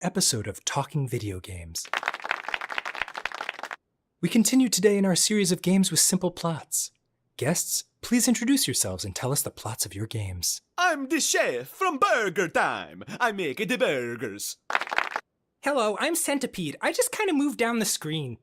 episode of Talking Video Games. We continue today in our series of games with simple plots. Guests, please introduce yourselves and tell us the plots of your games. I'm the chef from Burger Time. I make the burgers. Hello, I'm Centipede. I just kind of moved down the screen.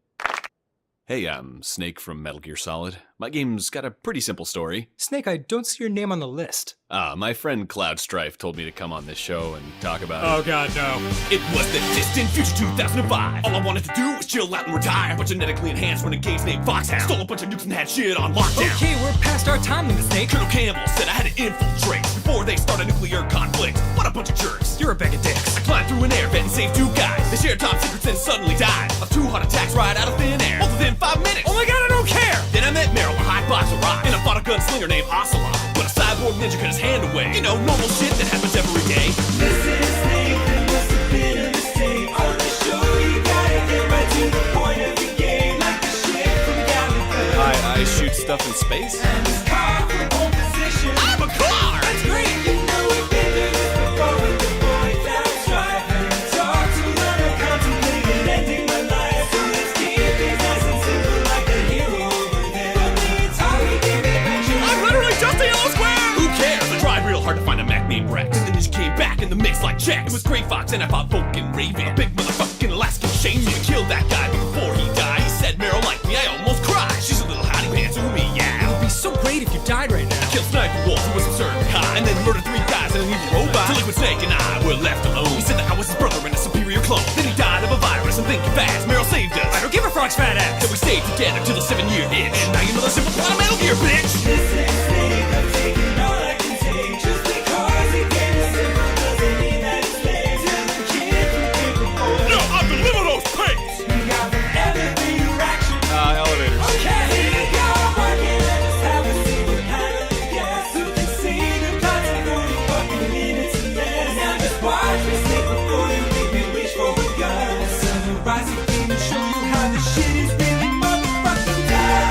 Hey, I'm Snake from Metal Gear Solid. My game's got a pretty simple story. Snake, I don't see your name on the list. My friend Cloud Strife told me to come on this show and talk about Oh god, no. It was the distant future 2005. All I wanted to do was chill out and retire. But genetically enhanced renegades named Foxhound stole a bunch of nukes and had shit on lockdown. Okay, we're past our time limit, Snake. Colonel Campbell said I had to infiltrate before they start a nuclear conflict. What a bunch of jerks. You're a bag of dicks. I climbed through an air vent and saved two guys. They shared top secrets and suddenly died of two heart attacks right out of thin air. All within 5 minutes. Oh my god, I don't care! Then I met Meryl, a high box of rock, and I fought a gunslinger named Ocelot. But a cyborg ninja cut his hand away. You know, normal shit that happens every day. Listen, Snake, there must have been a mistake. On the show, you gotta get right to the point of the game. Like the shit from Gallagher. I shoot stuff in space? And this car from pole position. I'm a car! That's great! You know we've been through this before with the boy Cloud Strife. And talk to learn and contemplating ending my life. So let's keep it nice and simple like the hero over there. From the Atari game adventure. I'm literally just a yellow square! Who cares? I tried real hard to find a Mac named Rex. And then he came back in the mix like Jack. It was Grey Fox and I fought Vulcan Raven. A big motherfucking Alaskan shaman. I killed that guy before he died. He said Meryl liked me, I almost cried. She's a little hottie pants to me, yeah. It would be so great if you died right now. I killed Sniper Wolf, who was absurdly high, and then murdered 3 guys and an evil robot. Till Liquid Snake and I were left alone. He said that I was his brother and a superior clone. Then he died of a virus and thinking fast. Meryl saved us. I don't give a frog's fat ass! Then we stayed together till the 7-year itch. And now you know the simple plot of Metal Gear, bitch! Listen, Snake, I'm taking all I can take. Just because it gets simple doesn't mean that it's late. Tell the kid from Paperboy. No, I deliver those pigs! We got from every direction. Elevators. Okay, here we go. Working and just have a seat behind the gas. Who can see the plots in 30 fucking minutes or less? Now just watch me sneak before you make me reach for a gun. Sunrise again to show you how the shit is really motherfucking done.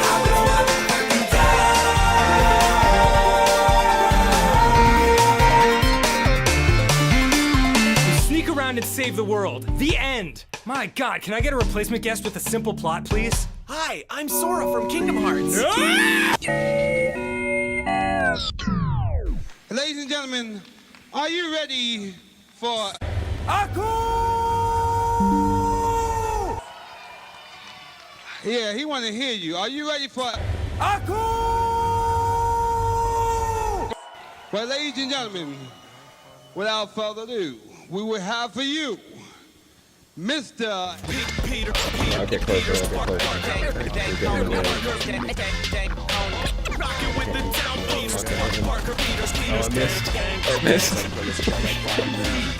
How it's motherfucking done. Sneak around and save the world. The end! My god, can I get a replacement guest with a simple plot, please? Hi, I'm Sora from Kingdom Hearts. Ladies and gentlemen, are you ready for Aku! Yeah, he want to hear you. Are you ready for Aku! Well, ladies and gentlemen, without further ado, we will have for you Mr. Peter. I'll get closer, Rockin' with the down beats. Parker Peters, I missed.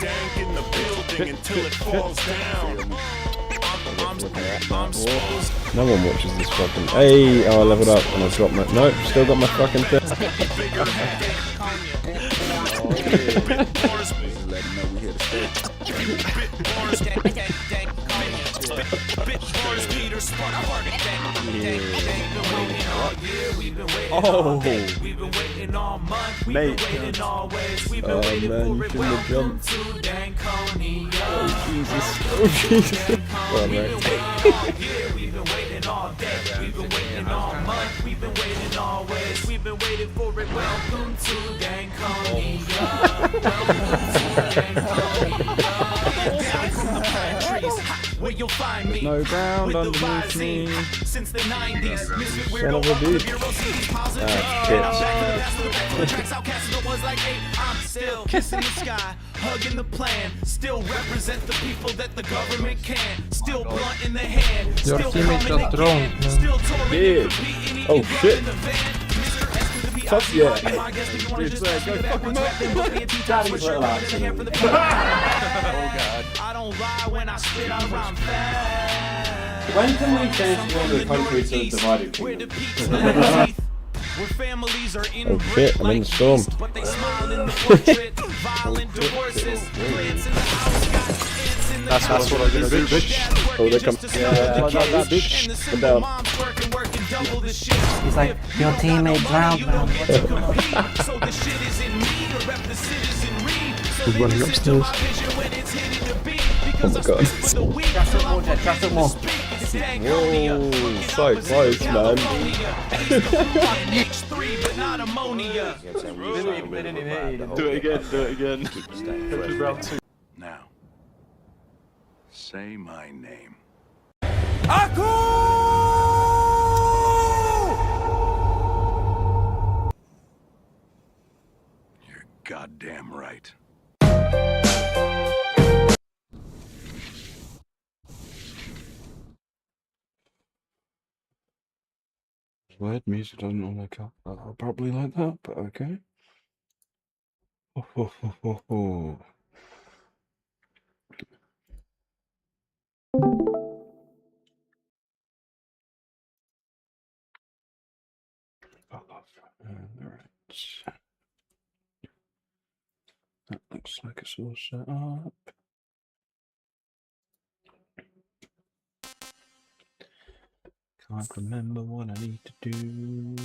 Dank in the building until it falls down. I'm supposed No one watches this fucking. Hey, oh, I leveled up and I've got my. Nope, still got my fucking thing. bigger Oh, We've been waiting all month, we've mate. been waiting always, we've been Oh waiting man, for it. shouldn't have Welcome jumped. to Danconia. Oh Jesus. Go on, mate. We've been waiting all day, we've been waiting all month, we've been waiting always, we've been waiting for it. Welcome to Danconia. Welcome to Danconia. Down from the pine trees, where you'll find me. No ground with the underneath me. Ryzen. Since the 90s, misfit Son weirdo, of a bitch. hero CDs, piles of Ah, drugs. shit. And I'm back to the past, to the back to the tracks, outcast as it was like 8. I'm still kissing the sky, hugging the plan. Still represent the people that the government can. Still blunt in the hand. Your Still teammate coming got again. thrown. Still touring Yeah. and competing. Oh, Even shit. in the van. Mr. S to the Fuck VIP, yeah. be my guest if you wanna Dude, just say, ask go me that fuck one him tap, up. then book me a tea time for sure. Got it in the hand for the people. I don't lie when I spit, I rhyme fast. When can we change one of the countries to a divided Where the kingdom? peaks never teeth. Where families are inbred shit, I'm in the like storm. yeast, but they smile in the portrait. Violent divorces, plants in the house, got ants in the That's what I'm gonna do, bitch. Oh, they come. Yeah, bitch. And the Come single down. mom's working double the shit. He's like, your teammate drowned, man. So the shit is to rep the citizenry. So He's running listen to my upstairs. vision when it's hitting the beat. Oh Because my I God. speak for the weak. Trust it till more, I'm Jess, trust it more. It's Stankonia. Whoa, Fucking so opposite close, of man. California. It's the fucking H3, but not ammonia. They didn't even hit you. Do it again, do it again. Keep you staying fresh. Now, say my name. You're goddamn right. Weird music doesn't all like up. I'll probably like that, but okay. Oh, ho, ho, ho, ho. Fuck off. Alright. That looks like it's all set up. Can't remember what I need to do.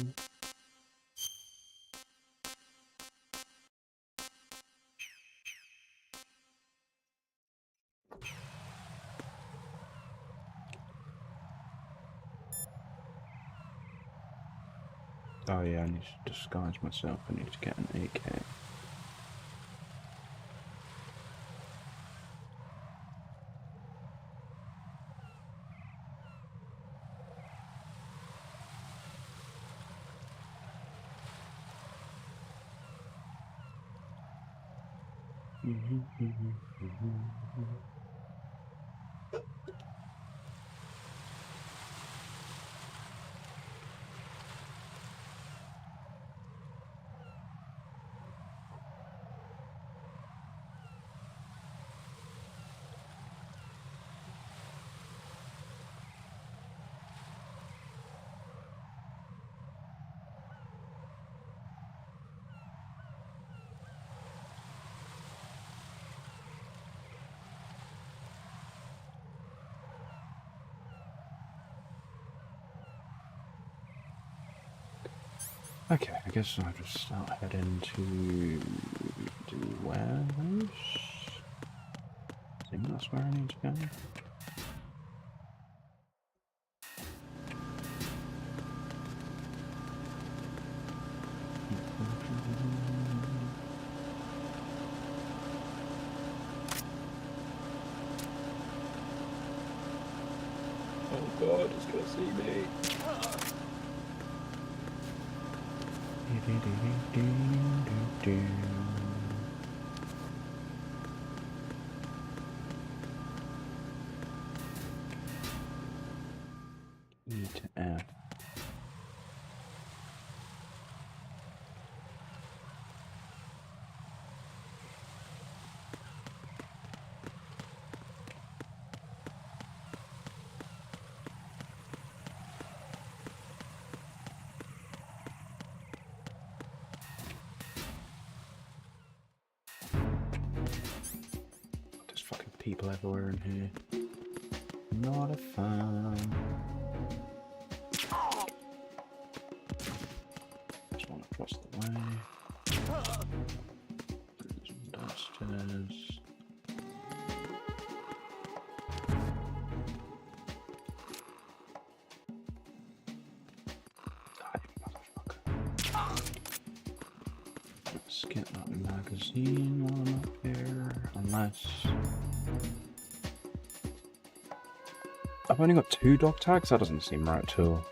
Oh yeah, I need to disguise myself. I need to get an AK. Okay, I guess I'll just start heading to the warehouse. I think that's where I need to go. Oh god, it's gonna see me. E to F. There's fucking people everywhere in here. Not a fan. There's one across the way. There's one downstairs. Let's get that magazine while I'm up here. Unless I've only got 2 dog tags? That doesn't seem right at all.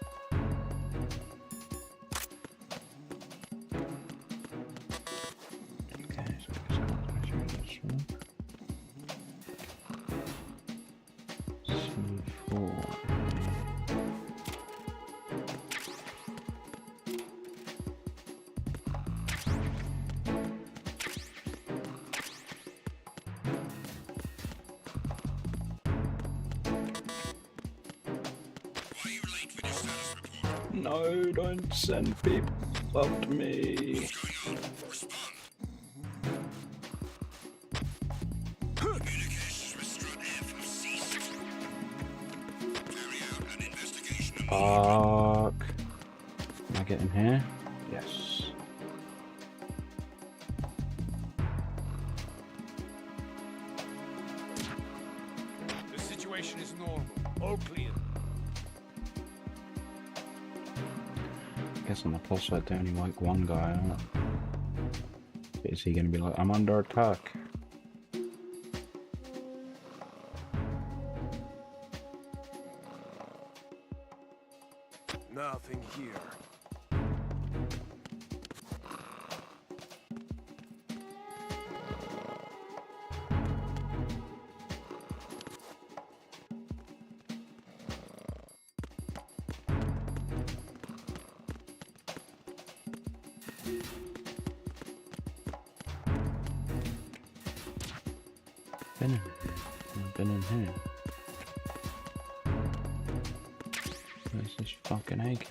Okay, so I guess I'll measure this one. C4. No, don't send people up to me. Fuck. Can I get in here? Yes. Situation is normal. All clear. I guess on the plus side, they only like one guy out. Is he gonna be like, I'm under attack? Nothing here. Been in here. I've been in here. Where's this fucking AK?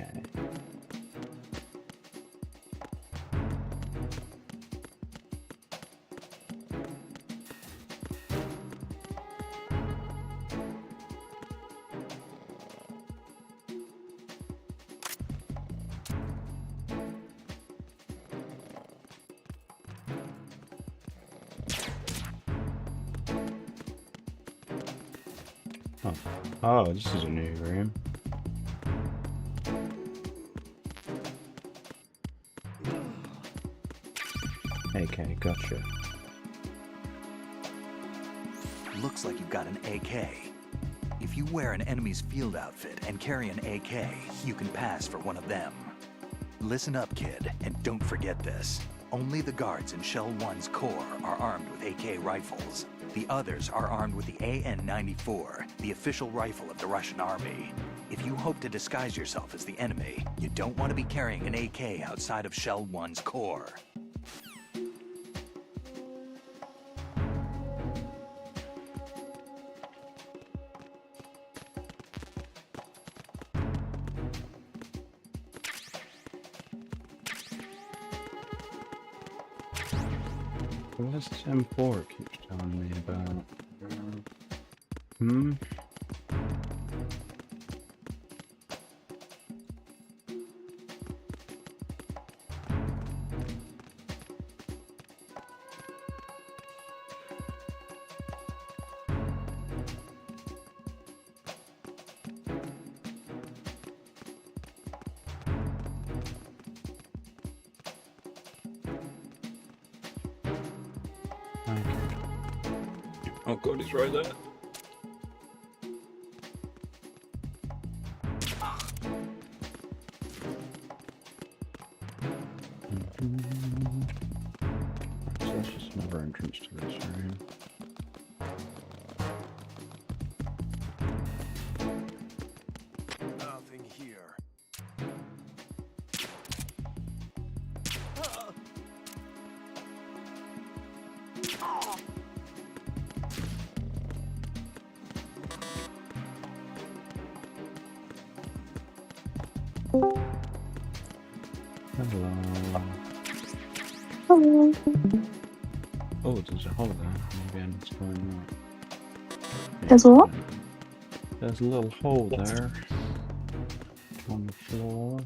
Oh, this is a new room. AK, gotcha. Looks like you've got an AK. If you wear an enemy's field outfit and carry an AK, you can pass for one of them. Listen up, kid, and don't forget this. Only the guards in Shell 1's core are armed with AK rifles. The others are armed with the AN-94, the official rifle of the Russian army. If you hope to disguise yourself as the enemy, you don't want to be carrying an AK outside of Shell 1's core. What's this M4 it keeps telling me about? Hmm? Oh god, he's right there. So that's just another entrance to this room. Nothing here. Hello. Hello. Oh, there's a hole there. Maybe I need to find that. There's what? There's a little hole there. On the floor.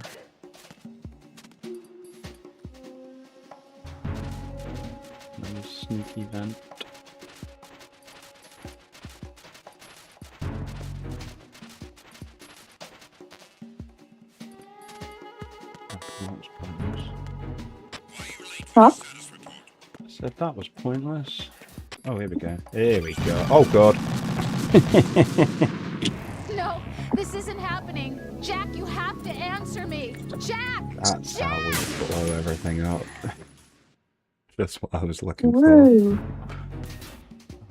Little sneaky vent. Huh? I said that was pointless. Oh, here we go. Here we go. Oh, God. No, this isn't happening. Jack, you have to answer me. Jack! That's Jack! how we blow everything up. That's what I was looking for. Whoa.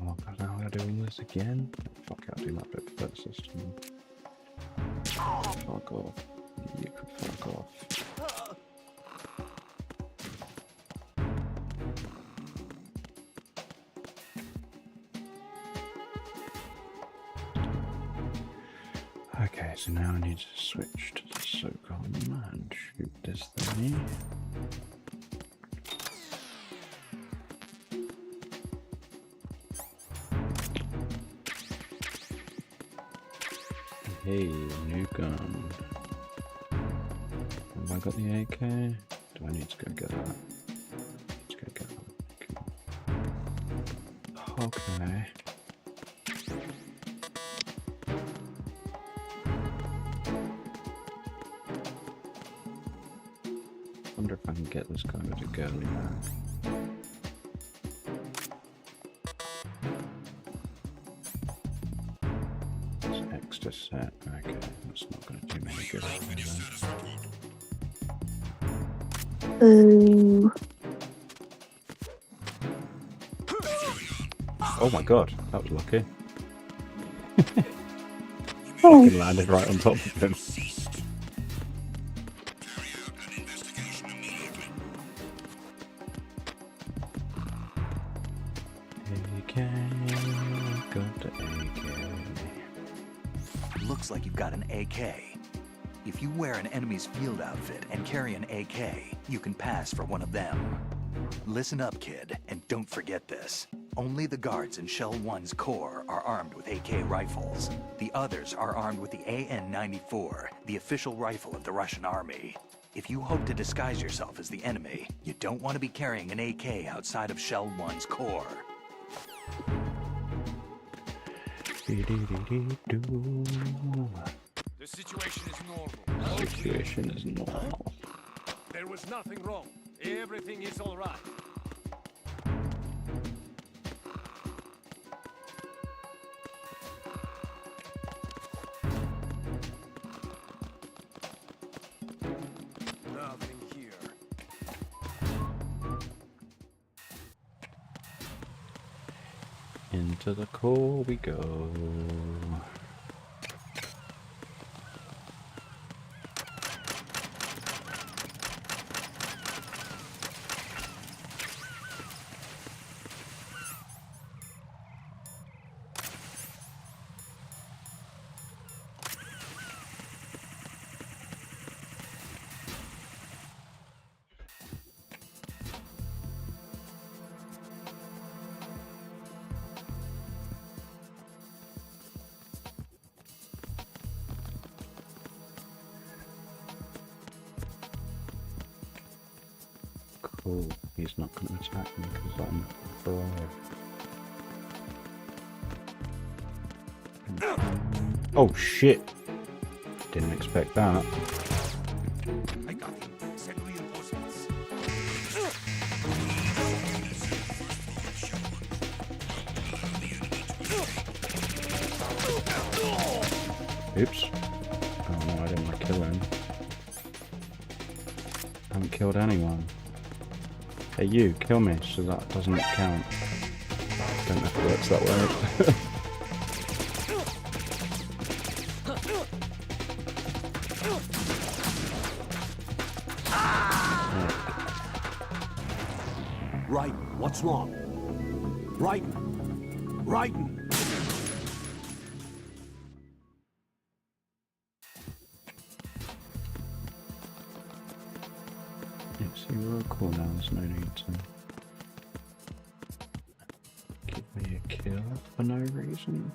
Oh, God, now we're doing this again? Fuck, I'll do that bit first this time. Fuck off. You can fuck off. Okay, so now I need to switch to the so-called man. Shoot this thingy. Hey, new gun. Have I got the AK? Do I need to go get that? Let's go get that. Okay. and get this guy with a girly man. It's extra set. Okay, that's not going to do me any good. Ooh. Oh my god, that was lucky. Oh. He landed right on top of him. AK, got the AK. Looks like you've got an AK. If you wear an enemy's field outfit and carry an AK, you can pass for one of them. Listen up, kid, and don't forget this. Only the guards in Shell 1's core are armed with AK rifles. The others are armed with the AN-94, the official rifle of the Russian army. If you hope to disguise yourself as the enemy, you don't want to be carrying an AK outside of Shell 1's core. The situation is normal. Situation is normal. There was nothing wrong. Everything is all right. Nothing here. Into the core we go. Cool, he's not going to attack me because I'm alive. Oh shit! Didn't expect that. I got him. Send reinforcements. Oops. Oh no, I didn't want to kill him. I haven't killed anyone. Hey you, kill me, so that doesn't count. Don't know if it works that way. Raiden, what's wrong? Raiden! Raiden! Yes, you are cool now, there's no need to give me a kill for no reason.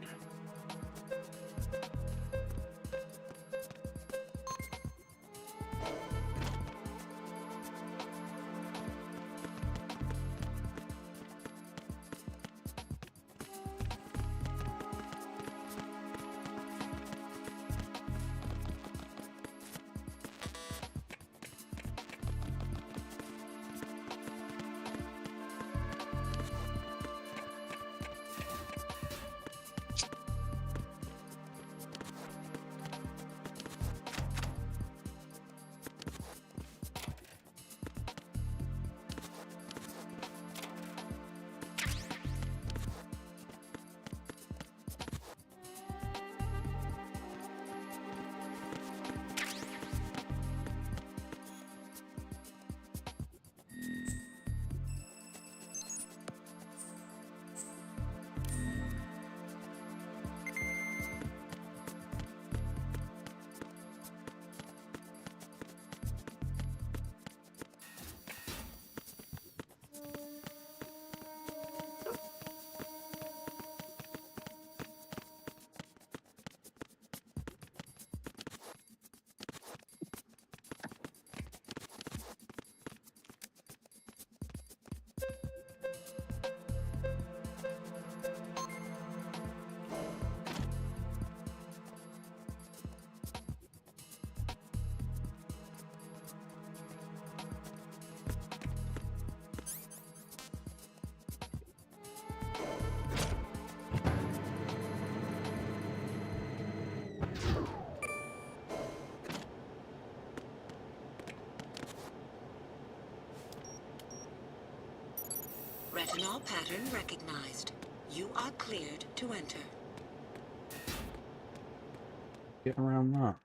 Retinol pattern recognized. You are cleared to enter. Get around that.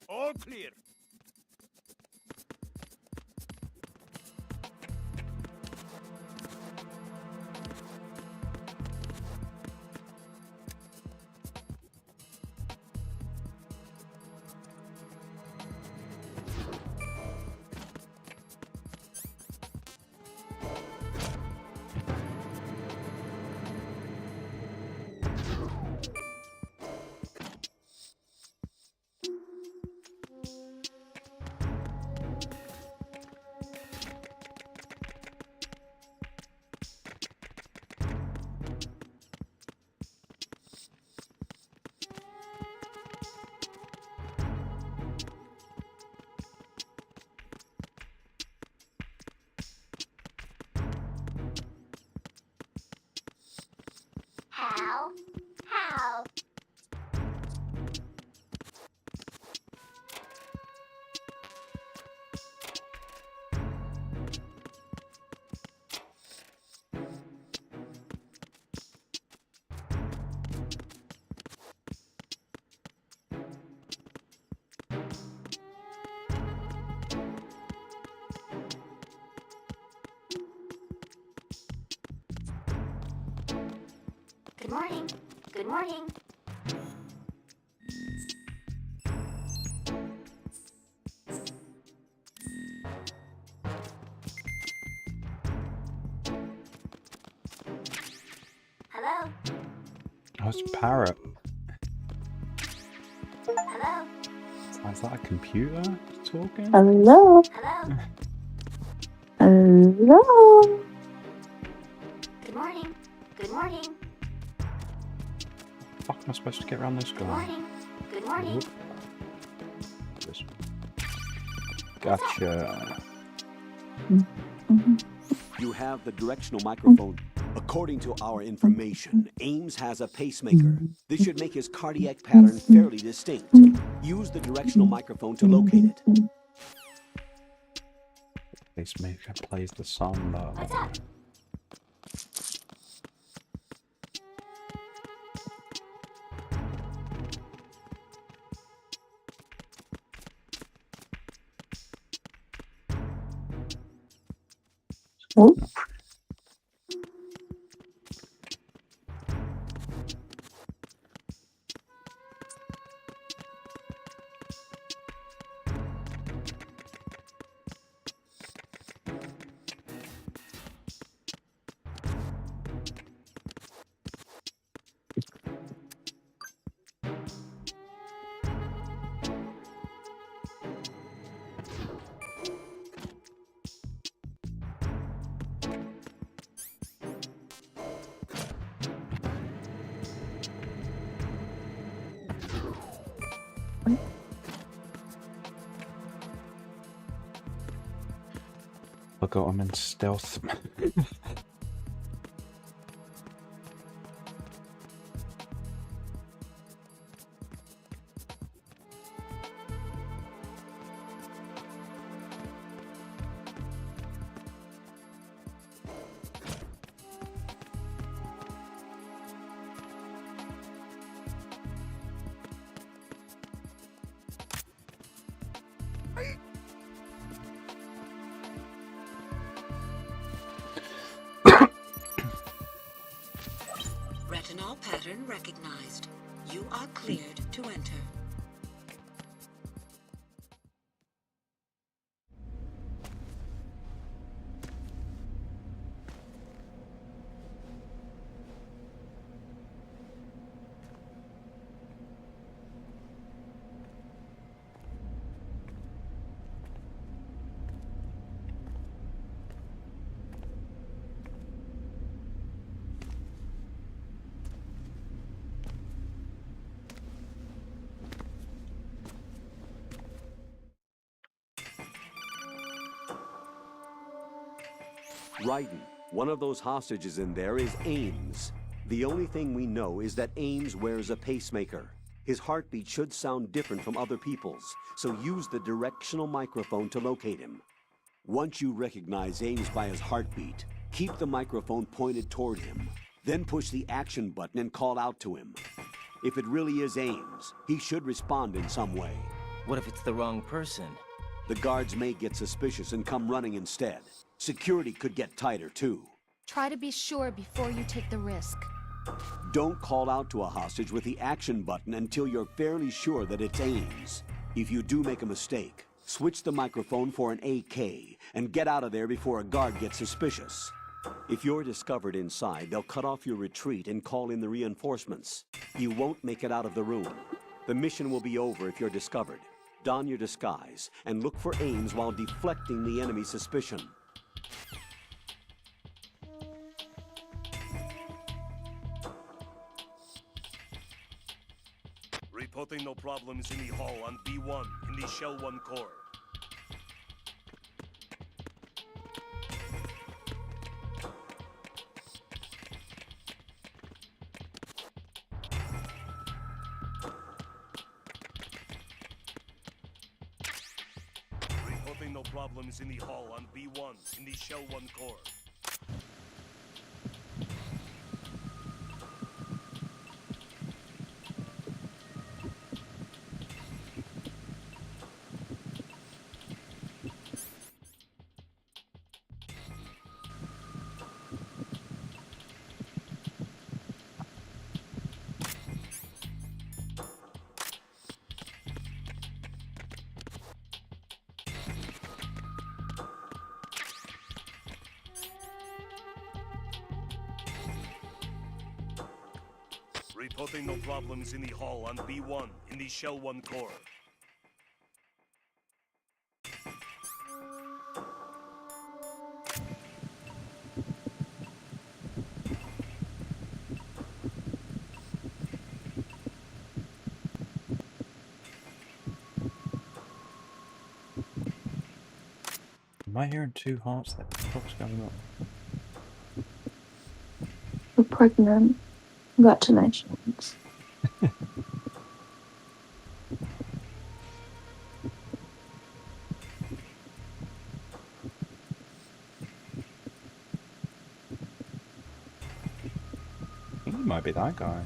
All clear. How? Good morning. Good morning. Hello? Oh, it's a parrot. Hello? Is that a computer talking? Hello? Hello? Hello? Good morning. Good morning. Fuck am I supposed to get around this Good guy? morning. Good morning. Whoop. This. Gotcha. You have the directional microphone. According to our information, Ames has a pacemaker. This should make his cardiac pattern fairly distinct. Use the directional microphone to locate it. Pacemaker plays the song though. What's up? Oh. Forgot I'm in stealth. Retinol pattern recognized. You are cleared to enter. Raiden, one of those hostages in there is Ames. The only thing we know is that Ames wears a pacemaker. His heartbeat should sound different from other people's, so use the directional microphone to locate him. Once you recognize Ames by his heartbeat, keep the microphone pointed toward him. Then push the action button and call out to him. If it really is Ames, he should respond in some way. What if it's the wrong person? The guards may get suspicious and come running instead. Security could get tighter, too. Try to be sure before you take the risk. Don't call out to a hostage with the action button until you're fairly sure that it's Ames. If you do make a mistake, switch the microphone for an AK and get out of there before a guard gets suspicious. If you're discovered inside, they'll cut off your retreat and call in the reinforcements. You won't make it out of the room. The mission will be over if you're discovered. Don your disguise and look for Ames while deflecting the enemy's suspicion. Reporting no problems in the hall on B1 in the Shell 1 core. Reporting no problems in the hall on B1 in the Shell 1 core. Reporting no problems in the hall on B1 in the Shell 1 core. Am I hearing 2 hearts? That what's going on? You're pregnant. Congratulations. He might be that guy.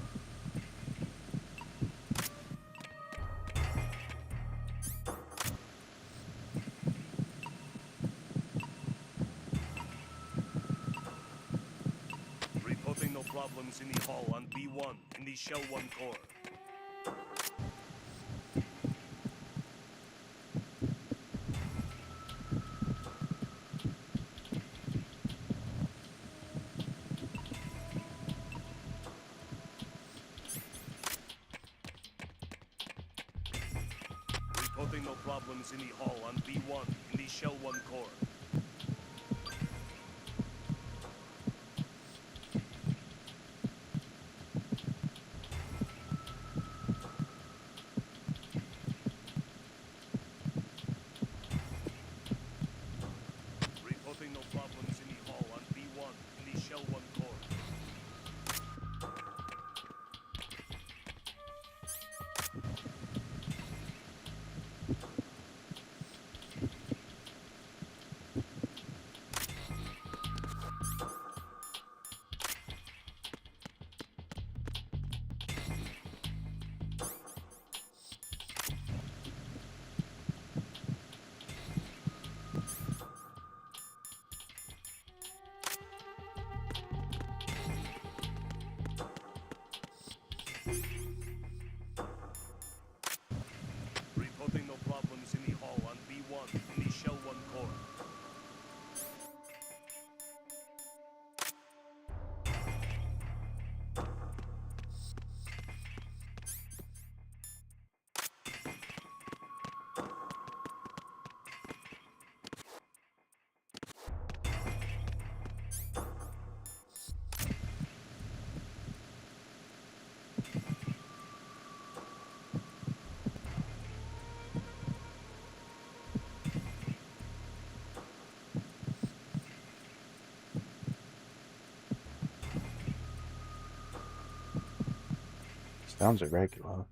Reporting no problems in the hall on B1 in the Shell 1 core. Reporting no problems in the hall on B1 in the Shell 1 core. Sounds irregular.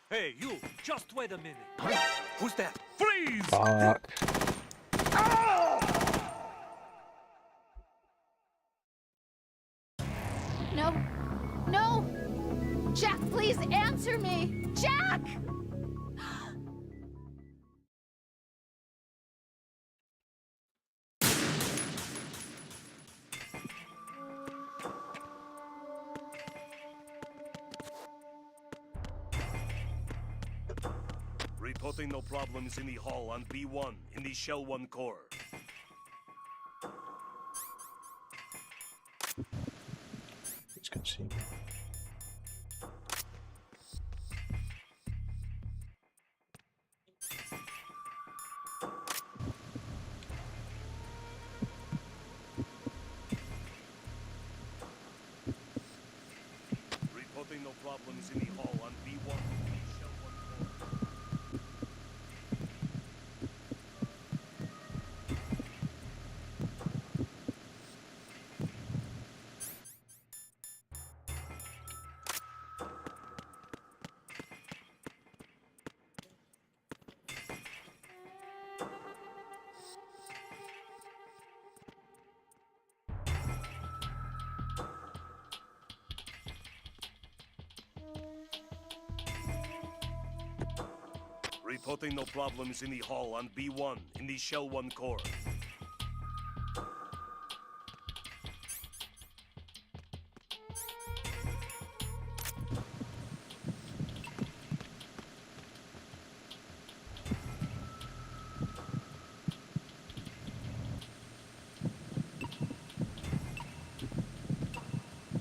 Hey, you! Just wait a minute. Who's that? Freeze! Fuck. No. No! Jack, please answer me! Jack! Reporting no problems in the hall on B1 in the Shell 1 core. He's gonna see me. Reporting no problems in the hall on B1 in the Shell 1 core. Reporting no problems in the hall on B1 in the Shell 1 core.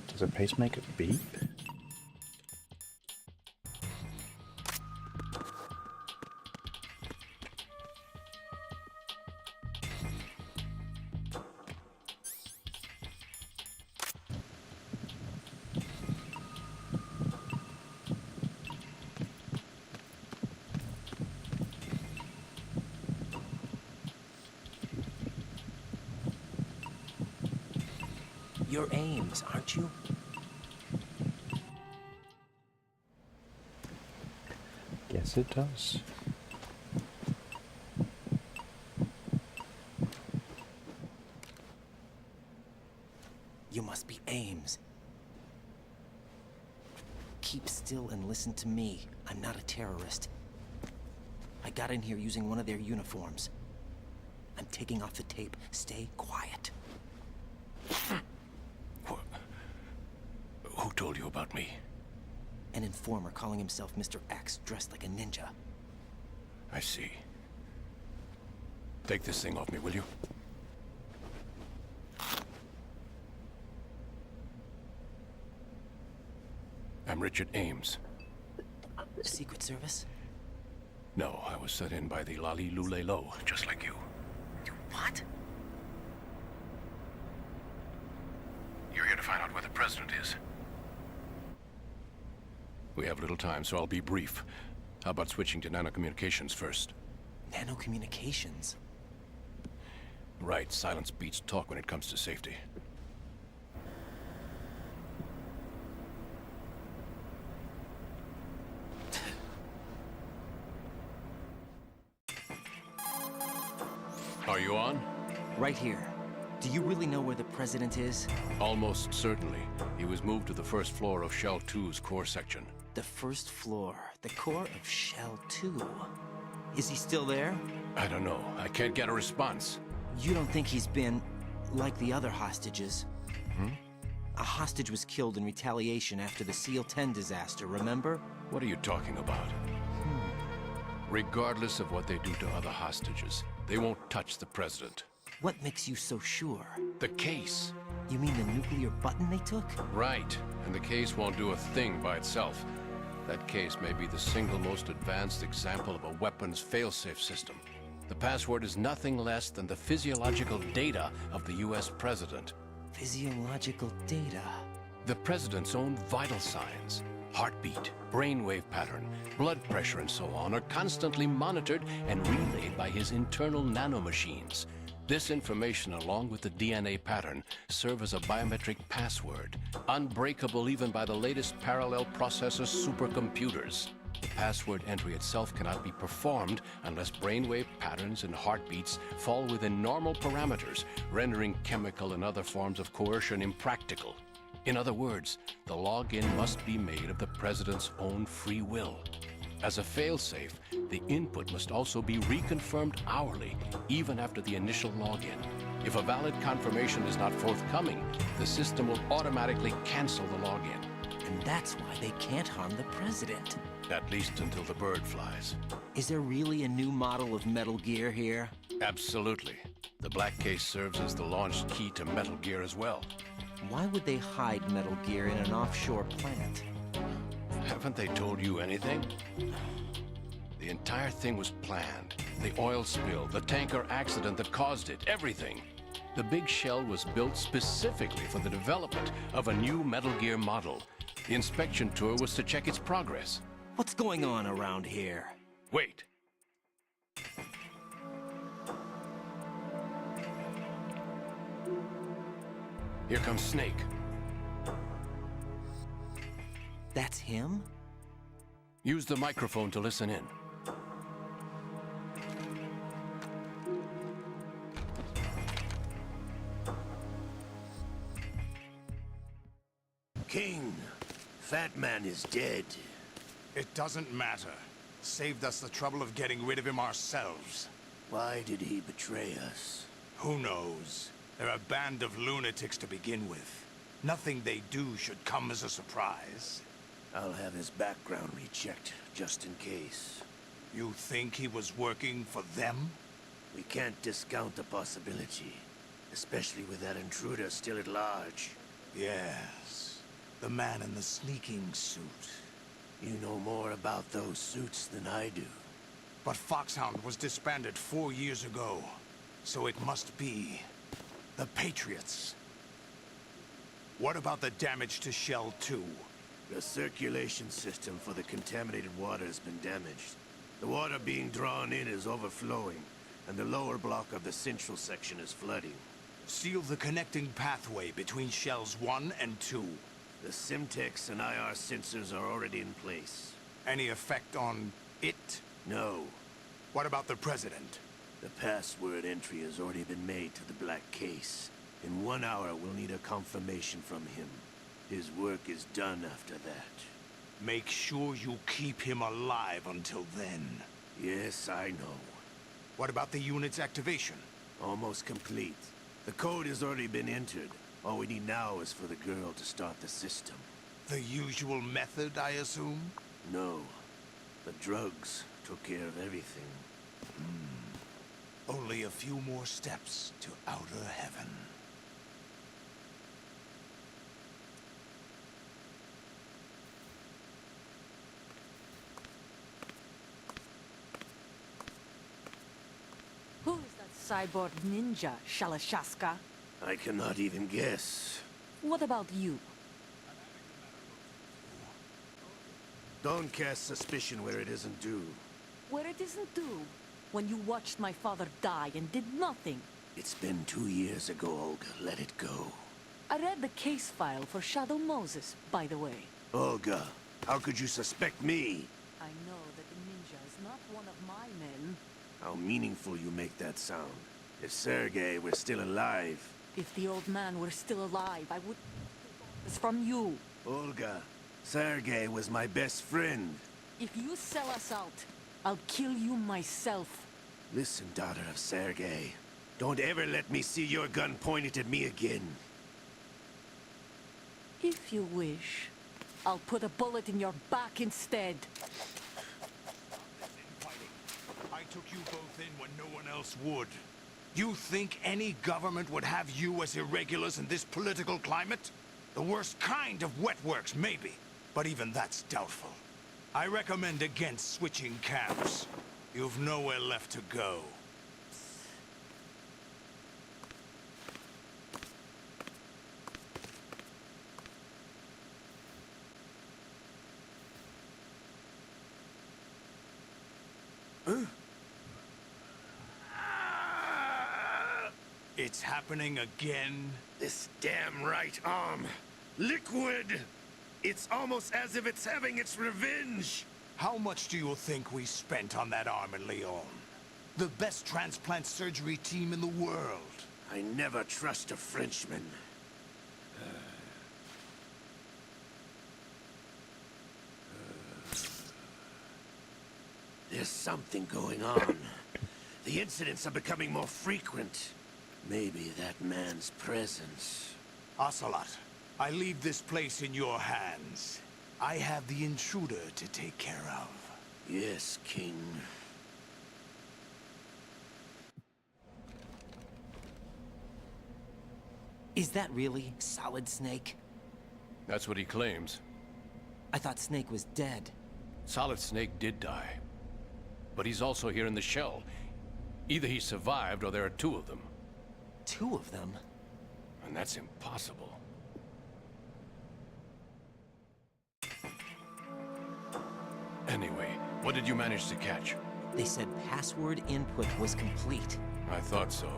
Does a pacemaker beep? You're Ames, aren't you? Yes, it does. You must be Ames. Keep still and listen to me. I'm not a terrorist. I got in here using one of their uniforms. I'm taking off the tape. Stay quiet. Who told you about me? An informer calling himself Mr. X, dressed like a ninja. I see. Take this thing off me, will you? I'm Richard Ames. Secret Service? No, I was sent in by the Lali Lule Lo, just like you. What? You're here to find out where the president is. We have little time, so I'll be brief. How about switching to nanocommunications first? Nanocommunications? Right, silence beats talk when it comes to safety. Are you on? Right here. Do you really know where the president is? Almost certainly. He was moved to the first floor of Shell 2's core section. The first floor. The core of Shell 2. Is he still there? I don't know. I can't get a response. You don't think he's been like the other hostages? Hmm? A hostage was killed in retaliation after the SEAL 10 disaster, remember? What are you talking about? Regardless of what they do to other hostages, they won't touch the president. What makes you so sure? The case. You mean the nuclear button they took? Right. And the case won't do a thing by itself. That case may be the single most advanced example of a weapons failsafe system. The password is nothing less than the physiological data of the US president. Physiological data? The president's own vital signs. Heartbeat, brainwave pattern, blood pressure, and so on are constantly monitored and relayed by his internal nanomachines. This information, along with the DNA pattern, serve as a biometric password, unbreakable even by the latest parallel processor supercomputers. The password entry itself cannot be performed unless brainwave patterns and heartbeats fall within normal parameters, rendering chemical and other forms of coercion impractical. In other words, the login must be made of the President's own free will. As a failsafe, the input must also be reconfirmed hourly, even after the initial login. If a valid confirmation is not forthcoming, the system will automatically cancel the login. And that's why they can't harm the President. At least until the bird flies. Is there really a new model of Metal Gear here? Absolutely. The black case serves as the launch key to Metal Gear as well. Why would they hide Metal Gear in an offshore plant? Haven't they told you anything? The entire thing was planned. The oil spill, the tanker accident that caused it, everything. The big shell was built specifically for the development of a new Metal Gear model. The inspection tour was to check its progress. What's going on around here? Wait. Here comes Snake. That's him? Use the microphone to listen in. King, Fatman is dead. It doesn't matter. Saved us the trouble of getting rid of him ourselves. Why did he betray us? Who knows? They're a band of lunatics to begin with. Nothing they do should come as a surprise. I'll have his background rechecked, just in case. You think he was working for them? We can't discount the possibility, especially with that intruder still at large. Yes, the man in the sneaking suit. You know more about those suits than I do. But Foxhound was disbanded 4 years ago, so it must be the Patriots. What about the damage to Shell 2? The circulation system for the contaminated water has been damaged. The water being drawn in is overflowing, and the lower block of the central section is flooding. Seal the connecting pathway between Shells 1 and 2. The Simtex and IR sensors are already in place. Any effect on it? No. What about the President? The password entry has already been made to the black case. In 1 hour, we'll need a confirmation from him. His work is done after that. Make sure you keep him alive until then. Yes, I know. What about the unit's activation? Almost complete. The code has already been entered. All we need now is for the girl to start the system. The usual method, I assume? No. The drugs took care of everything. Only a few more steps to outer heaven. Who is that cyborg ninja, Shalashaska? I cannot even guess. What about you? Don't cast suspicion where it isn't due. Where it isn't due? When you watched my father die and did nothing. It's been 2 years ago, Olga. Let it go. I read the case file for Shadow Moses, by the way. Olga, how could you suspect me? I know that the ninja is not one of my men. How meaningful you make that sound. If Sergei were still alive... If the old man were still alive, I would take this from you. Olga, Sergei was my best friend. If you sell us out, I'll kill you myself. Listen, daughter of Sergei. Don't ever let me see your gun pointed at me again. If you wish, I'll put a bullet in your back instead. I took you both in when no one else would. You think any government would have you as irregulars in this political climate? The worst kind of wet works, maybe. But even that's doubtful. I recommend against switching camps. You've nowhere left to go. It's happening again. This damn right arm. Liquid! It's almost as if it's having its revenge. How much do you think we spent on that arm in Lyon? The best transplant surgery team in the world. I never trust a Frenchman. There's something going on. The incidents are becoming more frequent. Maybe that man's presence. Ocelot, I leave this place in your hands. I have the intruder to take care of. Yes, King. Is that really Solid Snake? That's what he claims. I thought Snake was dead. Solid Snake did die. But he's also here in the shell. Either he survived or there are two of them. Two of them? And that's impossible. Anyway, what did you manage to catch? They said password input was complete. I thought so.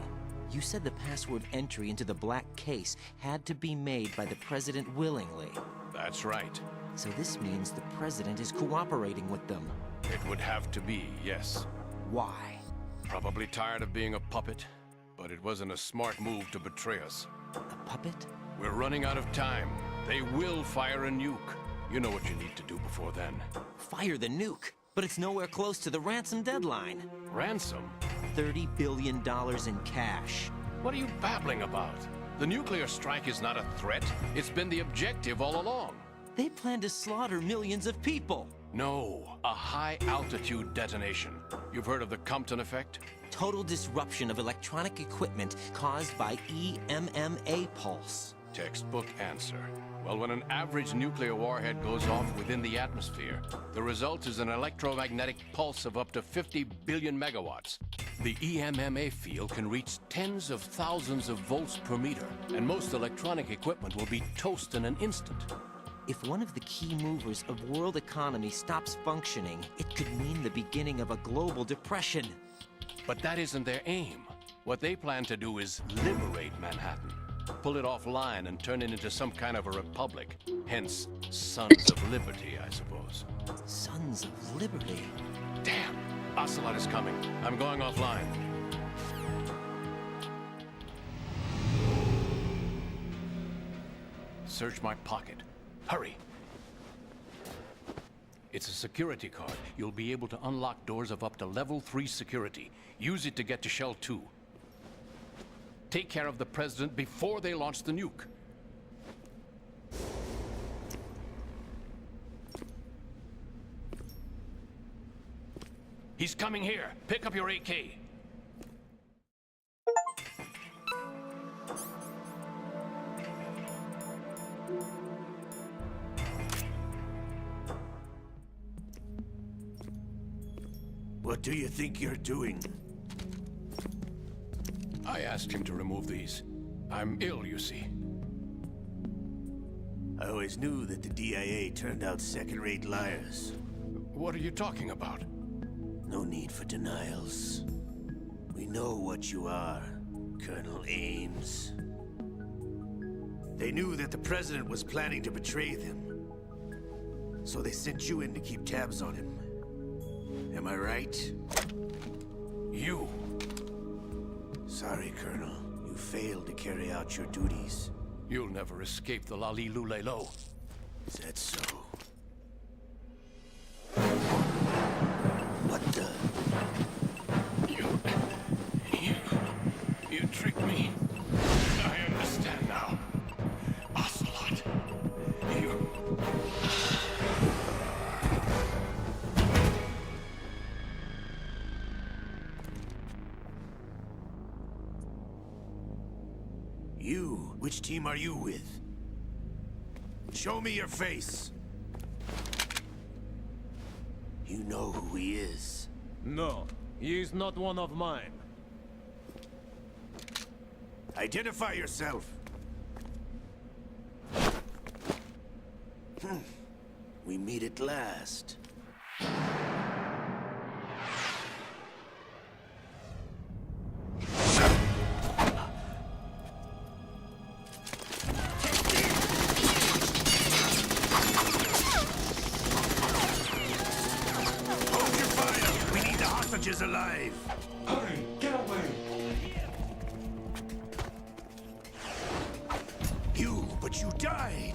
You said the password entry into the black case had to be made by the President willingly. That's right. So this means the President is cooperating with them. It would have to be, yes. Why? Probably tired of being a puppet, but it wasn't a smart move to betray us. A puppet? We're running out of time. They will fire a nuke. You know what you need to do before then. Fire the nuke? But it's nowhere close to the ransom deadline. Ransom? $30 billion in cash. What are you babbling about? The nuclear strike is not a threat. It's been the objective all along. They plan to slaughter millions of people. No, a high-altitude detonation. You've heard of the Compton effect? Total disruption of electronic equipment caused by EMMA pulse. Textbook answer. Well, when an average nuclear warhead goes off within the atmosphere, the result is an electromagnetic pulse of up to 50 billion megawatts. The EMMA field can reach tens of thousands of volts per meter, and most electronic equipment will be toast in an instant. If one of the key movers of world economy stops functioning, it could mean the beginning of a global depression. But that isn't their aim. What they plan to do is liberate Manhattan. Pull it offline and turn it into some kind of a republic. Hence, Sons of Liberty, I suppose. Sons of Liberty? Damn! Ocelot is coming. I'm going offline. Search my pocket. Hurry! It's a security card. You'll be able to unlock doors of up to level 3 security. Use it to get to Shell 2. Take care of the President before they launch the nuke. He's coming here. Pick up your AK. What do you think you're doing? I asked him to remove these. I'm ill, you see. I always knew that the DIA turned out second-rate liars. What are you talking about? No need for denials. We know what you are, Colonel Ames. They knew that the President was planning to betray them. So they sent you in to keep tabs on him. Am I right? You. Sorry, Colonel. You failed to carry out your duties. You'll never escape the Lali Lule Lo. Is that so? What the? You tricked me. I understand now. Ocelot. You? Which team are you with? Show me your face. You know who he is. No, he is not one of mine. Identify yourself. We meet at last. alive. Hurry, get away. But you died.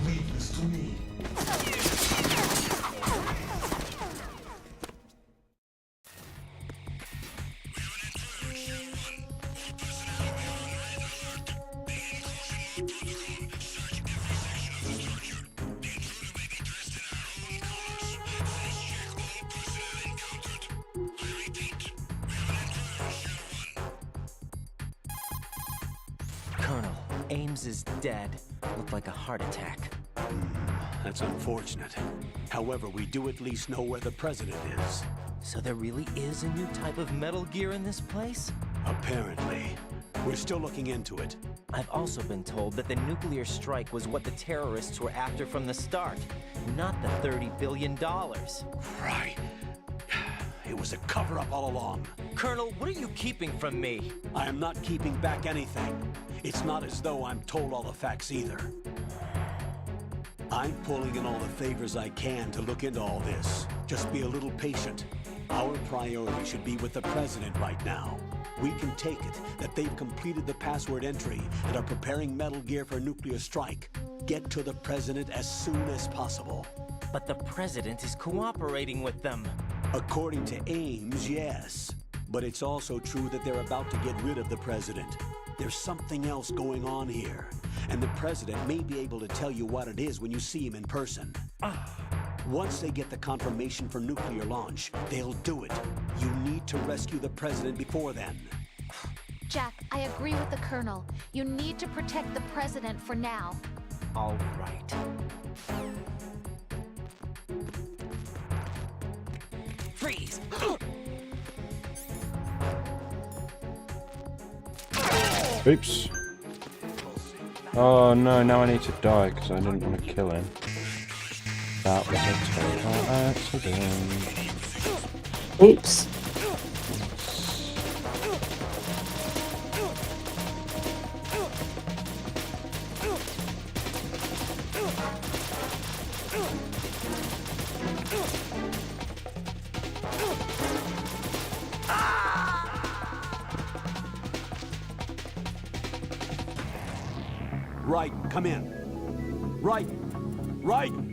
Leave this to me. Colonel, Ames is dead. Looked like a heart attack. That's unfortunate. However, we do at least know where the president is. So there really is a new type of Metal Gear in this place? Apparently. We're still looking into it. I've also been told that the nuclear strike was what the terrorists were after from the start, not the $30 billion. Right. It was a cover-up all along. Colonel, what are you keeping from me? I am not keeping back anything. It's not as though I'm told all the facts either. I'm pulling in all the favors I can to look into all this. Just be a little patient. Our priority should be with the president right now. We can take it that they've completed the password entry and are preparing Metal Gear for nuclear strike. Get to the president as soon as possible. But the president is cooperating with them. According to Ames, yes. But it's also true that they're about to get rid of the president. There's something else going on here. And the president may be able to tell you what it is when you see him in person. Once they get the confirmation for nuclear launch, they'll do it. You need to rescue the president before then. Jack, I agree with the Colonel. You need to protect the President for now. All right. Freeze! Oops. Oh no, now I need to die because I didn't want to kill him. That was a total accident. Oops. Raiden, come in. Raiden! Raiden!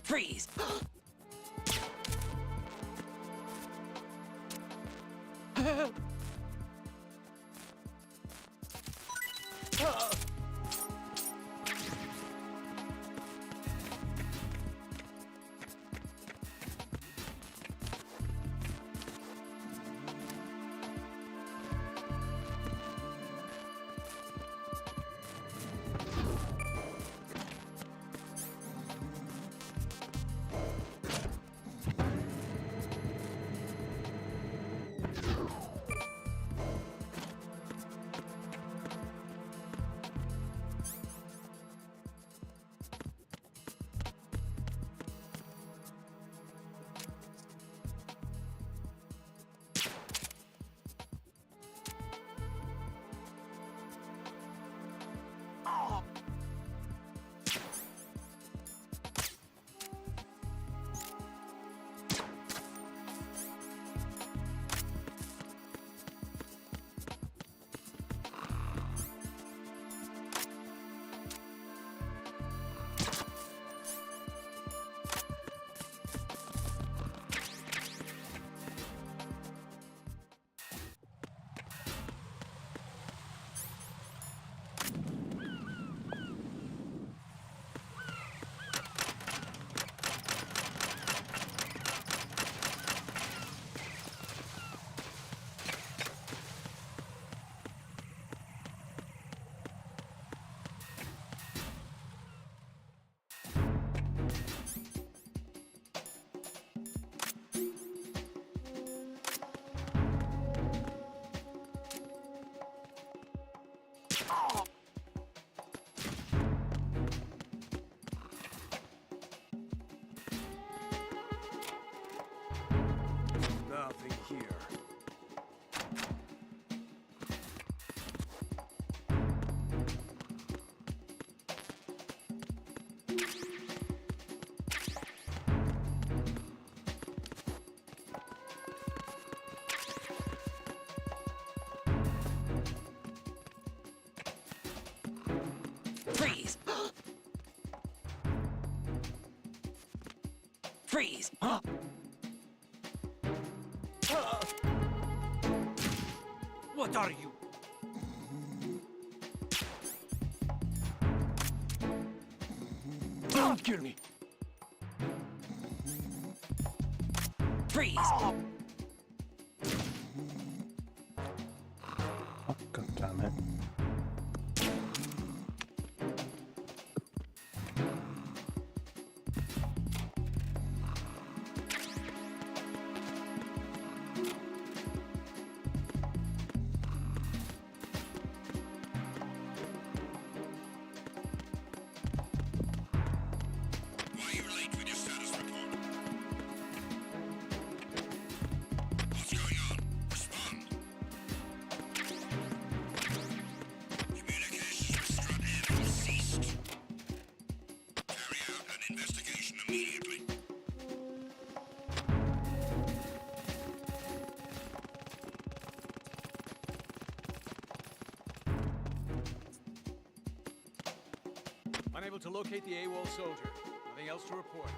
Freeze! Freeze! What are you? Don't kill me! Freeze! Oh, God damn it. Unable to locate the AWOL soldier. Nothing else to report.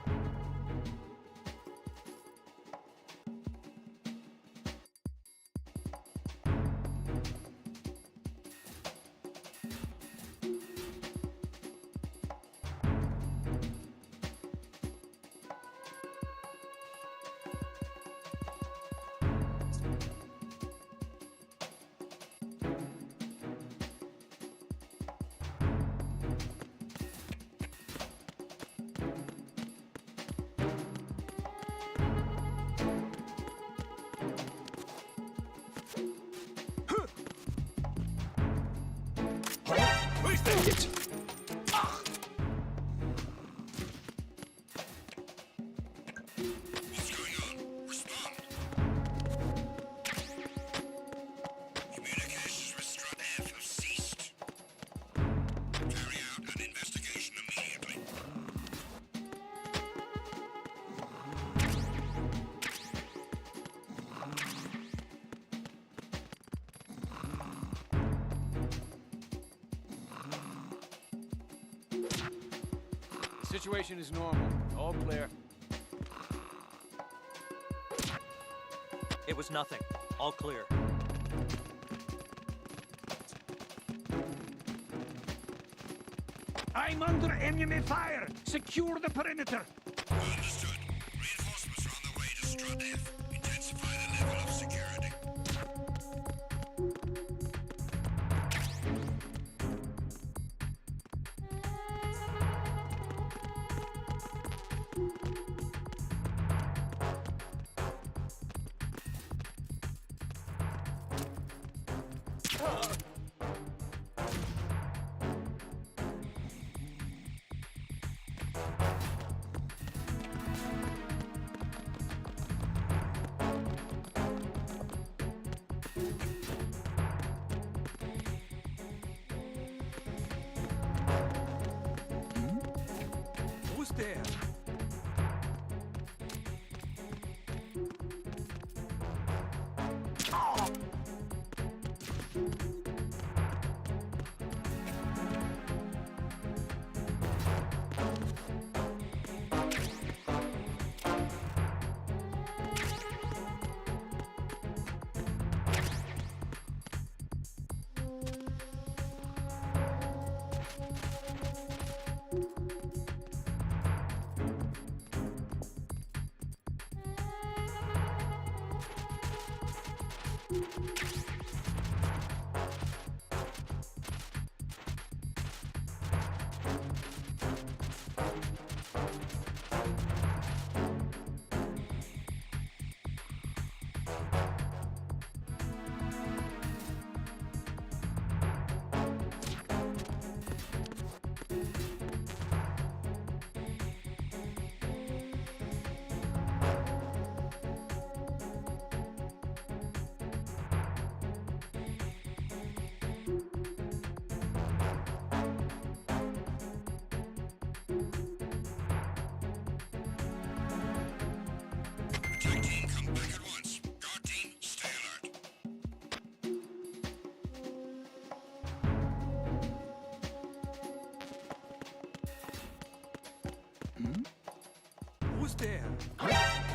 It. What's going on? Respond. Communications with Strut F have ceased. Carry out an investigation immediately. The situation is normal. All clear. It was nothing. All clear. I'm under enemy fire! Secure the perimeter! Understood. Reinforcements are on the way to Strut F. Intensify the level of security. Who's there?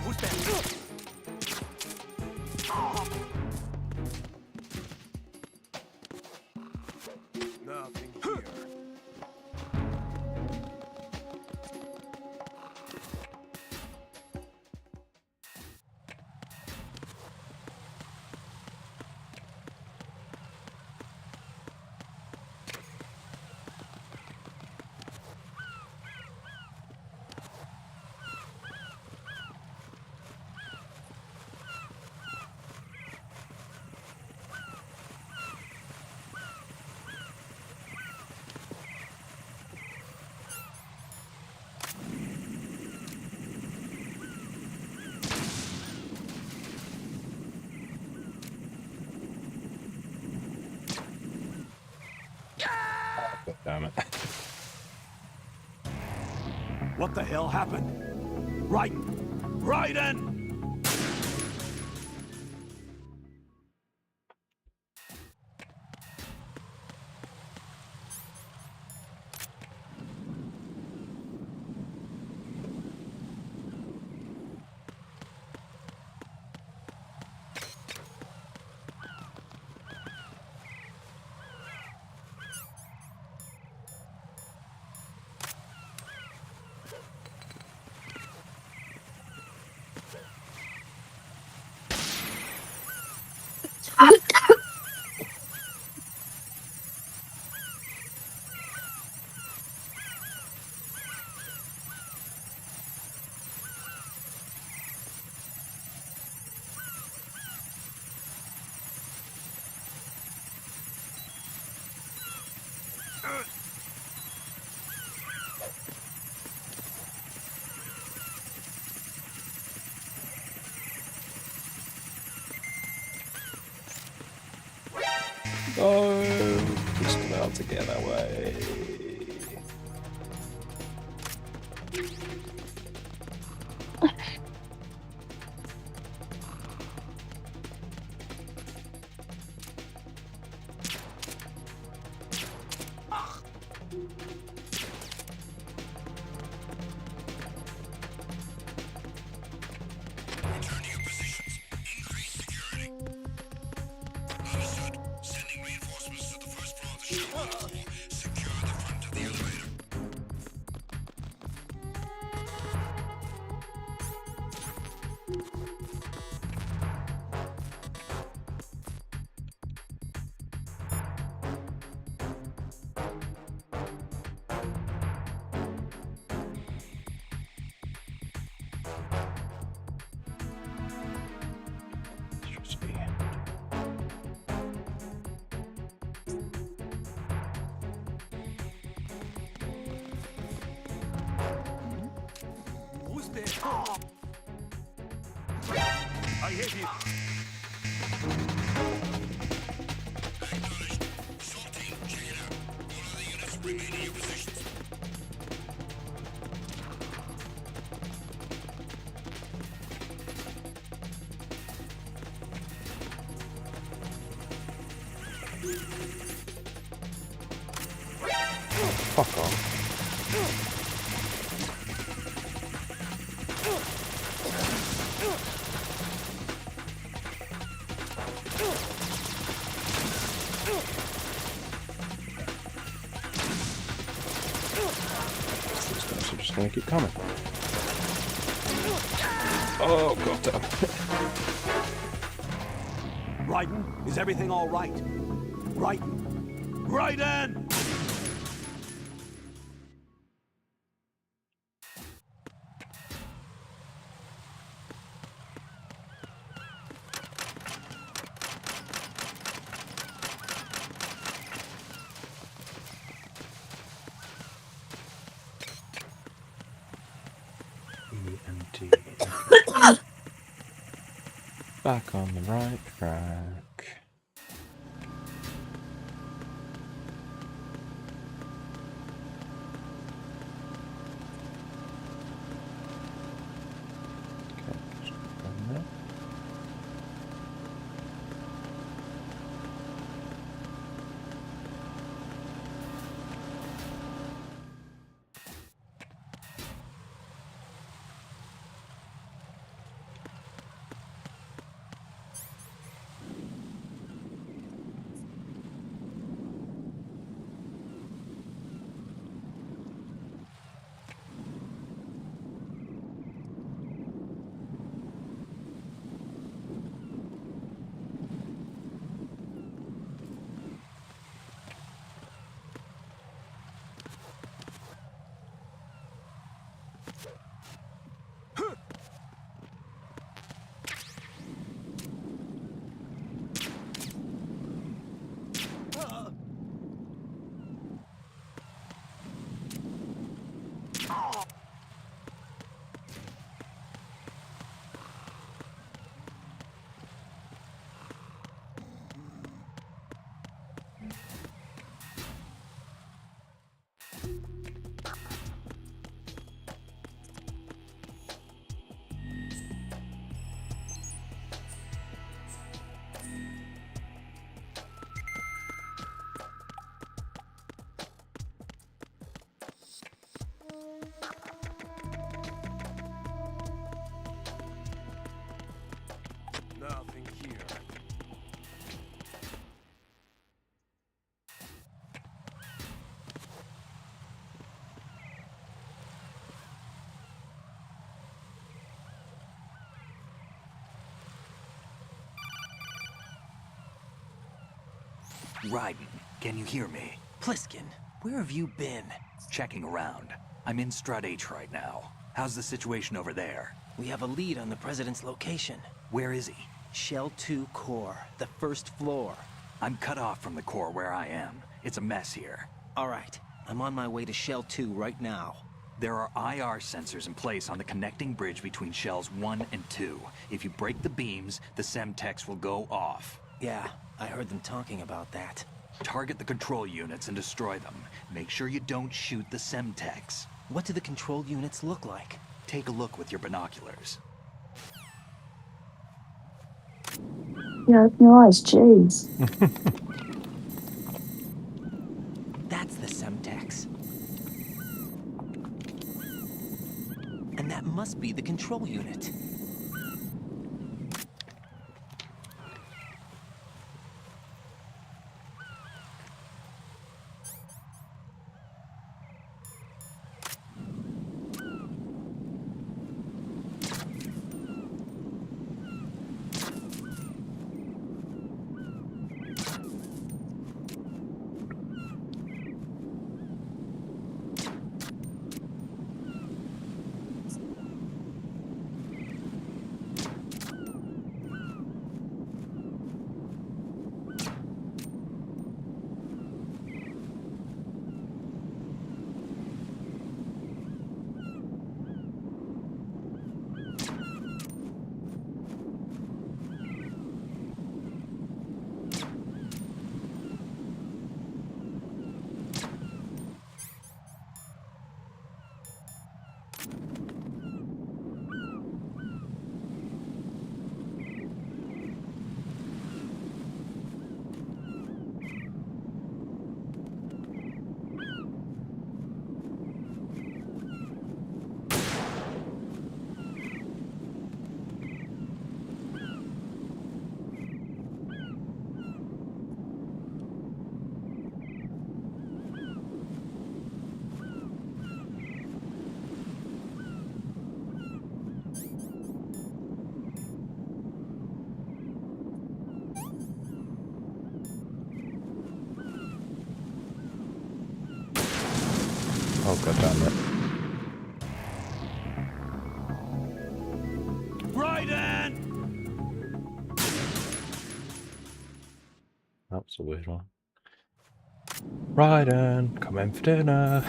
Who's that? Nothing here. God damn it. What the hell happened? Raiden! Raiden! Oh, just about to get away. Who's there? I hit you. Fuck off. These guys are just gonna keep coming. Oh god damn. Raiden, is everything all right? Raiden! Raiden! Back on the right track. Okay, just go there. Raiden, can you hear me? Pliskin, where have you been? Checking around. I'm in Strut H right now. How's the situation over there? We have a lead on the President's location. Where is he? Shell 2 core, the first floor. I'm cut off from the core where I am. It's a mess here. All right, I'm on my way to Shell 2 right now. There are IR sensors in place on the connecting bridge between Shells 1 and 2. If you break the beams, the Semtex will go off. Yeah, I heard them talking about that. Target the control units and destroy them. Make sure you don't shoot the Semtex. What do the control units look like? Take a look with your binoculars. Yeah, open your eyes, jeez. That's the Semtex. And that must be the control unit. Oh, god damn it. Raiden! That's a weird one. Raiden, come in for dinner.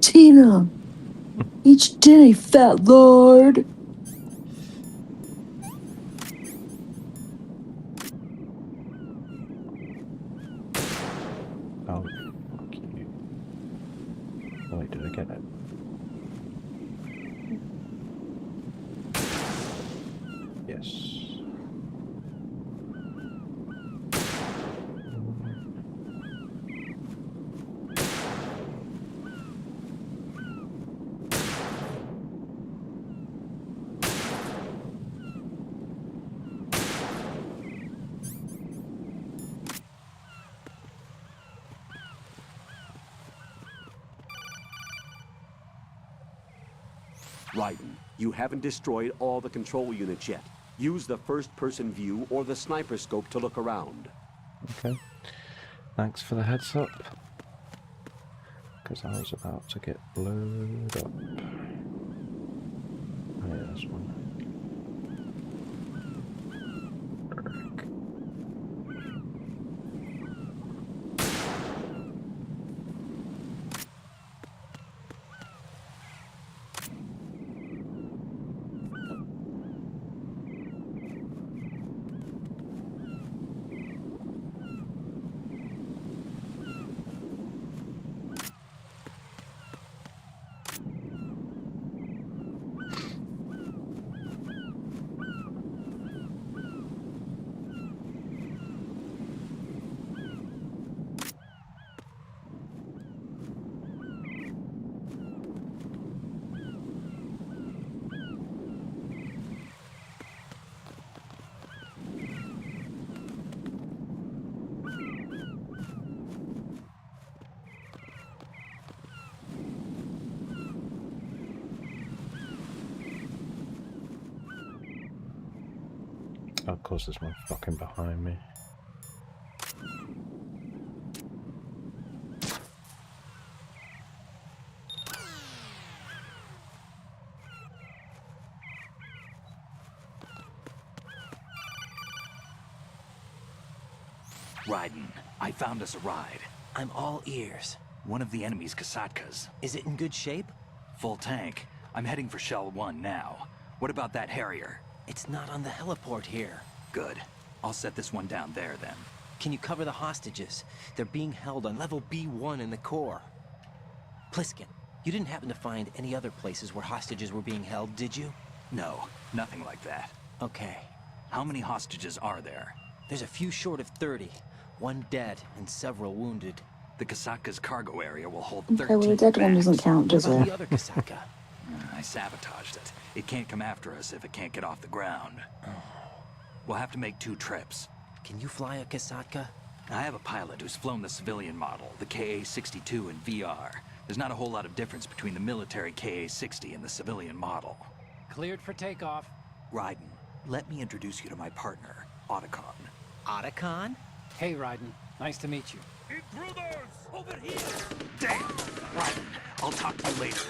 Tina! Eat your dinner, you fat lord! Oh, fuck you. Oh, wait, did I get it? Yes. Raiden, you haven't destroyed all the control units yet. Use the first-person view or the sniper scope to look around. Okay. Thanks for the heads up. Because I was about to get blown up. Oh yeah, that's one. Oh, of course, there's one fucking behind me. Raiden, I found us a ride. I'm all ears. One of the enemy's Kasatkas. Is it in good shape? Full tank. I'm heading for Shell 1 now. What about that Harrier? It's not on the heliport here. Good. I'll set this one down there then. Can you cover the hostages? They're being held on level B1 in the core. Pliskin, you didn't happen to find any other places where hostages were being held, did you? No, nothing like that. Okay. How many hostages are there? There's a few short of 30. One dead and several wounded. The Kasatka's cargo area will hold 13 Okay, well the dead one doesn't count, does What about it? the other Kasaka? I sabotaged it. It can't come after us if it can't get off the ground. We'll have to make 2 trips. Can you fly a Kasaka? I have a pilot who's flown the civilian model, the KA-62 in VR. There's not a whole lot of difference between the military KA-60 and the civilian model. Cleared for takeoff. Raiden, let me introduce you to my partner, Otacon. Otacon? Hey, Raiden. Nice to meet you. Intruders! Over here! Damn! Raiden, I'll talk to you later.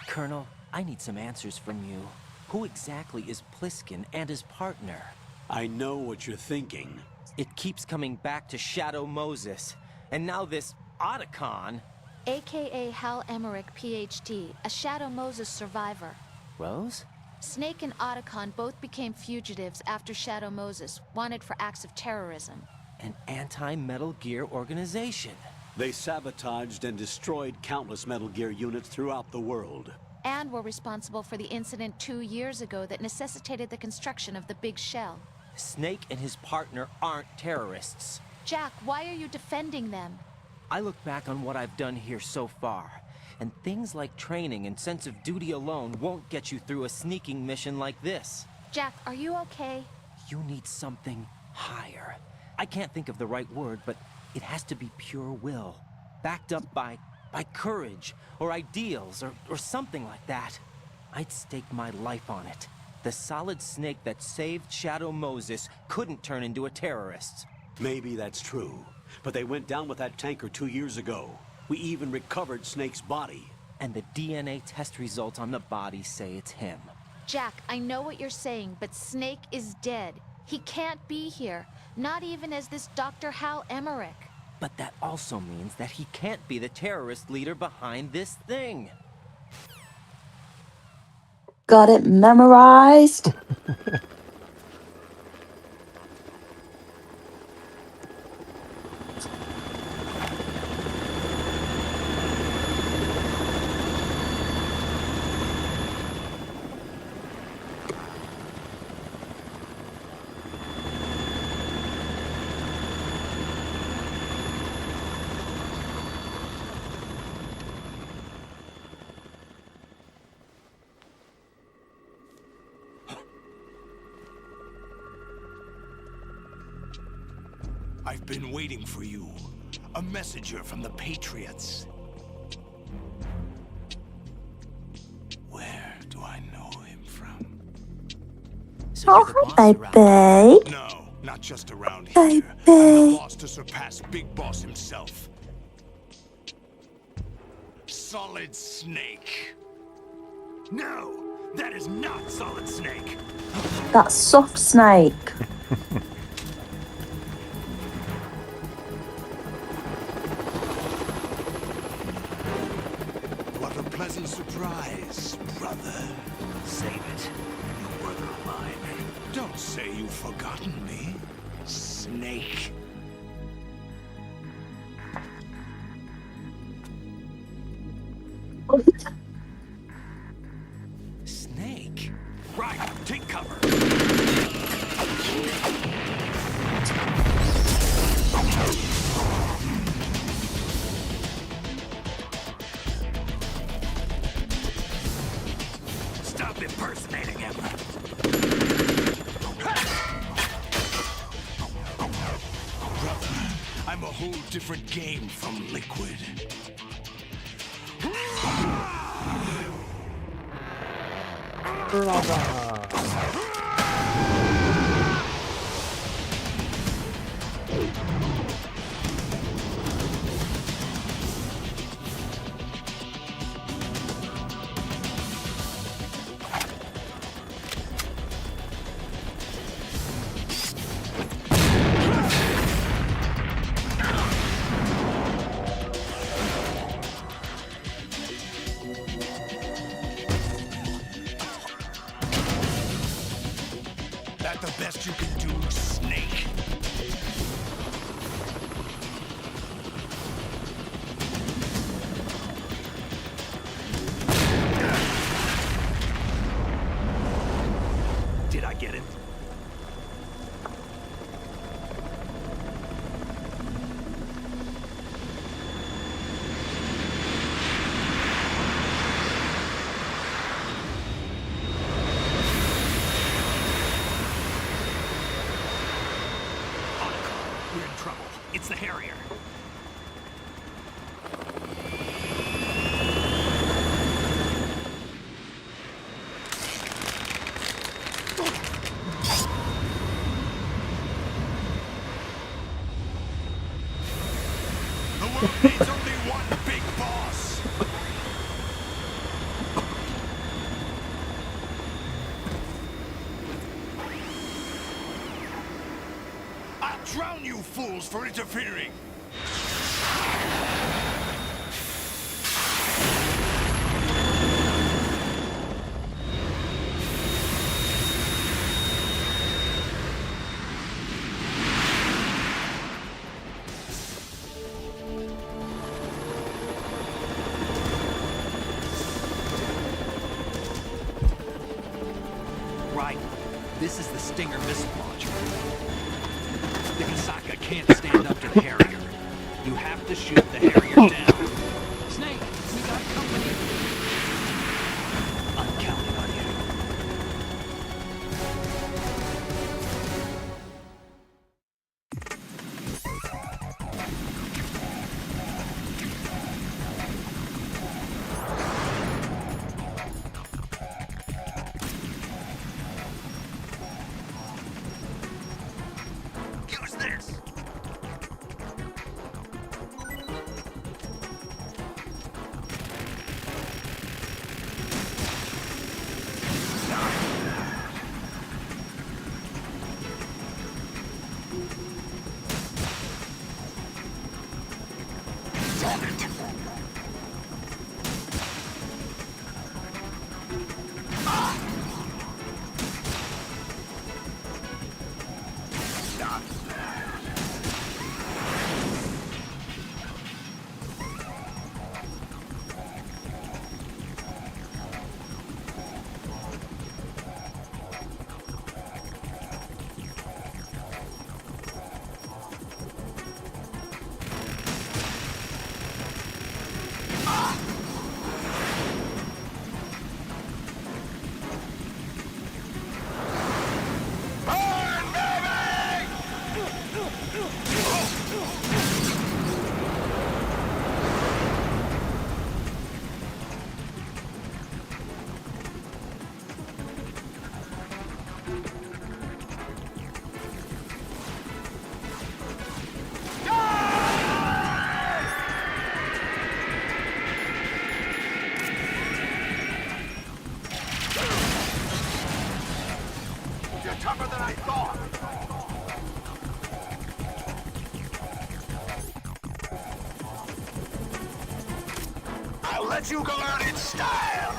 Colonel, I need some answers from you. Who exactly is Pliskin and his partner? I know what you're thinking. It keeps coming back to Shadow Moses. And now this Otacon. AKA Hal Emmerich, PhD, a Shadow Moses survivor. Rose? Snake and Otacon both became fugitives after Shadow Moses, wanted for acts of terrorism. An anti-Metal Gear organization. They sabotaged and destroyed countless Metal Gear units throughout the world. And were responsible for the incident 2 years ago that necessitated the construction of the Big Shell. Snake and his partner aren't terrorists. Jack, why are you defending them? I look back on what I've done here so far, and things like training and sense of duty alone won't get you through a sneaking mission like this. Jack, are you okay? You need something higher. I can't think of the right word, but it has to be pure will, backed up by courage, or ideals, or something like that. I'd stake my life on it. The solid Snake that saved Shadow Moses couldn't turn into a terrorist. Maybe that's true, but they went down with that tanker 2 years ago. We even recovered Snake's body. And the DNA test results on the body say it's him. Jack, I know what you're saying, but Snake is dead. He can't be here, not even as this Dr. Hal Emmerich. But that also means that he can't be the terrorist leader behind this thing. Got it memorized? I've been waiting for you. A messenger from the Patriots. Where do I know him from? Oh, hi, baby. No, not just around Baby. here. I'm the boss to surpass Big Boss himself. Solid Snake. No, that is not Solid Snake. That's Soft Snake. What a pleasant surprise, brother. Save it. You brother of mine. Don't say you've forgotten me, Snake. Snake? Right, take cover. Stop impersonating him. Brother, I'm a whole different game from Liquid. Brother. That the best you can do, Snake? Did I get it? We're in trouble. It's the Harrier. The world needs only one big boss. I'll drown you fools for interfering. Right. This is the Stinger missile launcher. The Kasaka can't stand up to the Harrier. You have to shoot the Harrier down. Snake, we got company. I'm counting on you. Use this. You're tougher than I thought. I'll let you go out in style.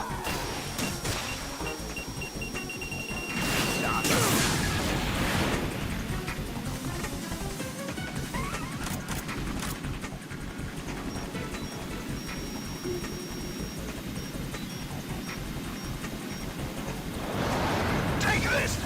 Take this.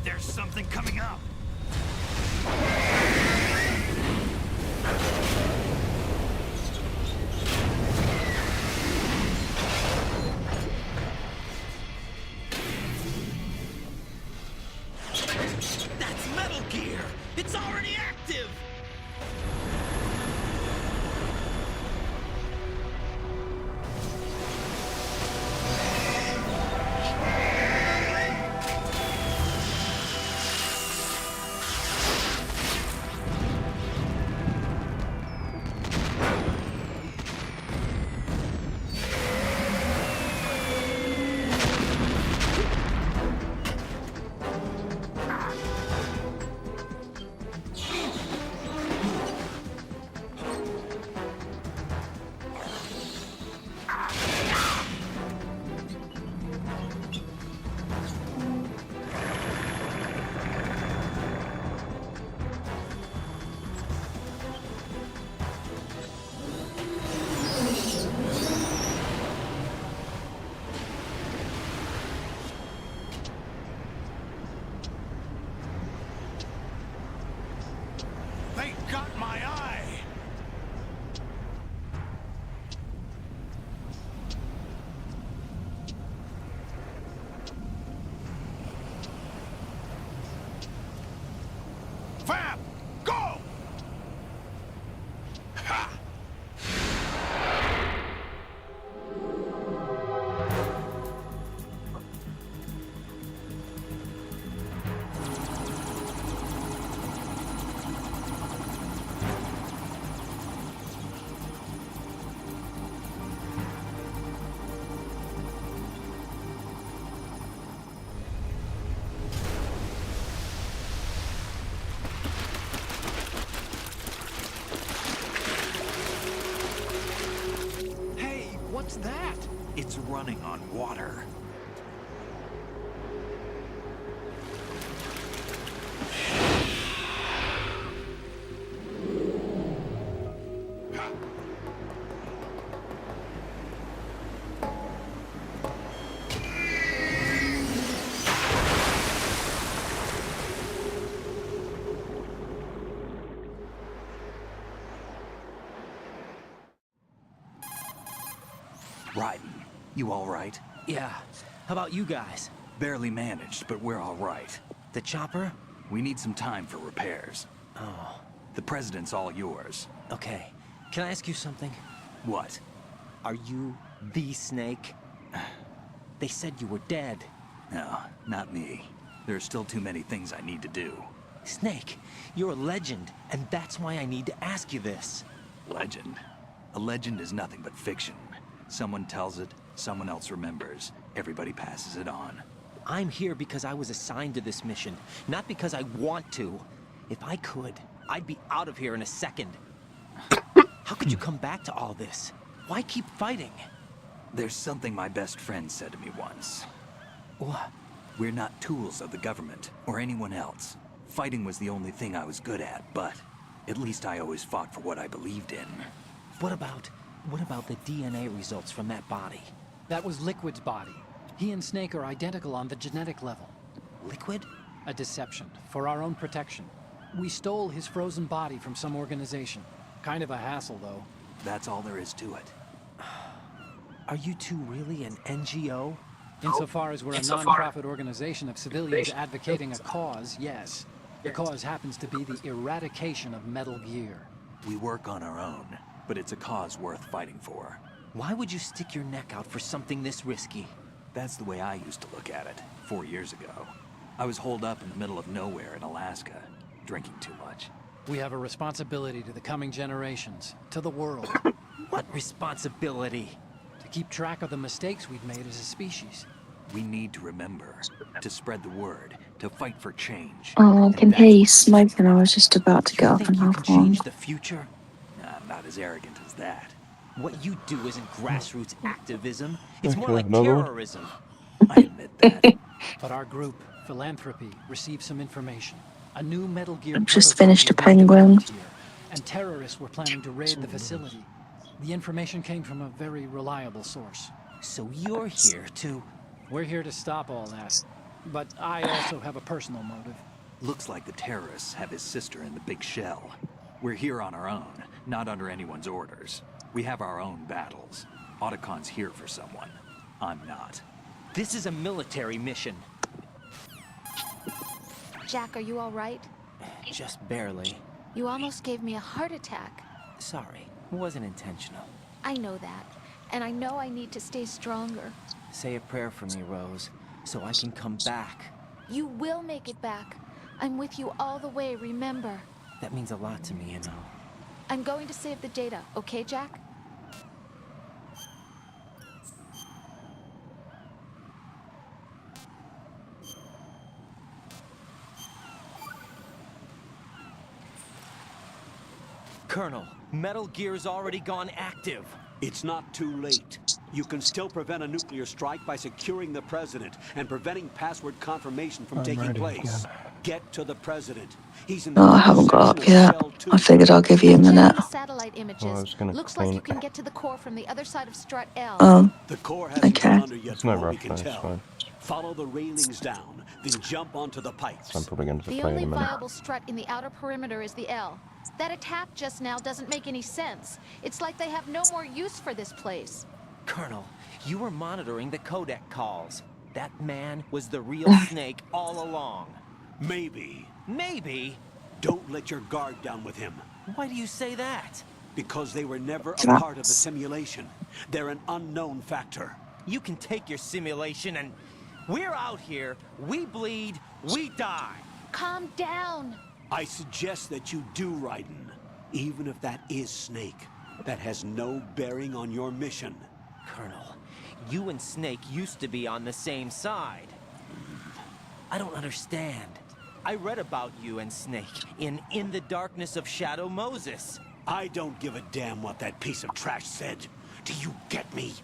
There's something coming up. That's Metal Gear! It's already active! They got my eye! Fab! Go! Ha! Hey, what's that? It's running on water. Raiden, you all right? Yeah. How about you guys? Barely managed, but we're all right. The chopper? We need some time for repairs. Oh. The president's all yours. Okay. Can I ask you something? What? Are you the Snake? They said you were dead. No, not me. There are still too many things I need to do. Snake, you're a legend, and that's why I need to ask you this. Legend? A legend is nothing but fiction. Someone tells it, someone else remembers. Everybody passes it on. I'm here because I was assigned to this mission, not because I want to. If I could, I'd be out of here in a second. How could you come back to all this? Why keep fighting? There's something my best friend said to me once. What? We're not tools of the government or anyone else. Fighting was the only thing I was good at, but at least I always fought for what I believed in. What about the DNA results from that body? That was Liquid's body. He and Snake are identical on the genetic level. Liquid? A deception, for our own protection. We stole his frozen body from some organization. Kind of a hassle, though. That's all there is to it. Are you two really an NGO? Insofar as we're a non-profit organization of civilians advocating a cause, yes. The cause happens to be the eradication of Metal Gear. We work on our own, but it's a cause worth fighting for. Why would you stick your neck out for something this risky? That's the way I used to look at it, 4 years ago. I was holed up in the middle of nowhere in Alaska, drinking too much. We have a responsibility to the coming generations, to the world. What responsibility? To keep track of the mistakes we've made as a species. We need to remember, to spread the word, to fight for change. Oh, I can hear you smoking. I was just about to get up and have one. Change the future? I'm not as arrogant as that. What you do isn't grassroots activism. It's more Okay, like another one? terrorism. I admit that. But our group, Philanthropy, received some information. A new Metal Gear I've just prototype finished a was being penguin. developed here, and terrorists were planning to raid the facility. The information came from a very reliable source. So you're here to... We're here to stop all that. But I also have a personal motive. Looks like the terrorists have his sister in the big shell. We're here on our own, not under anyone's orders. We have our own battles. Otacon's here for someone. I'm not. This is a military mission. Jack, are you all right? Just barely. You almost gave me a heart attack. Sorry, it wasn't intentional. I know that. And I know I need to stay stronger. Say a prayer for me, Rose, so I can come back. You will make it back. I'm with you all the way, remember? That means a lot to me, you know. I'm going to save the data, okay, Jack? Colonel, Metal Gear's already gone active. It's not too late. You can still prevent a nuclear strike by securing the president and preventing password confirmation from taking place. Get to the president. He's in the No, I haven't got up yet. I figured I'll give you a minute. The satellite images. Looks like you can get to the core from the other side of Strut L. Oh, the core hasn't okay. gone under yet, It's no from what we rush, can though, it's tell. fine. Follow the railings down, then jump onto the pipes. I'm probably going to The play in only a minute. viable strut in the outer perimeter is the L. That attack just now doesn't make any sense. It's like they have no more use for this place. Colonel, you were monitoring the codec calls. That man was the real Snake all along. Maybe. Maybe? Don't let your guard down with him. Why do you say that? Because they were never a part of the simulation. They're an unknown factor. You can take your simulation and... We're out here, we bleed, we die. Calm down. I suggest that you do, Raiden. Even if that is Snake. That has no bearing on your mission. Colonel, you and Snake used to be on the same side. I don't understand. I read about you and Snake in the Darkness of Shadow Moses. I don't give a damn what that piece of trash said. Do you get me?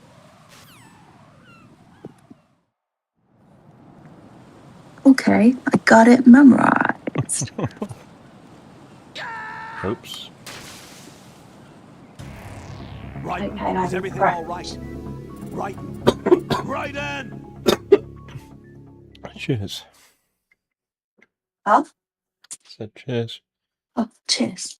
Okay, I got it memorized. Oops. Right. Okay, Is everything right. all right? Right. Raiden! Cheers. Huh? Said cheers. Oh, cheers.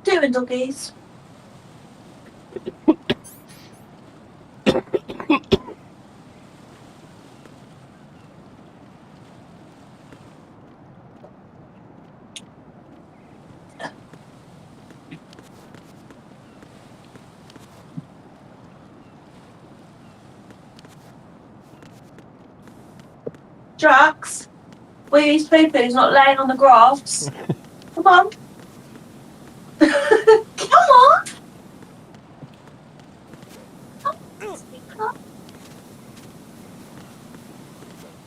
Doing doggies. Drax, where he's pooping, he's not laying on the grass. Come on. Come on.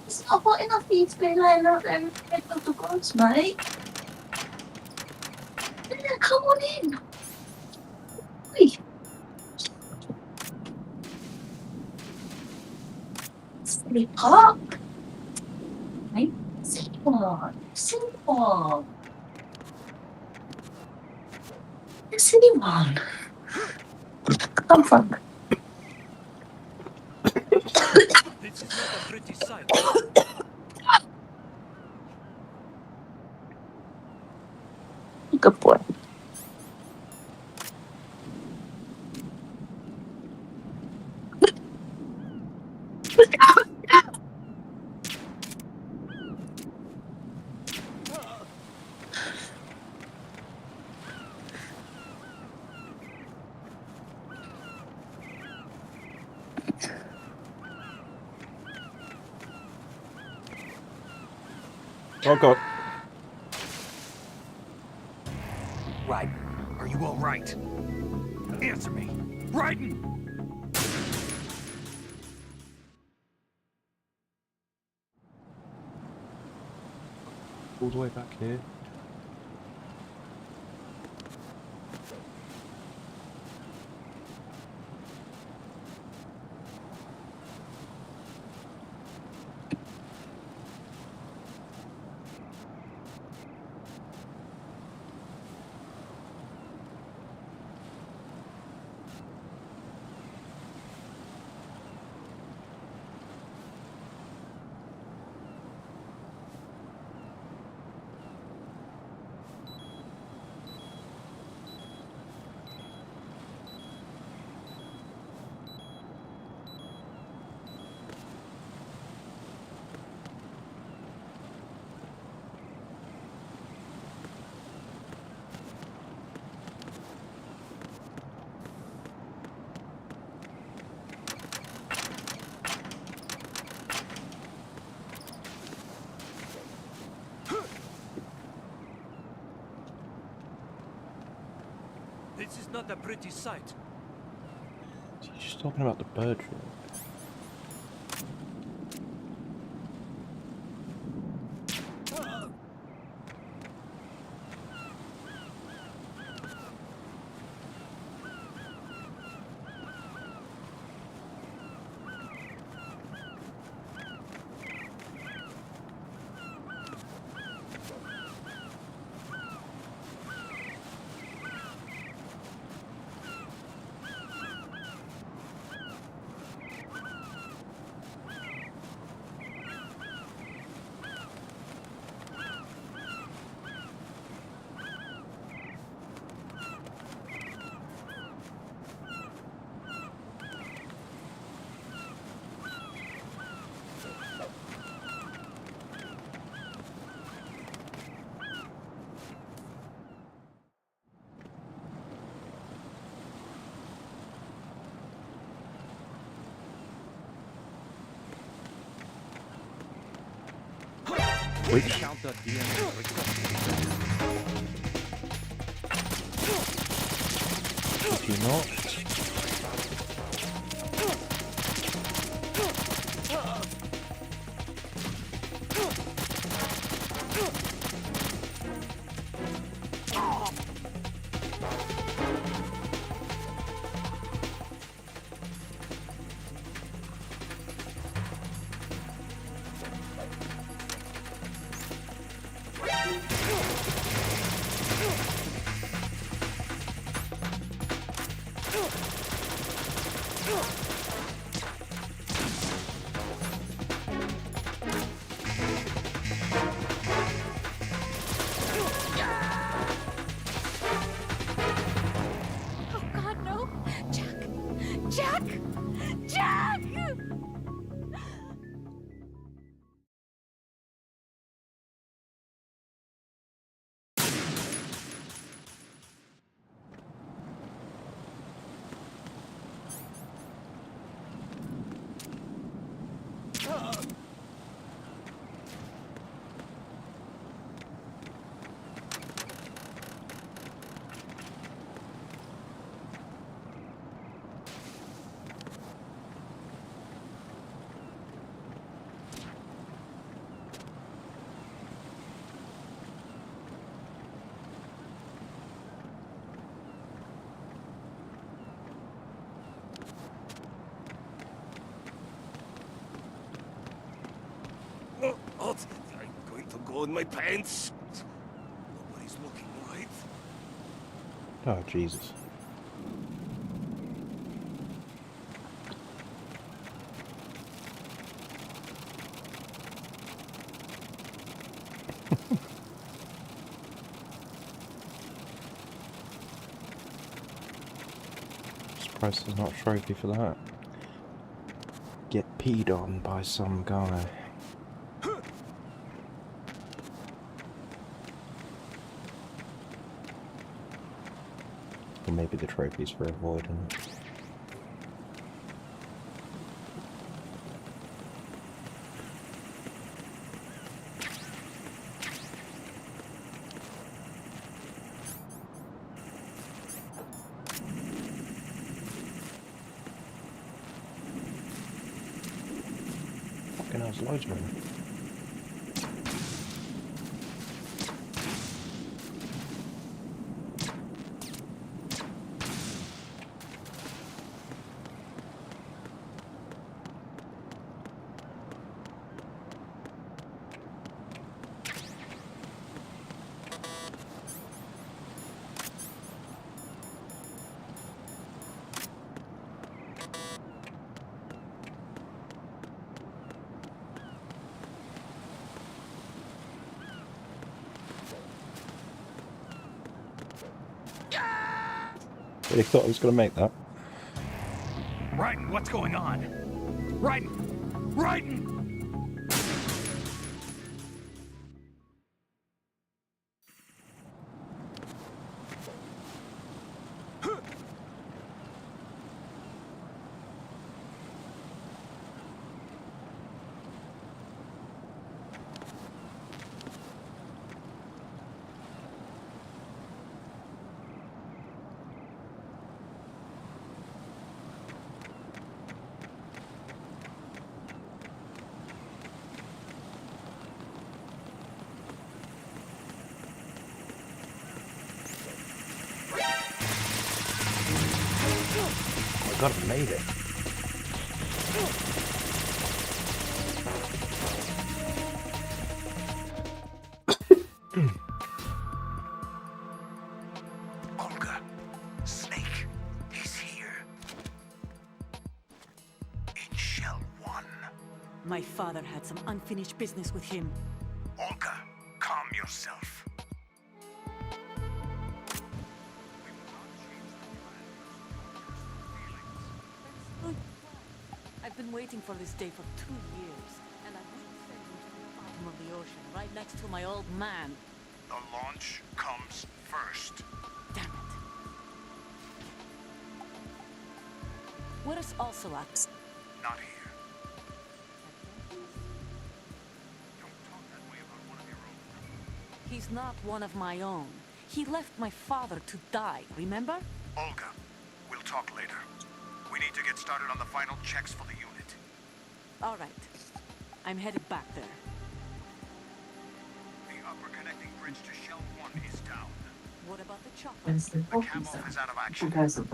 It's not hot enough for you to be laying out there in the middle of the grass, mate. Yeah, come on in. Oi. Silly pup. Right? Sit on. Sit on. Yes, anyone. Come from. This is not a pretty sight. Good boy. Oh god. Raiden, are you all right? Answer me. Raiden! All the way back here. This is not a pretty sight. He's just talking about the bird room. Which? Count the DNA. Did you not? What? I'm going to go in my pants. Nobody's looking, right? Oh, Jesus. Surprised there's not a trophy for that. Get peed on by some guy. Or maybe the trophy's for avoiding it. there's loads more. Really thought I was going to make that. Raiden, what's going on? Raiden! Raiden! I got it, made it. Olga, Snake, he's here. In Shell 1. My father had some unfinished business with him. Olga, calm yourself. I've been waiting for this day for 2 years, and I wouldn't send him to the bottom of the ocean, right next to my old man. The launch comes first. Damn it. Where's Ocelot? Not here. He's not one of my own. He left my father to die, remember? Olga, we'll talk later. We need to get started on the final checks for the unit. All right. I'm headed back there. The upper connecting bridge to Shell 1 is down. What about the chopper? The camo is out of action.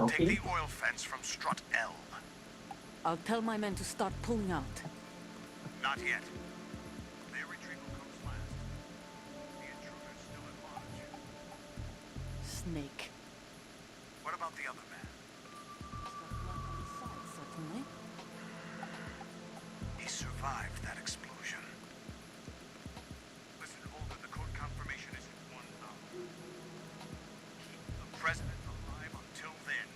Take the oil fence from Strut L. I'll tell my men to start pulling out. Not yet. Their retrieval comes last. The intruder's still at large. Snake. What about the other man? Certainly. He survived that explosion. Listen, Olga, the code confirmation is in 1 hour. Keep the president alive until then.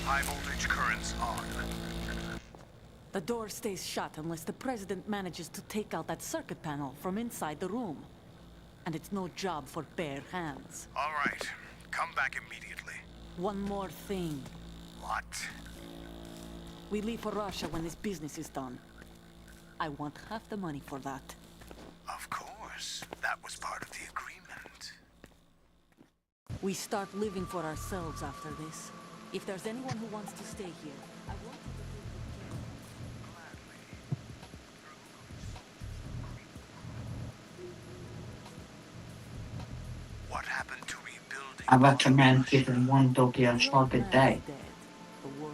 High voltage currents on. The door stays shut unless the president manages to take out that circuit panel from inside the room. And it's no job for bare hands. All right. Come back immediately. One more thing. What? We leave for Russia when this business is done. I want half the money for that. Of course. That was part of the agreement. We start living for ourselves after this. If there's anyone who wants to stay here, I want you to take good care. What happened to rebuilding? I recommend giving one doggy a shot a day.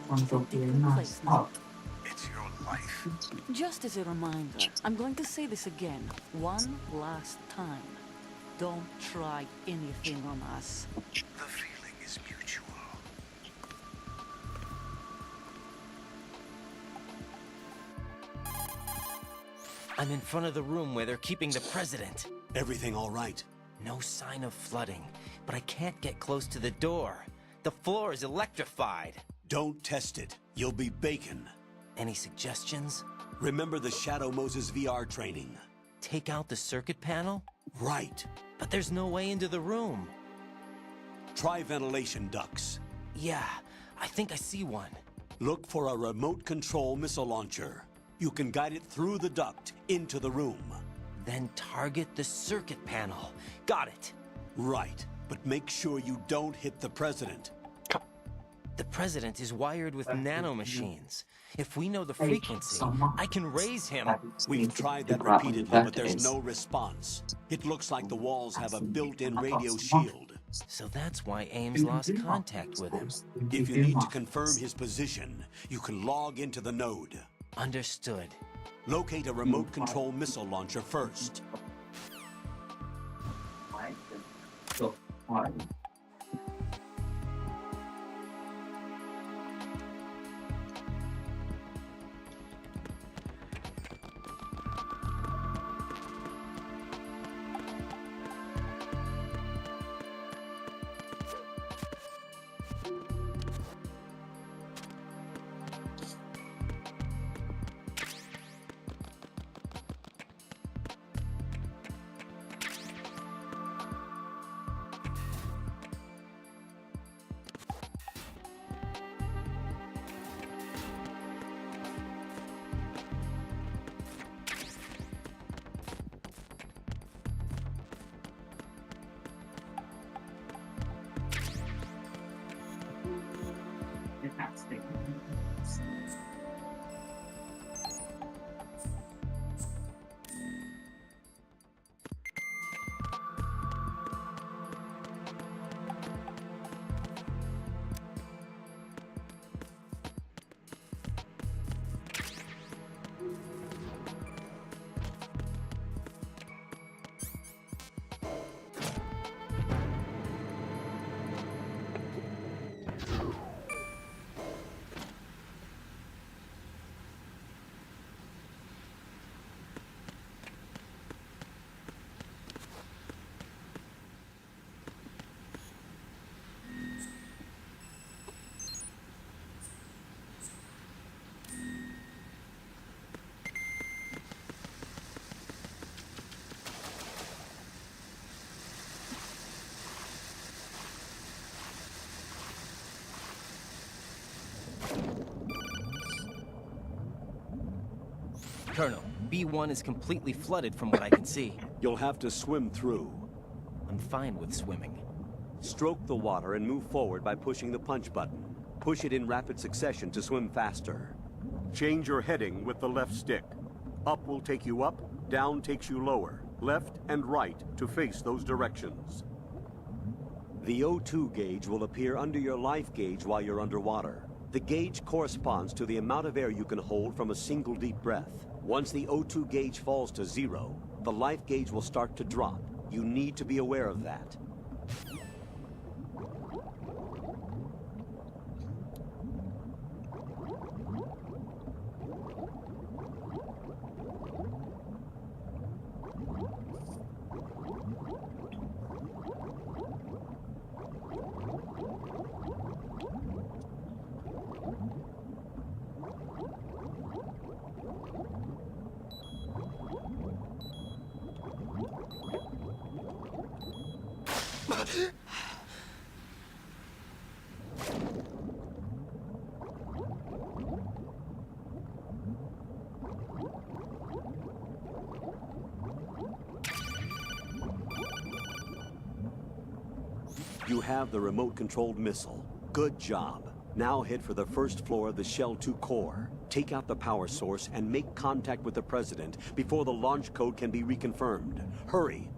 One doggy non-stop. It's your life. Just as a reminder, I'm going to say this again, one last time. Don't try anything on us. The feeling is mutual. I'm in front of the room where they're keeping the president. Everything all right? No sign of flooding, but I can't get close to the door. The floor is electrified. Don't test it. You'll be bacon. Any suggestions? Remember the Shadow Moses VR training. Take out the circuit panel? Right. But there's no way into the room. Try ventilation ducts. Yeah, I think I see one. Look for a remote control missile launcher. You can guide it through the duct into the room. Then target the circuit panel. Got it. Right, but make sure you don't hit the president. The president is wired with nanomachines. If we know the frequency, I can raise him. We've tried that repeatedly, but there's no response. It looks like the walls have a built-in radio shield. So that's why Ames lost contact with him. If you need to confirm his position, you can log into the node. Understood. Locate a remote control missile launcher first. Colonel, B1 is completely flooded from what I can see. You'll have to swim through. I'm fine with swimming. Stroke the water and move forward by pushing the punch button. Push it in rapid succession to swim faster. Change your heading with the left stick. Up will take you up, down takes you lower. Left and right to face those directions. The O2 gauge will appear under your life gauge while you're underwater. The gauge corresponds to the amount of air you can hold from a single deep breath. Once the O2 gauge falls to 0, the life gauge will start to drop. You need to be aware of that. You have the remote-controlled missile. Good job. Now head for the first floor of the Shell 2 core. Take out the power source and make contact with the President before the launch code can be reconfirmed. Hurry!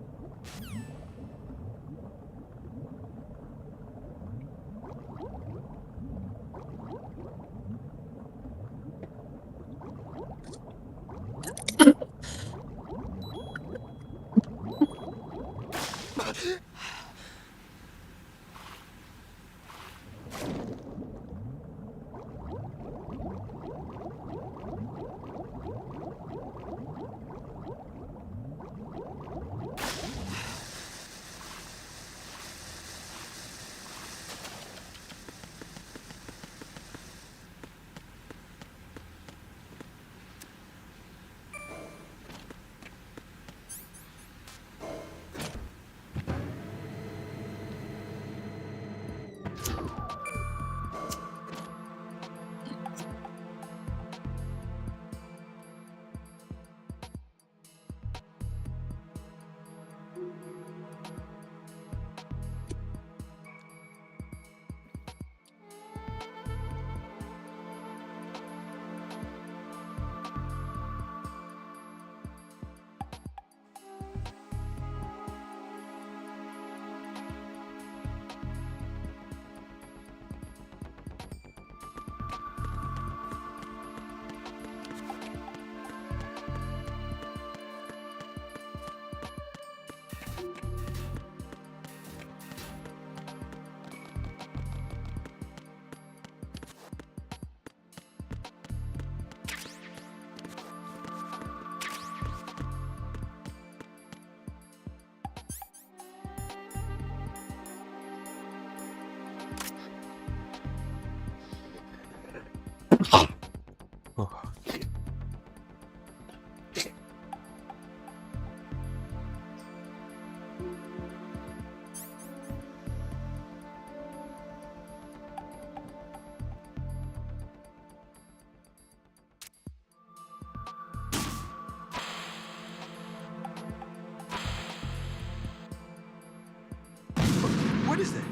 What is that?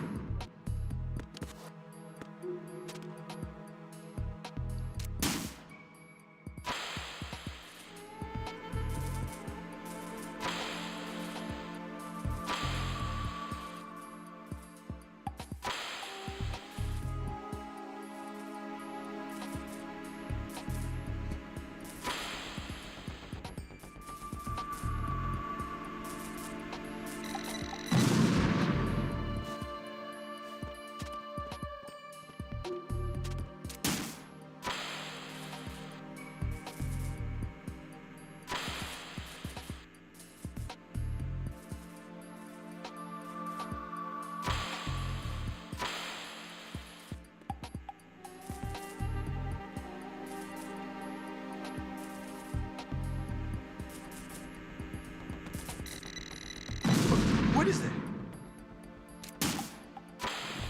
What is that?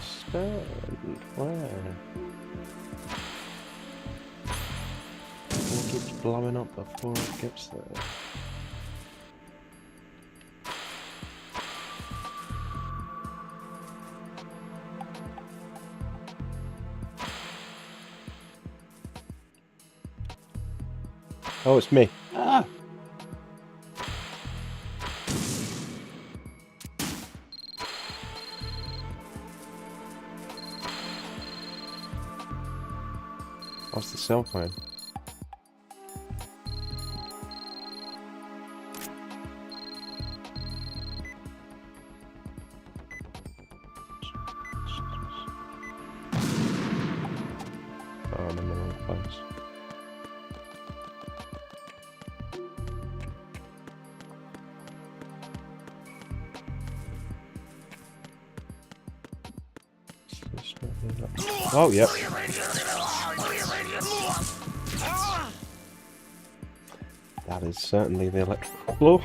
Stand where? It keeps blowing up before it gets there. Oh, it's me. Ah! What's the cell phone? Oh, I'm in the wrong place. Oh, yep. That is certainly the electrical floor.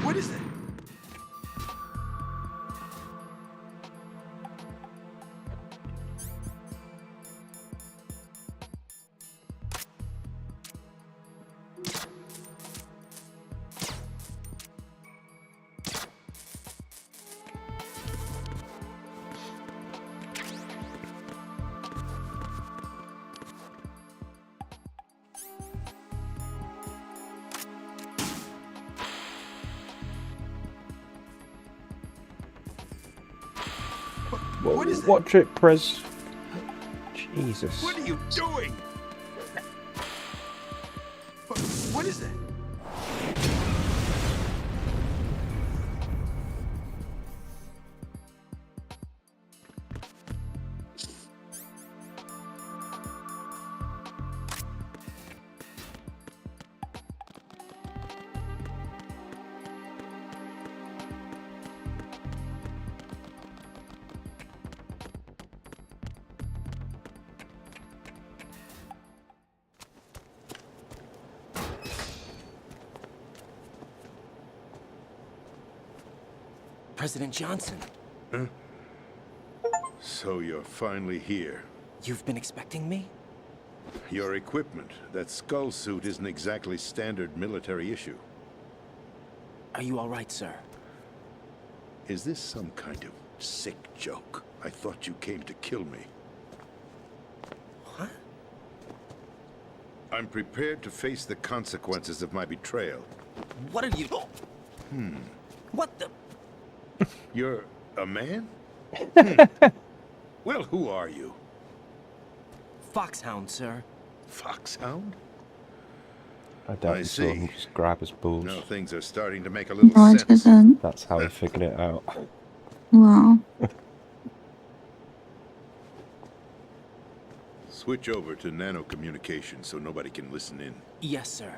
What is that? What is that? Watch it, Prez. Jesus. What are you doing? What is that? President Johnson. Huh? So you're finally here. You've been expecting me? Your equipment, that skull suit isn't exactly standard military issue. Are you all right, sir? Is this some kind of sick joke? I thought you came to kill me. What? I'm prepared to face the consequences of my betrayal. What are you... What the... You're a man? Well, who are you? Foxhound, sir. Foxhound? I doubt he saw him just grab his balls. Now things are starting to make a little sense. That's how he figured it out. Wow. Switch over to nano communication so nobody can listen in. Yes, sir.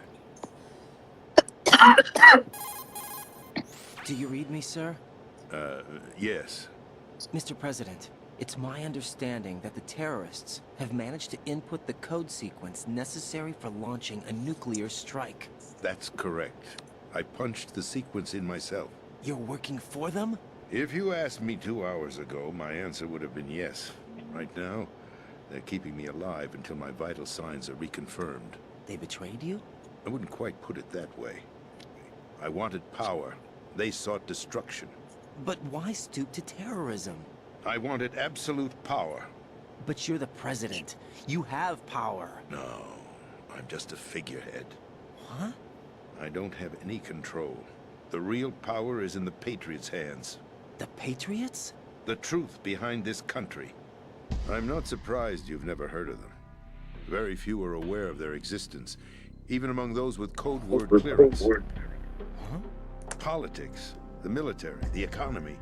Do you read me, sir? Yes. Mr. President, it's my understanding that the terrorists have managed to input the code sequence necessary for launching a nuclear strike. That's correct. I punched the sequence in myself. You're working for them? If you asked me 2 hours ago, my answer would have been yes. Right now, they're keeping me alive until my vital signs are reconfirmed. They betrayed you? I wouldn't quite put it that way. I wanted power. They sought destruction. But why stoop to terrorism? I wanted absolute power. But you're the president. You have power. No, I'm just a figurehead. Huh? I don't have any control. The real power is in the Patriots' hands. The Patriots? The truth behind this country. I'm not surprised you've never heard of them. Very few are aware of their existence, even among those with code word clearance. Huh? Politics, the military, the economy,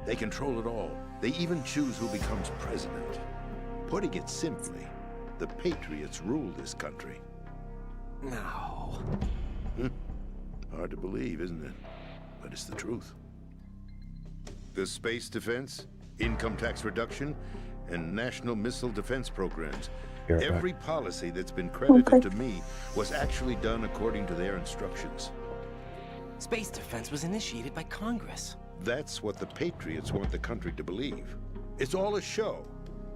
they control it all. They even choose who becomes president. Putting it simply, the Patriots rule this country. No. Hard to believe, isn't it? But it's the truth. The space defense, income tax reduction, and national missile defense programs. Every policy that's been credited to me was actually done according to their instructions. Space defense was initiated by Congress. That's what the Patriots want the country to believe. It's all a show.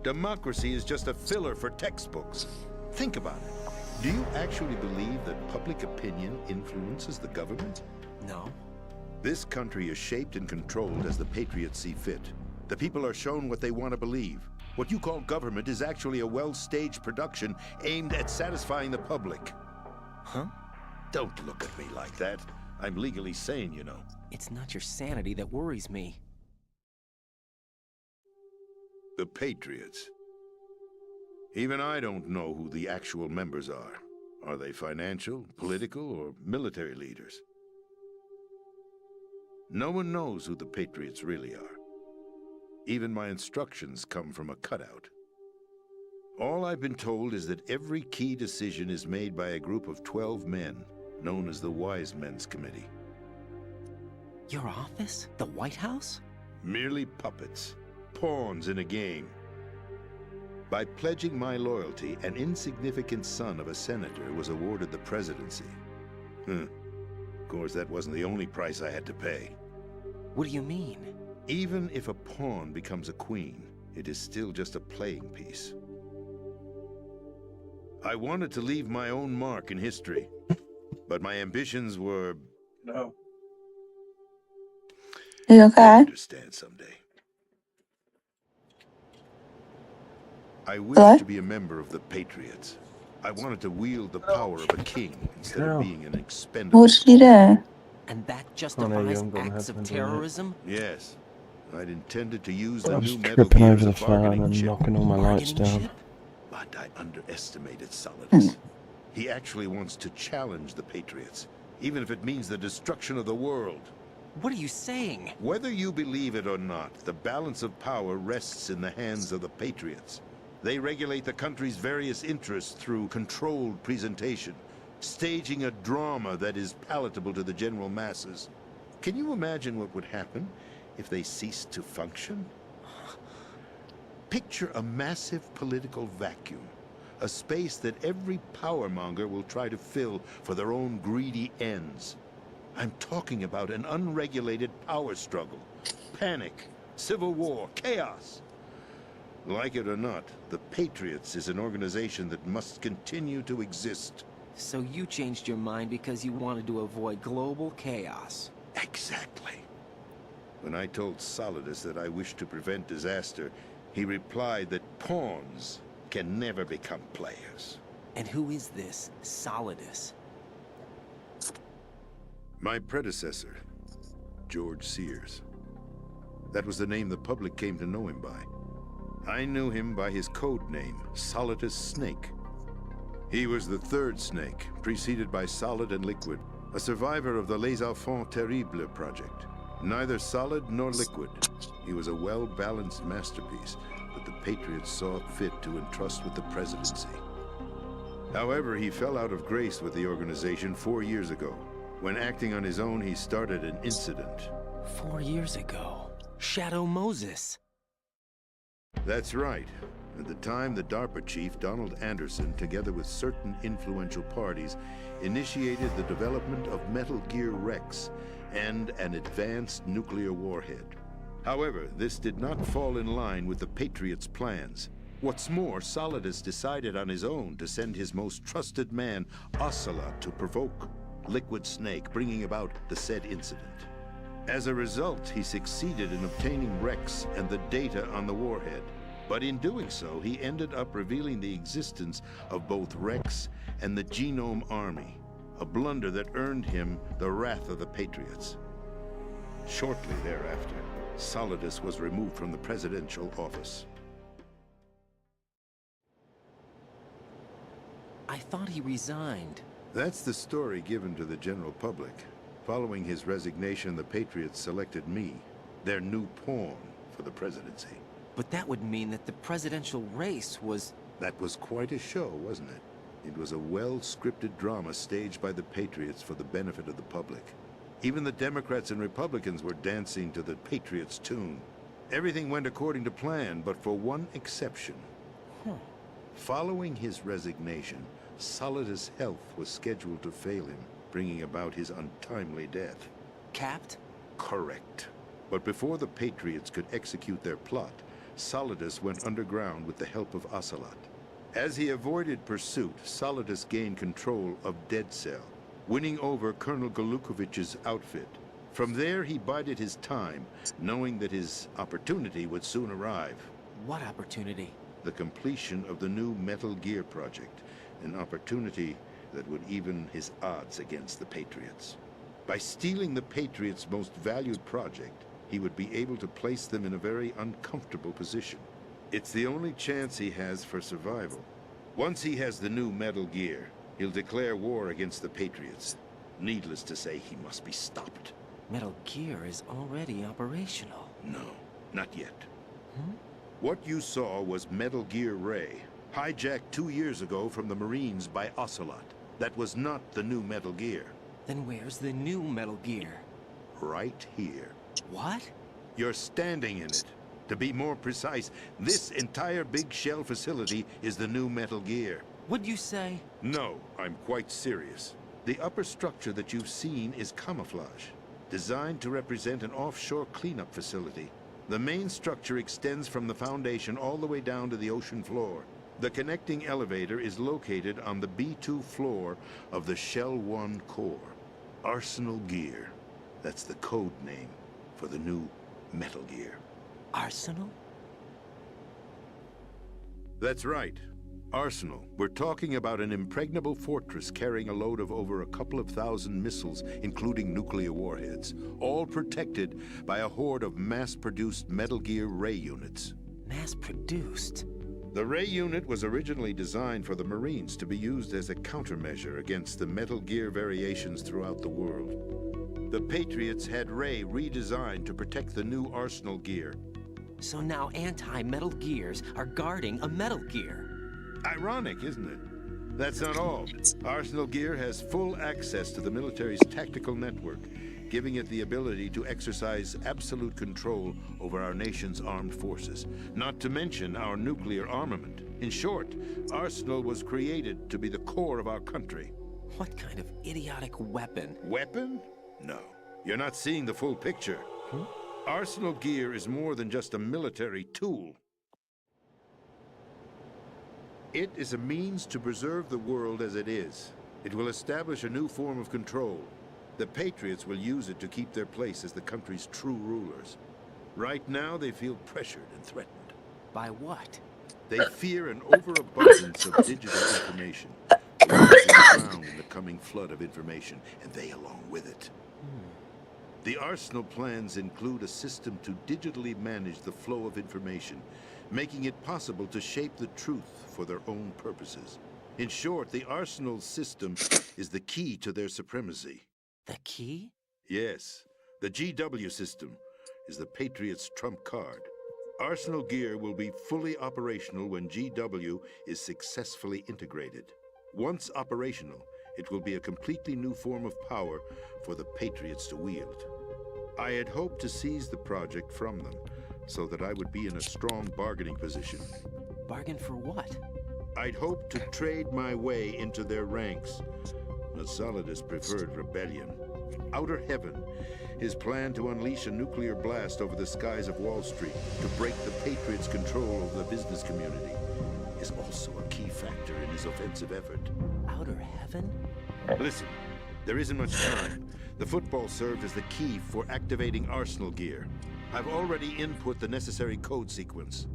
Democracy is just a filler for textbooks. Think about it. Do you actually believe that public opinion influences the government? No. This country is shaped and controlled as the Patriots see fit. The people are shown what they want to believe. What you call government is actually a well-staged production aimed at satisfying the public. Huh? Don't look at me like that. I'm legally sane, you know. It's not your sanity that worries me. The Patriots. Even I don't know who the actual members are. Are they financial, political, or military leaders? No one knows who the Patriots really are. Even my instructions come from a cutout. All I've been told is that every key decision is made by a group of 12 men, known as the Wise Men's Committee. Your office? The White House? Merely puppets, pawns in a game. By pledging my loyalty, an insignificant son of a senator was awarded the presidency. Of course, that wasn't the only price I had to pay. What do you mean? Even if a pawn becomes a queen, it is still just a playing piece. I wanted to leave my own mark in history, but my ambitions were... Are you okay? I understand someday. I wished to be a member of the Patriots. I wanted to wield the power of a king instead of being an expendable... What did you do? And that justifies acts of terrorism? Yes. I'd intended to use I the was new Metal tripping Gear over as a the fan bargaining and chip. knocking all my lights down. But I underestimated Solidus. He actually wants to challenge the Patriots, even if it means the destruction of the world. What are you saying? Whether you believe it or not, the balance of power rests in the hands of the Patriots. They regulate the country's various interests through controlled presentation, staging a drama that is palatable to the general masses. Can you imagine what would happen if they ceased to function? Picture a massive political vacuum, a space that every powermonger will try to fill for their own greedy ends. I'm talking about an unregulated power struggle, panic, civil war, chaos. Like it or not, the Patriots is an organization that must continue to exist. So you changed your mind because you wanted to avoid global chaos. Exactly. When I told Solidus that I wished to prevent disaster, he replied that pawns can never become players. And who is this Solidus? My predecessor, George Sears. That was the name the public came to know him by. I knew him by his code name, Solidus Snake. He was the third Snake, preceded by Solid and Liquid, a survivor of the Les Enfants Terribles project. Neither solid nor liquid, He was a well-balanced masterpiece that the Patriots saw fit to entrust with the presidency. However, he fell out of grace with the organization 4 years ago. When acting on his own, he started an incident. 4 years ago. Shadow Moses. That's right. At the time, the DARPA chief, Donald Anderson, together with certain influential parties, initiated the development of Metal Gear Rex and an advanced nuclear warhead. However, this did not fall in line with the Patriots' plans. What's more, Solidus decided on his own to send his most trusted man, Ocelot, to provoke Liquid Snake, bringing about the said incident. As a result, he succeeded in obtaining Rex and the data on the warhead. But in doing so, he ended up revealing the existence of both Rex and the Genome Army, a blunder that earned him the wrath of the Patriots. Shortly thereafter, Solidus was removed from the presidential office. I thought he resigned. That's the story given to the general public. Following his resignation, the Patriots selected me, their new pawn, for the presidency. But that would mean that the presidential race was... That was quite a show, wasn't it? It was a well-scripted drama staged by the Patriots for the benefit of the public. Even the Democrats and Republicans were dancing to the Patriots' tune. Everything went according to plan, but for one exception. Following his resignation, Solidus' health was scheduled to fail him, bringing about his untimely death. Capped? Correct. But before the Patriots could execute their plot, Solidus went underground with the help of Ocelot. As he avoided pursuit, Solidus gained control of Dead Cell, winning over Colonel Golukovich's outfit. From there, he bided his time, knowing that his opportunity would soon arrive. What opportunity? The completion of the new Metal Gear project, an opportunity that would even his odds against the Patriots. By stealing the Patriots' most valued project, he would be able to place them in a very uncomfortable position. It's the only chance he has for survival. Once he has the new Metal Gear, he'll declare war against the Patriots. Needless to say, he must be stopped. Metal Gear is already operational. No, not yet. What you saw was Metal Gear Ray, hijacked 2 years ago from the Marines by Ocelot. That was not the new Metal Gear. Then where's the new Metal Gear? Right here. What? You're standing in it. To be more precise, this entire big shell facility is the new Metal Gear. What'd you say? No, I'm quite serious. The upper structure that you've seen is camouflage, designed to represent an offshore cleanup facility. The main structure extends from the foundation all the way down to the ocean floor. The connecting elevator is located on the B2 floor of the Shell 1 core. Arsenal Gear. That's the code name for the new Metal Gear. Arsenal? That's right. Arsenal. We're talking about an impregnable fortress carrying a load of over a couple of thousand missiles, including nuclear warheads, all protected by a horde of mass-produced Metal Gear Ray units. Mass-produced? The Ray unit was originally designed for the Marines to be used as a countermeasure against the Metal Gear variations throughout the world. The Patriots had Ray redesigned to protect the new Arsenal Gear. So now anti-Metal Gears are guarding a Metal Gear. Ironic, isn't it? That's not all. Arsenal Gear has full access to the military's tactical network, giving it the ability to exercise absolute control over our nation's armed forces, not to mention our nuclear armament. In short, Arsenal was created to be the core of our country. What kind of idiotic weapon? Weapon? No. You're not seeing the full picture. Arsenal Gear is more than just a military tool. It is a means to preserve the world as it is. It will establish a new form of control. The Patriots will use it to keep their place as the country's true rulers. Right now, they feel pressured and threatened. By what? They fear an overabundance of digital information. Rising ground in the coming flood of information, and they along with it. The Arsenal plans include a system to digitally manage the flow of information, making it possible to shape the truth for their own purposes. In short, the Arsenal system is the key to their supremacy. The key? Yes, the GW system. is the Patriot's trump card. Arsenal gear will be fully operational when GW is successfully integrated. Once operational, it will be a completely new form of power for the Patriots to wield. I had hoped to seize the project from them, so that I would be in a strong bargaining position. Bargain for what? I'd hoped to trade my way into their ranks, but Solidus preferred rebellion. Outer Heaven, his plan to unleash a nuclear blast over the skies of Wall Street to break the Patriots' control over the business community, is also a key factor in his offensive effort. Outer Heaven? Listen, there isn't much time. The football served as the key for activating Arsenal gear. I've already input the necessary code sequence.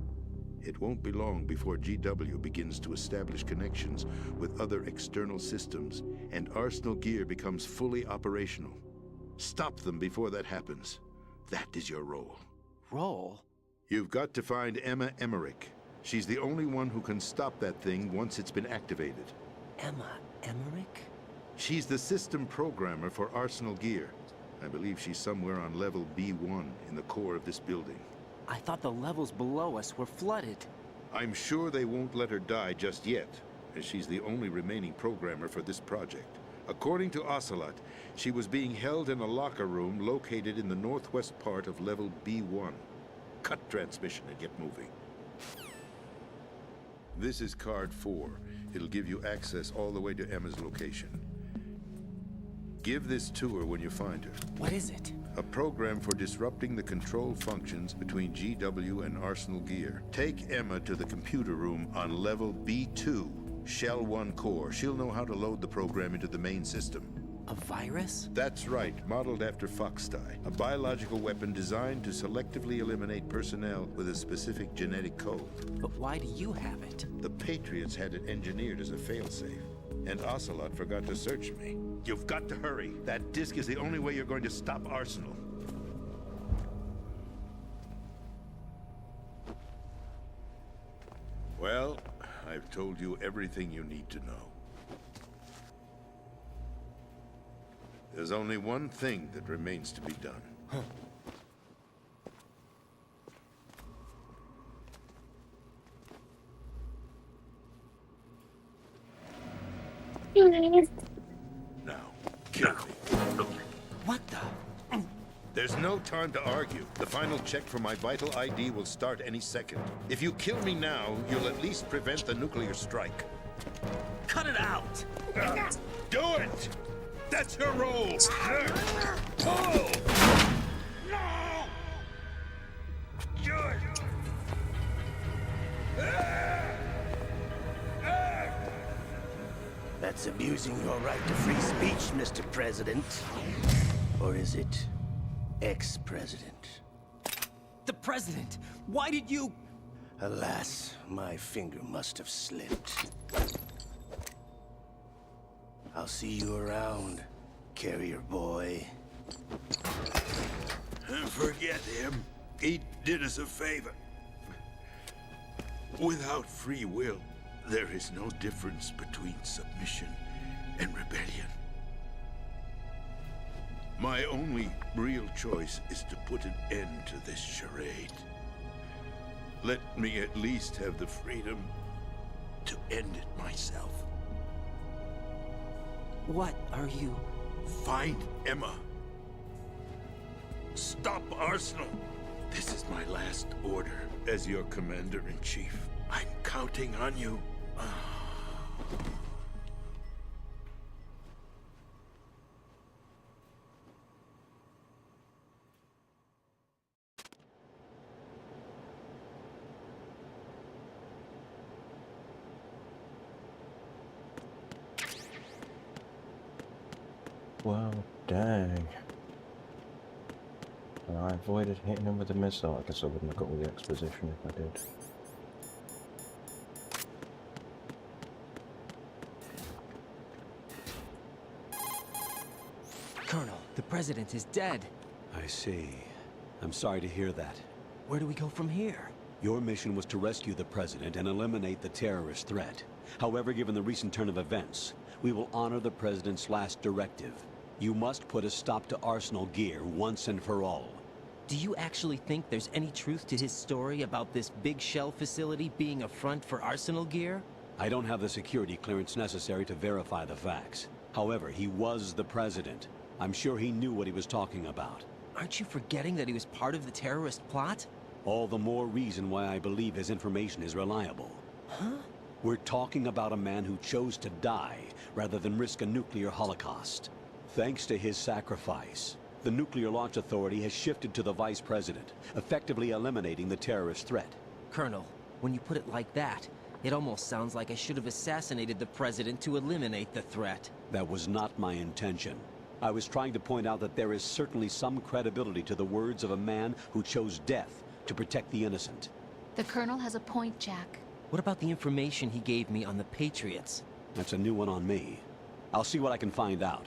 It won't be long before GW begins to establish connections with other external systems, and Arsenal gear becomes fully operational. Stop them before that happens. That is your role. Role? You've got to find Emma Emmerich. She's the only one who can stop that thing once it's been activated. Emma Emmerich? She's the system programmer for Arsenal gear. I believe she's somewhere on level B1 in the core of this building. I thought the levels below us were flooded. I'm sure they won't let her die just yet, as she's the only remaining programmer for this project. According to Ocelot, she was being held in a locker room located in the northwest part of level B1. Cut transmission and get moving. This is card 4. It'll give you access all the way to Emma's location. Give this to her when you find her. What is it? A program for disrupting the control functions between GW and Arsenal gear. Take Emma to the computer room on level B2, Shell 1 core. She'll know how to load the program into the main system. A virus? That's right, modeled after Foxdie. A biological weapon designed to selectively eliminate personnel with a specific genetic code. But why do you have it? The Patriots had it engineered as a failsafe, and Ocelot forgot to search me. You've got to hurry. That disk is the only way you're going to stop Arsenal. Well, I've told you everything you need to know. There's only one thing that remains to be done. Now, kill me. What the? There's no time to argue. The final check for my vital ID will start any second. If you kill me now, you'll at least prevent the nuclear strike. Cut it out! Do it! That's your role! Pull! No! Do it! That's abusing your right to free speech, Mr. President. Or is it ex-president? The president! Why did you... Alas, my finger must have slipped. I'll see you around, carrier boy. Forget him. He did us a favor. Without free will, there is no difference between submission and rebellion. My only real choice is to put an end to this charade. Let me at least have the freedom to end it myself. What are you... Find Emma. Stop Arsenal. This is my last order as your commander-in-chief. I'm counting on you. Well, dang. I avoided hitting him with a missile. I guess I wouldn't have got all the exposition if I did. Colonel, the president is dead. I see. I'm sorry to hear that. Where do we go from here? Your mission was to rescue the president and eliminate the terrorist threat. However, given the recent turn of events, we will honor the president's last directive. You must put a stop to Arsenal gear once and for all. Do you actually think there's any truth to his story about this big shell facility being a front for Arsenal gear? I don't have the security clearance necessary to verify the facts. However, he was the president. I'm sure he knew what he was talking about. Aren't you forgetting that he was part of the terrorist plot? All the more reason why I believe his information is reliable. Huh? We're talking about a man who chose to die rather than risk a nuclear holocaust. Thanks to his sacrifice, the Nuclear Launch Authority has shifted to the vice president, effectively eliminating the terrorist threat. Colonel, when you put it like that, it almost sounds like I should have assassinated the president to eliminate the threat. That was not my intention. I was trying to point out that there is certainly some credibility to the words of a man who chose death to protect the innocent. The Colonel has a point, Jack. What about the information he gave me on the Patriots? That's a new one on me. I'll see what I can find out.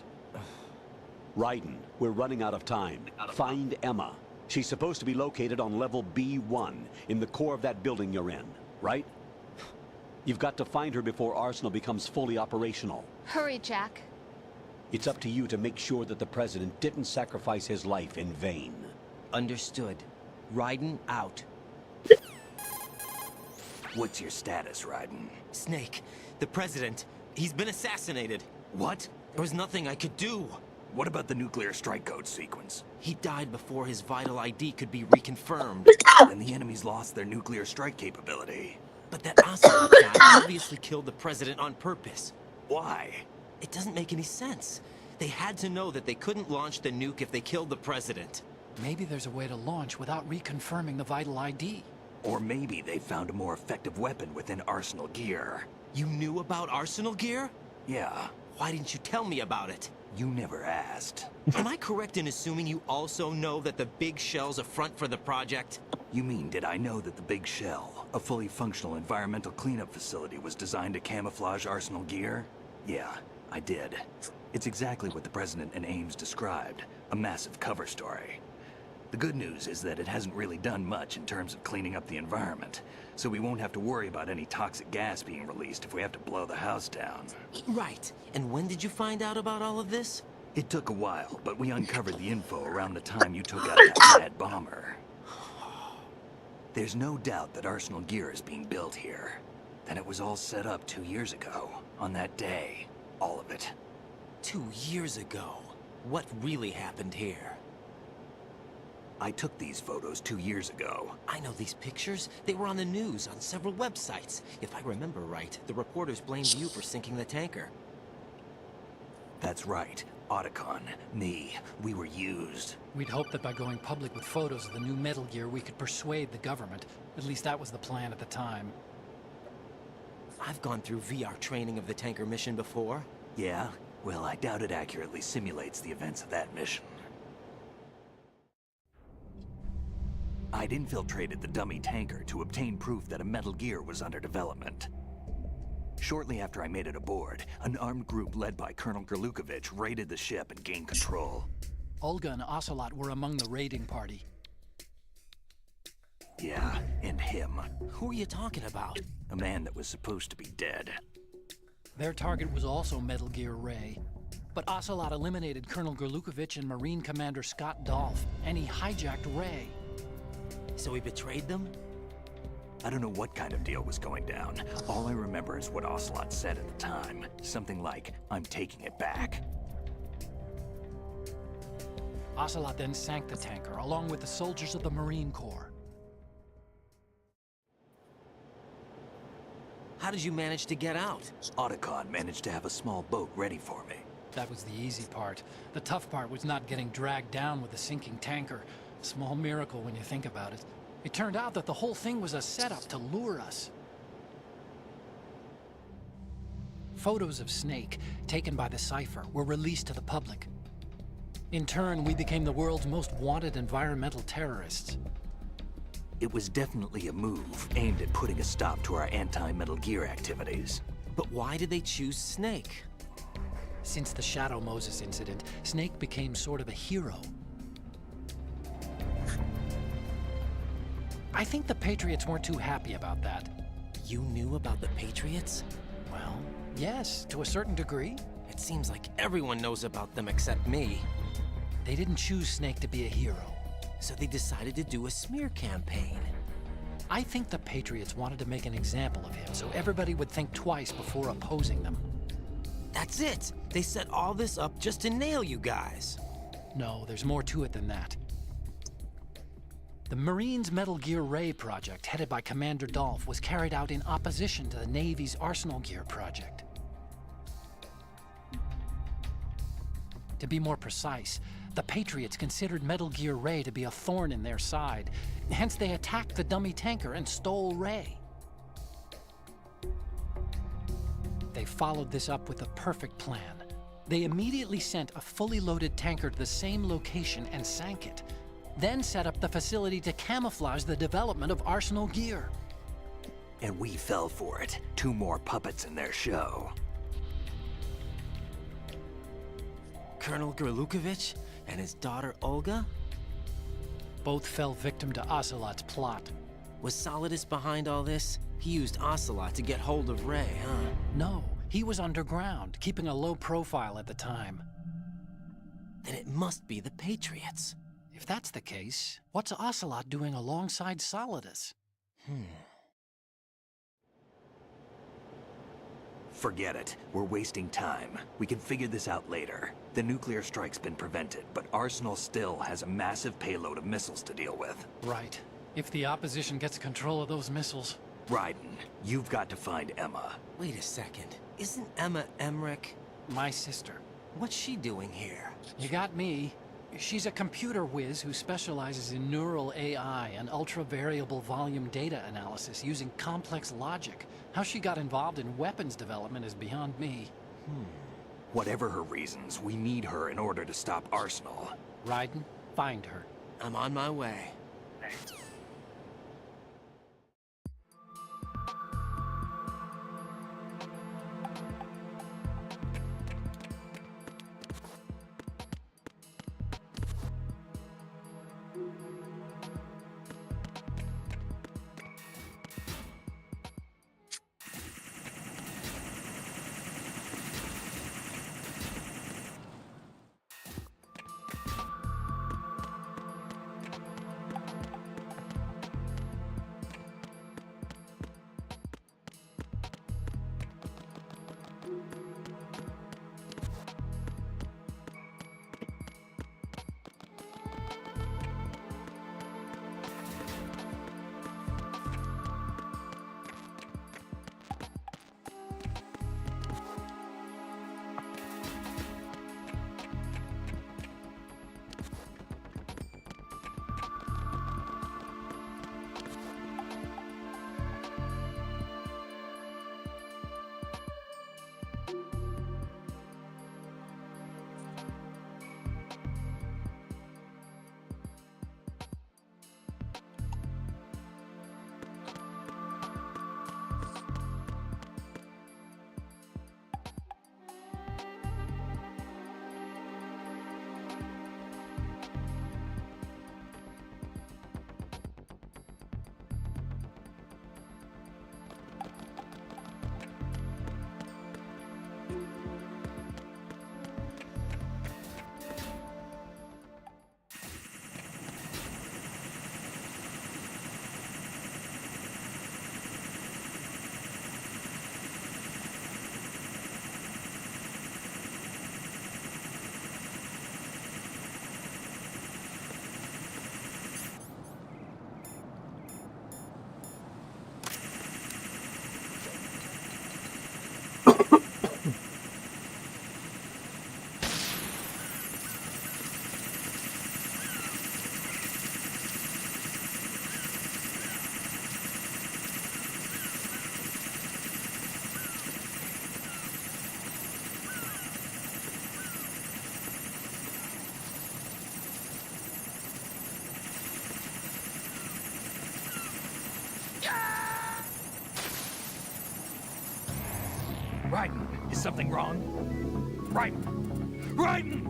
Raiden, we're running out of time. Find Emma. She's supposed to be located on level B1, in the core of that building you're in, right? You've got to find her before Arsenal becomes fully operational. Hurry, Jack. It's up to you to make sure that the president didn't sacrifice his life in vain. Understood. Raiden out. What's your status, Raiden? Snake, the president, he's been assassinated. What? There was nothing I could do. What about the nuclear strike code sequence? He died before his vital ID could be reconfirmed. And the enemy's lost their nuclear strike capability. But that Ocelot guy obviously killed the president on purpose. Why? It doesn't make any sense. They had to know that they couldn't launch the nuke if they killed the president. Maybe there's a way to launch without reconfirming the vital ID. Or maybe they found a more effective weapon within Arsenal gear. You knew about Arsenal gear? Yeah. Why didn't you tell me about it? You never asked. Am I correct in assuming you also know that the Big Shell's a front for the project? You mean, did I know that the Big Shell, a fully functional environmental cleanup facility, was designed to camouflage Arsenal gear? Yeah, I did. It's exactly what the President and Ames described, a massive cover story. The good news is that it hasn't really done much in terms of cleaning up the environment, so we won't have to worry about any toxic gas being released if we have to blow the house down. Right. And when did you find out about all of this? It took a while, but we uncovered the info around the time you took out that mad bomber. There's no doubt that Arsenal gear is being built here. That it was all set up 2 years ago, on that day. All of it. 2 years ago? What really happened here? I took these photos 2 years ago. I know these pictures. They were on the news, on several websites. If I remember right, the reporters blamed you for sinking the tanker. That's right. Otacon, me, we were used. We'd hoped that by going public with photos of the new Metal Gear, we could persuade the government. At least that was the plan at the time. I've gone through VR training of the tanker mission before. Yeah? Well, I doubt it accurately simulates the events of that mission. I'd infiltrated the dummy tanker to obtain proof that a Metal Gear was under development. Shortly after I made it aboard, an armed group led by Colonel Gerlukovich raided the ship and gained control. Olga and Ocelot were among the raiding party. Yeah, and him. Who are you talking about? A man that was supposed to be dead. Their target was also Metal Gear Ray. But Ocelot eliminated Colonel Gerlukovich and Marine Commander Scott Dolph, and he hijacked Ray. So he betrayed them? I don't know what kind of deal was going down. All I remember is what Ocelot said at the time. Something like, "I'm taking it back." Ocelot then sank the tanker, along with the soldiers of the Marine Corps. How did you manage to get out? Otacon managed to have a small boat ready for me. That was the easy part. The tough part was not getting dragged down with a sinking tanker. A small miracle when you think about it. It turned out that the whole thing was a setup to lure us. Photos of Snake, taken by the Cypher, were released to the public. In turn, we became the world's most wanted environmental terrorists. It was definitely a move aimed at putting a stop to our anti-Metal Gear activities. But why did they choose Snake? Since the Shadow Moses incident, Snake became sort of a hero. I think the Patriots weren't too happy about that. You knew about the Patriots? Well, yes, to a certain degree. It seems like everyone knows about them except me. They didn't choose Snake to be a hero. So they decided to do a smear campaign. I think the Patriots wanted to make an example of him so everybody would think twice before opposing them. That's it! They set all this up just to nail you guys. No, there's more to it than that. The Marines' Metal Gear Ray project, headed by Commander Dolph, was carried out in opposition to the Navy's Arsenal Gear project. To be more precise, the Patriots considered Metal Gear Ray to be a thorn in their side. Hence, they attacked the dummy tanker and stole Ray. They followed this up with a perfect plan. They immediately sent a fully loaded tanker to the same location and sank it. Then set up the facility to camouflage the development of Arsenal Gear. And we fell for it. 2 more puppets in their show. Colonel Gerlukovich and his daughter Olga? Both fell victim to Ocelot's plot. Was Solidus behind all this? He used Ocelot to get hold of Ray, huh? No, he was underground, keeping a low profile at the time. Then it must be the Patriots. If that's the case, what's Ocelot doing alongside Solidus? Forget it. We're wasting time. We can figure this out later. The nuclear strike's been prevented, but Arsenal still has a massive payload of missiles to deal with. Right. If the opposition gets control of those missiles... Raiden, you've got to find Emma. Wait a second. Isn't Emma Emmerich? My sister. What's she doing here? You got me. She's a computer whiz who specializes in neural AI and ultra-variable volume data analysis using complex logic. How she got involved in weapons development is beyond me. Whatever her reasons, we need her in order to stop Arsenal. Raiden, find her. I'm on my way. Raiden, is something wrong? Raiden! Raiden!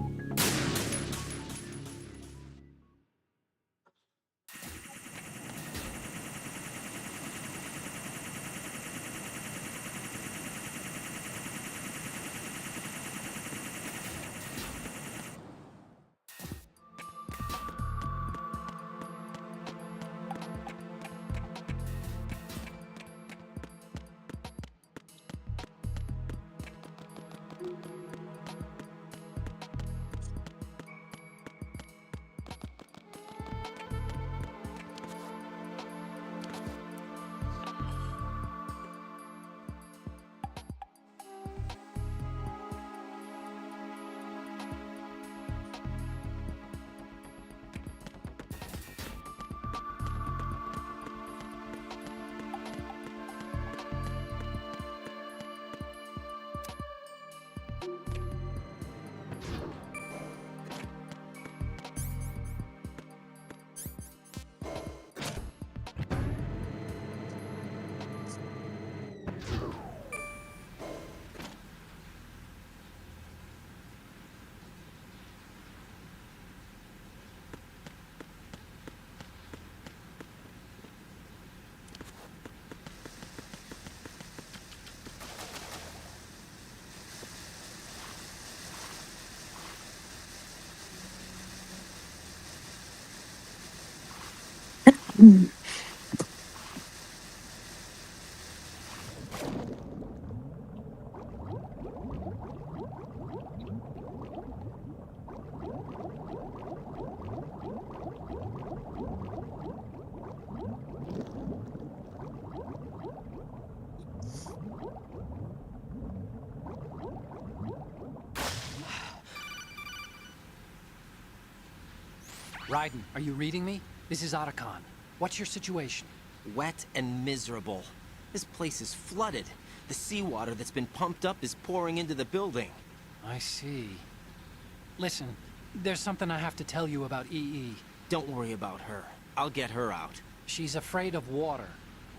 Raiden, are you reading me? This is Otacon. What's your situation? Wet and miserable. This place is flooded. The seawater that's been pumped up is pouring into the building. I see. Listen, there's something I have to tell you about EE. Don't worry about her. I'll get her out. She's afraid of water.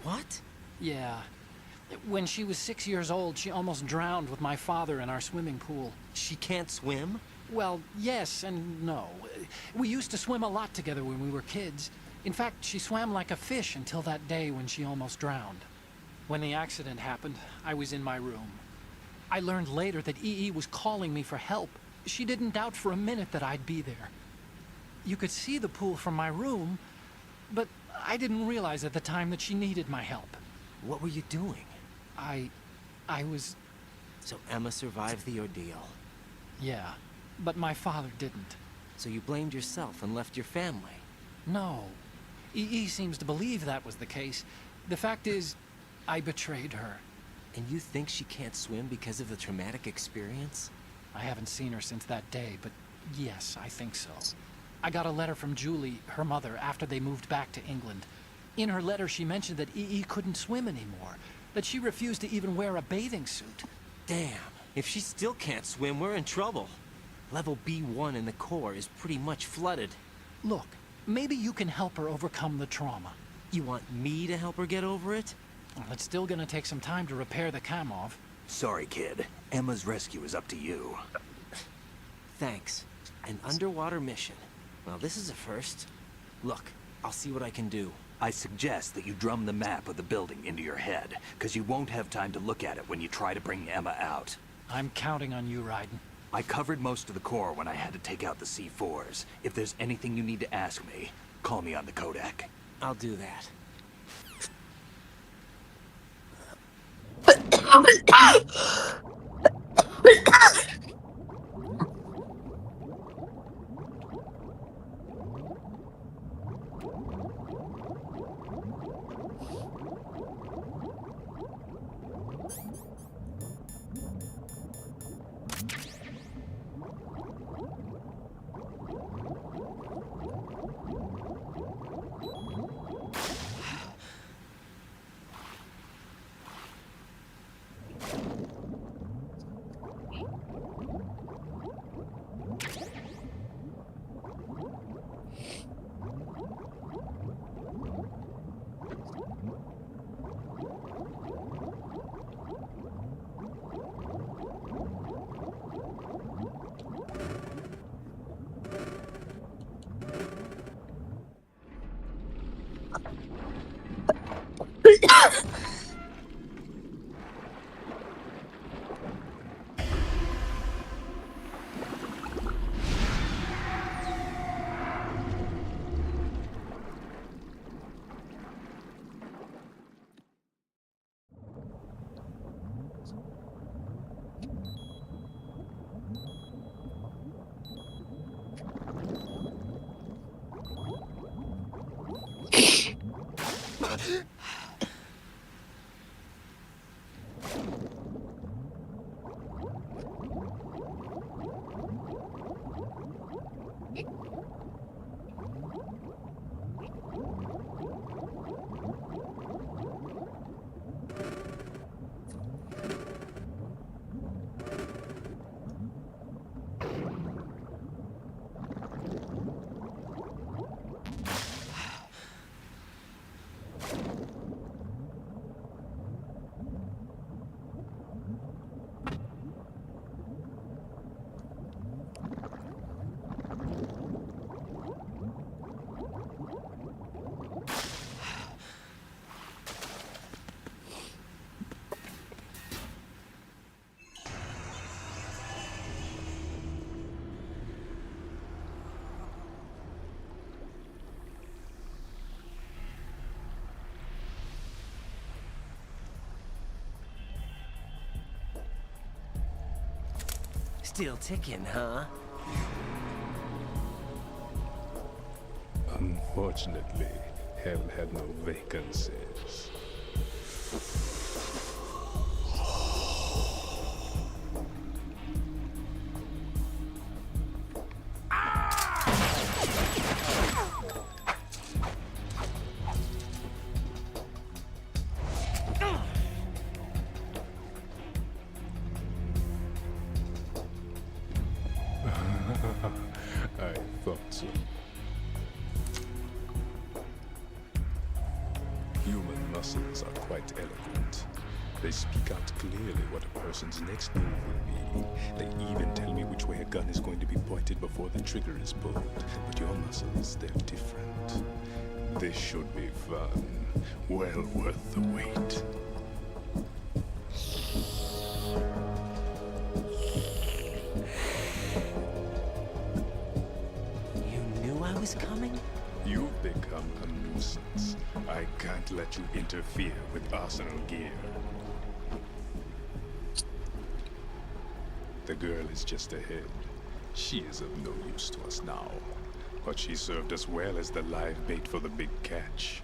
What? Yeah. When she was 6 years old, she almost drowned with my father in our swimming pool. She can't swim? Well, yes and no. We used to swim a lot together when we were kids. In fact, she swam like a fish until that day when she almost drowned. When the accident happened, I was in my room. I learned later that EE was calling me for help. She didn't doubt for a minute that I'd be there. You could see the pool from my room, but I didn't realize at the time that she needed my help. What were you doing? I was... So Emma survived the ordeal? Yeah, but my father didn't. So you blamed yourself and left your family? No. EE seems to believe that was the case. The fact is, I betrayed her. And you think she can't swim because of the traumatic experience? I haven't seen her since that day, but yes, I think so. I got a letter from Julie, her mother, after they moved back to England. In her letter, she mentioned that EE couldn't swim anymore, that she refused to even wear a bathing suit. Damn, if she still can't swim, we're in trouble. Level B1 in the core is pretty much flooded. Look, maybe you can help her overcome the trauma. You want me to help her get over it? Well, it's still gonna take some time to repair the Kamov. Sorry, kid. Emma's rescue is up to you. Thanks. An underwater mission. Well, this is a first. Look, I'll see what I can do. I suggest that you drum the map of the building into your head, because you won't have time to look at it when you try to bring Emma out. I'm counting on you, Raiden. I covered most of the core when I had to take out the C4s. If there's anything you need to ask me, call me on the Kodak. I'll do that. Still ticking, huh? Unfortunately, Hell had no vacancies. I thought so. Human muscles are quite eloquent. They speak out clearly what a person's next move will be. They even tell me which way a gun is going to be pointed before the trigger is pulled. But your muscles, they're different. This should be fun. Well worth the wait. I was coming? You've become a nuisance. I can't let you interfere with Arsenal gear. The girl is just ahead. She is of no use to us now. But she served us well as the live bait for the big catch.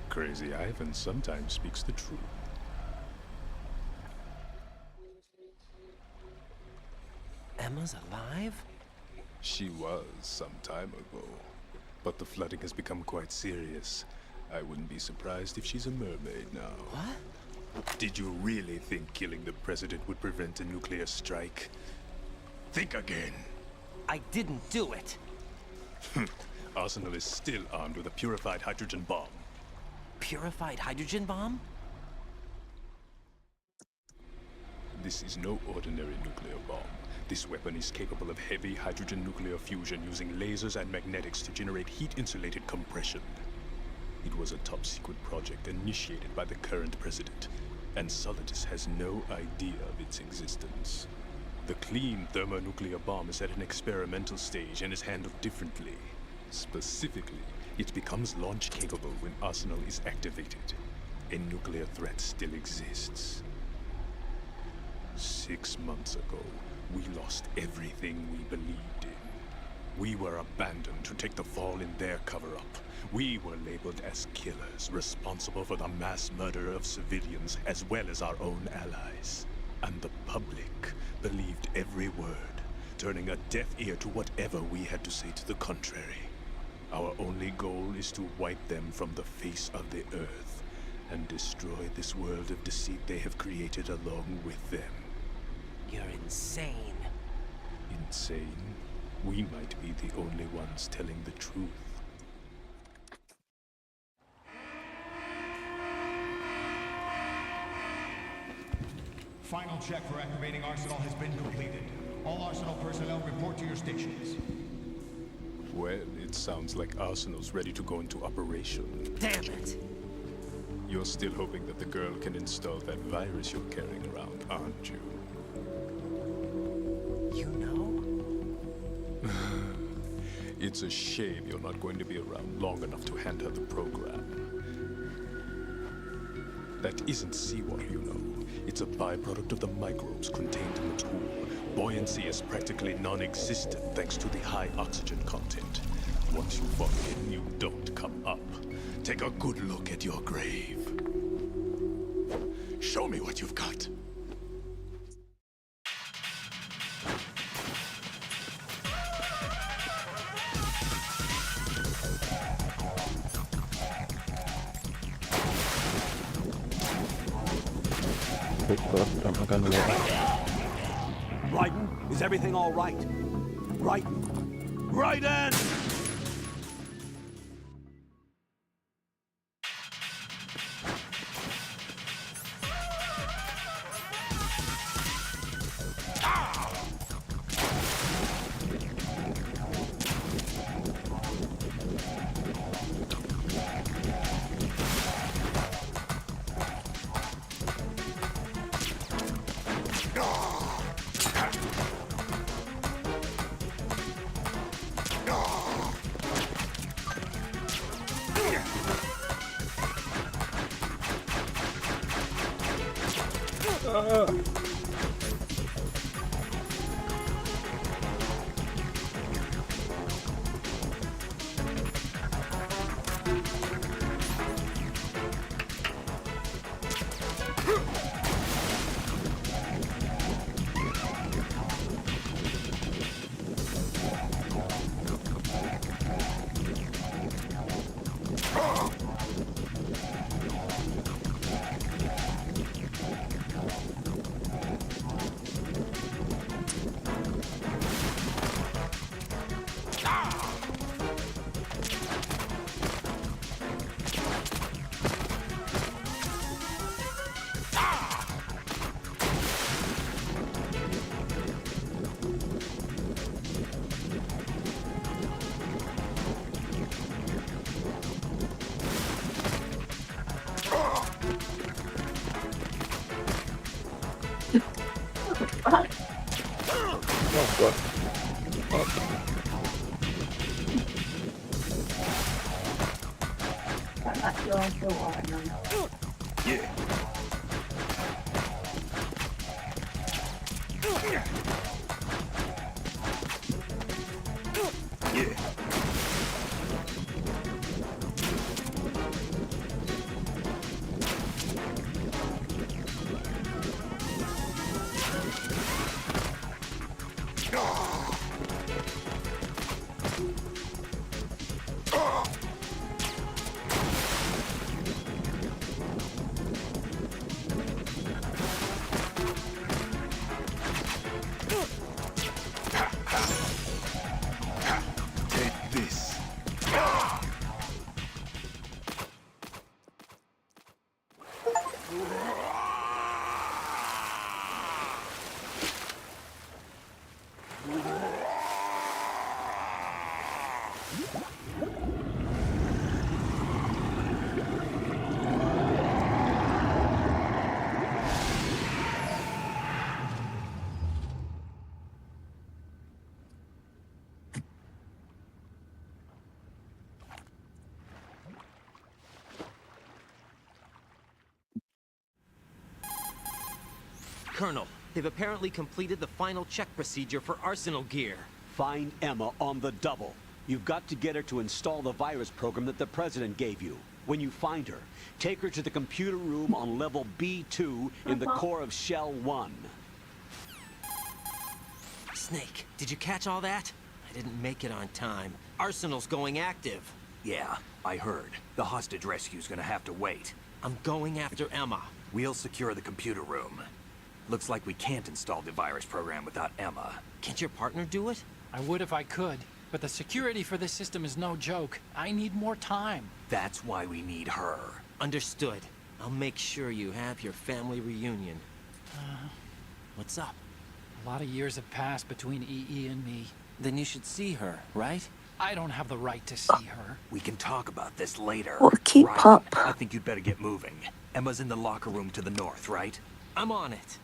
Crazy Ivan sometimes speaks the truth. Emma's alive? She was some time ago. But the flooding has become quite serious. I wouldn't be surprised if she's a mermaid now. What? Did you really think killing the president would prevent a nuclear strike? Think again. I didn't do it. Arsenal is still armed with a purified hydrogen bomb. Purified hydrogen bomb? This is no ordinary nuclear bomb. This weapon is capable of heavy hydrogen nuclear fusion using lasers and magnetics to generate heat-insulated compression. It was a top-secret project initiated by the current president, and Solidus has no idea of its existence. The clean thermonuclear bomb is at an experimental stage and is handled differently. Specifically, it becomes launch-capable when Arsenal is activated. A nuclear threat still exists. 6 months ago, we lost everything we believed in. We were abandoned to take the fall in their cover-up. We were labeled as killers, responsible for the mass murder of civilians as well as our own allies. And the public believed every word, turning a deaf ear to whatever we had to say to the contrary. Our only goal is to wipe them from the face of the earth and destroy this world of deceit they have created along with them. You're insane. Insane? We might be the only ones telling the truth. Final check for activating Arsenal has been completed. All Arsenal personnel report to your stations. Well, it sounds like Arsenal's ready to go into operation. Damn it! You're still hoping that the girl can install that virus you're carrying around, aren't you? You know? It's a shame you're not going to be around long enough to hand her the program. That isn't seawater, you know. It's a byproduct of the microbes contained in the tool. Buoyancy is practically non-existent thanks to the high oxygen content. Once you fall in, you don't come up. Take a good look at your grave. Show me what you've got. I'm gonna Raiden, is everything all right? Raiden! Raiden! Colonel, they've apparently completed the final check procedure for arsenal gear. Find Emma on the double. You've got to get her to install the virus program that the President gave you. When you find her, take her to the computer room on level B2 in the core of Shell 1. Snake, did you catch all that? I didn't make it on time. Arsenal's going active. Yeah, I heard. The hostage rescue's gonna have to wait. I'm going after Emma. We'll secure the computer room. Looks like we can't install the virus program without Emma. Can't your partner do it? I would if I could, but the security for this system is no joke. I need more time. That's why we need her. Understood. I'll make sure you have your family reunion. What's up? A lot of years have passed between EE and me. Then you should see her, right? I don't have the right to see her. We can talk about this later. Well, keep Right. up. I think you'd better get moving. Emma's in the locker room to the north, right? I'm on it.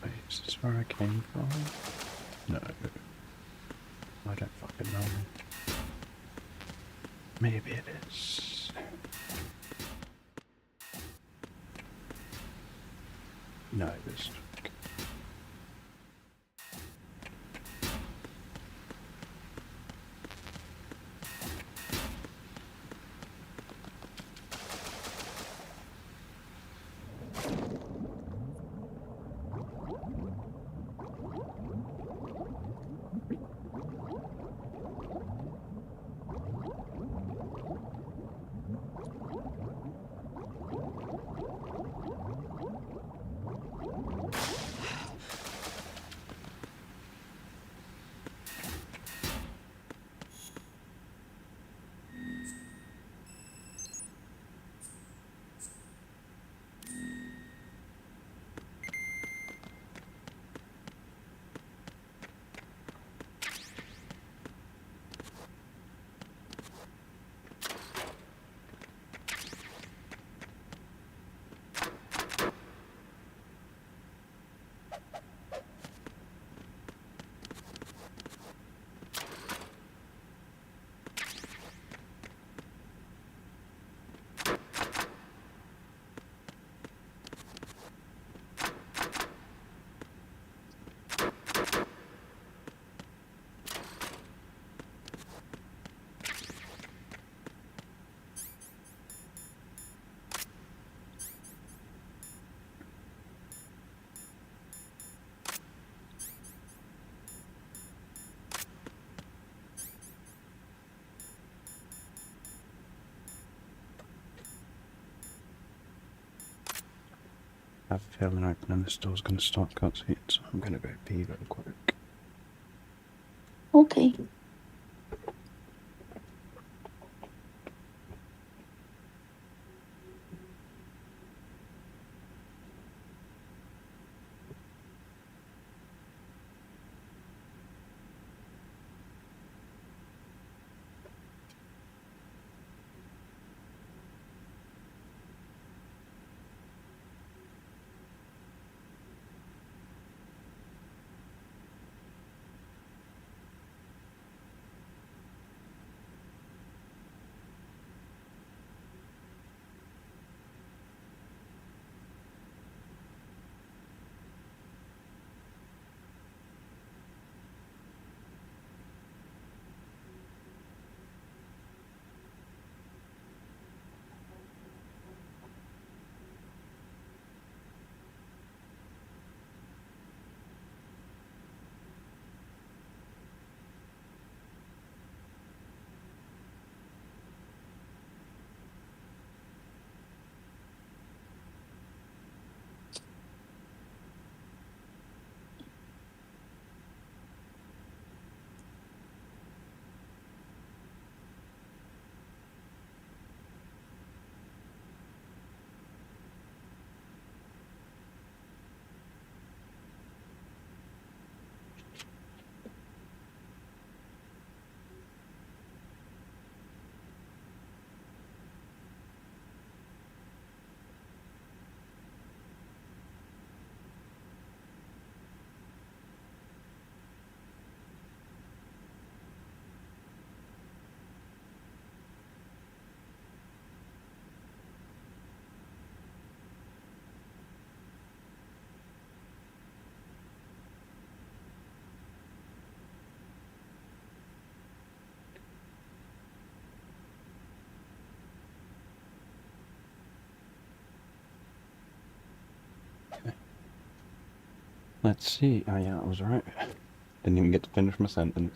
Wait, is this where I came from? No. I don't fucking know. Maybe it is. No, it isn't. I have a feeling opening this door's going to start cutscenes, so I'm going to go pee real quick. Okay. Let's see. Oh yeah, I was right. Didn't even get to finish my sentence.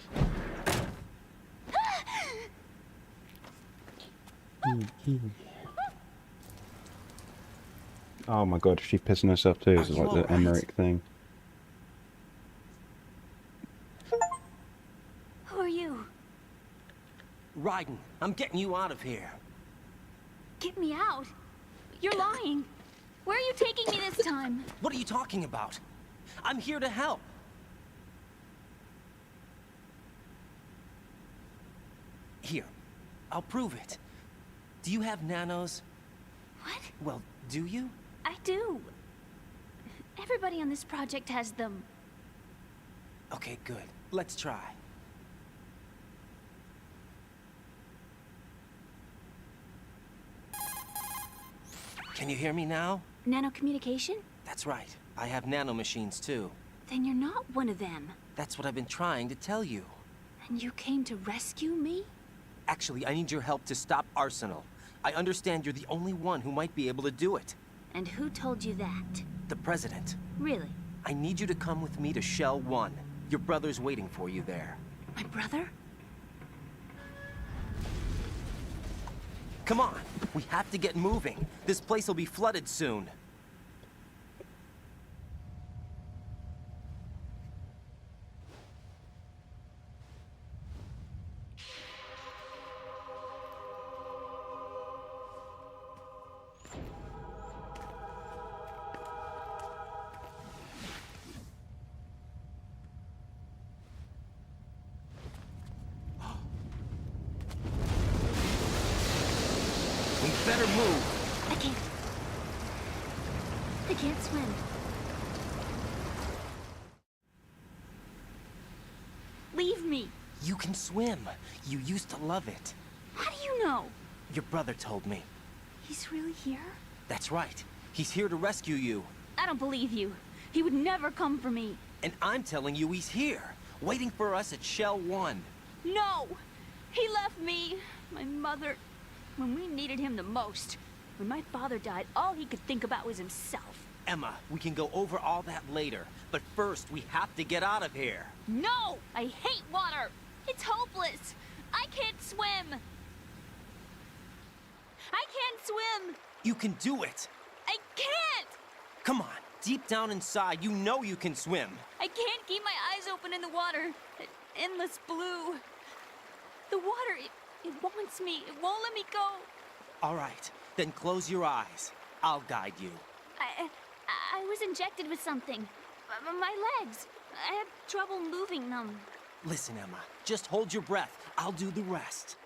Oh my god, is she pissing herself too? Is it like the Emmerich thing? Who are you? Raiden, I'm getting you out of here. Get me out? You're lying. Where are you taking me this time? What are you talking about? I'm here to help. Here, I'll prove it. Do you have nanos? What? Well, do you? I do. Everybody on this project has them. Okay, good. Let's try. Can you hear me now? Nanocommunication? That's right. I have nanomachines too. Then you're not one of them. That's what I've been trying to tell you. And you came to rescue me? Actually, I need your help to stop Arsenal. I understand you're the only one who might be able to do it. And who told you that? The President. Really? I need you to come with me to Shell 1. Your brother's waiting for you there. My brother? Come on, we have to get moving. This place will be flooded soon. Better move. I can't swim. Leave me. You can swim. You used to love it. How do you know? Your brother told me. He's really here? That's right. He's here to rescue you. I don't believe you. He would never come for me. And I'm telling you he's here, waiting for us at Shell 1. No! He left me, my mother, when we needed him the most. When my father died, all he could think about was himself. Emma, we can go over all that later, but first we have to get out of here. No! I hate water! It's hopeless! I can't swim! I can't swim! You can do it! I can't! Come on, deep down inside, you know you can swim. I can't keep my eyes open in the water. That endless blue. The water, it wants me. It won't let me go. All right, then close your eyes. I'll guide you. I was injected with something. My legs. I have trouble moving them. Listen, Emma, just hold your breath. I'll do the rest.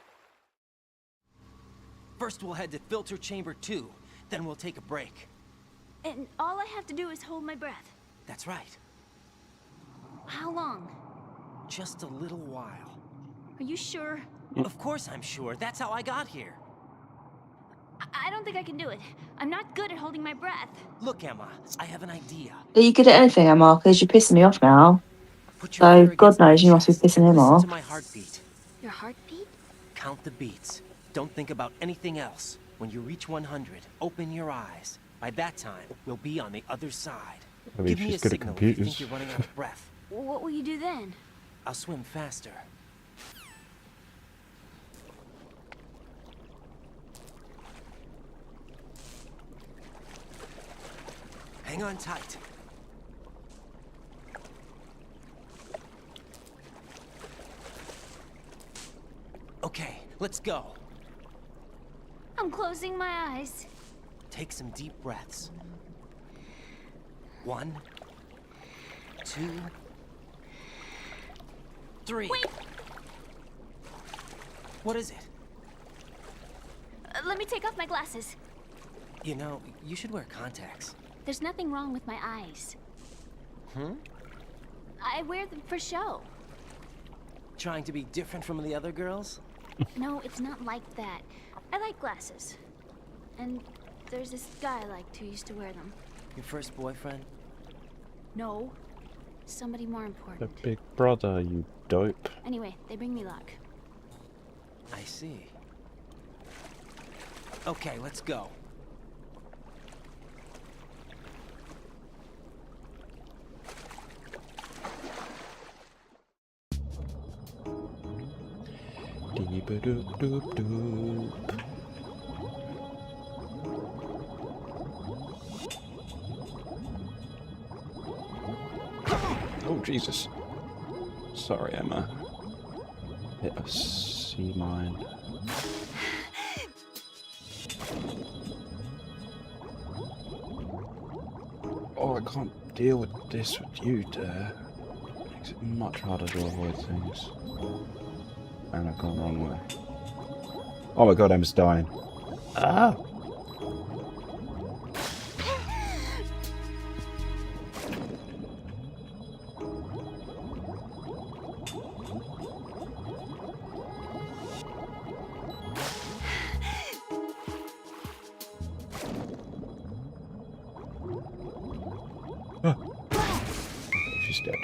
First, we'll head to filter chamber 2. Then we'll take a break. And all I have to do is hold my breath. That's right. How long? Just a little while. Are you sure? Of course I'm sure. That's how I got here. I don't think I can do it. I'm not good at holding my breath. Look, Emma, I have an idea. Are you good at anything, Emma? Because you're pissing me off now. Put your ear So, God against my knows you must be chest. pissing him Listen off. to my heartbeat. Your heartbeat? Count the beats. Don't think about anything else. When you reach 100, open your eyes. By that time, we'll be on the other side. I mean, Give me a she's good at signal if you think computers. you're running out of breath. What will you do then? I'll swim faster. Hang on tight. Okay, let's go. I'm closing my eyes. Take some deep breaths. 1, 2, 3. Wait! What is it? Let me take off my glasses. You know, you should wear contacts. There's nothing wrong with my eyes. Hmm? I wear them for show. Trying to be different from the other girls? No, it's not like that. I like glasses. And there's this guy I liked who used to wear them. Your first boyfriend? No. Somebody more The important. big brother, you dope. Anyway, they bring me luck. I see. Okay, let's go. Dee-ba-doop-doop-doop. Oh, Jesus. Sorry, Emma. Hit a sea mine. Oh, I can't deal with this with you, Dare. Makes it much harder to avoid things. And I've gone the wrong way. Oh my god, Emma's dying. Ah! She's dead.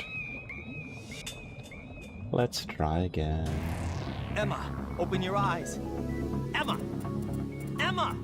Let's try again. Emma, open your eyes. Emma! Emma!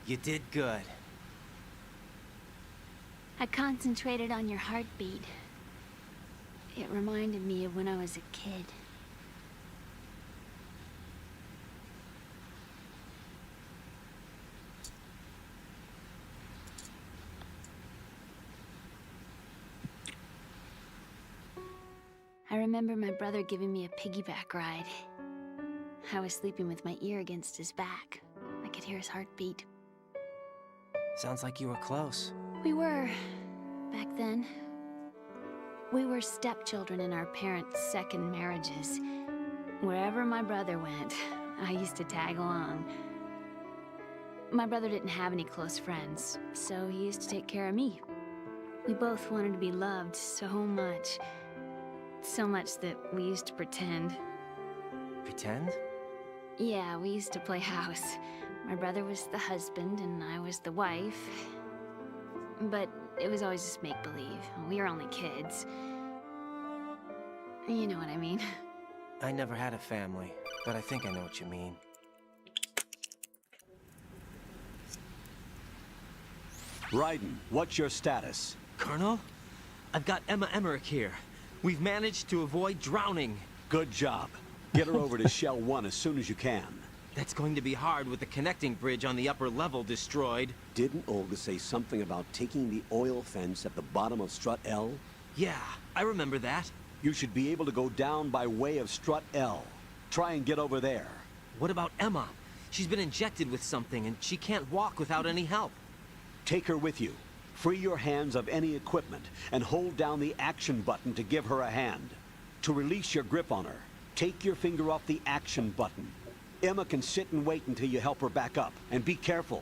You did good. I concentrated on your heartbeat. It reminded me of when I was a kid. I remember my brother giving me a piggyback ride. I was sleeping with my ear against his back. I could hear his heartbeat. Sounds like you were close. We were, back then. We were stepchildren in our parents' second marriages. Wherever my brother went, I used to tag along. My brother didn't have any close friends, so he used to take care of me. We both wanted to be loved so much. So much that we used to pretend. Pretend? Yeah, we used to play house. My brother was the husband and I was the wife. But it was always just make-believe. We were only kids. You know what I mean. I never had a family, but I think I know what you mean. Raiden, what's your status? Colonel? I've got Emma Emmerich here. We've managed to avoid drowning. Good job. Get her over to Shell 1 as soon as you can. That's going to be hard with the connecting bridge on the upper level destroyed. Didn't Olga say something about taking the oil fence at the bottom of Strut L? Yeah, I remember that. You should be able to go down by way of Strut L. Try and get over there. What about Emma? She's been injected with something and she can't walk without any help. Take her with you. Free your hands of any equipment and hold down the action button to give her a hand. To release your grip on her, take your finger off the action button. Emma can sit and wait until you help her back up. And be careful.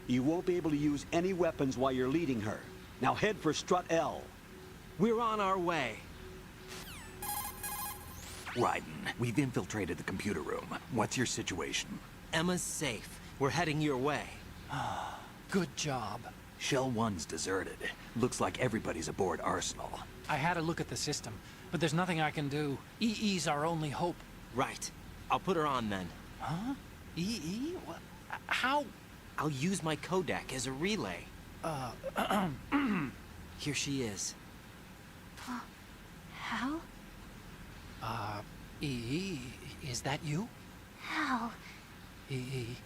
You won't be able to use any weapons while you're leading her. Now head for Strut L. We're on our way. Raiden, we've infiltrated the computer room. What's your situation? Emma's safe. We're heading your way. Good job. Shell 1's deserted. Looks like everybody's aboard Arsenal. I had a look at the system, but there's nothing I can do. EE's our only hope. Right. I'll put her on then. Huh? EE? What? How? I'll use my Kodak as a relay. Here she is. Hal? EE, is that you? Hal? EE.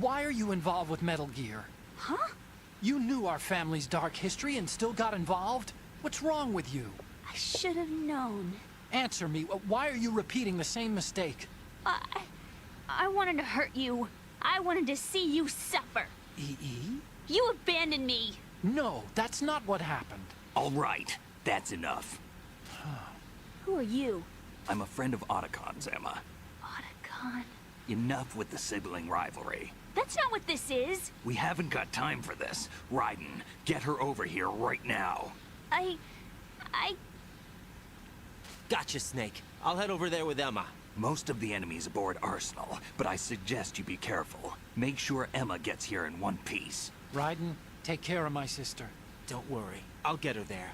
Why are you involved with Metal Gear? Huh? You knew our family's dark history and still got involved? What's wrong with you? I should have known. Answer me. Why are you repeating the same mistake? I wanted to hurt you. I wanted to see you suffer. EE? You abandoned me. No, that's not what happened. All right, that's enough. Who are you? I'm a friend of Otacon's, Emma. Otacon? Enough with the sibling rivalry. That's not what this is. We haven't got time for this. Raiden, get her over here right now. I... Gotcha, Snake. I'll head over there with Emma. Most of the enemy's aboard Arsenal, but I suggest you be careful. Make sure Emma gets here in one piece. Raiden, take care of my sister. Don't worry. I'll get her there.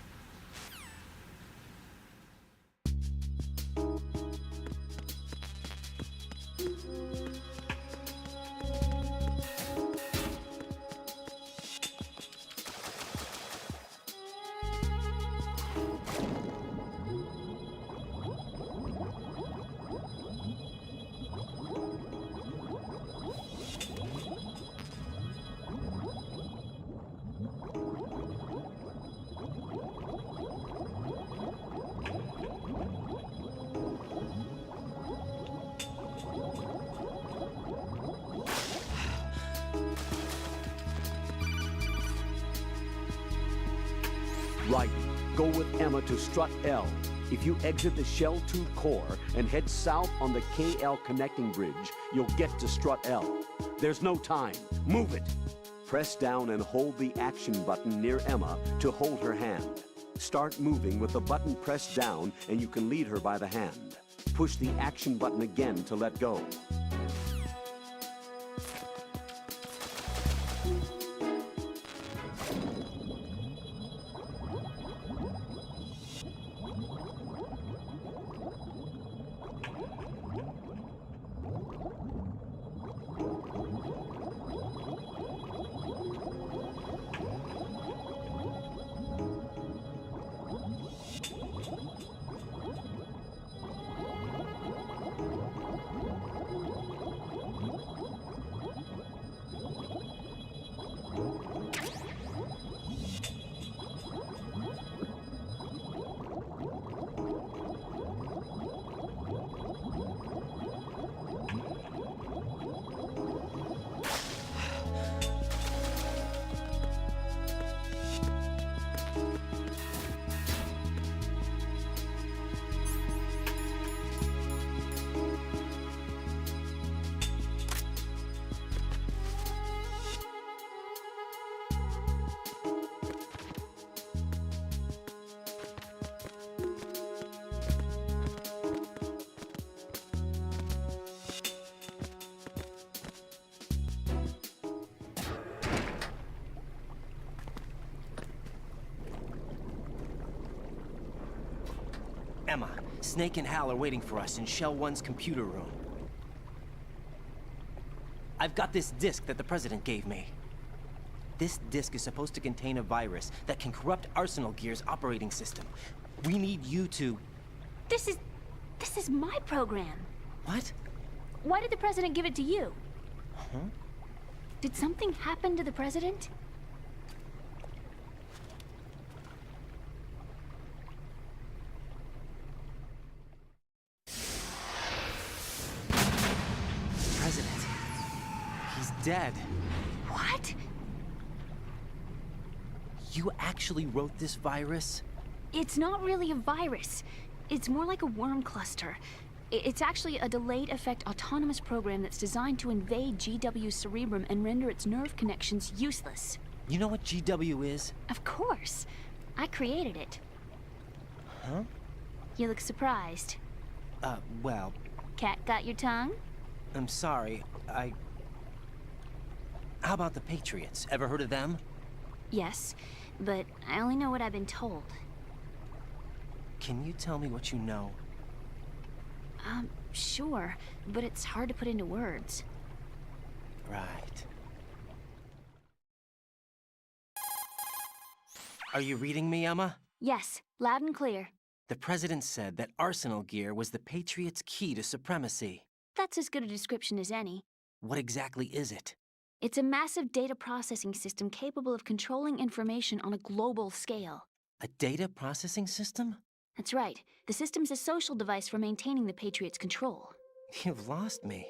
Raiden, go with Emma to Strut L. If you exit the Shell 2 core and head south on the KL connecting bridge, you'll get to Strut L. There's no time. Move it. Press down and hold the action button near Emma to hold her hand. Start moving with the button pressed down and you can lead her by the hand. Push the action button again to let go. Emma, Snake and Hal are waiting for us in Shell 1's computer room. I've got this disk that the President gave me. This disk is supposed to contain a virus that can corrupt Arsenal Gear's operating system. We need you to... This is my program. What? Why did the President give it to you? Huh? Did something happen to the President? President. He's dead. What? You actually wrote this virus? It's not really a virus. It's more like a worm cluster. It's actually a delayed effect autonomous program that's designed to invade GW's cerebrum and render its nerve connections useless. You know what GW is? Of course. I created it. Huh? You look surprised. Well... Cat got your tongue? I'm sorry, How about the Patriots? Ever heard of them? Yes, but I only know what I've been told. Can you tell me what you know? Sure, but it's hard to put into words. Right. Are you reading me, Emma? Yes, loud and clear. The President said that Arsenal Gear was the Patriots' key to supremacy. That's as good a description as any. What exactly is it? It's a massive data processing system capable of controlling information on a global scale. A data processing system? That's right. The system's a social device for maintaining the Patriots' control. You've lost me.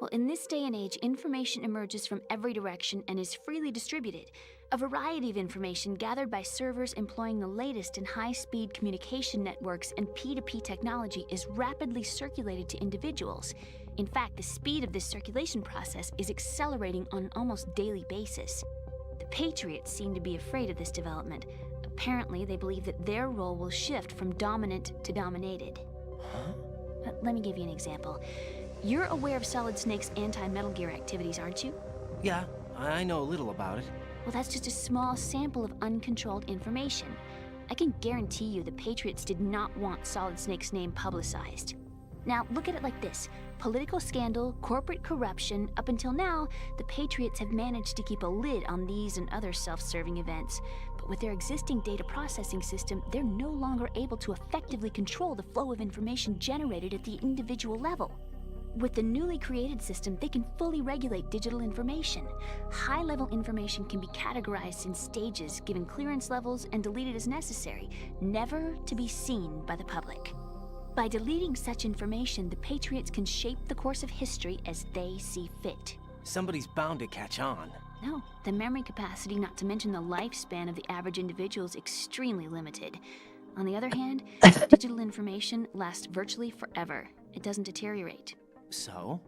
Well, in this day and age, information emerges from every direction and is freely distributed. A variety of information gathered by servers employing the latest in high-speed communication networks and P2P technology is rapidly circulated to individuals. In fact, the speed of this circulation process is accelerating on an almost daily basis. The Patriots seem to be afraid of this development. Apparently, they believe that their role will shift from dominant to dominated. Huh? Let me give you an example. You're aware of Solid Snake's anti-Metal Gear activities, aren't you? Yeah, I know a little about it. Well, that's just a small sample of uncontrolled information. I can guarantee you the Patriots did not want Solid Snake's name publicized. Now, look at it like this. Political scandal, corporate corruption, up until now, the Patriots have managed to keep a lid on these and other self-serving events. But with their existing data processing system, they're no longer able to effectively control the flow of information generated at the individual level. With the newly created system, they can fully regulate digital information. High-level information can be categorized in stages, given clearance levels, and deleted as necessary, never to be seen by the public. By deleting such information, the Patriots can shape the course of history as they see fit. Somebody's bound to catch on. No, the memory capacity, not to mention the lifespan of the average individual, is extremely limited. On the other hand, digital information lasts virtually forever. It doesn't deteriorate. So?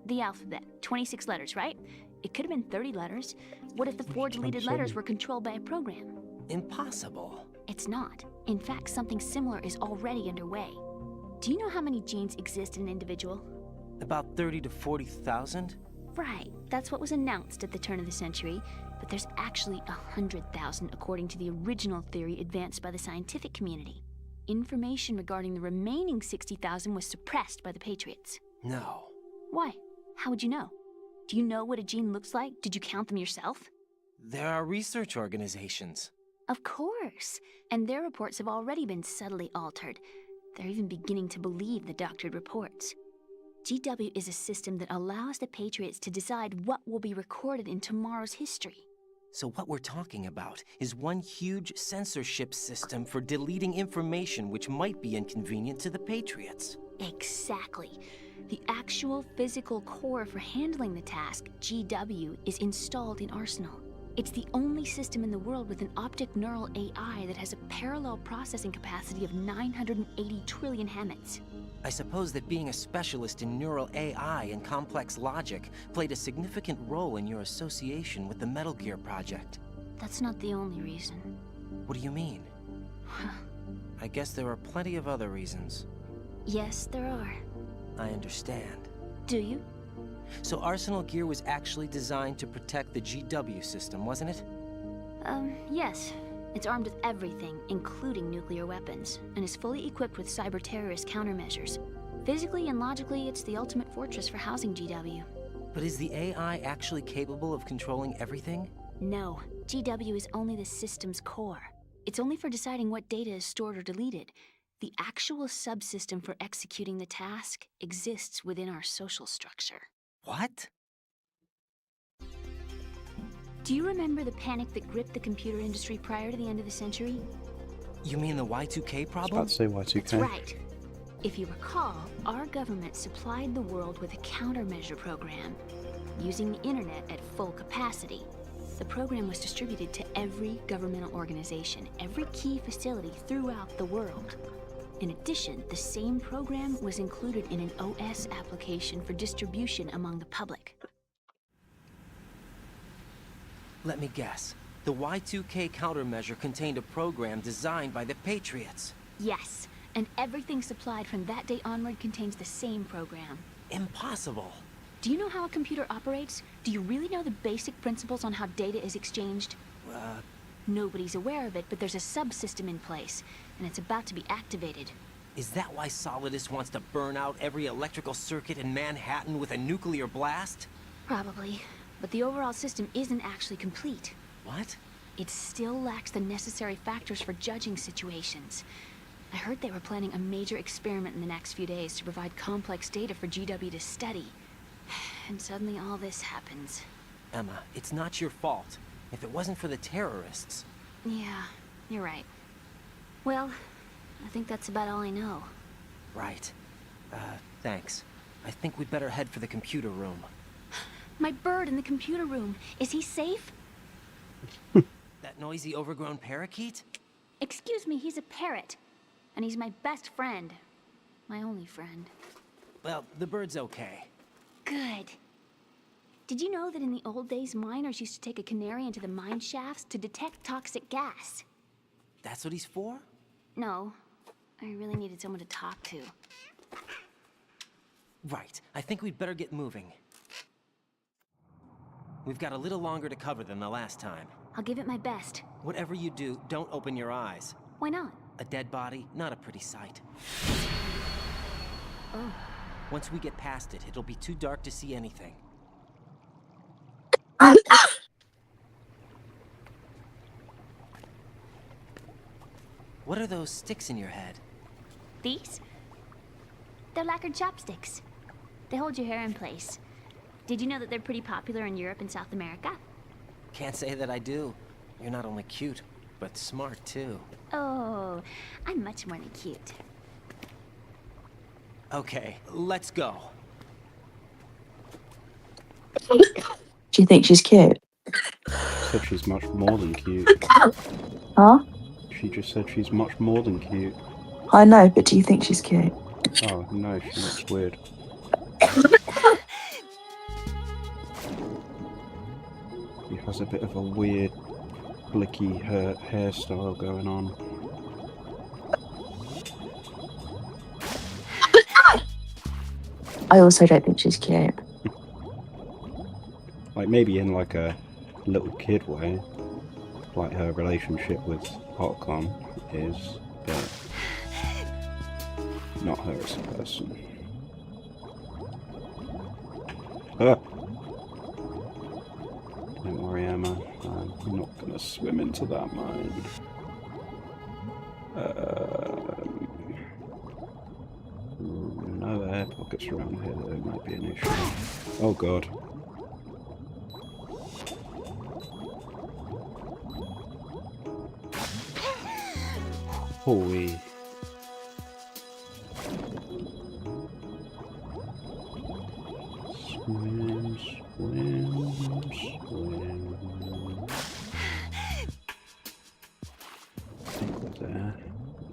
The alphabet, 26 letters, right? It could have been 30 letters. What if the 4 deleted letters were controlled by a program? Impossible. It's not. In fact, something similar is already underway. Do you know how many genes exist in an individual? About 30 to 40,000? Right, that's what was announced at the turn of the century, but there's actually 100,000 according to the original theory advanced by the scientific community. Information regarding the remaining 60,000 was suppressed by the Patriots. No. Why? How would you know? Do you know what a gene looks like? Did you count them yourself? There are research organizations. Of course, and their reports have already been subtly altered. They're even beginning to believe the doctored reports. GW is a system that allows the Patriots to decide what will be recorded in tomorrow's history. So what we're talking about is one huge censorship system for deleting information which might be inconvenient to the Patriots. Exactly. The actual physical core for handling the task, GW, is installed in Arsenal. It's the only system in the world with an optic neural AI that has a parallel processing capacity of 980 trillion Hammets. I suppose that being a specialist in neural AI and complex logic played a significant role in your association with the Metal Gear project. That's not the only reason. What do you mean? I guess there are plenty of other reasons. Yes, there are. I understand. Do you? So Arsenal Gear was actually designed to protect the GW system, wasn't it? Yes. It's armed with everything, including nuclear weapons, and is fully equipped with cyber-terrorist countermeasures. Physically and logically, it's the ultimate fortress for housing GW. But is the AI actually capable of controlling everything? No, GW is only the system's core. It's only for deciding what data is stored or deleted. The actual subsystem for executing the task exists within our social structure. What? Do you remember the panic that gripped the computer industry prior to the end of the century? You mean the Y2K I was problem? about to say Y2K. That's right. If you recall, our government supplied the world with a countermeasure program, using the internet at full capacity. The program was distributed to every governmental organization, every key facility throughout the world. In addition, the same program was included in an OS application for distribution among the public. Let me guess. The Y2K countermeasure contained a program designed by the Patriots. Yes, and everything supplied from that day onward contains the same program. Impossible. Do you know how a computer operates? Do you really know the basic principles on how data is exchanged? Nobody's aware of it, but there's a subsystem in place, and it's about to be activated. Is that why Solidus wants to burn out every electrical circuit in Manhattan with a nuclear blast? Probably, but the overall system isn't actually complete. What? It still lacks the necessary factors for judging situations. I heard they were planning a major experiment in the next few days to provide complex data for GW to study. And suddenly all this happens. Emma, it's not your fault. If it wasn't for the terrorists... Yeah, you're right. Well, I think that's about all I know. Right. Thanks. I think we'd better head for the computer room. My bird in the computer room. Is he safe? That noisy, overgrown parakeet? Excuse me, he's a parrot. And he's my best friend. My only friend. Well, the bird's okay. Good. Did you know that in the old days, miners used to take a canary into the mine shafts to detect toxic gas? That's what he's for? No. I really needed someone to talk to. Right. I think we'd better get moving. We've got a little longer to cover than the last time. I'll give it my best. Whatever you do, don't open your eyes. Why not? A dead body, not a pretty sight. Oh. Once we get past it, it'll be too dark to see anything. What are those sticks in your head? These? They're lacquered chopsticks. They hold your hair in place. Did you know that they're pretty popular in Europe and South America? Can't say that I do. You're not only cute, but smart too. Oh, I'm much more than cute. Okay, let's go. Do you think she's cute? Said she's much more than cute. Huh? She just said she's much more than cute. I know, but do you think she's cute? Oh no, she looks weird. He has a bit of a weird, blicky hairstyle going on. I also don't think she's cute. Like maybe in like a little kid way, like her relationship with Hotcon is, but not her as a person. Ah. Don't worry, Emma. I'm not gonna swim into that mine. No air pockets around here, though. It might be an issue. Oh god. Holy. Swim, swim, swim. I think we're there.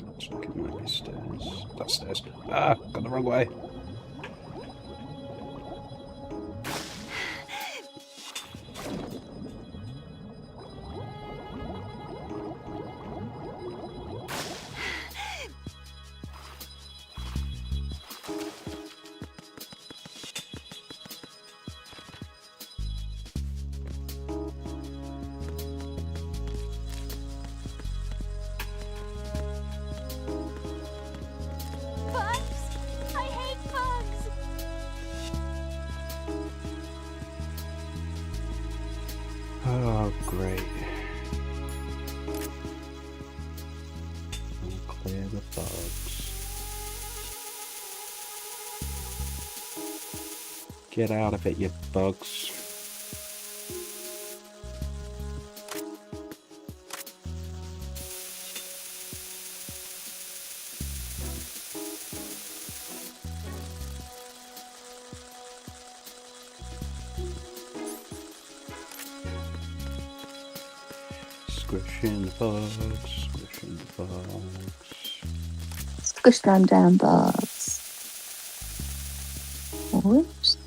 Looks like it might be stairs. That's stairs. Ah, gone the wrong way. Clear the bugs. Get out of it, you bugs. Squishing the bugs, squishing the bugs. Squish them down, bugs. Whoops.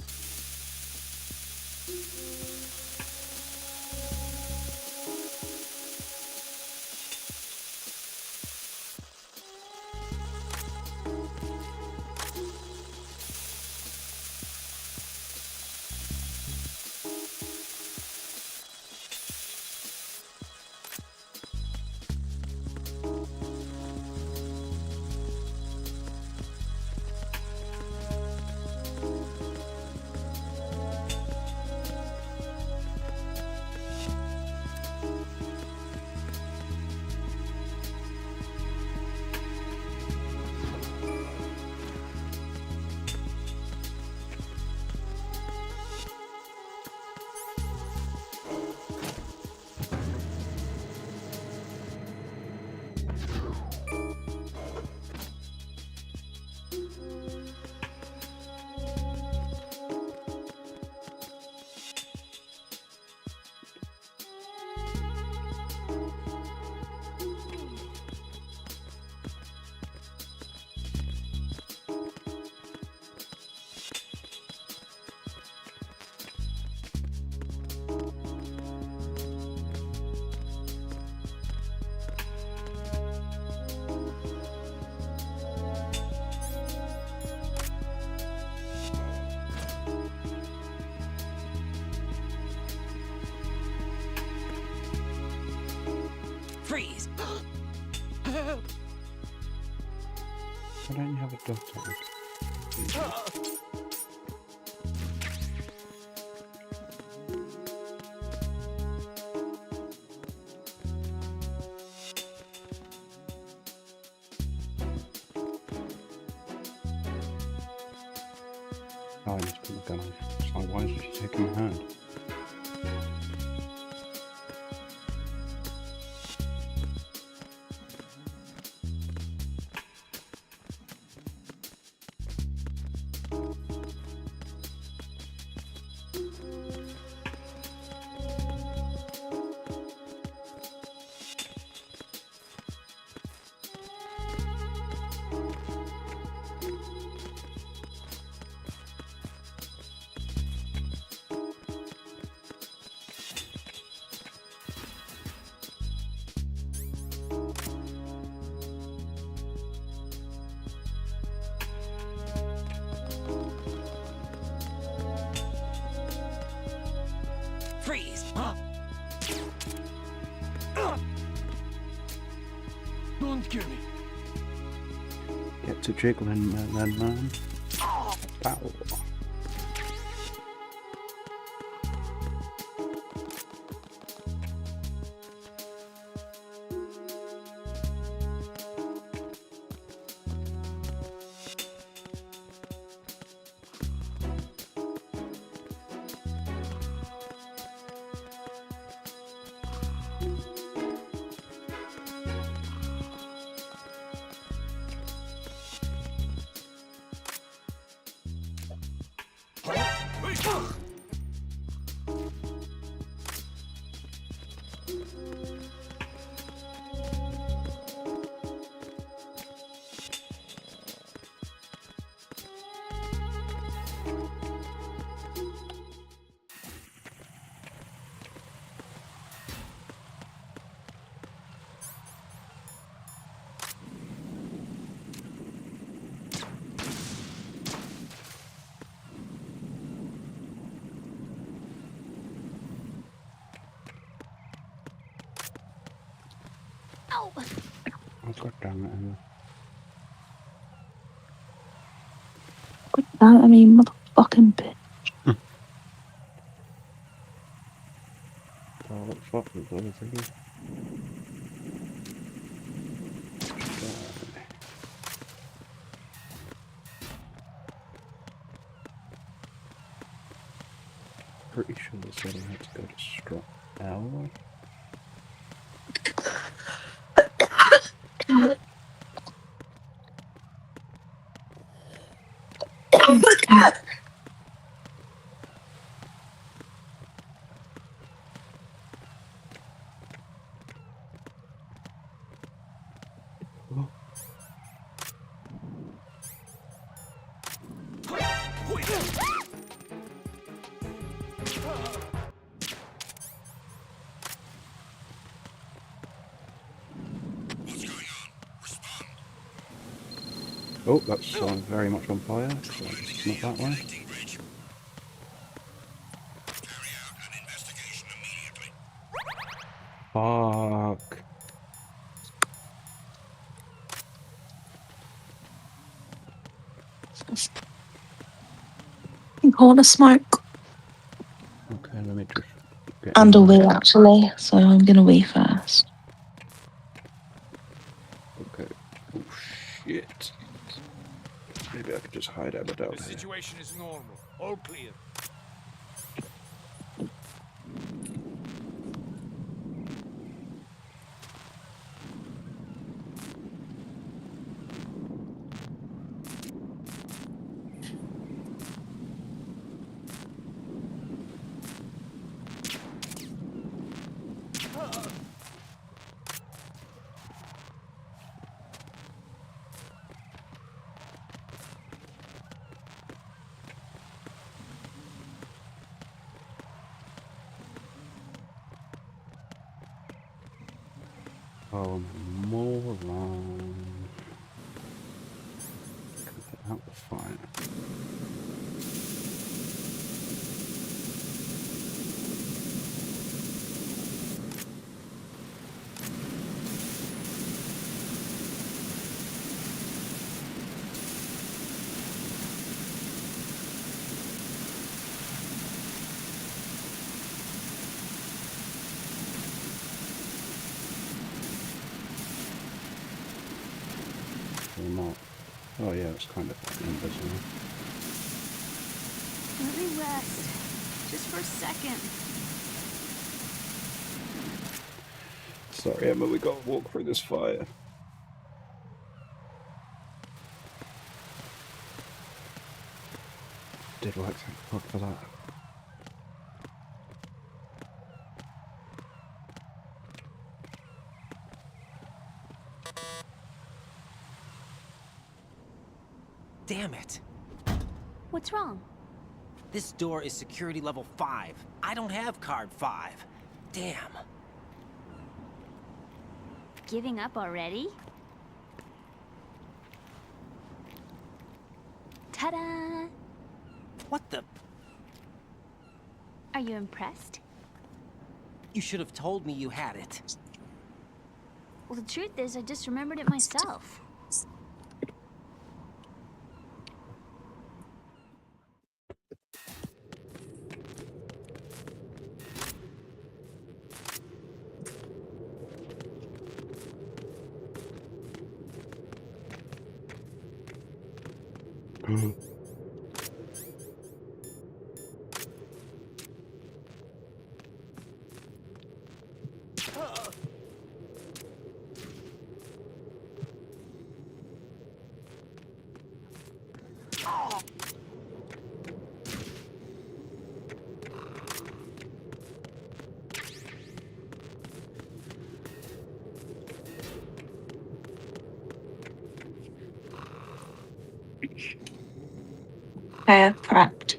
Freeze! Why don't you have a dog tag? Oh, I need to put my gun on. It's like, why isn't she taking my hand? Freeze! Don't kill me. Get to jiggling, man. Pow. Ow! Oh, God damn it, Emma. God damn, I mean, motherfucking bitch. Oh, what fuck was the other thing? pretty sure they said I had to go to Strut L. Oh, that's very much on fire. So it's not that way. Fuck. Corner smoke. Okay, let me just get And a in wee there. actually, so I'm gonna wee first. Okay. Oh shit. Maybe I could just hide out The here. situation is normal. All clear. Oh, moron. Put out the fire. Or not. Oh yeah, it's kind of invisible. Let me rest. Just for a second. Sorry, Emma, we gotta walk through this fire. Did work, thank God for that. Damn it! What's wrong? This door is security level 5. I don't have card 5. Damn. Giving up already? Ta-da! What the? Are you impressed? You should have told me you had it. Well, the truth is, I just remembered it myself. Okay, I've prepped.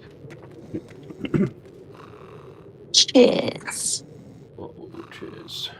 Cheers. Oh, cheers.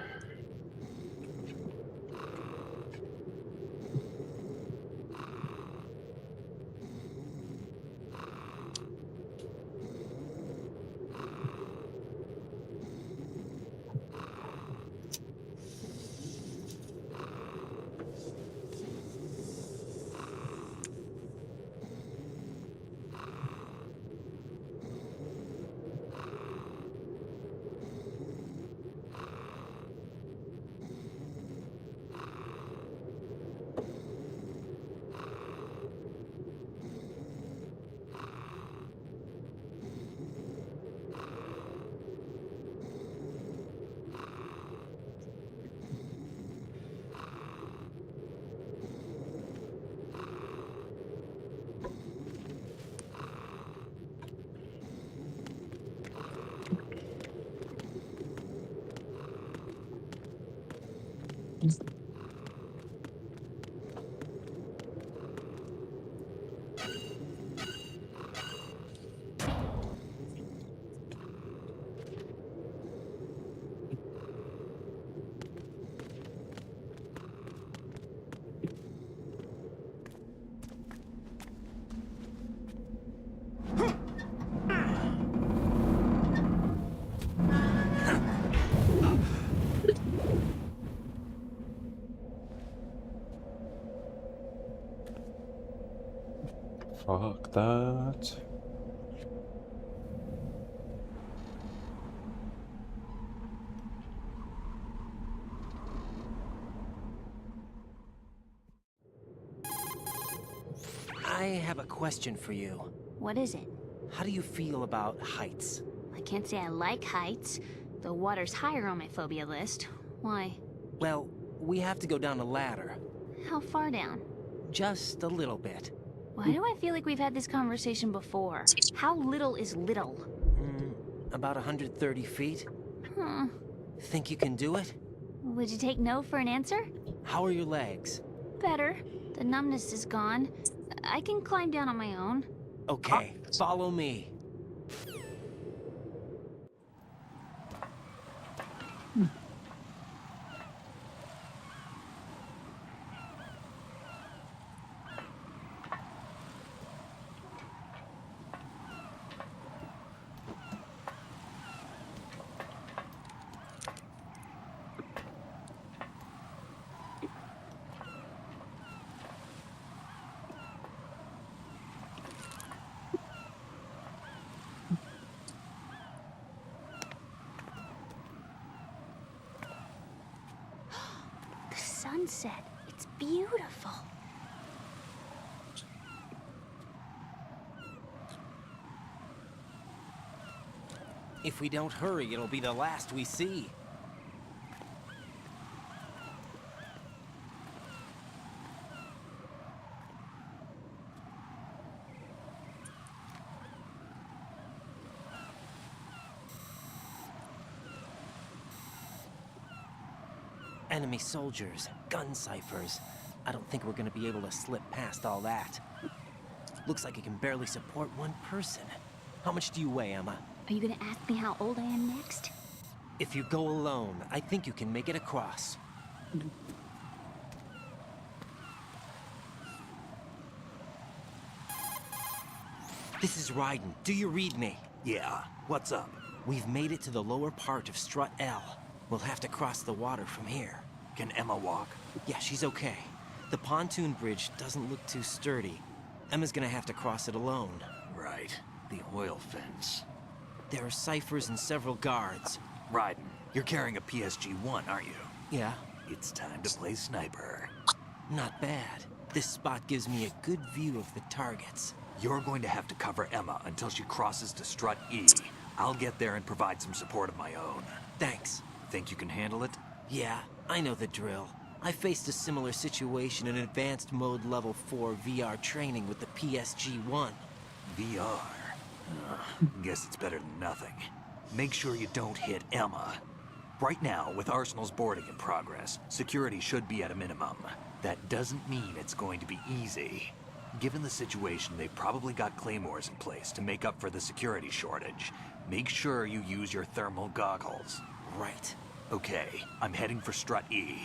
Fuck that. I have a question for you. What is it? How do you feel about heights? I can't say I like heights. The water's higher on my phobia list. Why? Well, we have to go down a ladder. How far down? Just a little bit. Why do I feel like we've had this conversation before? How little is little? About 130 feet. Huh. Think you can do it? Would you take no for an answer? How are your legs? Better. The numbness is gone. I can climb down on my own. Okay, follow me. Sunset. It's beautiful. If we don't hurry, it'll be the last we see. Enemy soldiers, gun ciphers. I don't think we're gonna be able to slip past all that. Looks like it can barely support one person. How much do you weigh, Emma? Are you gonna ask me how old I am next? If you go alone, I think you can make it across. This is Raiden. Do you read me? Yeah, what's up? We've made it to the lower part of Strut L. We'll have to cross the water from here. Can Emma walk? Yeah, she's okay. The pontoon bridge doesn't look too sturdy. Emma's gonna have to cross it alone. Right. The oil fence. There are ciphers and several guards. Raiden, you're carrying a PSG-1, aren't you? Yeah. It's time to play sniper. Not bad. This spot gives me a good view of the targets. You're going to have to cover Emma until she crosses to Strut E. I'll get there and provide some support of my own. Thanks. Think you can handle it? Yeah, I know the drill. I faced a similar situation in advanced mode level 4 VR training with the PSG-1. VR? Guess it's better than nothing. Make sure you don't hit Emma. Right now, with Arsenal's boarding in progress, security should be at a minimum. That doesn't mean it's going to be easy. Given the situation, they've probably got claymores in place to make up for the security shortage. Make sure you use your thermal goggles. Right. Okay, I'm heading for Strut E.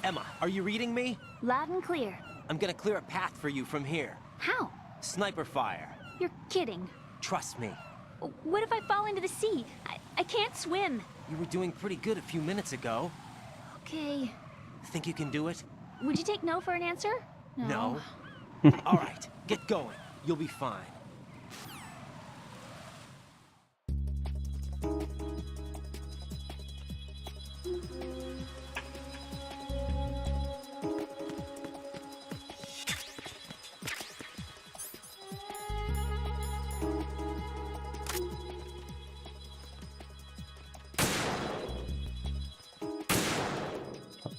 Emma, are you reading me? Loud and clear. I'm gonna clear a path for you from here. How? Sniper fire. You're kidding. Trust me. What if I fall into the sea? I can't swim. You were doing pretty good a few minutes ago. Okay. Think you can do it? Would you take no for an answer? No. All right, get going. You'll be fine.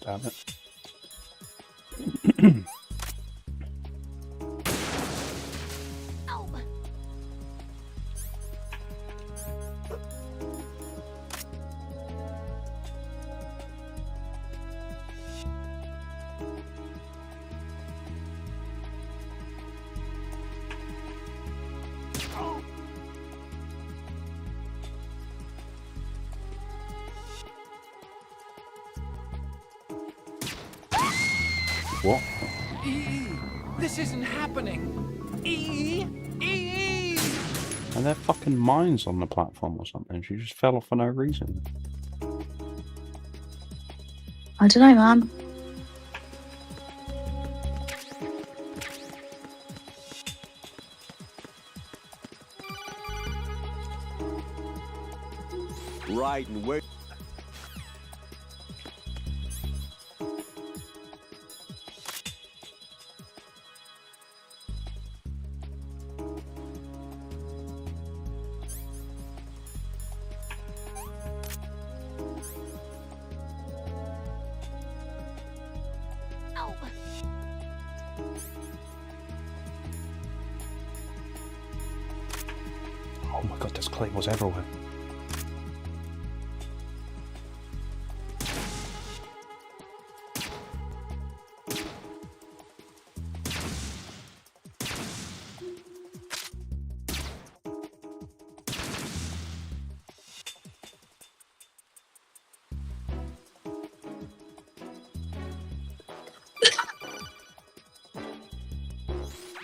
Damn it. What? This isn't happening. E. Are there fucking mines on the platform or something? She just fell off for no reason. I don't know, man. Raiden, where... Oh my god, there's claymores everywhere.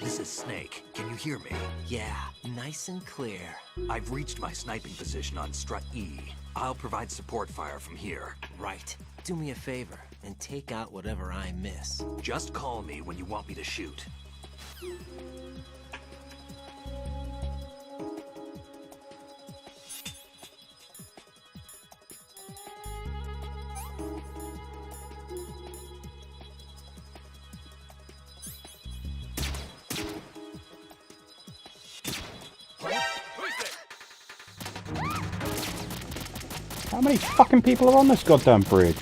This is Snake. Can you hear me? Yeah, nice and clear. I've reached my sniping position on Strut E. I'll provide support fire from here. Right. Do me a favor and take out whatever I miss. Just call me when you want me to shoot. How many fucking people are on this goddamn bridge?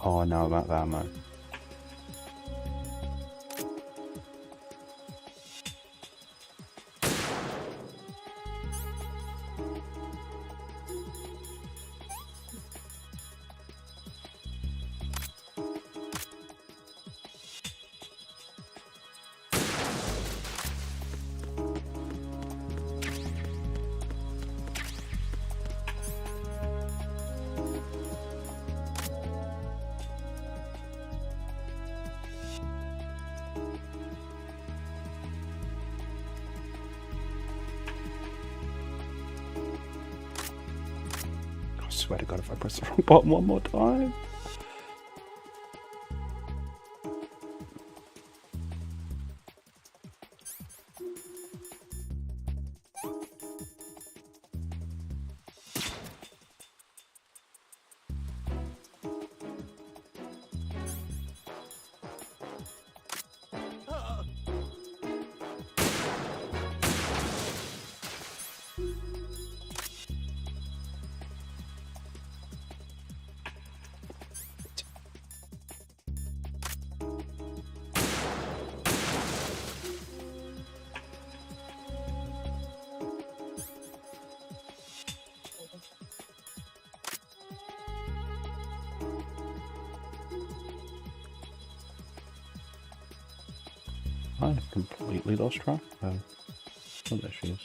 Oh, I know about that, mate. I swear to God, if I press the wrong button one more time. I've completely lost track. Oh, there she is.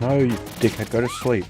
No, you dickhead, go to sleep.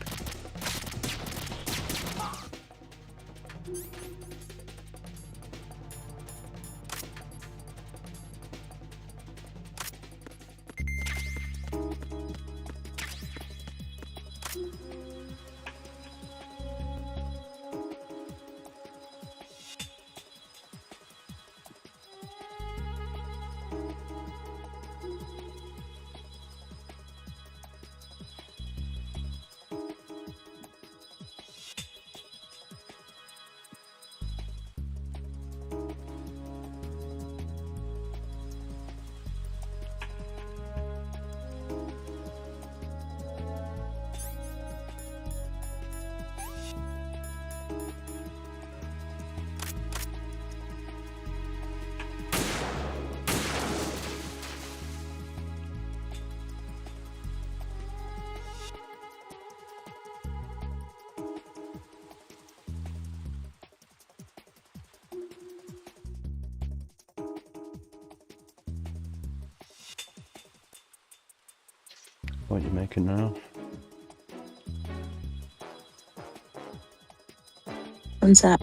What are you making now? One sec.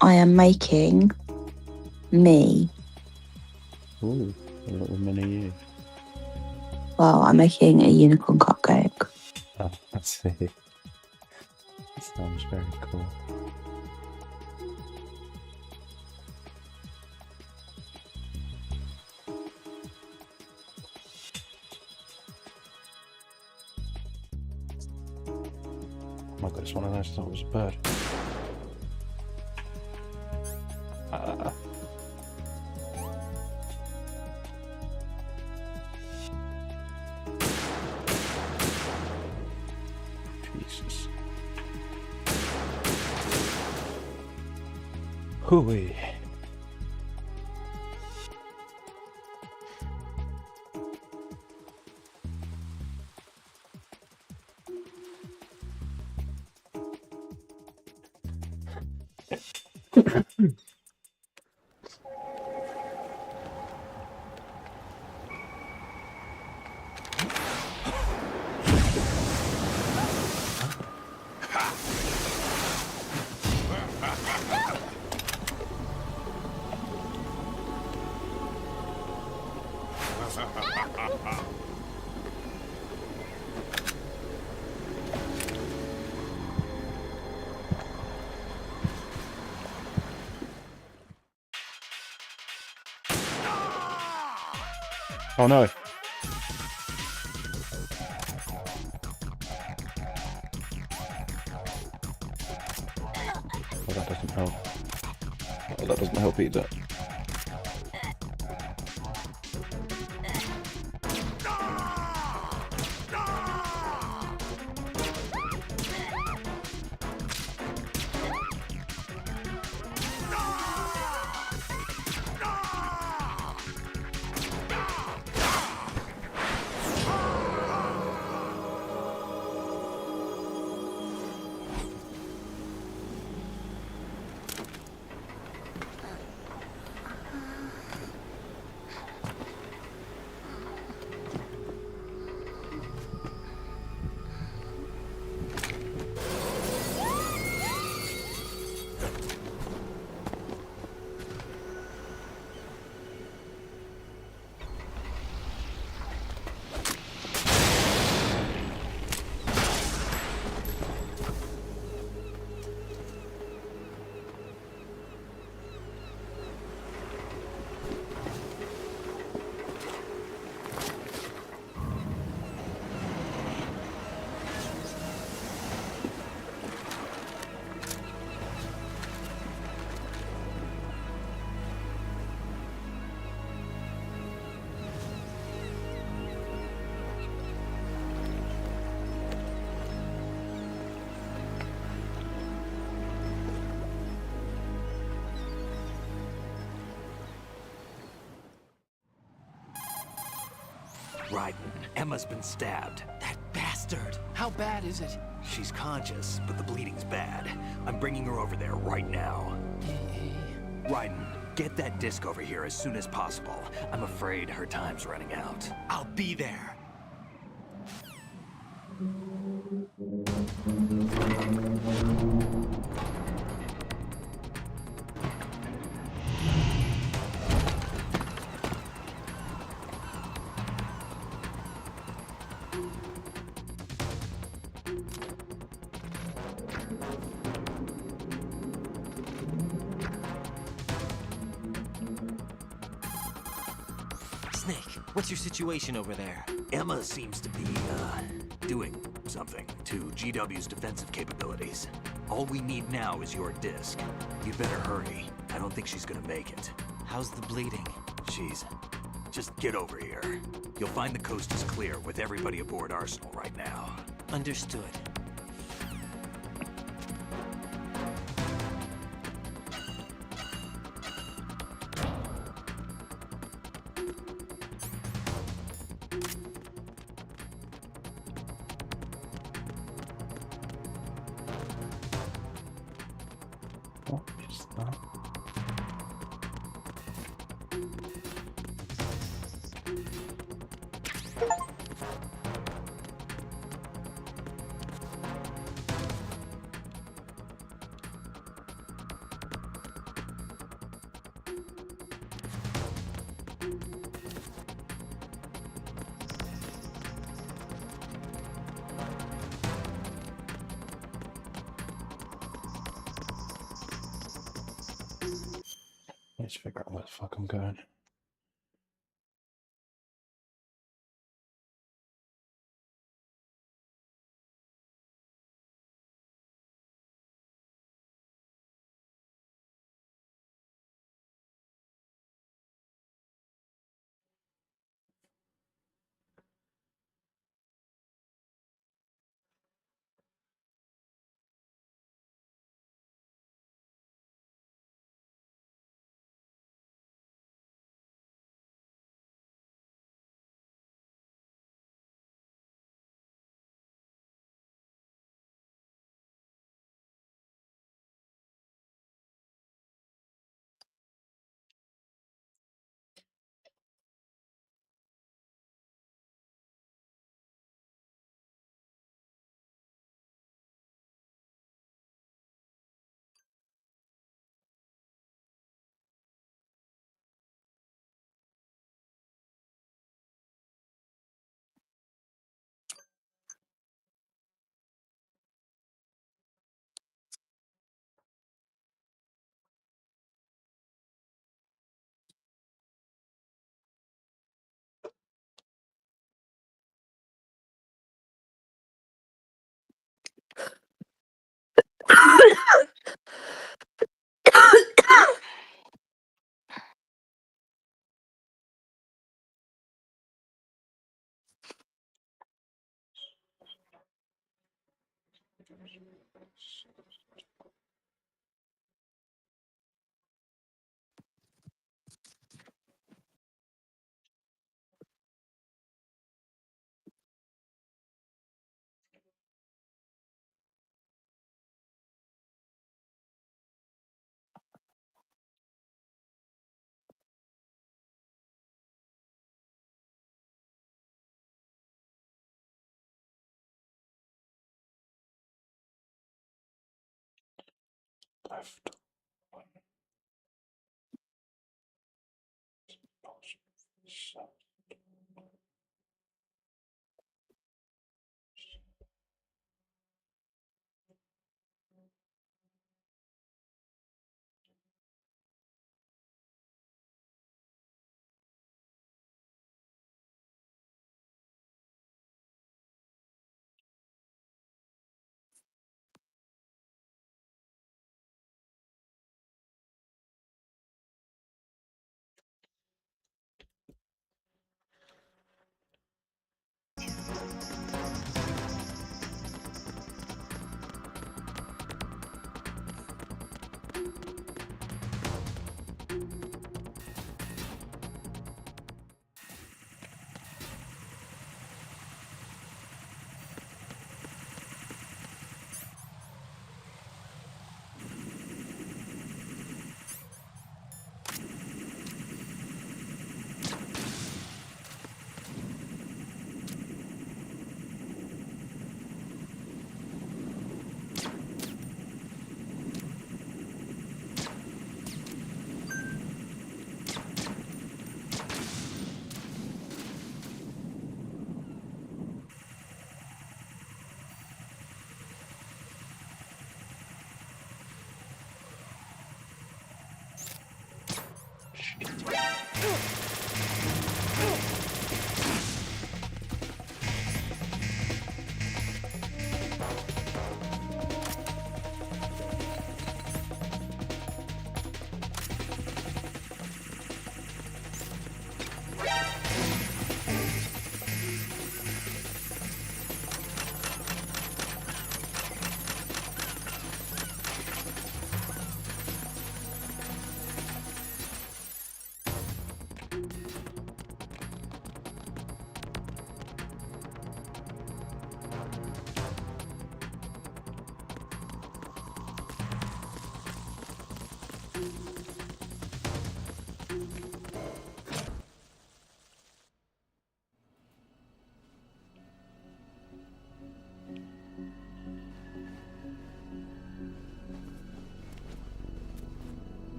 I am making me. Ooh, a little mini you. Well, I'm making a unicorn cupcake. Oh, I see. That sounds very cool. Oh my god, it's one of those, I thought it was a bird. Jesus. Hooey. Oh no. Oh, that doesn't help. Oh, that doesn't help either. Raiden, Emma's been stabbed. That bastard! How bad is it? She's conscious, but the bleeding's bad. I'm bringing her over there right now. Raiden, get that disc over here as soon as possible. I'm afraid her time's running out. I'll be there. Snake, what's your situation over there? Emma seems to be, doing something to GW's defensive capabilities. All we need now is your disc. You better hurry. I don't think she's gonna make it. How's the bleeding? Just get over here. You'll find the coast is clear with everybody aboard Arsenal right now. Understood. What is that? Let's figure out where the fuck I'm going. Left.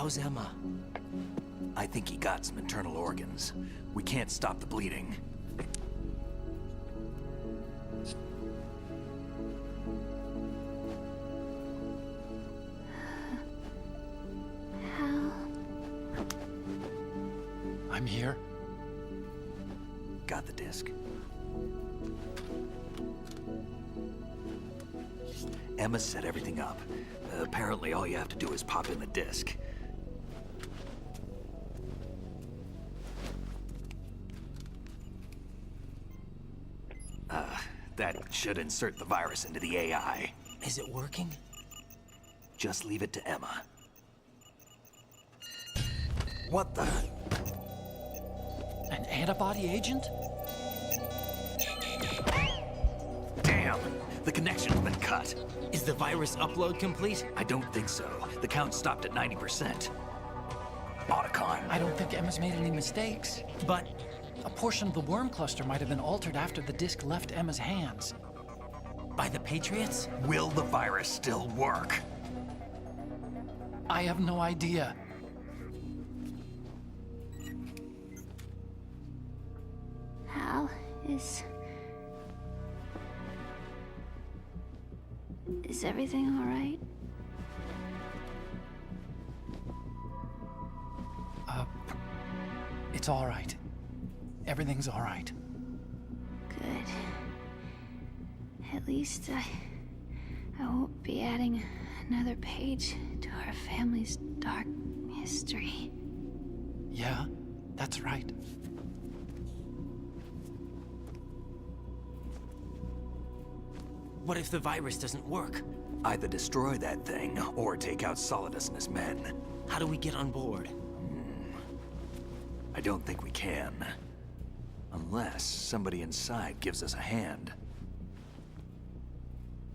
How's Emma? I think he got some internal organs. We can't stop the bleeding. Hal? I'm here. Got the disc. Emma set everything up. Apparently all you have to do is pop in the disc. That should insert the virus into the AI. Is it working? Just leave it to Emma. What the? An antibody agent? Damn! The connection's been cut. Is the virus upload complete? I don't think so. The count stopped at 90%. Otacon. I don't think Emma's made any mistakes. But a portion of the worm cluster might have been altered after the disc left Emma's hands. by the Patriots? Will the virus still work? I have no idea. Hal, is everything all right? It's all right. Everything's all right. Good. At least I won't be adding another page to our family's dark history. Yeah, that's right. What if the virus doesn't work? Either destroy that thing, or take out Solidus and his men. How do we get on board? I don't think we can. Unless somebody inside gives us a hand.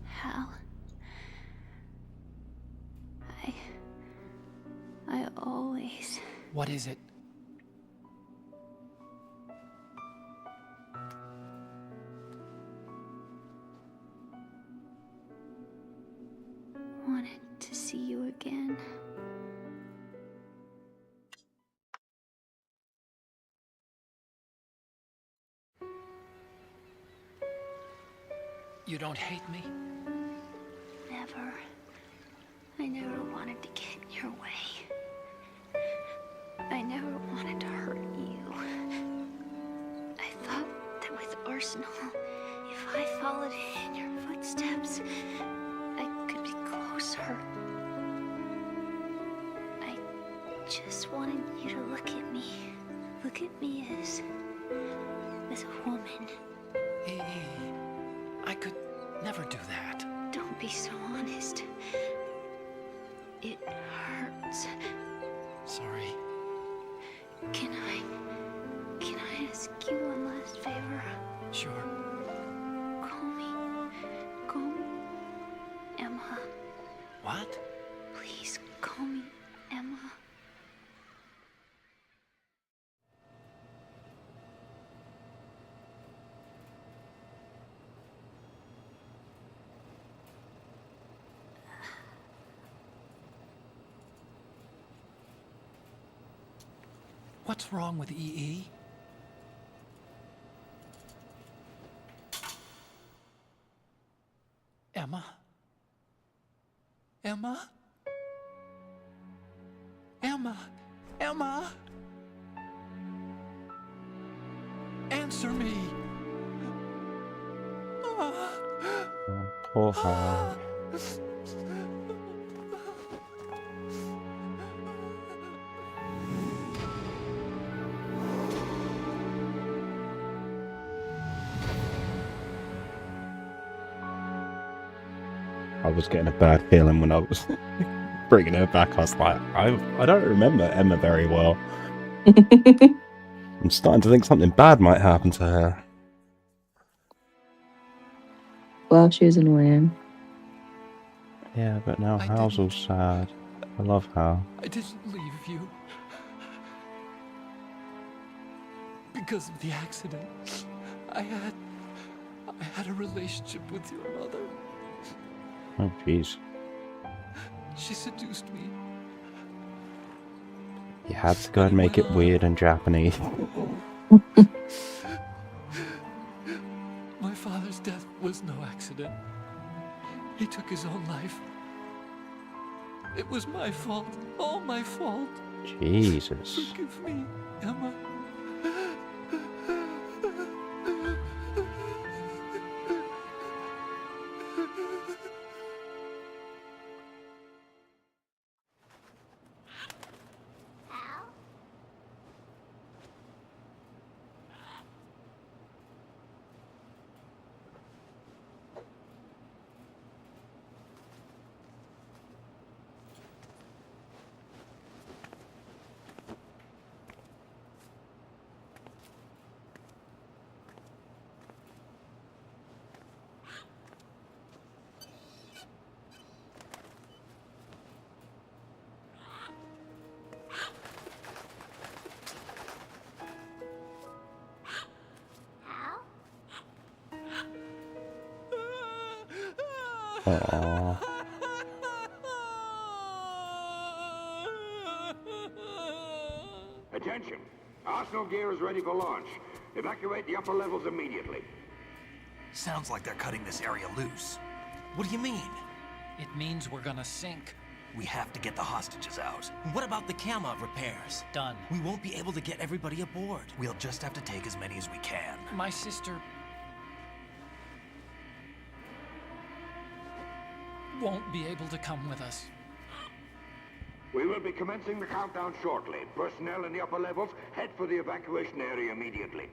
Hal, I always... What is it? wanted to see you again. You don't hate me? Never. I never wanted to get in your way. I never wanted to hurt you. I thought that with Arsenal, if I followed in your footsteps, I could be closer. I just wanted you to look at me. Look at me as a woman. I could never do that. Don't be so honest. It hurts. Sorry. Can I ask you one last favor? Sure. Call me Emma. What? Please call me Emma. What's wrong with EE? Emma? Emma? Emma? Emma? Answer me! Poor Harry. I was getting a bad feeling when I was bringing her back. I was like, I don't remember Emma very well. I'm starting to think something bad might happen to her. Well, she was annoying. Yeah, but now Hal's all sad. I love Hal. I didn't leave you. Because of the accident. I had a relationship with your mother. Oh, jeez. She seduced me. You had to go and make it weird and Japanese. My father's death was no accident. He took his own life. It was my fault. All my fault. Jesus. Forgive me, Emma. Aww. Attention! Arsenal gear is ready for launch. Evacuate the upper levels immediately. Sounds like they're cutting this area loose. What do you mean? It means we're gonna sink. We have to get the hostages out. What about the camo repairs? Done. We won't be able to get everybody aboard. We'll just have to take as many as we can. My sister won't be able to come with us. We will be commencing the countdown shortly. Personnel in the upper levels, head for the evacuation area immediately.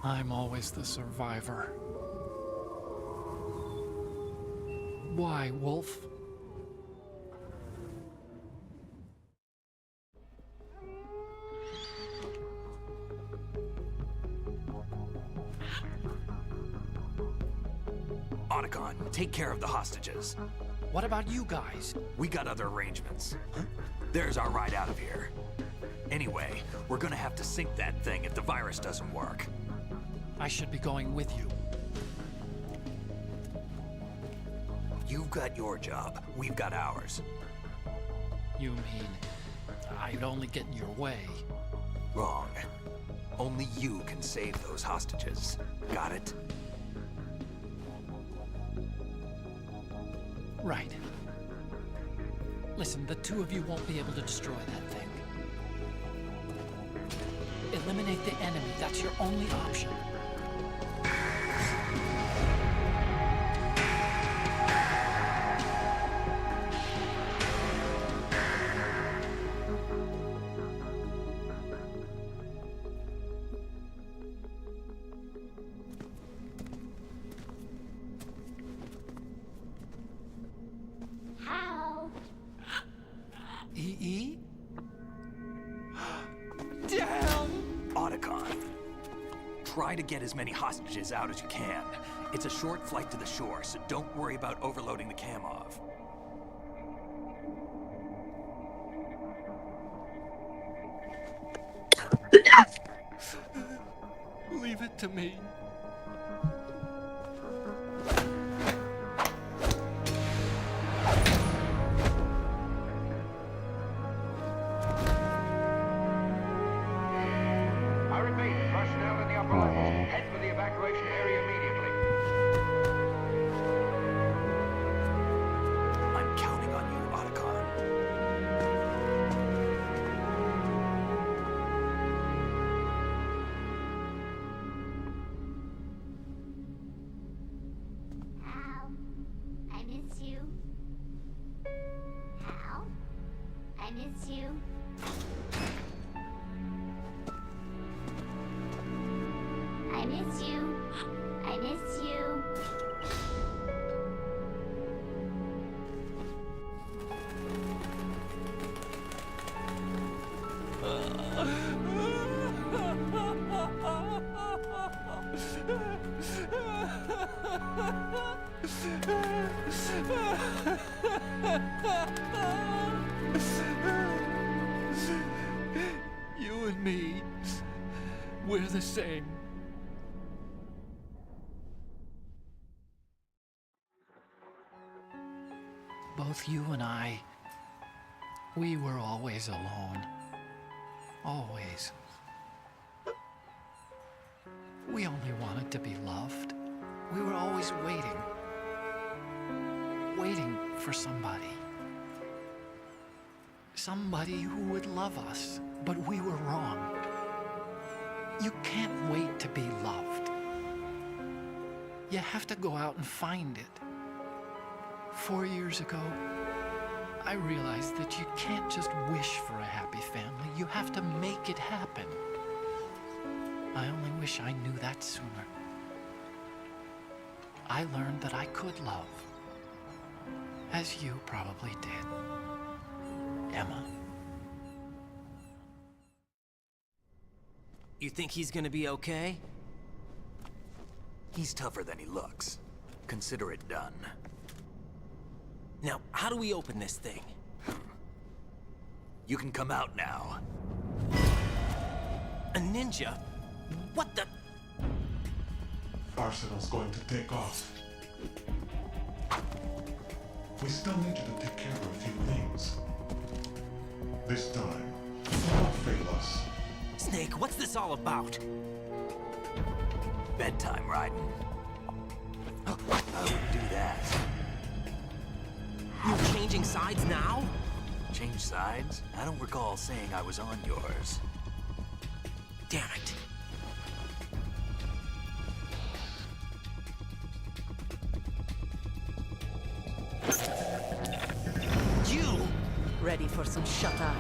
I'm always the survivor. Why, Wolf? Otacon, take care of the hostages. What about you guys? We got other arrangements. There's our ride out of here. Anyway, we're gonna have to sink that thing if the virus doesn't work. I should be going with you. You've got your job, we've got ours. You mean I'd only get in your way? Wrong. Only you can save those hostages. Got it? Right. Listen, the two of you won't be able to destroy that thing. Eliminate the enemy. That's your only option. EE? Damn! Otacon. Try to get as many hostages out as you can. It's a short flight to the shore, so don't worry about overloading the Kamov. Leave it to me. evacuation area immediately. I'm counting on you, Otacon. Hal, I miss you. Hal, I miss you. I miss you. I miss you. You and me, we're the same. Both you and I, we were always alone. Always. We only wanted to be loved. We were always waiting. Waiting for somebody. Somebody who would love us, but we were wrong. You can't wait to be loved. You have to go out and find it. 4 years ago, I realized that you can't just wish for a happy family. You have to make it happen. I only wish I knew that sooner. I learned that I could love, as you probably did, Emma. You think he's gonna be okay? He's tougher than he looks. Consider it done. Now, how do we open this thing? You can come out now. A ninja? What the? Arsenal's going to take off. We still need you to take care of a few things. This time, don't fail us. Snake, what's this all about? Bedtime, Raiden. I wouldn't do that. You're changing sides now? Change sides? I don't recall saying I was on yours. Damn it. You! Ready for some shut-eye?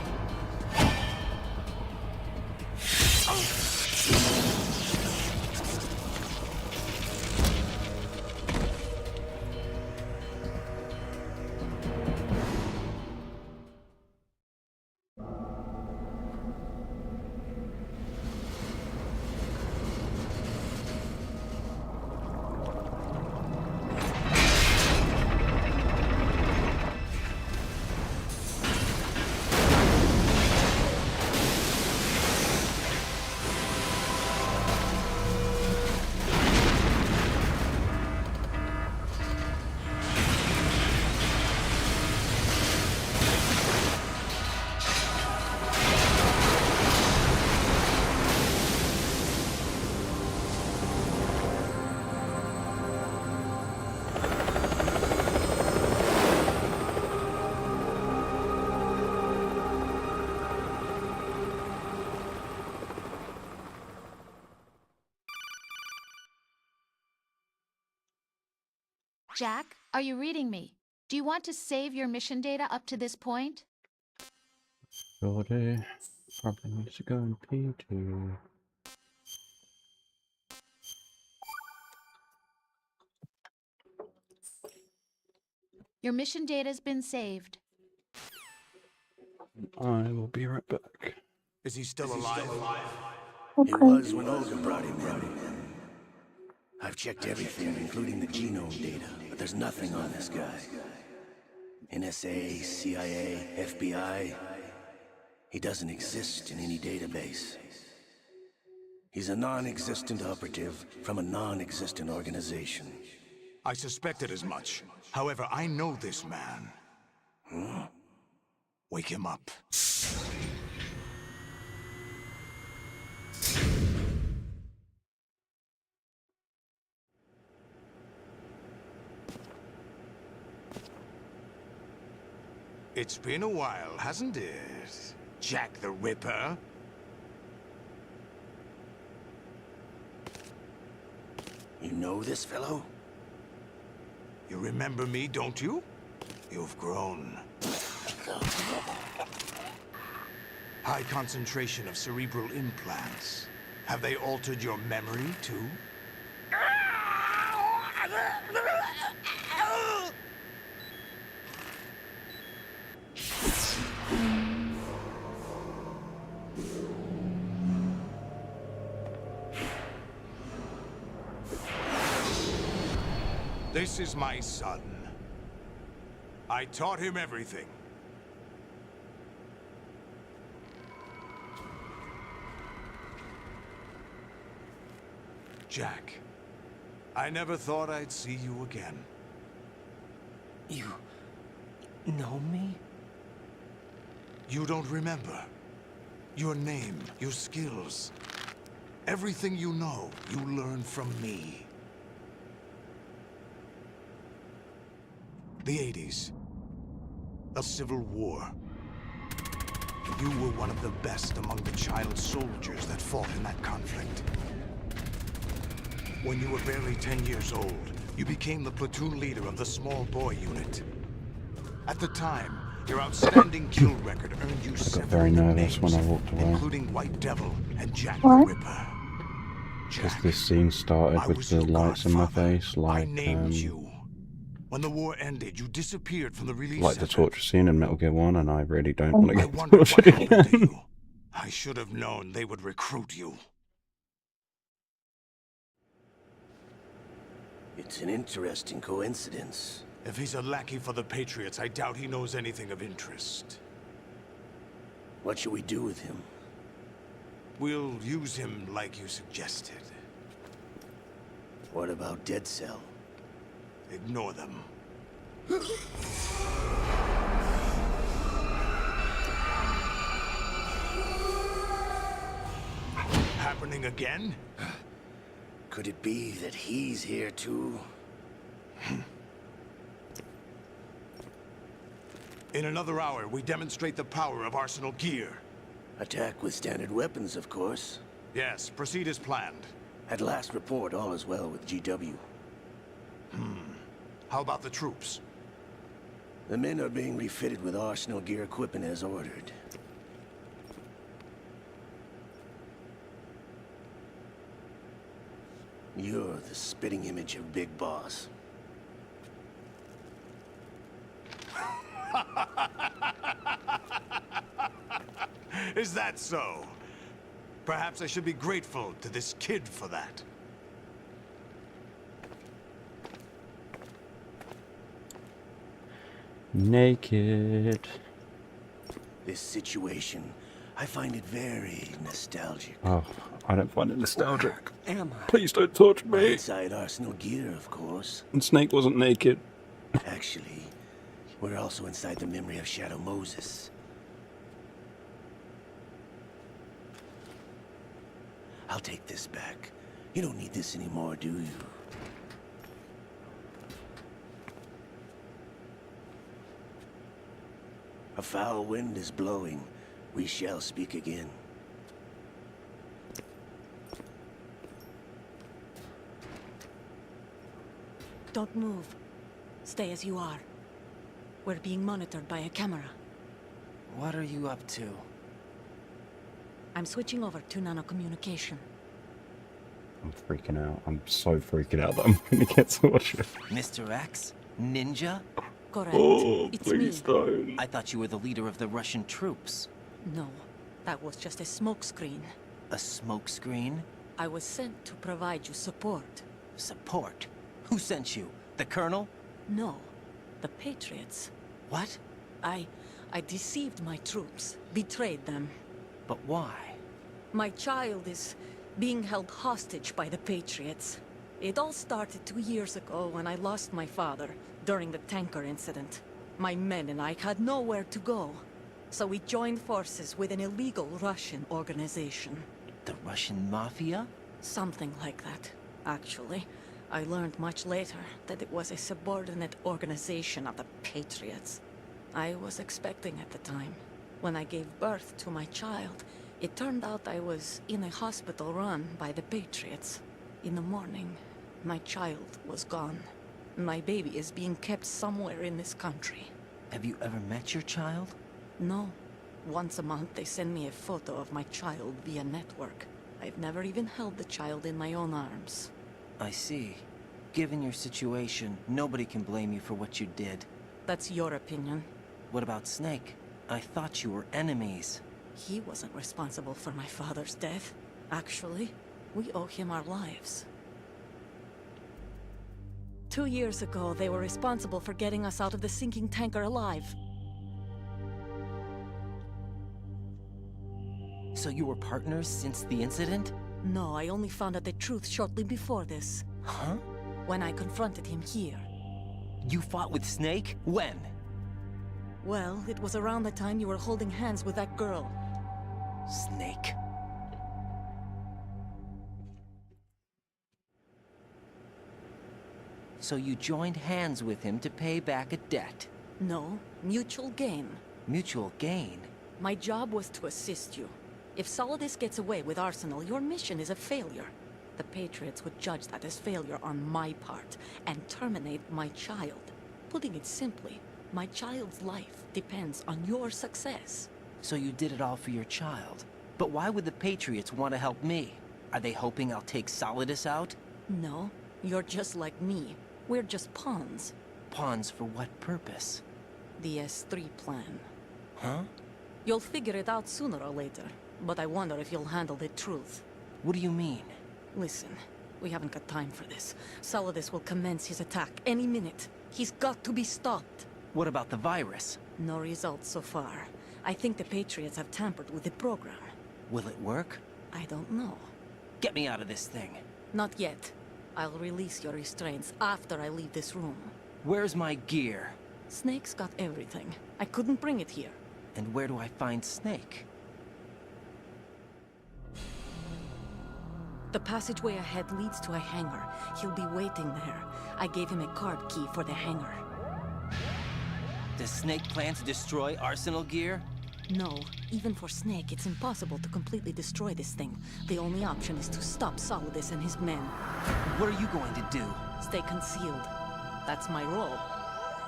Jack, are you reading me? Do you want to save your mission data up to this point? Sure do. Probably need to go and pee too. Your mission data's been saved. I will be right back. Is he still alive? Okay. He was when Olga brought him in. I've checked everything, including the genome data, but there's nothing on this guy. NSA, CIA, FBI. He doesn't exist in any database. He's a non-existent operative from a non-existent organization. I suspected as much. However, I know this man. Huh? Wake him up. It's been a while, hasn't it? Jack the Ripper? You know this fellow? You remember me, don't you? You've grown. High concentration of cerebral implants. Have they altered your memory, too? This is my son. I taught him everything. Jack, I never thought I'd see you again. You know me? You don't remember. Your name, your skills. Everything you know, you learned from me. The 80s. A civil war. You were one of the best among the child soldiers that fought in that conflict. When you were barely 10 years old, you became the platoon leader of the small boy unit. At the time, your outstanding kill record earned you I got very nervous when I walked away. including White Devil and Jack the Ripper. Because this scene started with the lights in my face, like When the war ended, you disappeared from the release like the center. torture scene in Metal Gear 1, and I really don't want to get tortured again. I should have known they would recruit you. It's an interesting coincidence. If he's a lackey for the Patriots, I doubt he knows anything of interest. What should we do with him? We'll use him like you suggested. What about Dead Cell? Ignore them. Happening again? Could it be that he's here too? In another hour, we demonstrate the power of Arsenal gear. Attack with standard weapons, of course. Yes, proceed as planned. At last report, all is well with GW. How about the troops? The men are being refitted with Arsenal gear equipment as ordered. You're the spitting image of Big Boss. Is that so? Perhaps I should be grateful to this kid for that. Naked. This situation, I find it very nostalgic. Oh, I don't find it nostalgic. Am I? Please don't touch me. Inside Arsenal gear, of course. And Snake wasn't naked. Actually, we're also inside the memory of Shadow Moses. I'll take this back. You don't need this anymore, do you? A foul wind is blowing. We shall speak again. Don't move. Stay as you are. We're being monitored by a camera. What are you up to? I'm switching over to nanocommunication. I'm freaking out. I'm so freaking out that I'm gonna get to watch it. Mr. X? Ninja? Correct. Oh, It's please me. don't. I thought you were the leader of the Russian troops. No, that was just a smokescreen. A smokescreen? I was sent to provide you support. Support? Who sent you? The Colonel? No, the Patriots. What? I deceived my troops, betrayed them. But why? My child is being held hostage by the Patriots. It all started 2 years ago when I lost my father during the tanker incident. My men and I had nowhere to go, so we joined forces with an illegal Russian organization. The Russian Mafia? Something like that, actually. I learned much later that it was a subordinate organization of the Patriots. I was expecting at the time. When I gave birth to my child, it turned out I was in a hospital run by the Patriots. In the morning, my child was gone. My baby is being kept somewhere in this country. Have you ever met your child? No. Once a month, they send me a photo of my child via network. I've never even held the child in my own arms. I see. Given your situation, nobody can blame you for what you did. That's your opinion. What about Snake? I thought you were enemies. He wasn't responsible for my father's death. Actually, we owe him our lives. 2 years ago, they were responsible for getting us out of the sinking tanker alive. So you were partners since the incident? No, I only found out the truth shortly before this. Huh? When I confronted him here. You fought with Snake? When? Well, it was around the time you were holding hands with that girl. Snake. So you joined hands with him to pay back a debt? No, mutual gain. Mutual gain? My job was to assist you. If Solidus gets away with Arsenal, your mission is a failure. The Patriots would judge that as failure on my part, and terminate my child. Putting it simply, my child's life depends on your success. So you did it all for your child. But why would the Patriots want to help me? Are they hoping I'll take Solidus out? No, you're just like me. We're just pawns. Pawns for what purpose? The S3 plan. Huh? You'll figure it out sooner or later, but I wonder if you'll handle the truth. What do you mean? Listen, we haven't got time for this. Solidus will commence his attack any minute. He's got to be stopped. What about the virus? No results so far. I think the Patriots have tampered with the program. Will it work? I don't know. Get me out of this thing. Not yet. I'll release your restraints after I leave this room. Where's my gear? Snake's got everything. I couldn't bring it here. And where do I find Snake? The passageway ahead leads to a hangar. He'll be waiting there. I gave him a card key for the hangar. Does Snake plan to destroy Arsenal gear? No. Even for Snake, it's impossible to completely destroy this thing. The only option is to stop Solidus and his men. What are you going to do? Stay concealed. That's my role.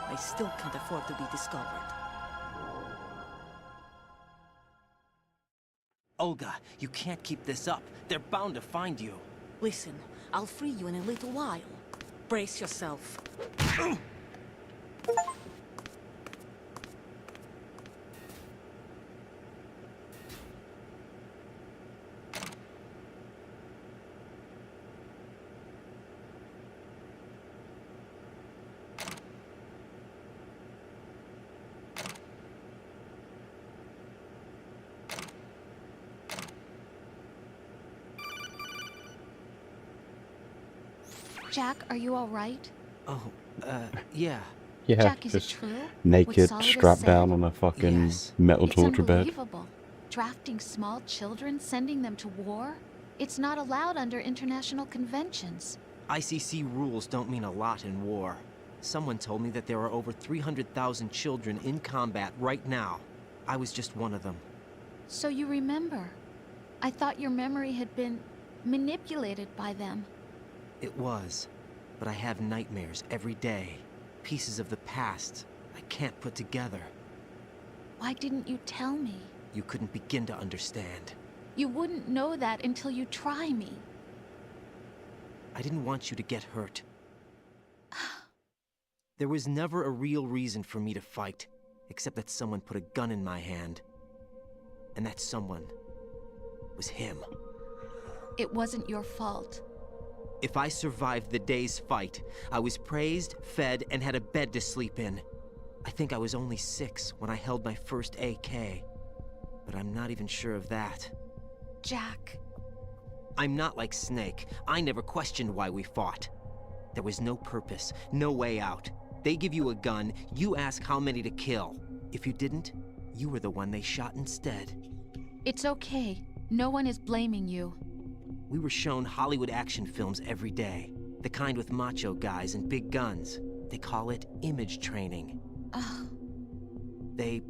I still can't afford to be discovered. Olga, you can't keep this up. They're bound to find you. Listen, I'll free you in a little while. Brace yourself. Jack, are you all right? Oh, yeah. Yeah, Jack, is it just true? naked, What Solidus strapped said? down on a fucking metal It's torture bed. unbelievable. Drafting small children, sending them to war? It's not allowed under international conventions. ICC rules don't mean a lot in war. Someone told me that there are over 300,000 children in combat right now. I was just one of them. So you remember. I thought your memory had been manipulated by them. It was, but I have nightmares every day. Pieces of the past I can't put together. Why didn't you tell me? You couldn't begin to understand. You wouldn't know that until you try me. I didn't want you to get hurt. There was never a real reason for me to fight, except that someone put a gun in my hand. And that someone was him. It wasn't your fault. If I survived the day's fight, I was praised, fed, and had a bed to sleep in. I think I was only 6 when I held my first AK. But I'm not even sure of that. Jack. I'm not like Snake. I never questioned why we fought. There was no purpose, no way out. They give you a gun, you ask how many to kill. If you didn't, you were the one they shot instead. It's okay. No one is blaming you. We were shown Hollywood action films every day. The kind with macho guys and big guns. They call it image training. They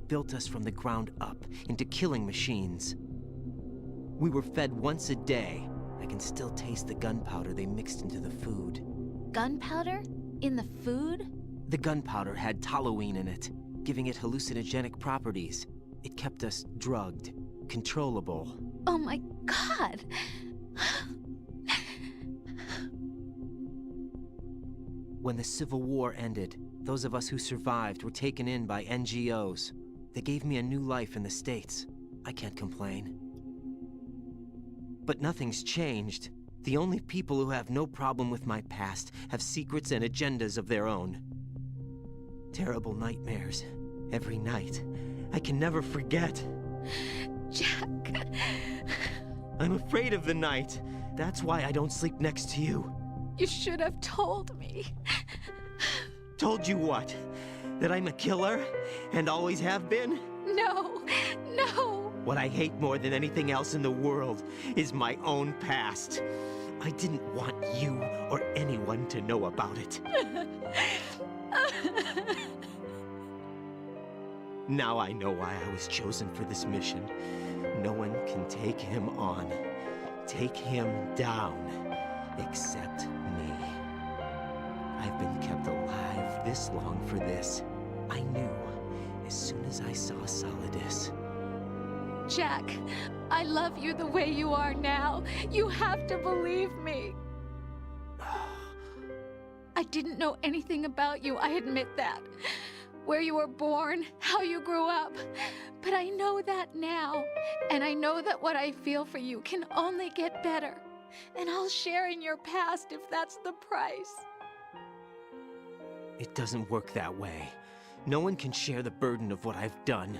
built us from the ground up into killing machines. We were fed once a day. I can still taste the gunpowder they mixed into the food. Gunpowder? In the food? The gunpowder had toluene in it, giving it hallucinogenic properties. It kept us drugged, controllable. Oh my God! When the Civil War ended, those of us who survived were taken in by NGOs. They gave me a new life in the States. I can't complain. But nothing's changed. The only people who have no problem with my past have secrets and agendas of their own. Terrible nightmares. Every night. I can never forget. Jack. I'm afraid of the night. That's why I don't sleep next to you. You should have told me. Told you what? That I'm a killer? And always have been? No, no. What I hate more than anything else in the world is my own past. I didn't want you or anyone to know about it. Now I know why I was chosen for this mission. No one can take him on, take him down, except me. I've been kept alive this long for this. I knew as soon as I saw Solidus. Jack, I love you the way you are now. You have to believe me. I didn't know anything about you, I admit that. Where you were born, how you grew up. But I know that now. And I know that what I feel for you can only get better. And I'll share in your past if that's the price. It doesn't work that way. No one can share the burden of what I've done.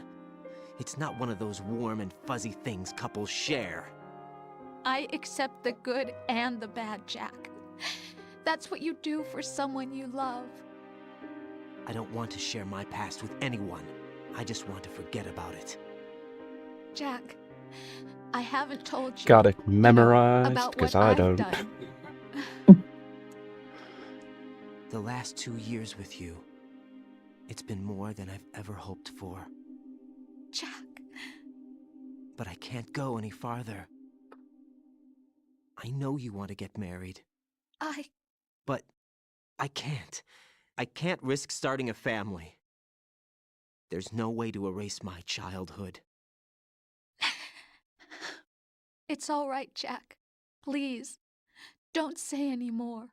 It's not one of those warm and fuzzy things couples share. I accept the good and the bad, Jack. That's what you do for someone you love. I don't want to share my past with anyone. I just want to forget about it. Jack, I haven't told you. Got it memorized, about because what I I've don't. done. The last 2 years with you, it's been more than I've ever hoped for. Jack. But I can't go any farther. I know you want to get married. But I can't. I can't risk starting a family. There's no way to erase my childhood. It's all right, Jack. Please, don't say any more.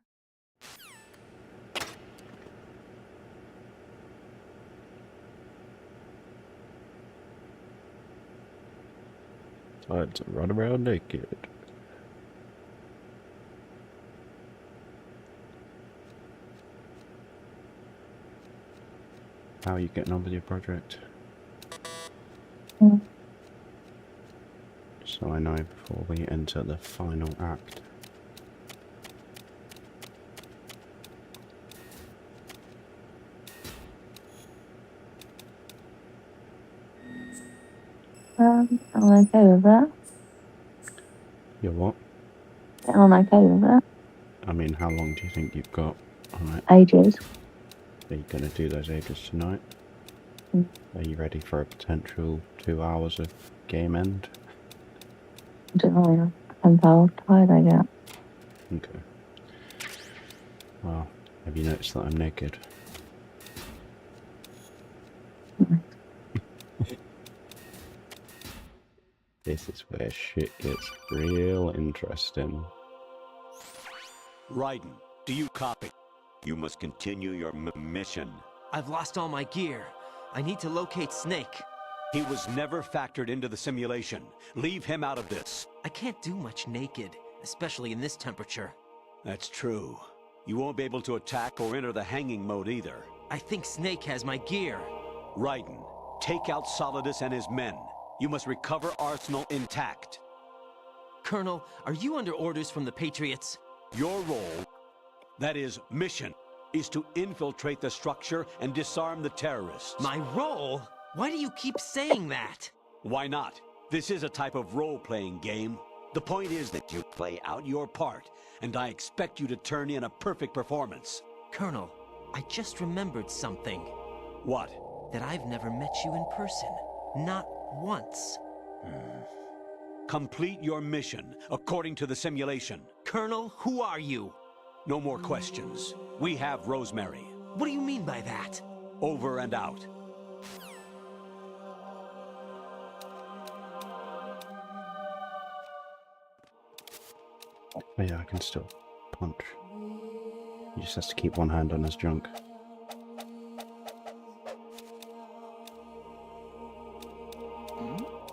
I had to run around naked. How are you getting on with your project? So I know before we enter the final act. I'm okay with that. You're what? I'm okay with that. I mean, how long do you think you've got on it? Ages. Are you going to do those ages tonight? Mm. Are you ready for a potential 2 hours of game end? I don't know. Depends how tired I get. Okay. Well, have you noticed that I'm naked? This is where shit gets real interesting. Raiden, do you copy? You must continue your mission. I've lost all my gear. I need to locate Snake. He was never factored into the simulation. Leave him out of this. I can't do much naked, especially in this temperature. That's true. You won't be able to attack or enter the hanging mode either. I think Snake has my gear. Raiden, take out Solidus and his men. You must recover Arsenal intact. Colonel, are you under orders from the Patriots? Your role, that is, mission, is to infiltrate the structure and disarm the terrorists. My role? Why do you keep saying that? Why not? This is a type of role-playing game. The point is that you play out your part, and I expect you to turn in a perfect performance. Colonel, I just remembered something. What? that I've never met you in person. Not once. Complete your mission, according to the simulation. Colonel, who are you? No more questions. We have Rosemary. What do you mean by that? Over and out. Oh yeah, I can still punch. He just has to keep one hand on his junk.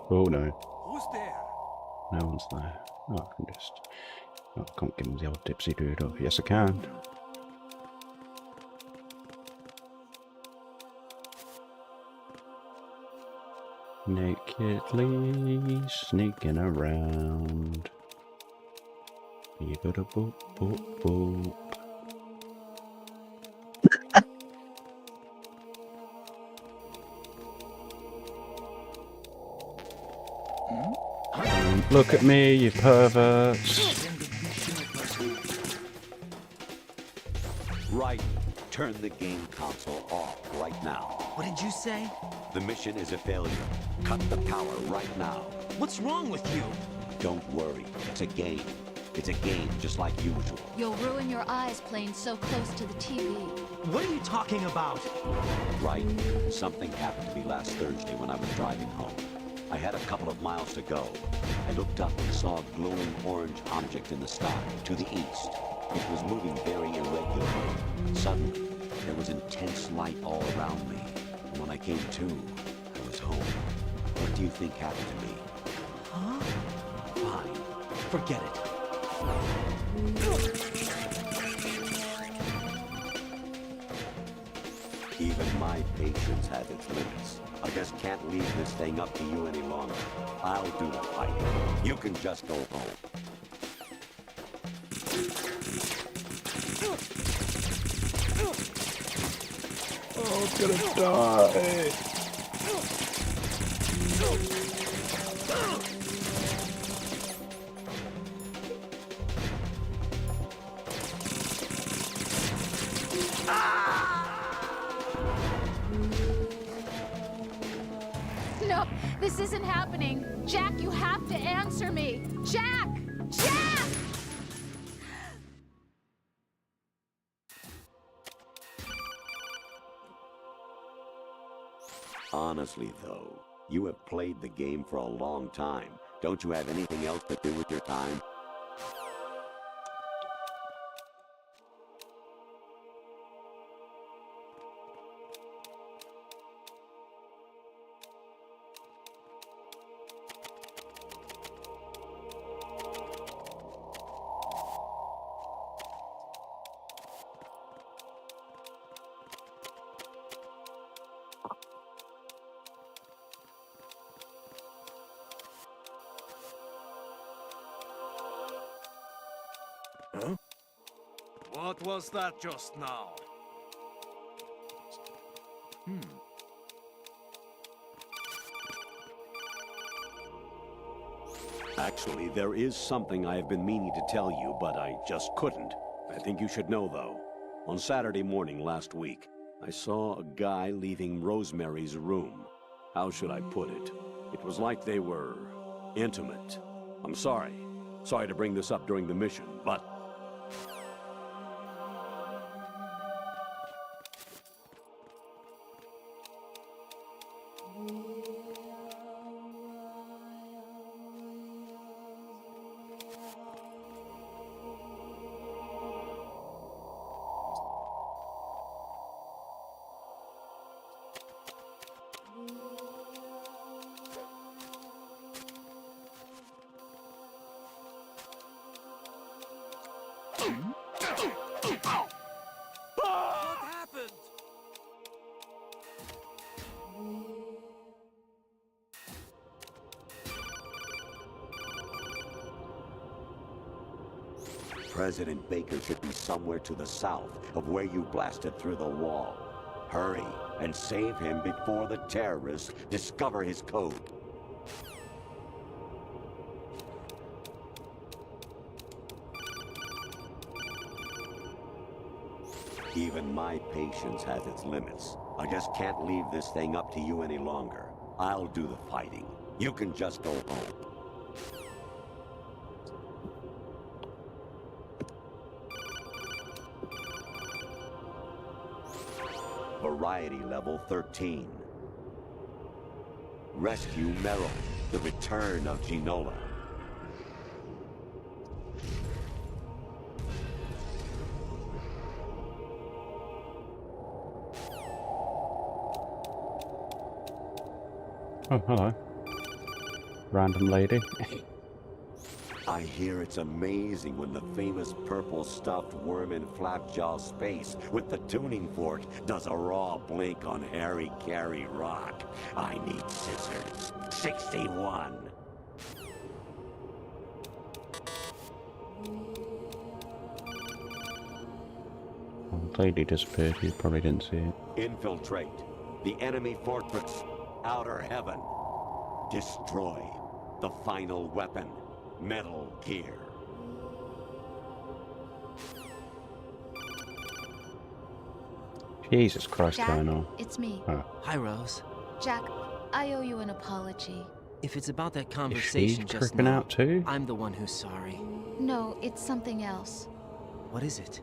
Oh no. Who's there? No one's there. Oh, I can just... Oh, I can't give him the old dipsy doodle. Yes, I can. Nakedly sneaking around. You gotta boop, boop, boop. Look at me, you perverts. Right. Turn the game console off right now. What did you say? The mission is a failure. Cut the power right now. What's wrong with you? Don't worry. It's a game. It's a game just like usual. You'll ruin your eyes playing so close to the TV. What are you talking about? Right. Something happened to me last Thursday when I was driving home. I had a couple of miles to go. I looked up and saw a glowing orange object in the sky to the east. It was moving very irregularly. Suddenly, there was intense light all around me. And when I came to, I was home. What do you think happened to me? Huh? Fine. Forget it. Even my patience has its limits. I just can't leave this thing up to you any longer. I'll do the fighting. You can just go home. Oh, I'm gonna die. No, this isn't happening. Jack, you have to answer me. Jack! Jack! Honestly, though, you have played the game for a long time. Don't you have anything else to do with your time? Huh? What was that just now? Actually, there is something I have been meaning to tell you, but I just couldn't. I think you should know, though. On Saturday morning last week, I saw a guy leaving Rosemary's room. How should I put it? It was like they were intimate. I'm sorry. Sorry to bring this up during the mission, but... What happened? President Baker should be somewhere to the south of where you blasted through the wall. Hurry and save him before the terrorists discover his code. Even my patience has its limits. I just can't leave this thing up to you any longer. I'll do the fighting. You can just go home. Variety level 13. Rescue Merrill. The return of Ginola. Oh, hello. Random lady. I hear it's amazing when the famous purple stuffed worm in Flapjaw space with the tuning fork does a raw blink on Harry Carey rock. I need scissors. 61. Oh, the lady disappeared. You probably didn't see it. Infiltrate. The enemy fortress. Outer heaven. Destroy. The final weapon. Metal Gear. Jesus Christ, Jack, Lionel. it's me. Oh. Hi, Rose. Jack, I owe you an apology. If it's about that Is she conversation just tripping now, out too? I'm the one who's sorry. No, it's something else. What is it?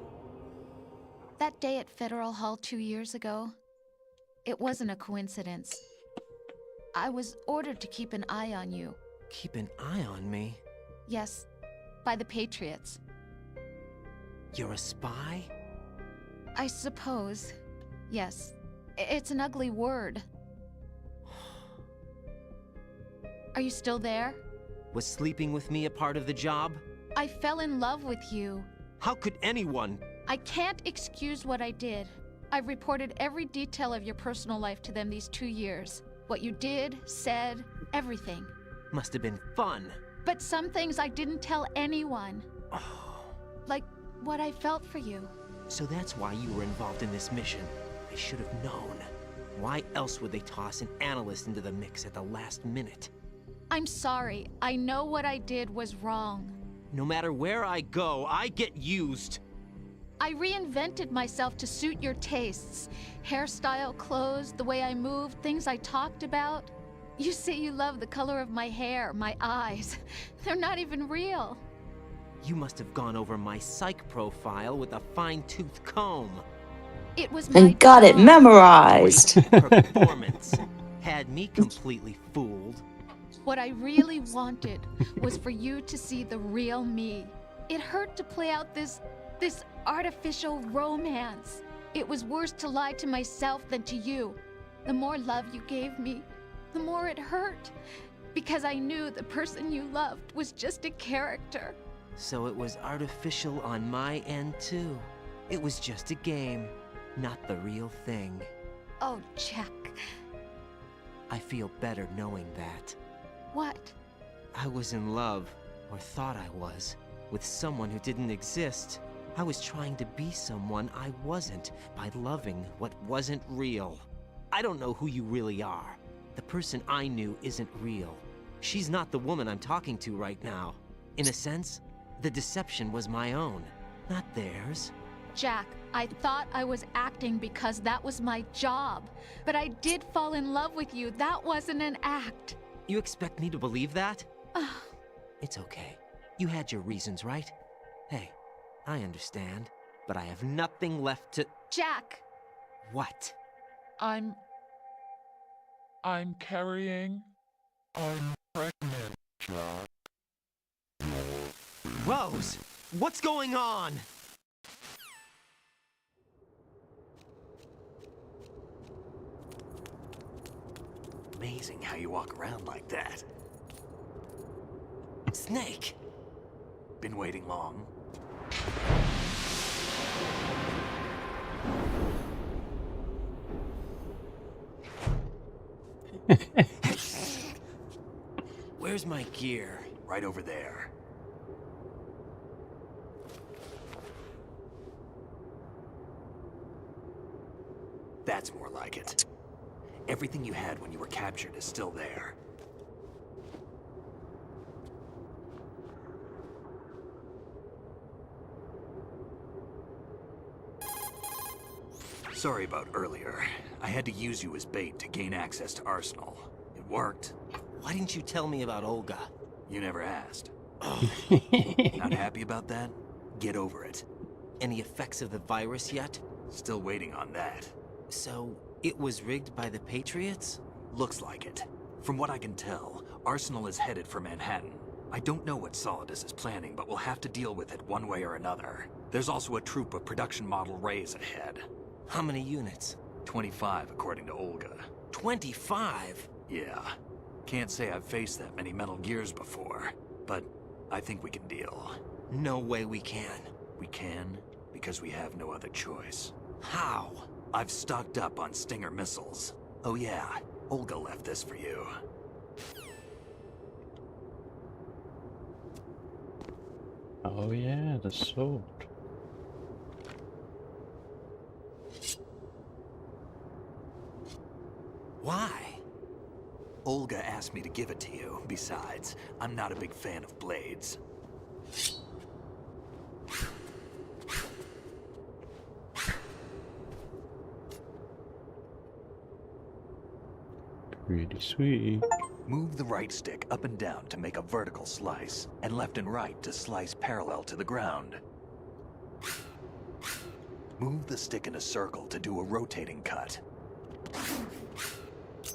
That day at Federal Hall 2 years ago, it wasn't a coincidence. I was ordered to keep an eye on you. Keep an eye on me? Yes, by the Patriots. You're a spy? I suppose. Yes. It's an ugly word. Are you still there? Was sleeping with me a part of the job? I fell in love with you. How could anyone? I can't excuse what I did. I've reported every detail of your personal life to them these 2 years. What you did, said, everything. Must have been fun. But some things I didn't tell anyone. Like what I felt for you. So that's why you were involved in this mission. I should have known. Why else would they toss an analyst into the mix at the last minute? I'm sorry. I know what I did was wrong. No matter where I go, I get used. I reinvented myself to suit your tastes. Hairstyle, clothes, the way I moved, things I talked about. You say you love the color of my hair, my eyes. They're not even real. You must have gone over my psych profile with a fine-tooth comb. It was my And got it memorized. Performance had me completely fooled. What I really wanted was for you to see the real me. It hurt to play out this artificial romance. It was worse to lie to myself than to you. The more love you gave me, the more it hurt. Because I knew the person you loved was just a character. So it was artificial on my end too. It was just a game, not the real thing. Oh, Jack. I feel better knowing that. What? I was in love, or thought I was, with someone who didn't exist. I was trying to be someone I wasn't by loving what wasn't real. I don't know who you really are. The person I knew isn't real. She's not the woman I'm talking to right now. In a sense, the deception was my own, not theirs. Jack, I thought I was acting because that was my job. But I did fall in love with you. That wasn't an act. You expect me to believe that? It's okay. You had your reasons, right? Hey, I understand, but I have nothing left to— Jack! What? I'm carrying. I'm pregnant, Jack. Rose! What's going on? Amazing how you walk around like that. Snake! Been waiting long? Where's my gear? Right over there. That's more like it. Everything you had when you were captured is still there. Sorry about earlier. I had to use you as bait to gain access to Arsenal. It worked. Why didn't you tell me about Olga? You never asked. Not happy about that? Get over it. Any effects of the virus yet? Still waiting on that. So, it was rigged by the Patriots? Looks like it. From what I can tell, Arsenal is headed for Manhattan. I don't know what Solidus is planning, but we'll have to deal with it one way or another. There's also a troop of production model Rays ahead. How many units? 25, according to Olga. 25? Yeah. Can't say I've faced that many Metal Gears before, but I think we can deal. No way we can. We can, because we have no other choice. How? I've stocked up on Stinger missiles. Oh yeah, Olga left this for you. Oh yeah, the sword. Why? Olga asked me to give it to you. Besides, I'm not a big fan of blades. Pretty sweet. Move the right stick up and down to make a vertical slice, and left and right to slice parallel to the ground. Move the stick in a circle to do a rotating cut.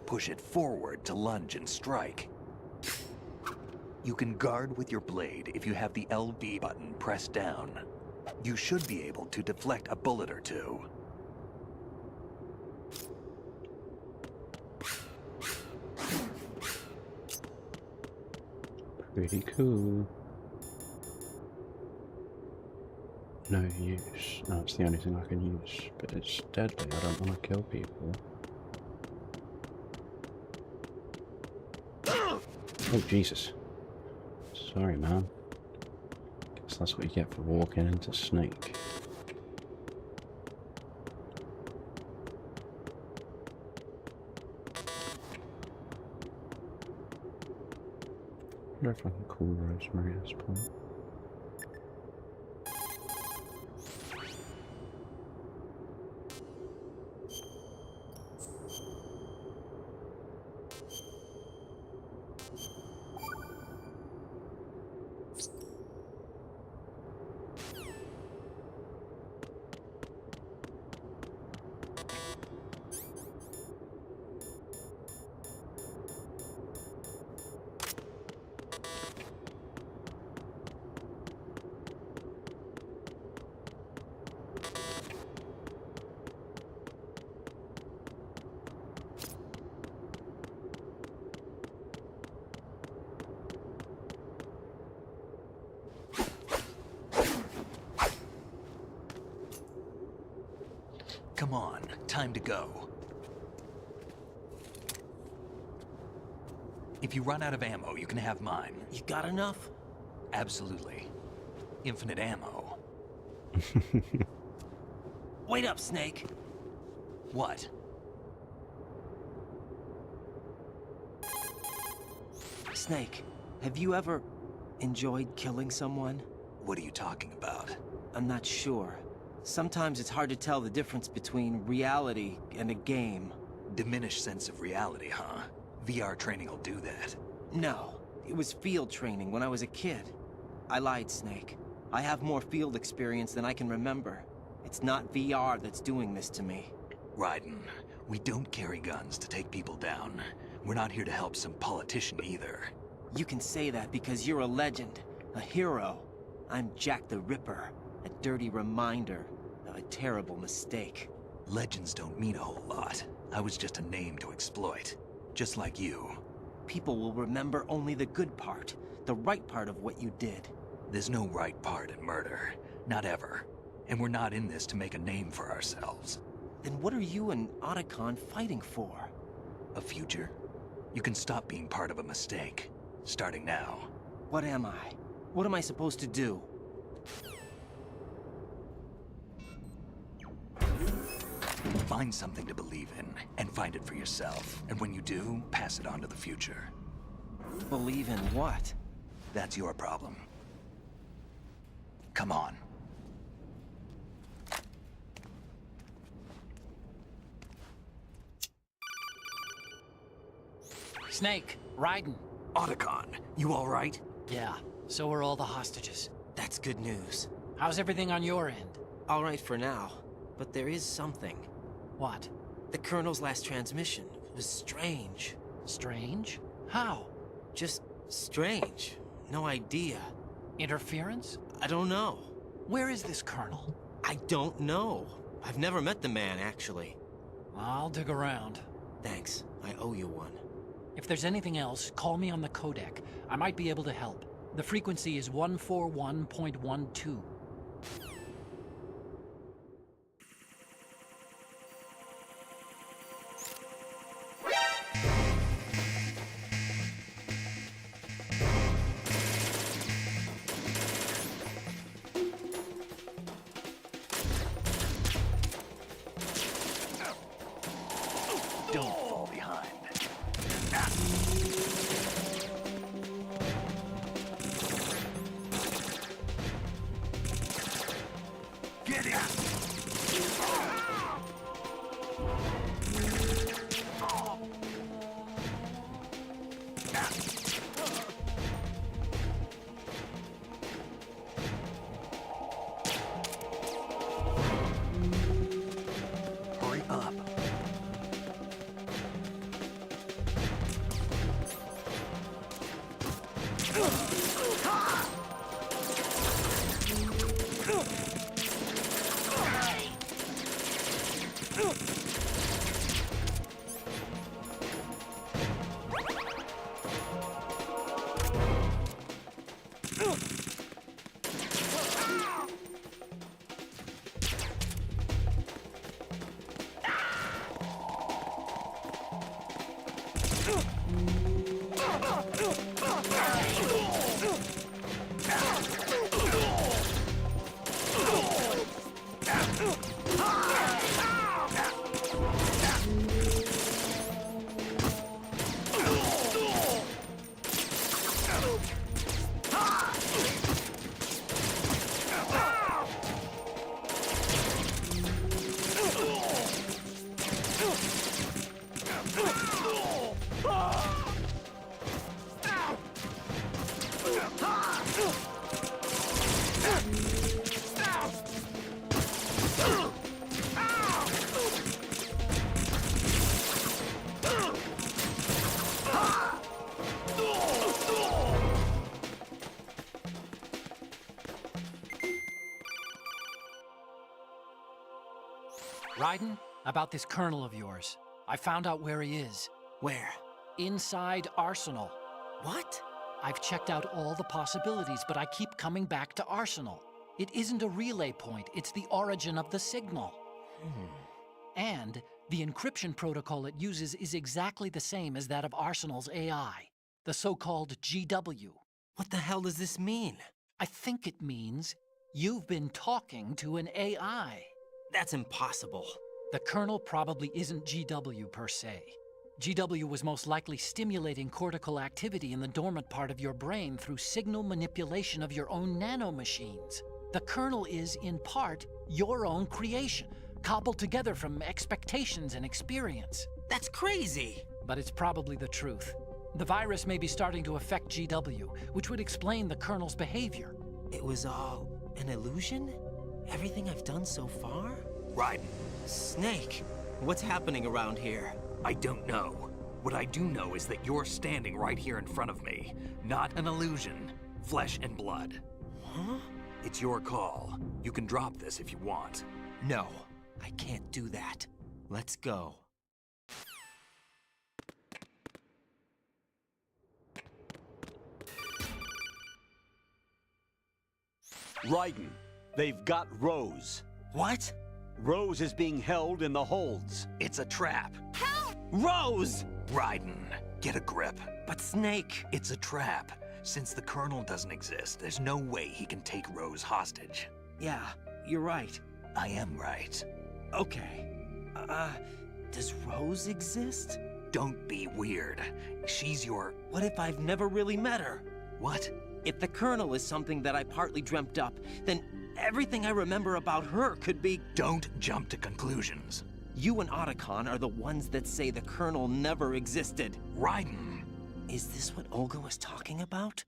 Push it forward to lunge and strike. You can guard with your blade if you have the LB button pressed down. You should be able to deflect a bullet or two. Pretty cool. No use. No, it's the only thing I can use, but it's deadly. I don't want to kill people. Oh, Jesus. Sorry, man. Guess that's what you get for walking into Snake. I wonder if I can call Rosemary at this point. Come on, time to go. If you run out of ammo, you can have mine. You got enough? Absolutely. Infinite ammo. Wait up, Snake. What? Snake, have you ever enjoyed killing someone? What are you talking about? I'm not sure. Sometimes it's hard to tell the difference between reality and a game. Diminished sense of reality, huh? VR training will do that. No, it was field training when I was a kid. I lied, Snake. I have more field experience than I can remember. It's not VR that's doing this to me. Raiden, we don't carry guns to take people down. We're not here to help some politician either. You can say that because you're a legend, a hero. I'm Jack the Ripper, a dirty reminder of a terrible mistake. Legends don't mean a whole lot. I was just a name to exploit. Just like you. People will remember only the good part, the right part of what you did. There's no right part in murder. Not ever. And we're not in this to make a name for ourselves. Then what are you and Otacon fighting for? A future? You can stop being part of a mistake. Starting now. What am I? What am I supposed to do? Find something to believe in, and find it for yourself. And when you do, pass it on to the future. Believe in what? That's your problem. Come on. Snake, Raiden. Otacon, you alright? Yeah, so are all the hostages. That's good news. How's everything on your end? All right for now, but there is something. What? The Colonel's last transmission was strange. Strange? How? Just strange. No idea. Interference? I don't know. Where is this Colonel? I don't know. I've never met the man, actually. I'll dig around. Thanks. I owe you one. If there's anything else, call me on the codec. I might be able to help. The frequency is 141.12. Don't fall behind. Get it! Hurry up. Raiden, about this Colonel of yours. I found out where he is. Where? Inside Arsenal. What? I've checked out all the possibilities, but I keep coming back to Arsenal. It isn't a relay point, it's the origin of the signal. And the encryption protocol it uses is exactly the same as that of Arsenal's AI, the so-called GW. What the hell does this mean? I think it means you've been talking to an AI. That's impossible. The Colonel probably isn't GW per se. GW was most likely stimulating cortical activity in the dormant part of your brain through signal manipulation of your own nanomachines. The Colonel is, in part, your own creation, cobbled together from expectations and experience. That's crazy! But it's probably the truth. The virus may be starting to affect GW, which would explain the Colonel's behavior. It was all an illusion? Everything I've done so far? Raiden. Snake, what's happening around here? I don't know. What I do know is that you're standing right here in front of me. Not an illusion. Flesh and blood. Huh? It's your call. You can drop this if you want. No, I can't do that. Let's go. Raiden, they've got Rose. What? Rose is being held in the holds. It's a trap. Help! Rose! Raiden, get a grip. But Snake... It's a trap. Since the Colonel doesn't exist, there's no way he can take Rose hostage. Yeah, you're right. I am right. Okay. Does Rose exist? Don't be weird. She's your... What if I've never really met her? What? If the Colonel is something that I partly dreamt up, then everything I remember about her could be... Don't jump to conclusions. You and Otacon are the ones that say the Colonel never existed. Raiden, Is this what Olga was talking about?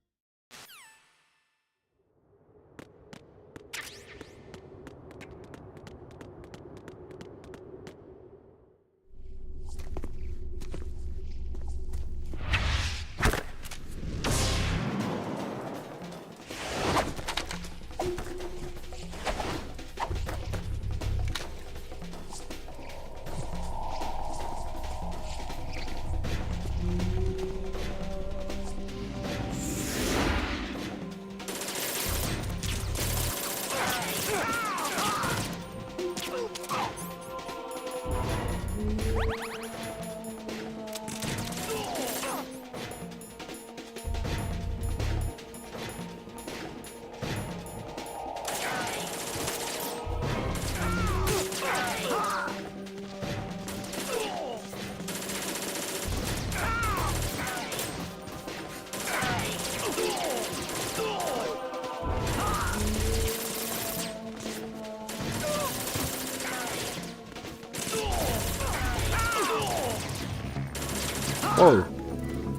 Oh!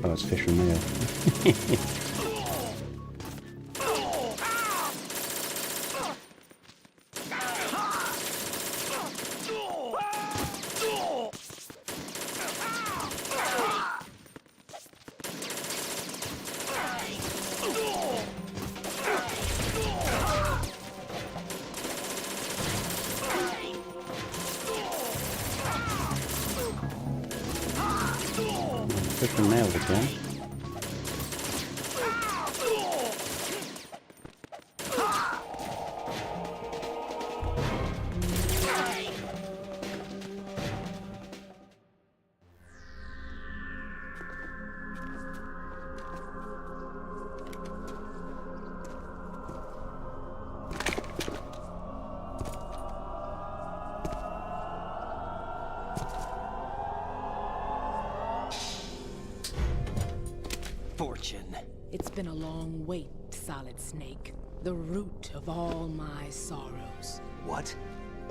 Oh, it's fish and meal. Fish and nails again. Fortune. It's been a long wait, Solid Snake. The root of all my sorrows. What?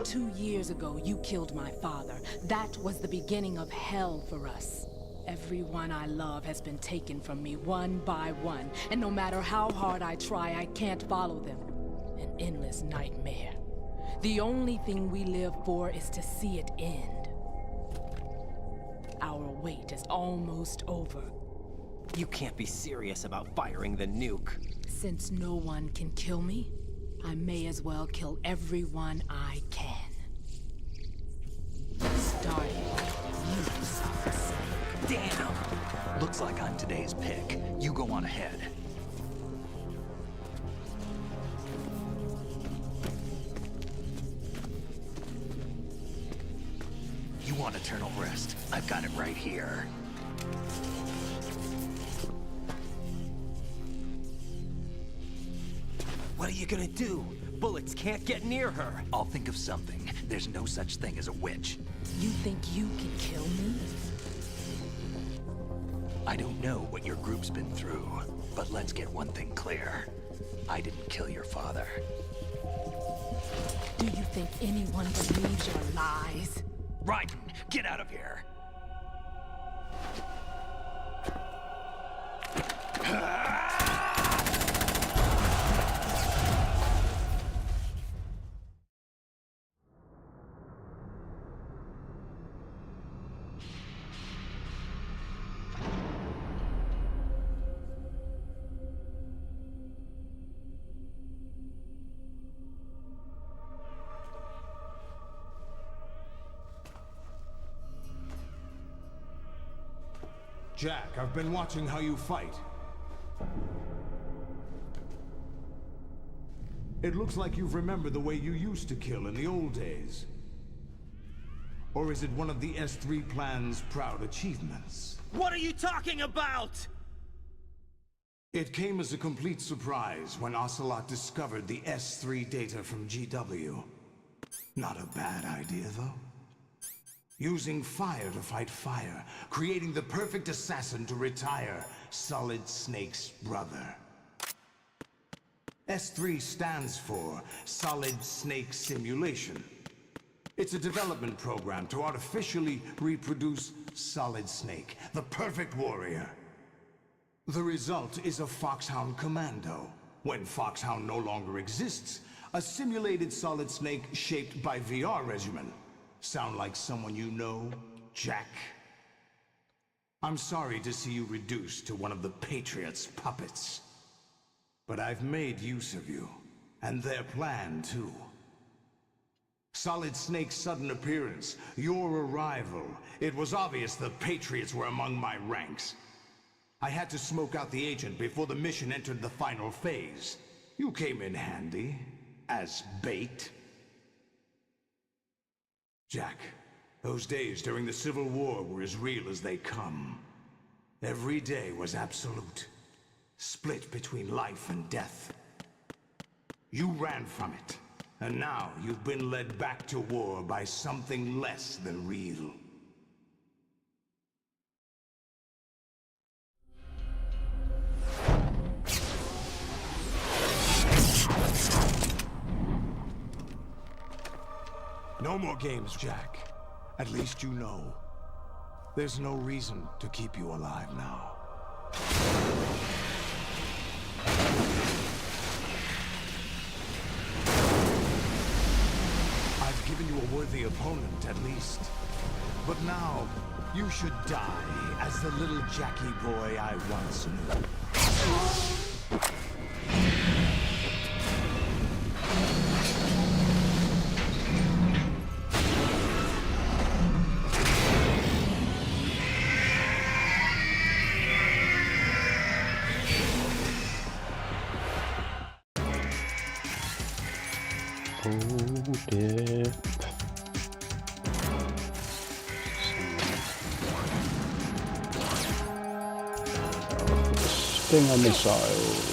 2 years ago, you killed my father. That was the beginning of hell for us. Everyone I love has been taken from me one by one, and no matter how hard I try, I can't follow them. An endless nightmare. The only thing we live for is to see it end. Our wait is almost over. You can't be serious about firing the nuke. Since no one can kill me, I may as well kill everyone I can. Starting with you, Solid Snake. Damn! Looks like I'm today's pick. You go on ahead. You want eternal rest? I've got it right here. What are you gonna do? Bullets can't get near her. I'll think of something. There's no such thing as a witch. You think you can kill me? I don't know what your group's been through, but let's get one thing clear. I didn't kill your father. Do you think anyone believes your lies? Raiden, get out of here! Jack, I've been watching how you fight. It looks like you've remembered the way you used to kill in the old days. Or is it one of the S3 plan's proud achievements? What are you talking about? It came as a complete surprise when Ocelot discovered the S3 data from GW. Not a bad idea, though. Using fire to fight fire, creating the perfect assassin to retire Solid Snake's brother. S3 stands for Solid Snake Simulation. It's a development program to artificially reproduce Solid Snake, the perfect warrior. The result is a Foxhound Commando. When Foxhound no longer exists, a simulated Solid Snake shaped by VR regimen. Sound like someone you know, Jack? I'm sorry to see you reduced to one of the Patriots' puppets. But I've made use of you, and their plan too. Solid Snake's sudden appearance, your arrival, it was obvious the Patriots were among my ranks. I had to smoke out the agent before the mission entered the final phase. You came in handy, as bait. Jack, those days during the Civil War were as real as they come. Every day was absolute, split between life and death. You ran from it, and now you've been led back to war by something less than real. No more games, Jack. At least you know. There's no reason to keep you alive now. I've given you a worthy opponent, at least. But now, you should die as the little Jackie boy I once knew. Dip. Stinger missiles.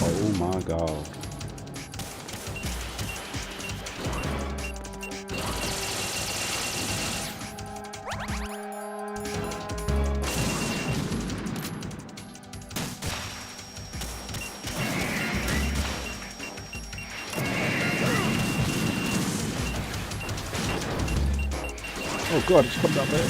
Oh my god. Oh god, it's come down there.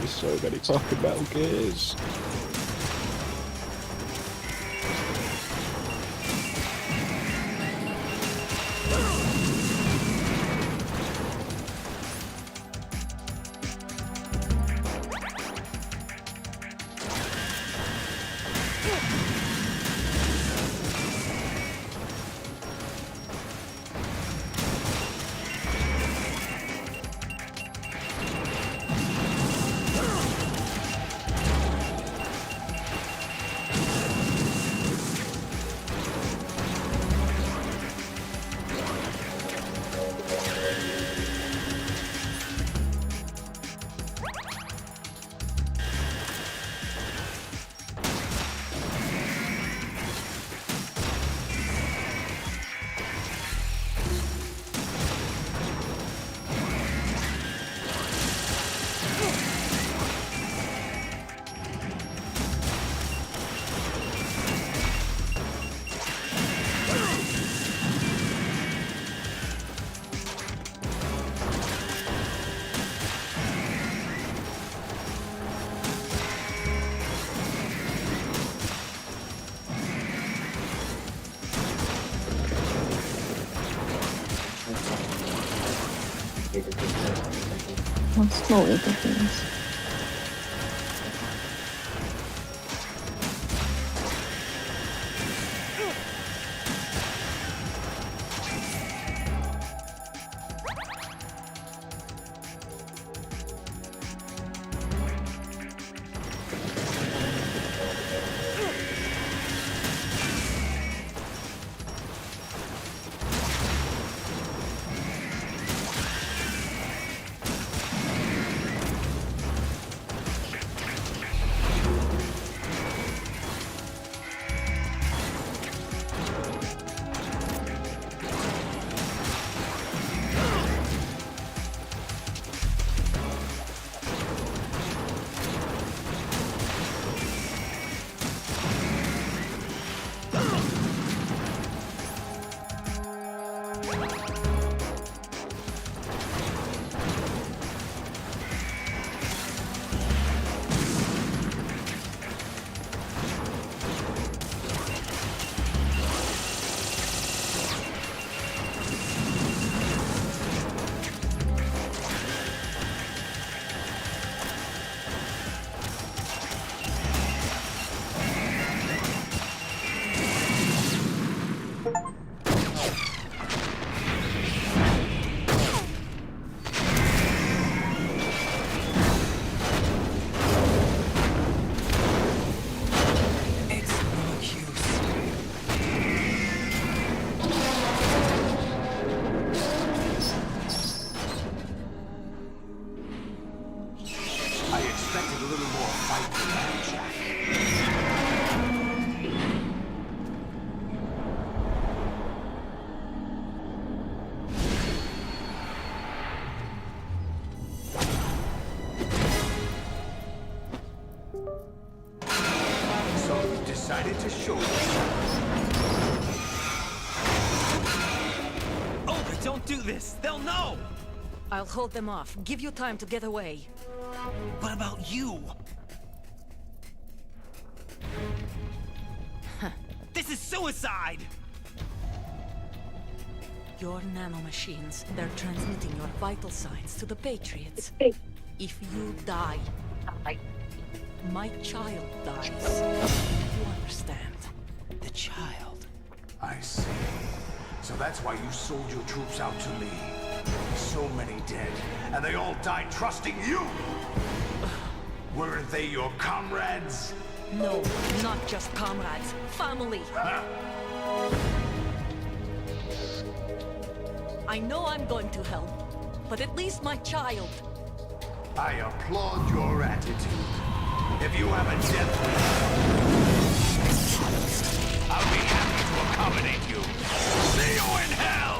So many fucking Metal Gears. slowly thickens. Decided to show you. Oh, but don't do this! They'll know! I'll hold them off. Give you time to get away. What about you? This is suicide! Your nanomachines, they're transmitting your vital signs to the Patriots. If you die, my child dies. You understand? The child. I see. So that's why you sold your troops out to me. So many dead, and they all died trusting you! Weren't they your comrades? No, not just comrades. Family! I know I'm going to hell, but at least my child. I applaud your attitude. If you have a death wish, I'll be happy to accommodate you. See you in hell!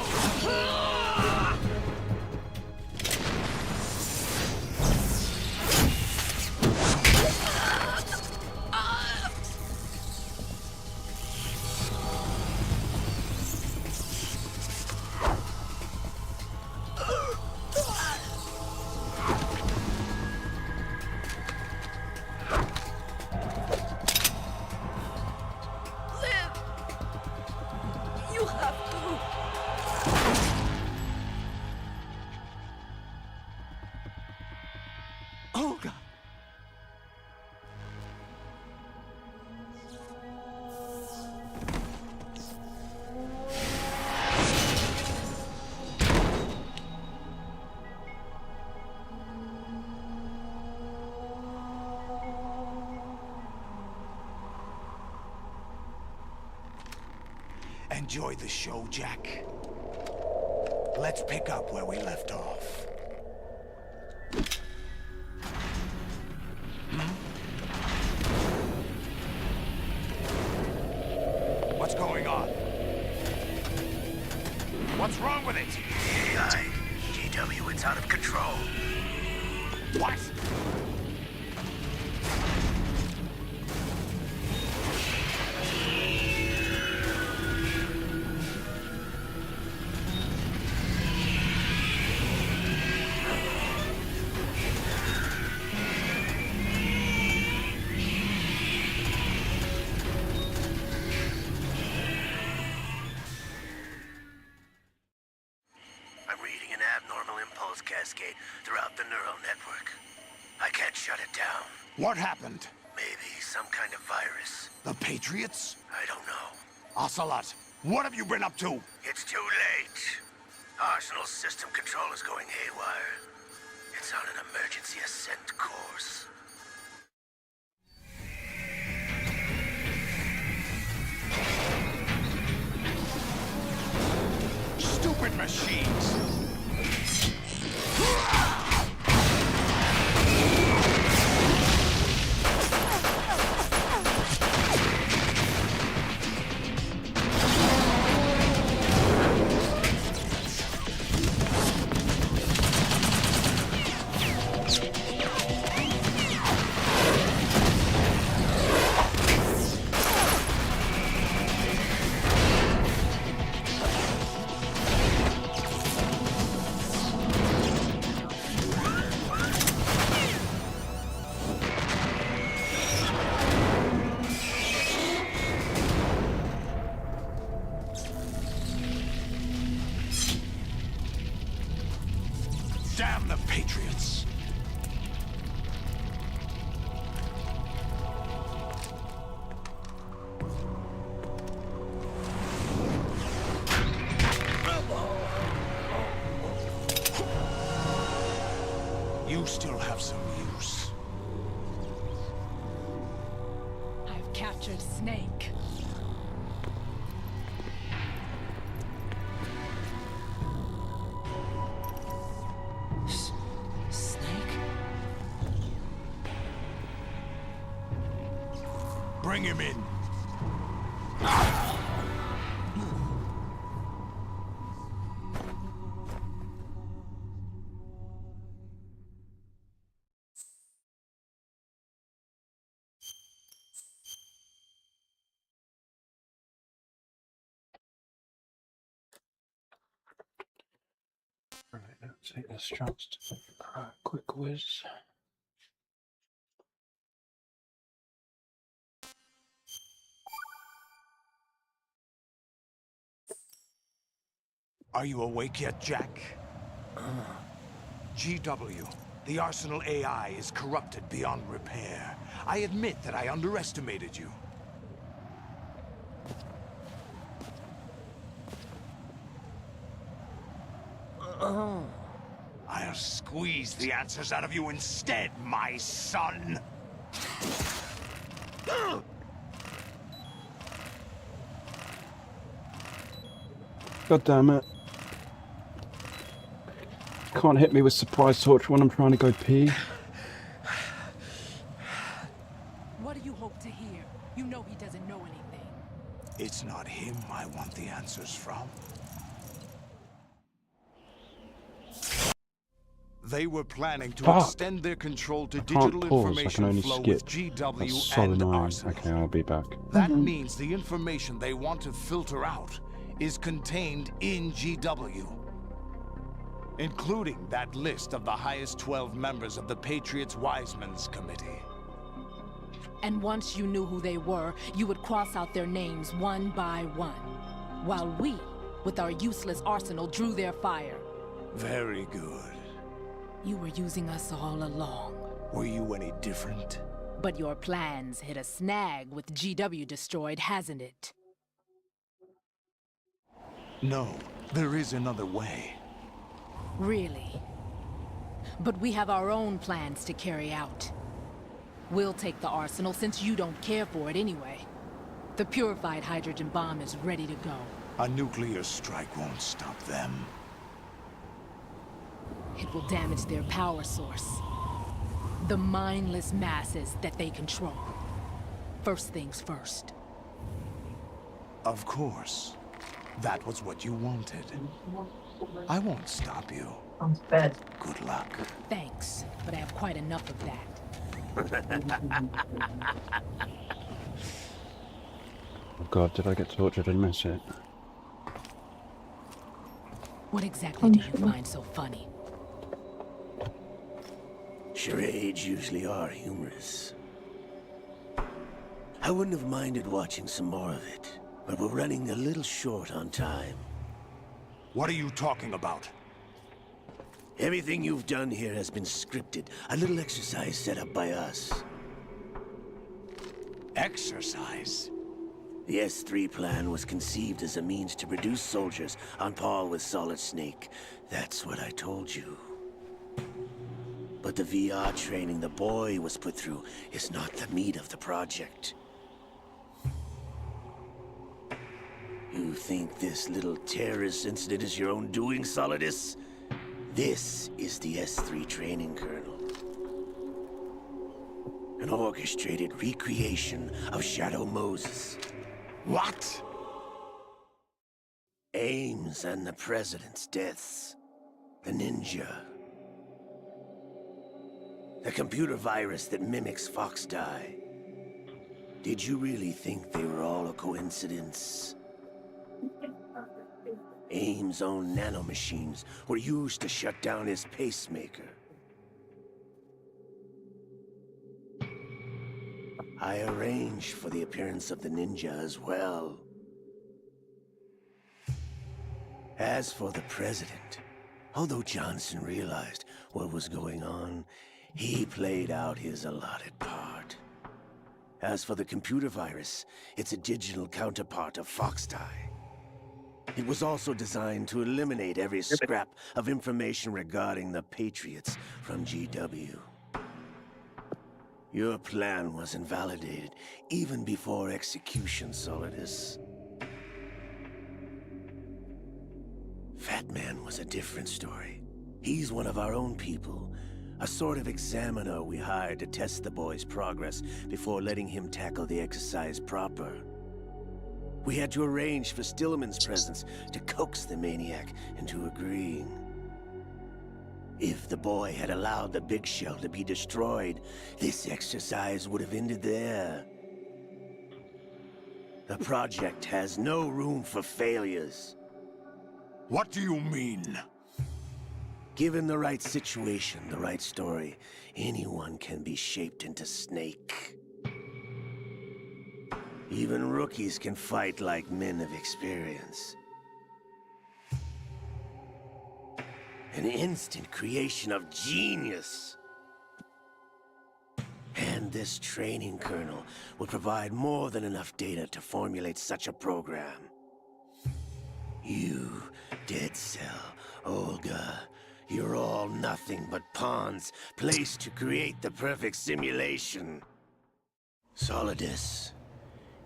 Enjoy the show, Jack. Let's pick up where we left off. What's going on? What's wrong with it? GW, it's out of control. What? Cascade throughout the neural network. What happened? Maybe some kind of virus. The Patriots? I don't know. Ocelot, what have you been up to? It's too late. Arsenal's system control is going haywire. It's on an emergency ascent course. Stupid machines! Damn the Patriots! You still have some use. I've captured Snake. Bring him in. Right, let's take this chance to quick whiz. Are you awake yet, Jack? GW, the Arsenal AI is corrupted beyond repair. I admit that I underestimated you. I'll squeeze the answers out of you instead, my son! God damn it. Can't hit me with surprise torture when I'm trying to go pee. What do you hope to hear? You know he doesn't know anything. It's not him I want the answers from. They were planning to extend their control to digital information flow with GW and Arsenal. Okay, I'll be back. That means the information they want to filter out is contained in GW, including that list of the highest 12 members of the Patriots Wiseman's Committee. And once you knew who they were, you would cross out their names one by one, while we, with our useless arsenal, drew their fire. Very good. You were using us all along. Were you any different? But your plans hit a snag with GW destroyed, hasn't it? No, there is another way. Really? But we have our own plans to carry out. We'll take the arsenal since you don't care for it anyway. The purified hydrogen bomb is ready to go. A nuclear strike won't stop them. It will damage their power source. The mindless masses that they control. First things first. Of course. That was what you wanted. I won't stop you. Good luck. Thanks, but I have quite enough of that. Oh god, did I get tortured and miss it? What exactly do you find so funny? Charades usually are humorous. I wouldn't have minded watching some more of it, but we're running a little short on time. What are you talking about? Everything you've done here has been scripted, a little exercise set up by us. Exercise? The S3 plan was conceived as a means to produce soldiers on par with Solid Snake. That's what I told you. But the VR training the boy was put through is not the meat of the project. You think this little terrorist incident is your own doing, Solidus? This is the S3 training kernel. An orchestrated recreation of Shadow Moses. What? Ames and the President's deaths. The Ninja. The computer virus that mimics Fox Die. Did you really think they were all a coincidence? Ames' own nanomachines were used to shut down his pacemaker. I arranged for the appearance of the Ninja as well. As for the President, although Johnson realized what was going on, he played out his allotted part. As for the computer virus, it's a digital counterpart of Fox Die. It was also designed to eliminate every scrap of information regarding the Patriots from GW. Your plan was invalidated even before execution, Solidus. Fatman was a different story. He's one of our own people, a sort of examiner we hired to test the boy's progress before letting him tackle the exercise proper. We had to arrange for Stillman's presence to coax the maniac into agreeing. If the boy had allowed the big shell to be destroyed, this exercise would have ended there. The project has no room for failures. What do you mean? Given the right situation, the right story, anyone can be shaped into Snake. Even rookies can fight like men of experience. An instant creation of genius. And this training kernel will provide more than enough data to formulate such a program. You, Dead Cell, Olga, you're all nothing but pawns placed to create the perfect simulation. Solidus,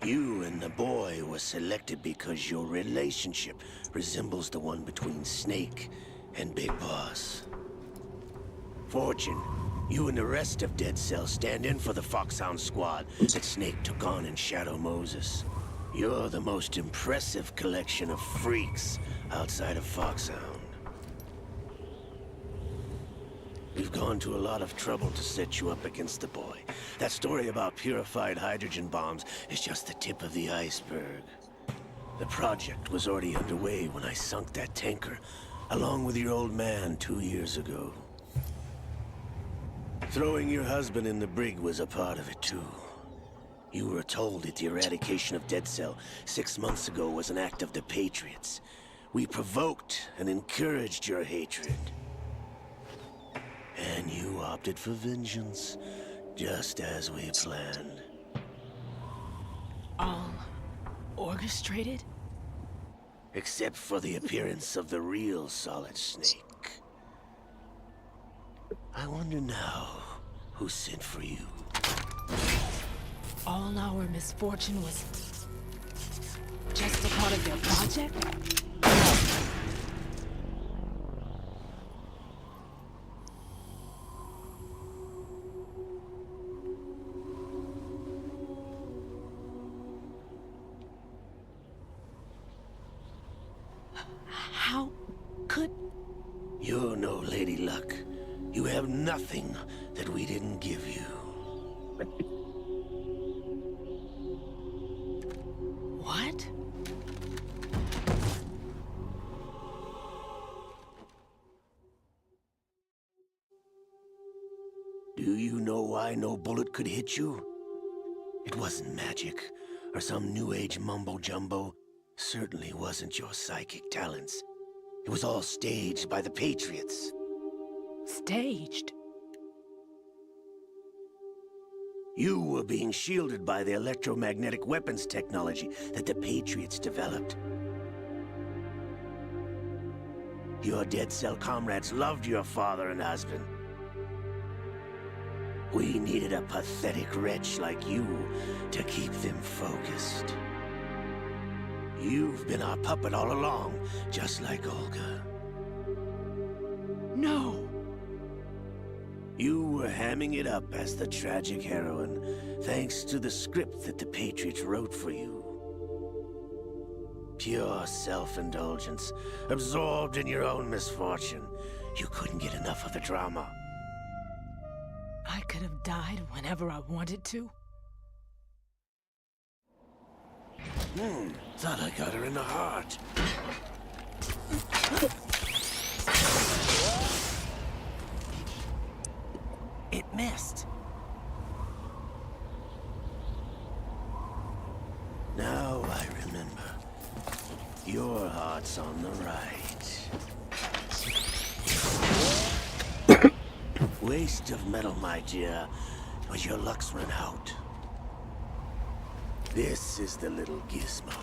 you and the boy were selected because your relationship resembles the one between Snake and Big Boss. Fortune, you and the rest of Dead Cell stand in for the Foxhound squad that Snake took on in Shadow Moses. You're the most impressive collection of freaks outside of Foxhound. We've gone to a lot of trouble to set you up against the boy. That story about purified hydrogen bombs is just the tip of the iceberg. The project was already underway when I sunk that tanker, along with your old man 2 years ago. Throwing your husband in the brig was a part of it too. You were told that the eradication of Dead Cell 6 months ago was an act of the Patriots. We provoked and encouraged your hatred. And you opted for vengeance, just as we planned. All orchestrated? Except for the appearance of the real Solid Snake. I wonder now who sent for you. All our misfortune was just a part of their project? How could... You're no Lady Luck. You have nothing that we didn't give you. What? Do you know why no bullet could hit you? It wasn't magic, or some new age mumbo-jumbo. Certainly wasn't your psychic talents. It was all staged by the Patriots. Staged? You were being shielded by the electromagnetic weapons technology that the Patriots developed. Your dead cell comrades loved your father and husband. We needed a pathetic wretch like you to keep them focused. You've been our puppet all along, just like Olga. No! You were hamming it up as the tragic heroine, thanks to the script that the Patriots wrote for you. Pure self-indulgence, absorbed in your own misfortune. You couldn't get enough of the drama. I could have died whenever I wanted to. Thought I got her in the heart. It missed. Now I remember. Your heart's on the right. Waste of metal, my dear, but your luck's run out. This is the little gizmo.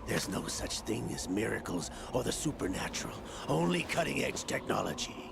There's no such thing as miracles or the supernatural, only cutting-edge technology.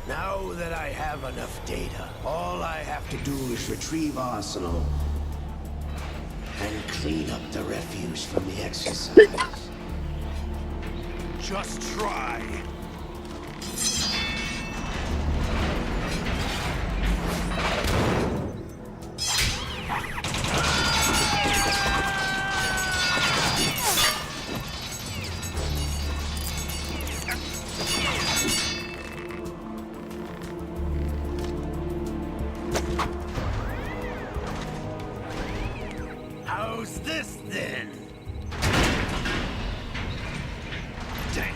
Now that I have enough data, all I have to do is retrieve Arsenal and clean up the refuse from the exercise. Just try. How's this then? Damn.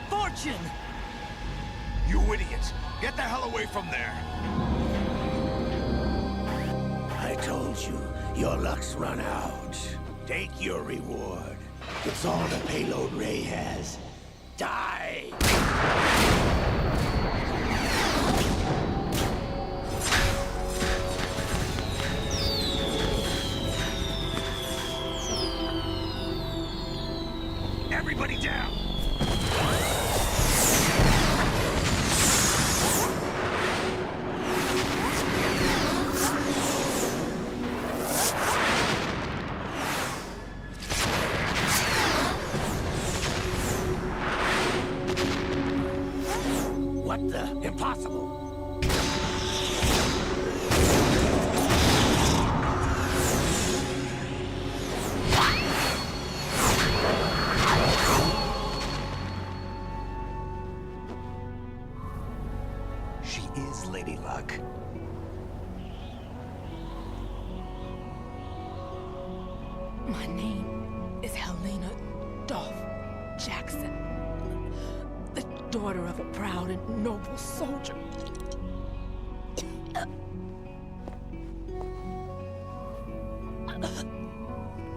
Fortune! You idiot! Get the hell away from there! I told you, your luck's run out. Take your reward. It's all the payload Ray has. Die! Everybody down! What the? Impossible! She is Lady Luck. My name is Helena Dolph Jackson, the daughter of a proud and noble soldier.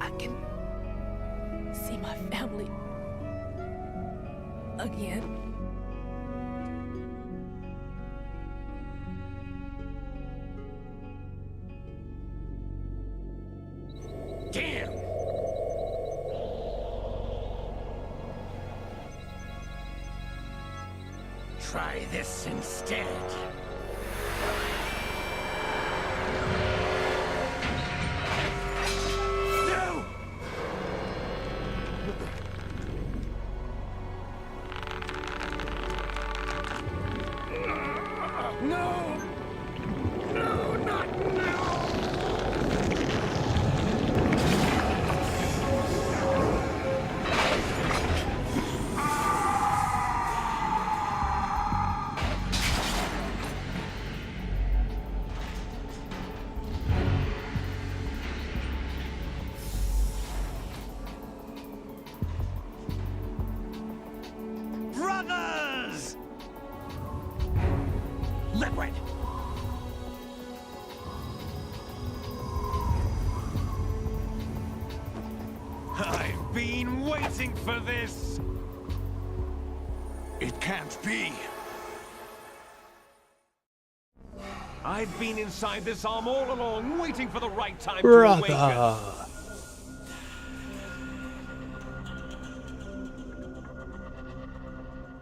I can see my family again. Damn! try this instead. No! No! No, not now! Brothers! Liquid! I've been waiting for this! It can't be. I've been inside this arm all along, waiting for the right time to awaken. Brother.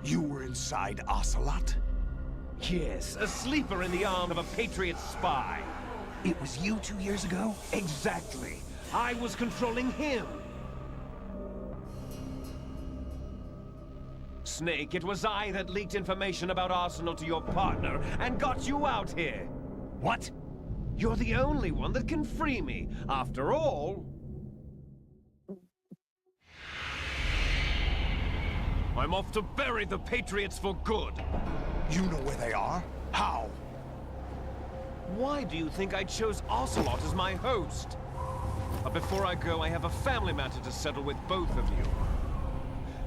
You were inside Ocelot? Yes, a sleeper in the arm of a Patriot spy. It was you 2 years ago? Exactly. I was controlling him. Snake, it was I that leaked information about Arsenal to your partner and got you out here. What? You're the only one that can free me. After all, I'm off to bury the Patriots for good. You know where they are? How? Why do you think I chose Ocelot as my host? But before I go, I have a family matter to settle with both of you.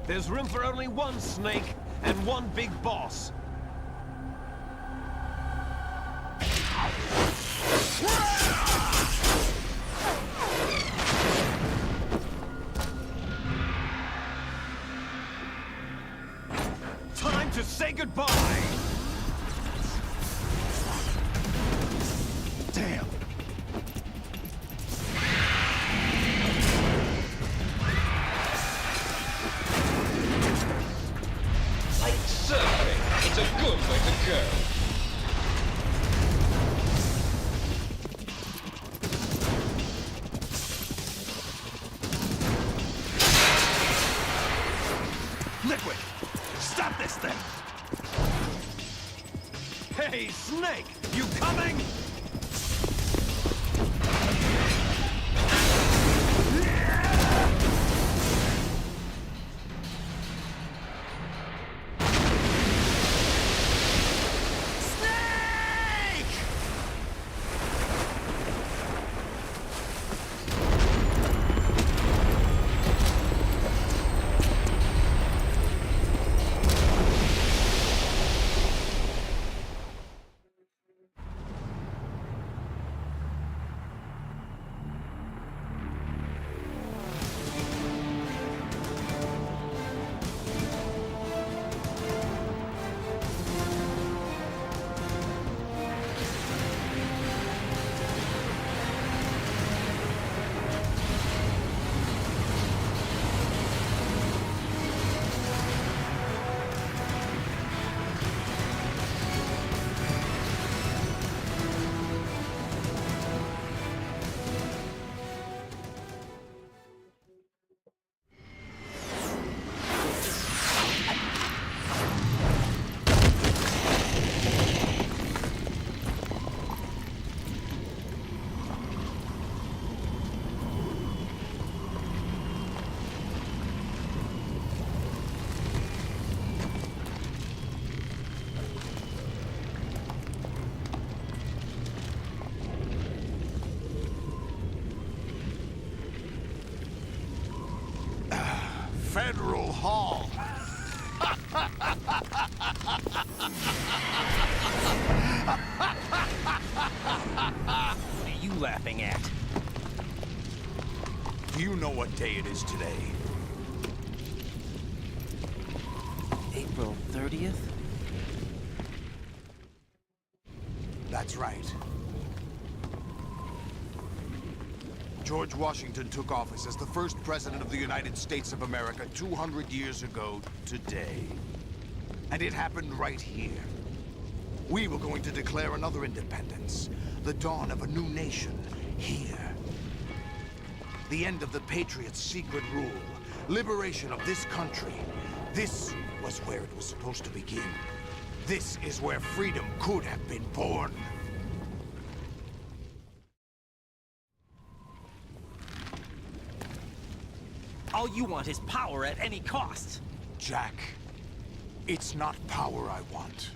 There's room for only one Snake and one big boss. Time to say goodbye! Damn. Like surfing, it's a good way to go. Liquid! Stop this thing! Hey, Snake! You coming? Federal Hall. What are you laughing at? Do you know what day it is today? April 30th? That's right. George Washington took office as the first president of the United States of America 200 years ago today. And it happened right here. We were going to declare another independence. The dawn of a new nation. Here. The end of the Patriots' secret rule. Liberation of this country. This was where it was supposed to begin. This is where freedom could have been born. All you want is power at any cost. Jack, it's not power I want.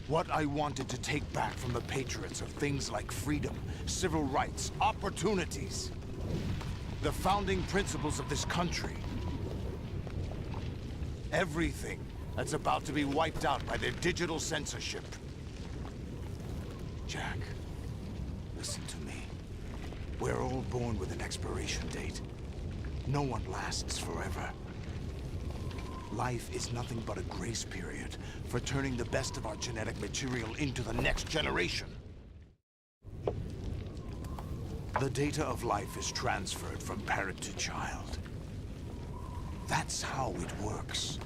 What I wanted to take back from the Patriots are things like freedom, civil rights, opportunities. The founding principles of this country. Everything that's about to be wiped out by their digital censorship. Jack, listen to me. We're all born with an expiration date. No one lasts forever. Life is nothing but a grace period for turning the best of our genetic material into the next generation. The data of life is transferred from parent to child. That's how it works.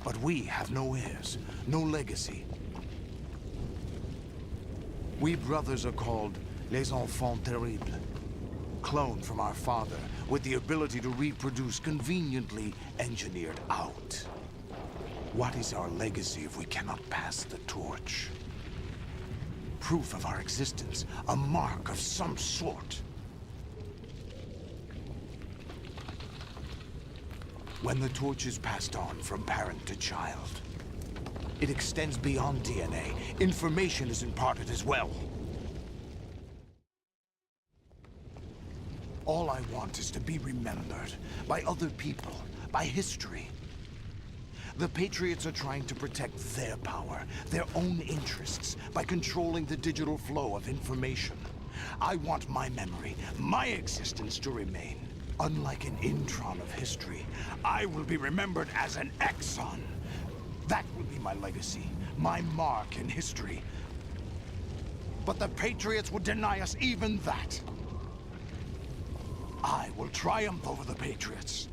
But we have no heirs, no legacy. We brothers are called les enfants terribles. Cloned from our father, with the ability to reproduce conveniently engineered out. What is our legacy if we cannot pass the torch? Proof of our existence, a mark of some sort. When the torch is passed on from parent to child, it extends beyond DNA. Information is imparted as well. All I want is to be remembered by other people, by history. The Patriots are trying to protect their power, their own interests, by controlling the digital flow of information. I want my memory, my existence to remain. Unlike an intron of history, I will be remembered as an exon. That will be my legacy, my mark in history. But the Patriots would deny us even that. I will triumph over the Patriots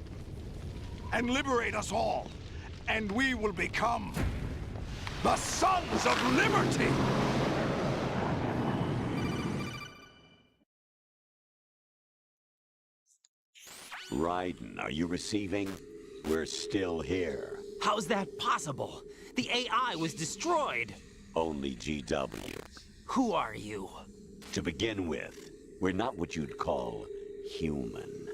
and liberate us all, and we will become the Sons of Liberty! Raiden, are you receiving? We're still here. How's that possible? The AI was destroyed. Only GW. Who are you? To begin with, we're not what you'd call human.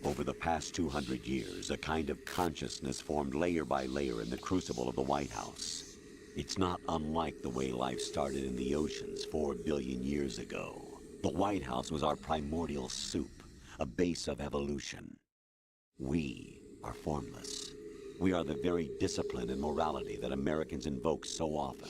Over the past 200 years, a kind of consciousness formed layer by layer in the crucible of the White House. It's not unlike the way life started in the oceans 4 billion years ago. The White House was our primordial soup, a base of evolution. We are formless. We are the very discipline and morality that Americans invoke so often.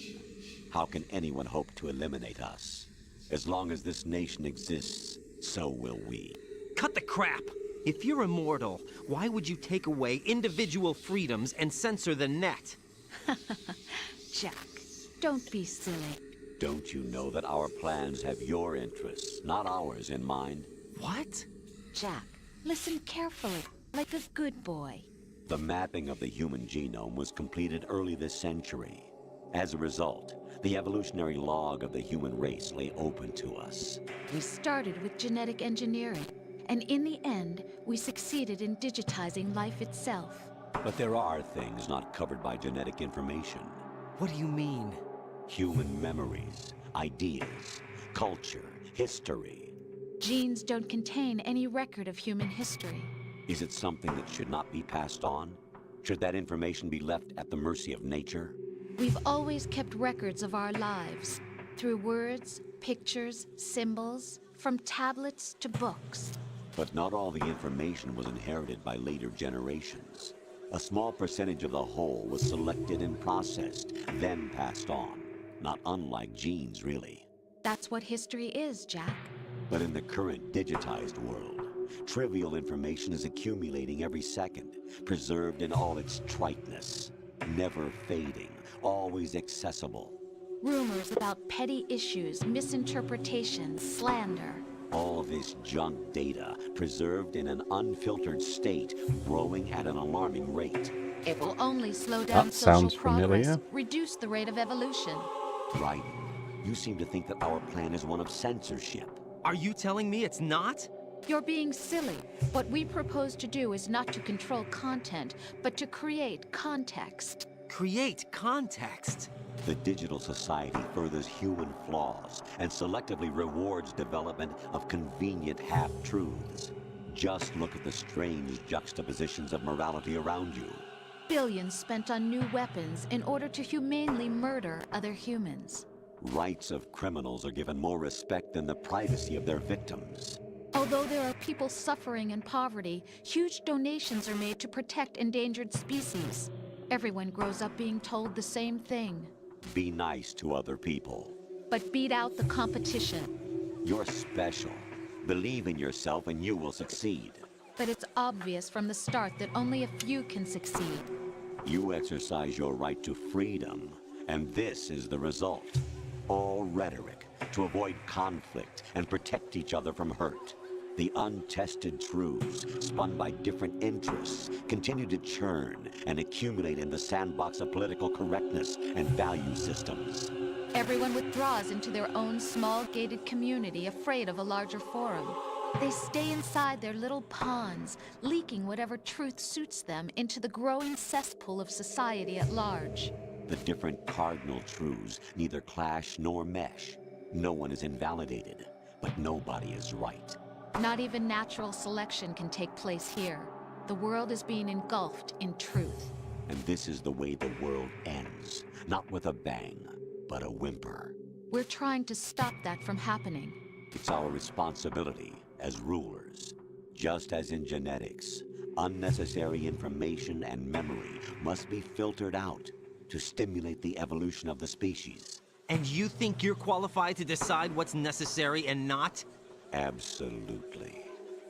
How can anyone hope to eliminate us? As long as this nation exists, so will we. Cut the crap! If you're immortal, why would you take away individual freedoms and censor the net? Jack, don't be silly. Don't you know that our plans have your interests, not ours, in mind? What? Jack, listen carefully, like a good boy. The mapping of the human genome was completed early this century. As a result, the evolutionary log of the human race lay open to us. We started with genetic engineering, and in the end, we succeeded in digitizing life itself. But there are things not covered by genetic information. What do you mean? Human memories, ideas, culture, history. Genes don't contain any record of human history. Is it something that should not be passed on? Should that information be left at the mercy of nature? We've always kept records of our lives, through words, pictures, symbols, from tablets to books. But not all the information was inherited by later generations. A small percentage of the whole was selected and processed, then passed on. Not unlike genes, really. That's what history is, Jack. But in the current digitized world, trivial information is accumulating every second, preserved in all its triteness, never fading, always accessible. Rumors about petty issues, misinterpretations, slander. All this junk data, preserved in an unfiltered state, growing at an alarming rate. It will only slow down That social sounds progress, familiar. reduce the rate of evolution. Raiden, you seem to think that our plan is one of censorship. Are you telling me it's not? You're being silly. What we propose to do is not to control content, but to create context. Create context? The digital society furthers human flaws and selectively rewards development of convenient half-truths. Just look at the strange juxtapositions of morality around you. Billions spent on new weapons in order to humanely murder other humans. Rights of criminals are given more respect than the privacy of their victims. Although there are people suffering in poverty, huge donations are made to protect endangered species. Everyone grows up being told the same thing. Be nice to other people. But beat out the competition. You're special. Believe in yourself and you will succeed. But it's obvious from the start that only a few can succeed. You exercise your right to freedom, and this is the result. All rhetoric to avoid conflict and protect each other from hurt. The untested truths, spun by different interests, continue to churn and accumulate in the sandbox of political correctness and value systems. Everyone withdraws into their own small gated community, afraid of a larger forum. They stay inside their little ponds, leaking whatever truth suits them into the growing cesspool of society at large. The different cardinal truths neither clash nor mesh. No one is invalidated, but nobody is right. Not even natural selection can take place here. The world is being engulfed in truth. And this is the way the world ends. Not with a bang, but a whimper. We're trying to stop that from happening. It's our responsibility as rulers. Just as in genetics, unnecessary information and memory must be filtered out to stimulate the evolution of the species. And you think you're qualified to decide what's necessary and not? Absolutely.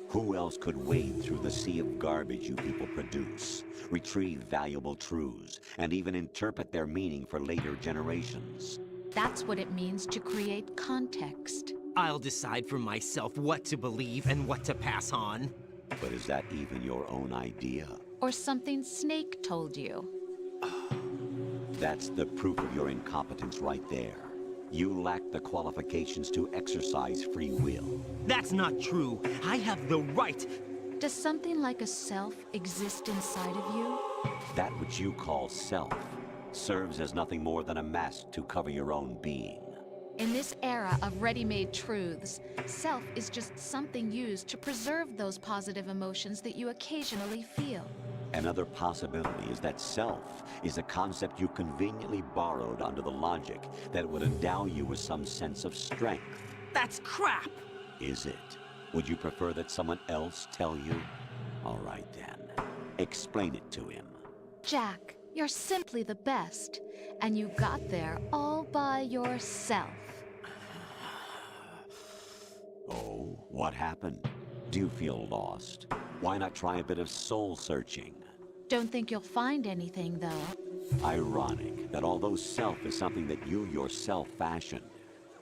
Who else could wade through the sea of garbage you people produce, retrieve valuable truths, and even interpret their meaning for later generations? That's what it means to create context. I'll decide for myself what to believe and what to pass on. But is that even your own idea? Or something Snake told you? That's the proof of your incompetence right there. You lack the qualifications to exercise free will. That's not true. I have the right. Does something like a self exist inside of you? That which you call self serves as nothing more than a mask to cover your own being. In this era of ready-made truths, self is just something used to preserve those positive emotions that you occasionally feel. Another possibility is that self is a concept you conveniently borrowed under the logic that would endow you with some sense of strength. That's crap! Is it? Would you prefer that someone else tell you? All right then. Explain it to him. Jack, you're simply the best. And you got there all by yourself. Oh, what happened? Do you feel lost? Why not try a bit of soul searching? Don't think you'll find anything, though. Ironic that although self is something that you yourself fashioned,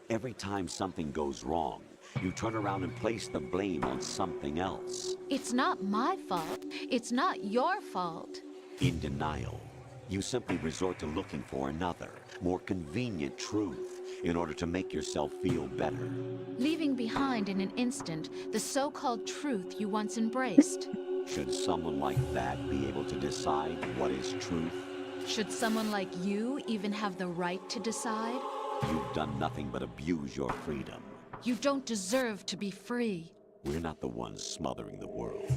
every time something goes wrong, you turn around and place the blame on something else. It's not my fault. It's not your fault. In denial, you simply resort to looking for another, more convenient truth in order to make yourself feel better. Leaving behind in an instant the so-called truth you once embraced. Should someone like that be able to decide what is truth? Should someone like you even have the right to decide? You've done nothing but abuse your freedom. You don't deserve to be free. We're not the ones smothering the world.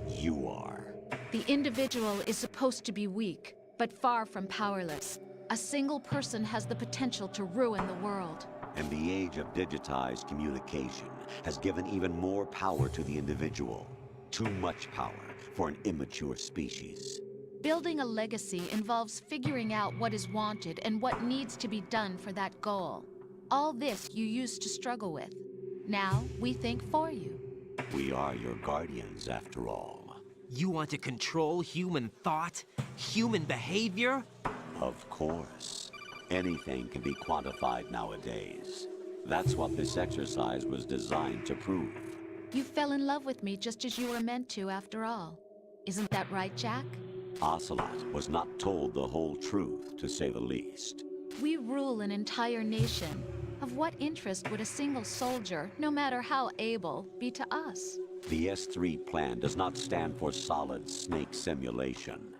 You are. The individual is supposed to be weak, but far from powerless. A single person has the potential to ruin the world. And the age of digitized communication has given even more power to the individual. Too much power for an immature species. Building a legacy involves figuring out what is wanted and what needs to be done for that goal. All this you used to struggle with. Now, we think for you. We are your guardians, after all. You want to control human thought? Human behavior? Of course. Anything can be quantified nowadays. That's what this exercise was designed to prove. You fell in love with me just as you were meant to, after all. Isn't that right, Jack? Ocelot was not told the whole truth, to say the least. We rule an entire nation. Of what interest would a single soldier, no matter how able, be to us? The S3 plan does not stand for solid snake simulation.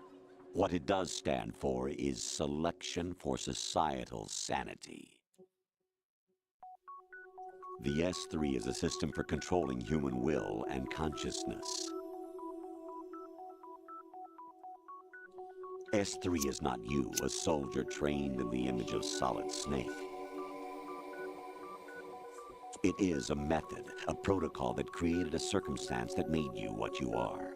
What it does stand for is selection for societal sanity. The S3 is a system for controlling human will and consciousness. S3 is not you, a soldier trained in the image of Solid Snake. It is a method, a protocol that created a circumstance that made you what you are.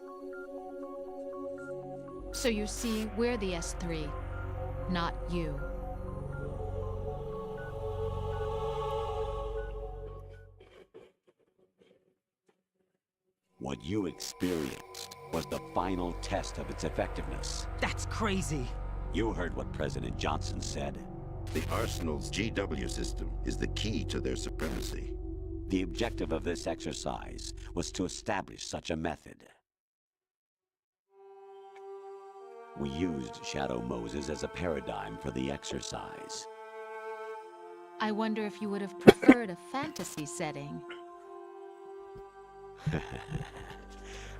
So you see, we're the S3, not you. What you experienced was the final test of its effectiveness. That's crazy. You heard what President Johnson said. The Arsenal's GW system is the key to their supremacy. The objective of this exercise was to establish such a method. We used Shadow Moses as a paradigm for the exercise. I wonder if you would have preferred a fantasy setting.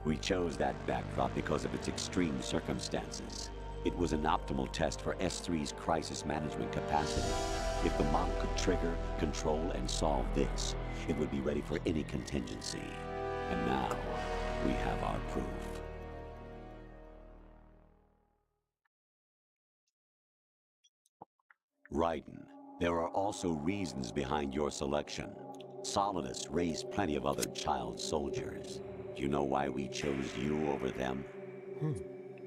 We chose that backdrop because of its extreme circumstances. It was an optimal test for S3's crisis management capacity. If the model could trigger, control, and solve this, it would be ready for any contingency. And now, we have our proof. Raiden, there are also reasons behind your selection. Solidus raised plenty of other child soldiers. Do you know why we chose you over them?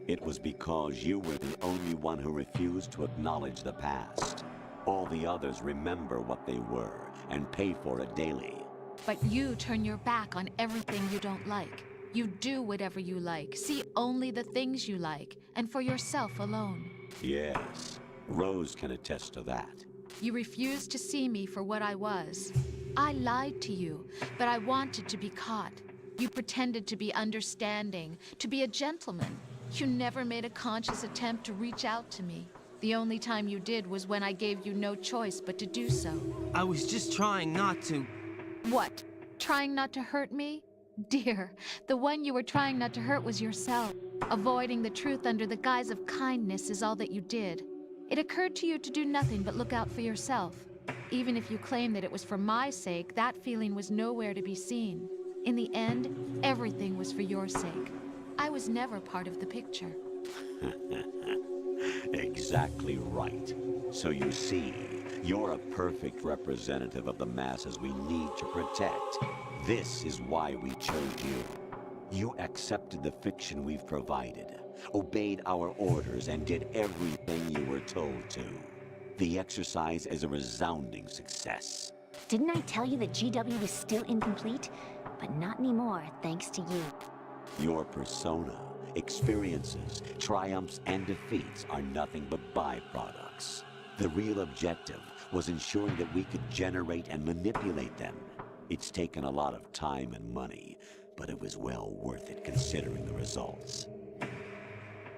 It was because you were the only one who refused to acknowledge the past. All the others remember what they were and pay for it daily. But you turn your back on everything you don't like. You do whatever you like, see only the things you like, and for yourself alone. Yes, Rose can attest to that. You refused to see me for what I was. I lied to you, but I wanted to be caught. You pretended to be understanding, to be a gentleman. You never made a conscious attempt to reach out to me. The only time you did was when I gave you no choice but to do so. I was just trying not to... What? Trying not to hurt me? Dear, the one you were trying not to hurt was yourself. Avoiding the truth under the guise of kindness is all that you did. It occurred to you to do nothing but look out for yourself. Even if you claim that it was for my sake, that feeling was nowhere to be seen. In the end, everything was for your sake. I was never part of the picture. Exactly right. So you see, you're a perfect representative of the masses we need to protect. This is why we chose you. You accepted the fiction we've provided, obeyed our orders, and did everything you were told to. The exercise is a resounding success. Didn't I tell you that GW was still incomplete? But not anymore, thanks to you. Your persona, experiences, triumphs, and defeats are nothing but byproducts. The real objective was ensuring that we could generate and manipulate them. It's taken a lot of time and money, but it was well worth it considering the results.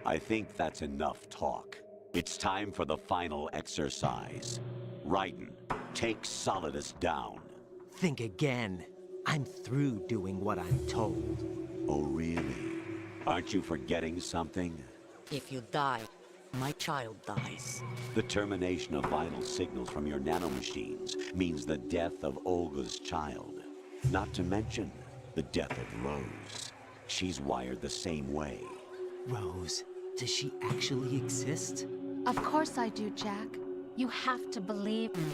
I think that's enough talk. It's time for the final exercise. Raiden, take Solidus down. Think again. I'm through doing what I'm told. Oh, really? Aren't you forgetting something? If you die, my child dies. The termination of vital signals from your nanomachines means the death of Olga's child. Not to mention the death of Rose. She's wired the same way. Rose, does she actually exist? Of course I do, Jack. You have to believe me.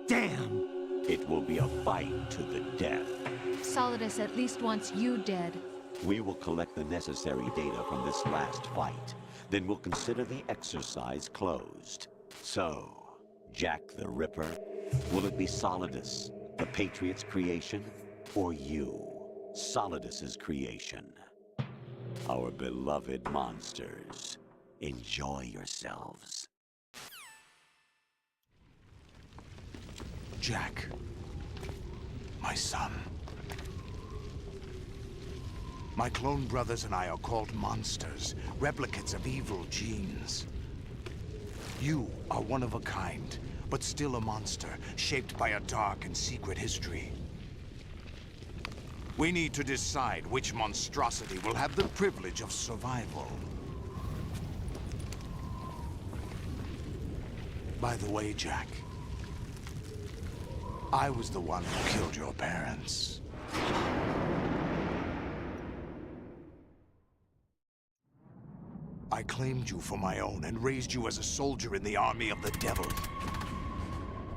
Damn! It will be a fight to the death. Solidus at least wants you dead. We will collect the necessary data from this last fight. Then we'll consider the exercise closed. So, Jack the Ripper, will it be Solidus, the Patriot's creation, or you, Solidus's creation? Our beloved monsters, enjoy yourselves. Jack, my son. My clone brothers and I are called monsters, replicates of evil genes. You are one of a kind, but still a monster, shaped by a dark and secret history. We need to decide which monstrosity will have the privilege of survival. By the way, Jack, I was the one who killed your parents. I claimed you for my own and raised you as a soldier in the army of the devil.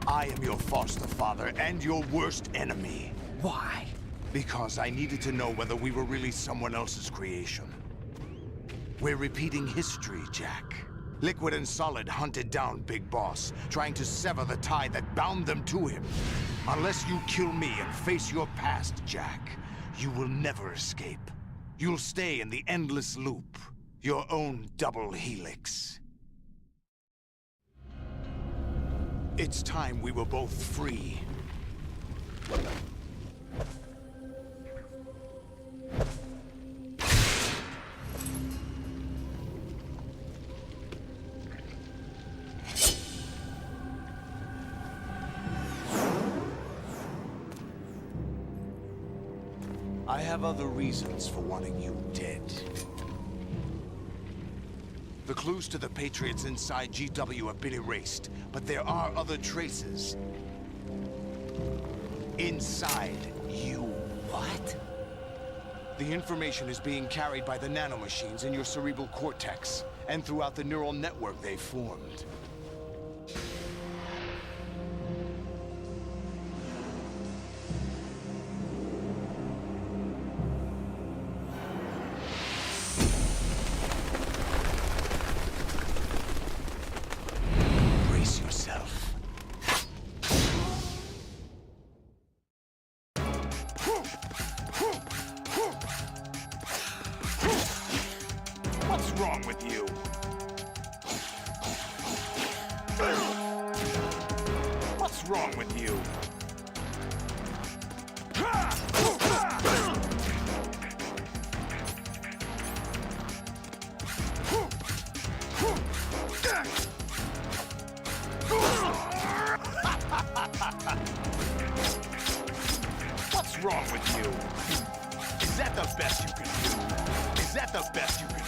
I am your foster father and your worst enemy. Why? Because I needed to know whether we were really someone else's creation. We're repeating history, Jack. Liquid and Solid hunted down Big Boss, trying to sever the tie that bound them to him. Unless you kill me and face your past, Jack, you will never escape. You'll stay in the endless loop, your own double helix. It's time we were both free. I have other reasons for wanting you dead. The clues to the Patriots inside GW have been erased, but there are other traces. Inside you. What? The information is being carried by the nanomachines in your cerebral cortex, and throughout the neural network they formed. What's wrong with you? What's wrong with you? What's wrong with you? Is that the best you can do? Is that the best you can do?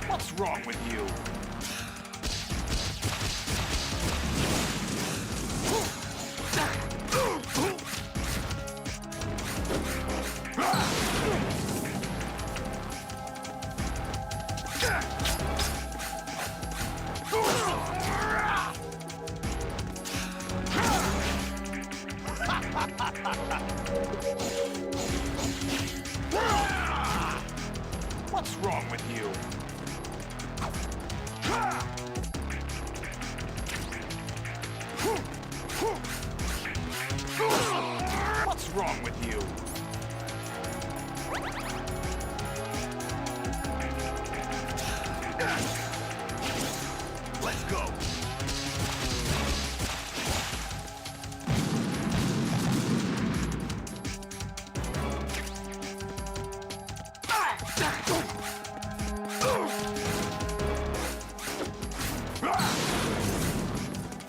What's wrong with you? What's wrong with you? What's wrong with you? Let's go.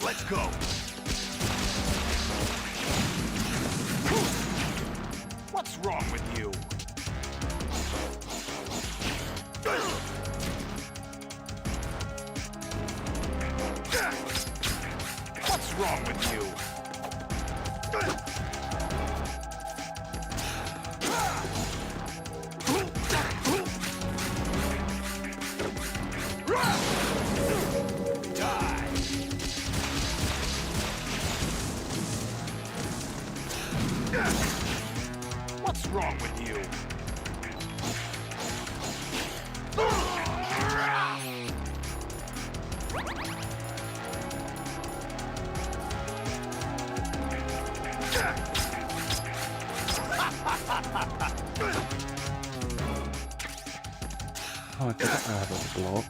Let's go. What's wrong with you? What's wrong with you? Oh, I forgot I have a block.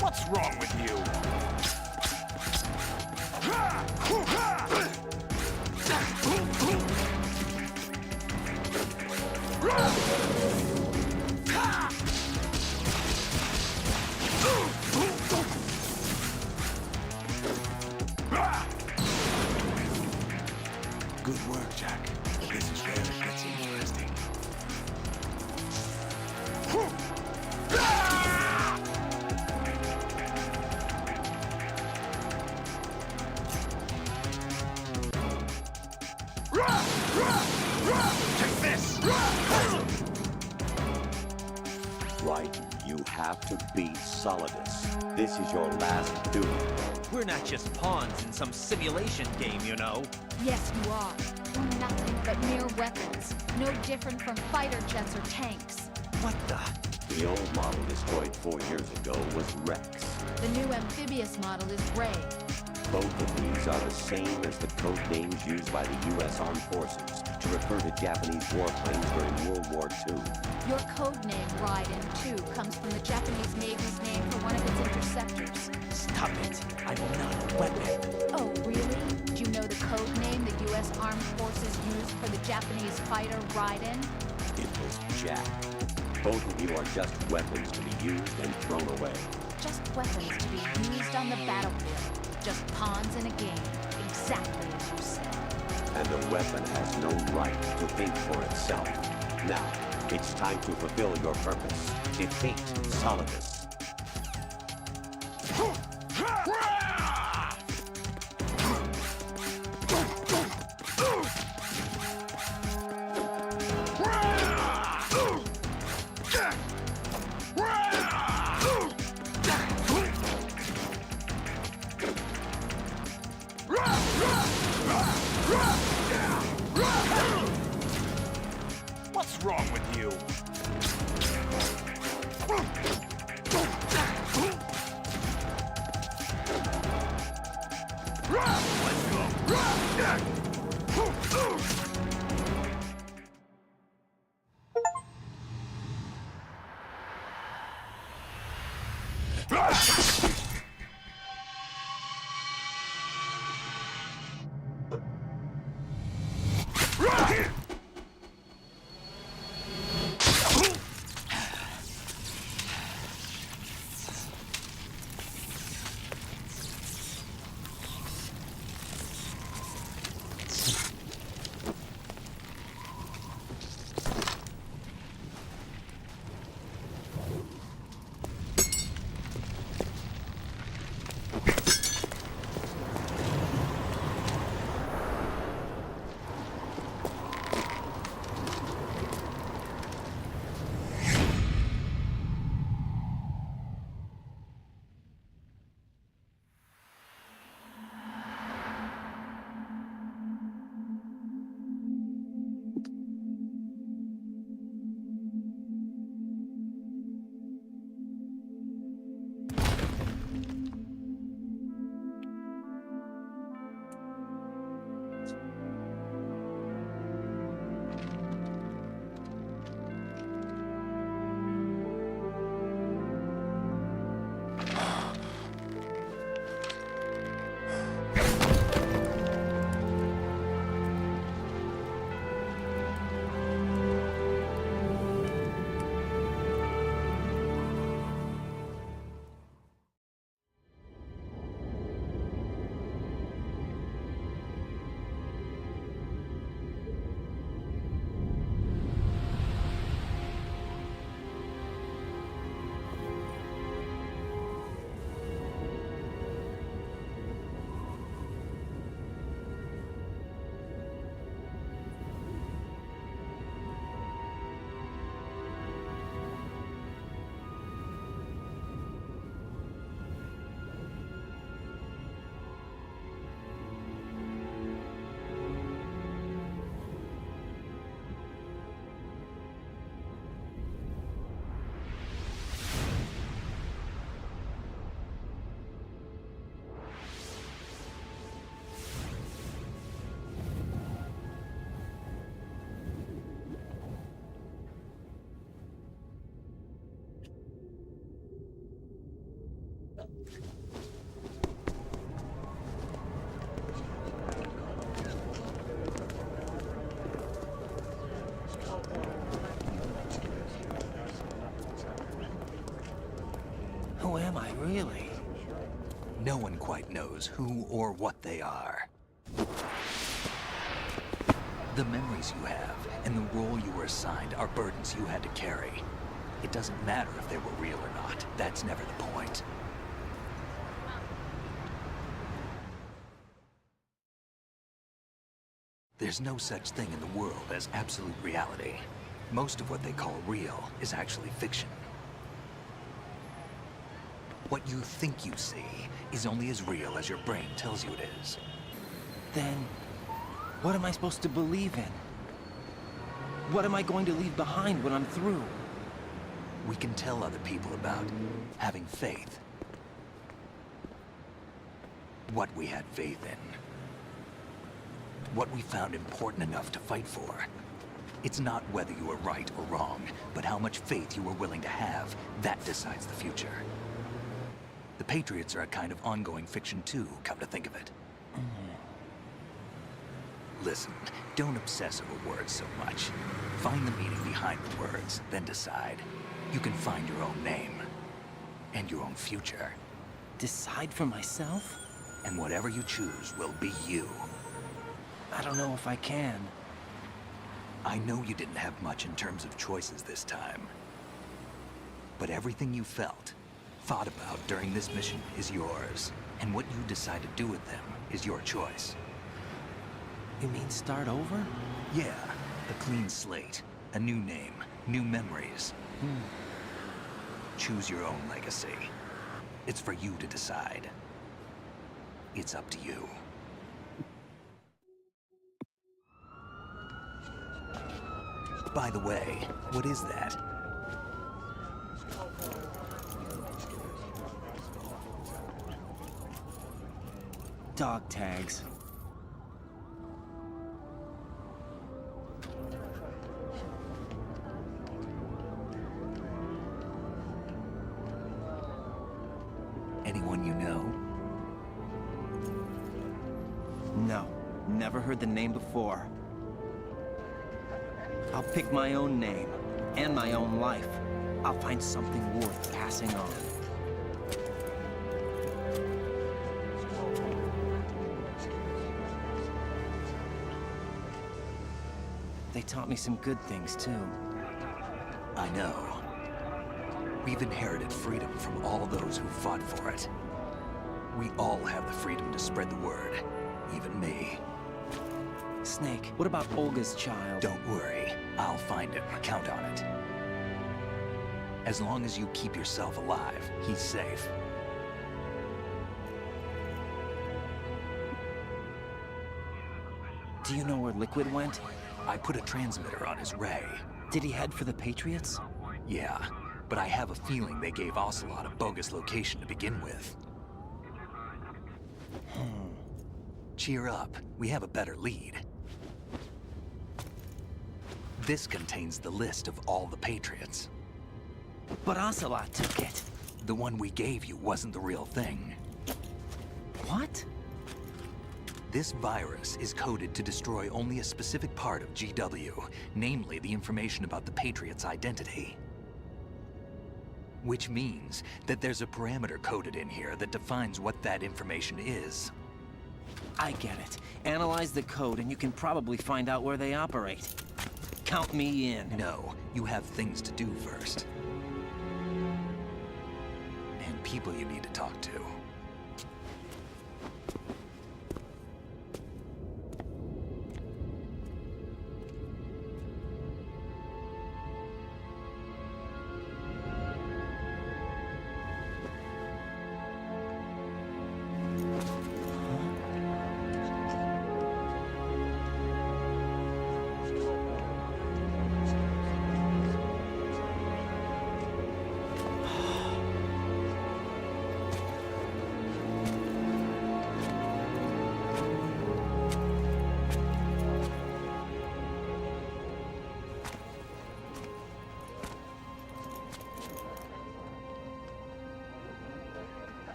What's wrong with you? Good work, Jack. This is where it gets interesting. Take this! Raiden, you have to beat Solidus. This is your last duel. We're not just pawns in some simulation game, you know. Yes, you are. We're nothing but mere weapons. No different from fighter jets or tanks. What the? The old model destroyed 4 years ago was Rex. The new amphibious model is Ray. Both of these are the same as the code names used by the U.S. Armed Forces to refer to Japanese warplanes during World War II. Your code name, Raiden, too, comes from the Japanese Navy's name for one of its interceptors. Stop it. I'm not a weapon. Oh, really? Do you know the code name the U.S. Armed Forces used for the Japanese fighter Raiden? It was Jack. Both of you are just weapons to be used and thrown away. Just weapons to be used on the battlefield. Just pawns in a game. Exactly as you said. And the weapon has no right to think for itself. Now, it's time to fulfill your purpose. Defeat Solidus. What's wrong with you? Let's go. Who am I, really? No one quite knows who or what they are. The memories you have and the role you were assigned are burdens you had to carry. It doesn't matter if they were real or not. That's never the point. There's no such thing in the world as absolute reality. Most of what they call real is actually fiction. What you think you see is only as real as your brain tells you it is. Then, what am I supposed to believe in? What am I going to leave behind when I'm through? We can tell other people about having faith. What we had faith in. What we found important enough to fight for. It's not whether you were right or wrong, but how much faith you were willing to have. That decides the future. The Patriots are a kind of ongoing fiction too, come to think of it. Listen, don't obsess over words so much. Find the meaning behind the words, then decide. You can find your own name. And your own future. Decide for myself? And whatever you choose will be you. I don't know if I can. I know you didn't have much in terms of choices this time. But everything you felt, thought about during this mission is yours. And what you decide to do with them is your choice. You mean start over? Yeah, a clean slate, a new name, new memories. Choose your own legacy. It's for you to decide. It's up to you. By the way, what is that? Dog tags. Anyone you know? No, never heard the name before. I'll pick my own name, and my own life. I'll find something worth passing on. They taught me some good things, too. I know. We've inherited freedom from all those who fought for it. We all have the freedom to spread the word, even me. Snake, what about Olga's child? Don't worry, I'll find him. Count on it. As long as you keep yourself alive, he's safe. Do you know where Liquid went? I put a transmitter on his ray. Did he head for the Patriots? Yeah, but I have a feeling they gave Ocelot a bogus location to begin with. Cheer up, we have a better lead. This contains the list of all the Patriots. But Ocelot took it. The one we gave you wasn't the real thing. What? This virus is coded to destroy only a specific part of GW, namely the information about the Patriots' identity. Which means that there's a parameter coded in here that defines what that information is. I get it. Analyze the code and you can probably find out where they operate. Count me in. No, you have things to do first. And people you need to talk to.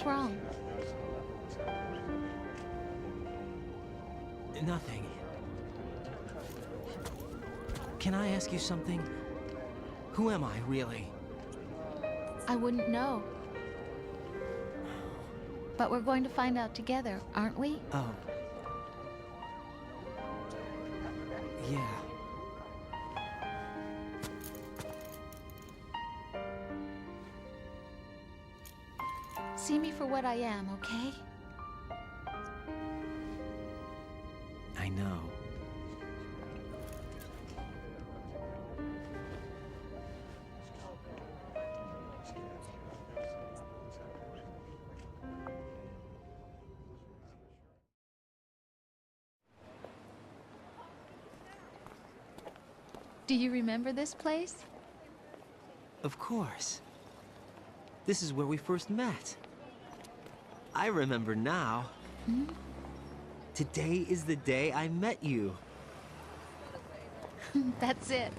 What's wrong? Nothing. Can I ask you something? Who am I, really? I wouldn't know. But we're going to find out together, aren't we? Oh. Yeah. See me for what I am, okay? I know. Do you remember this place? Of course. This is where we first met. I remember now. Hmm? Today is the day I met you. That's it.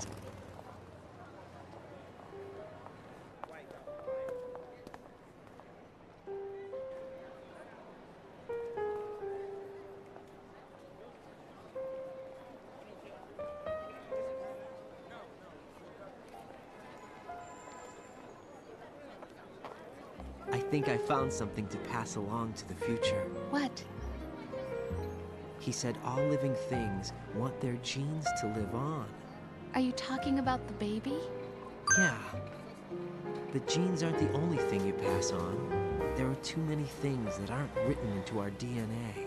I think I found something to pass along to the future. What? He said all living things want their genes to live on. Are you talking about the baby? Yeah. The genes aren't the only thing you pass on. There are too many things that aren't written into our DNA.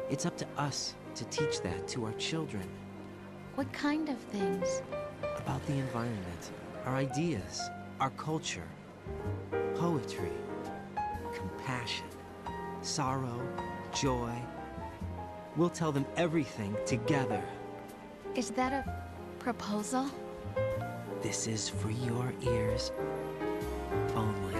It's up to us to teach that to our children. What kind of things? About the environment, our ideas, our culture, poetry, compassion, sorrow, joy. We'll tell them everything together. Is that a proposal? This is for your ears only.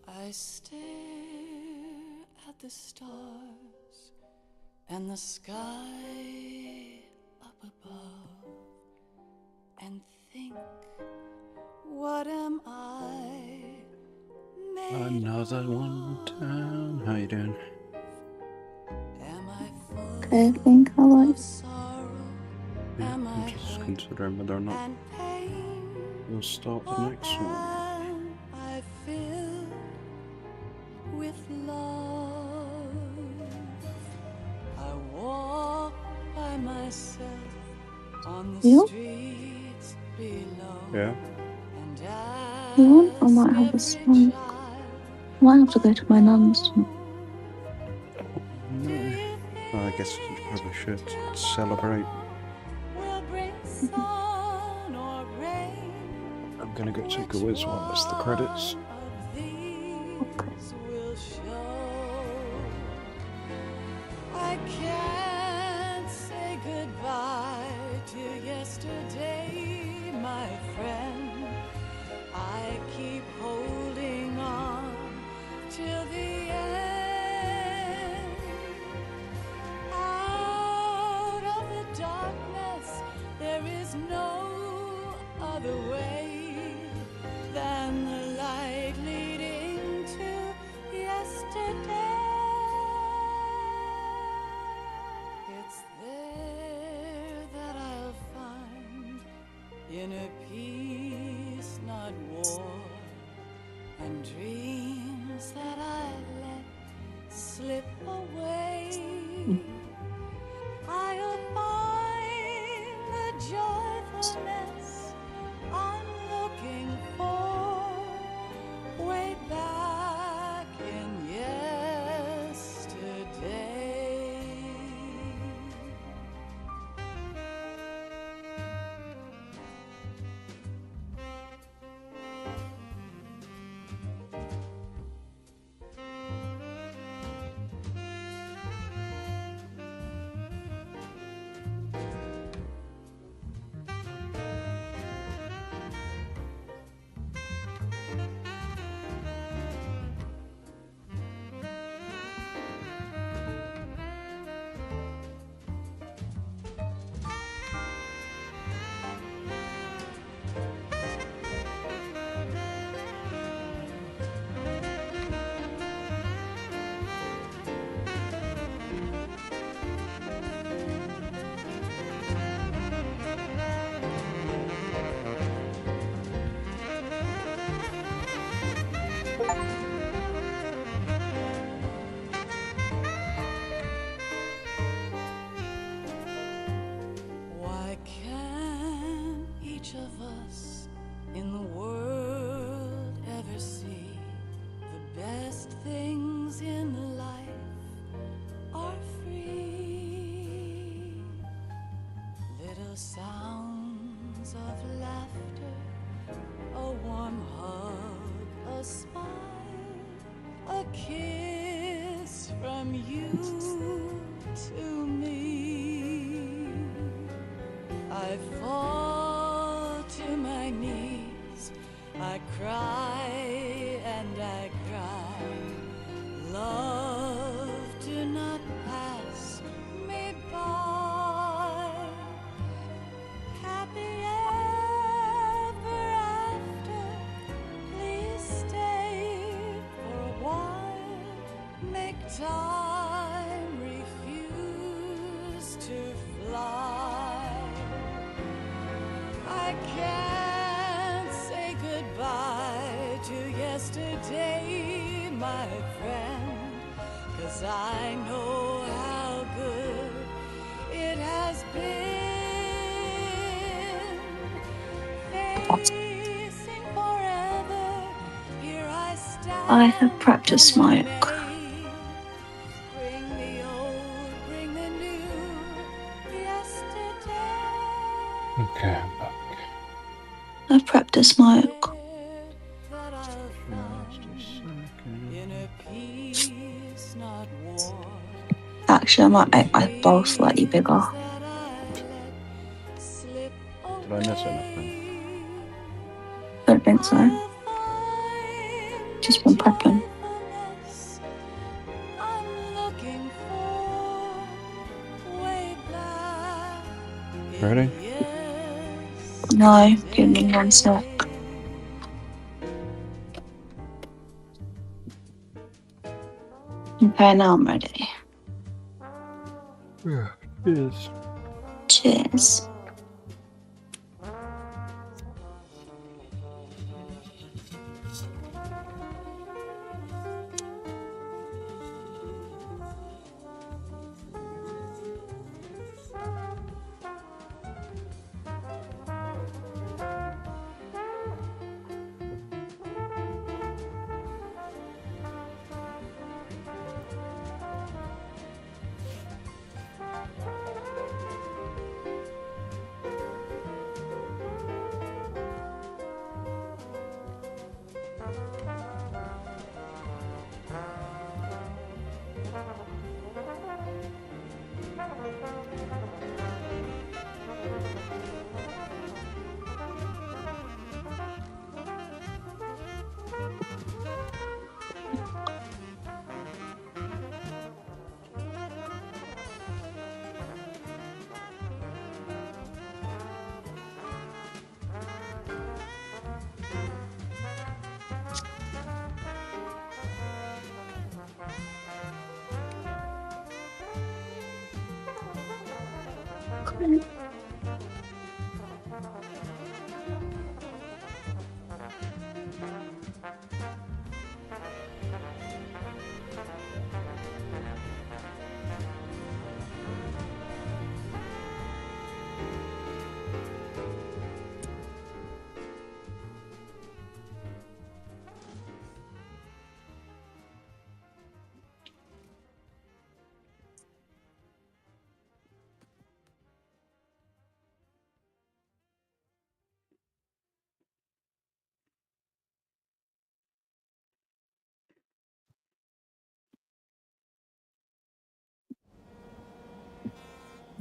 I stare at the stars and the sky up above and think, what am I made Another one down. How you doing? Okay, I think I like. Yeah, I'm just considering whether or not we'll start the next one. I feel with love? I walk by myself on the You? streets below. Yeah. You want? I might have a smoke. I might have to go to my nan's. No. I guess you probably should celebrate. I'm gonna go take a whiz while I miss the credits. I can't say goodbye to yesterday, my friend. I keep holding on till the end. Out of the darkness, there is no other way than the light leading to yesterday. It's there that I'll find inner peace, not war, and dreams that I let slip away. I'll find the joyfulness I'm looking for way back in yesterday. warm hug, a smile, a kiss from you to me. I fall to my knees, I cry and I cry. Love, do not pass me by. Happy ever after, please stay for a while. Make time refuse to fly. I can't say goodbye to yesterday, my friend, 'cause I know how good it has been. Facing forever, here I stand. I have practiced my oak. Bring the old, bring the new, yesterday. Okay, I'm back. I've practiced my oak. That I'll find in a peace not war. Actually, I might make my bowl slightly bigger. Did I miss anything? Don't think so. Just been prepping. I'm looking for way back. Ready? No, give me 1 sec. Okay, now I'm ready. Yeah, cheers. Cheers.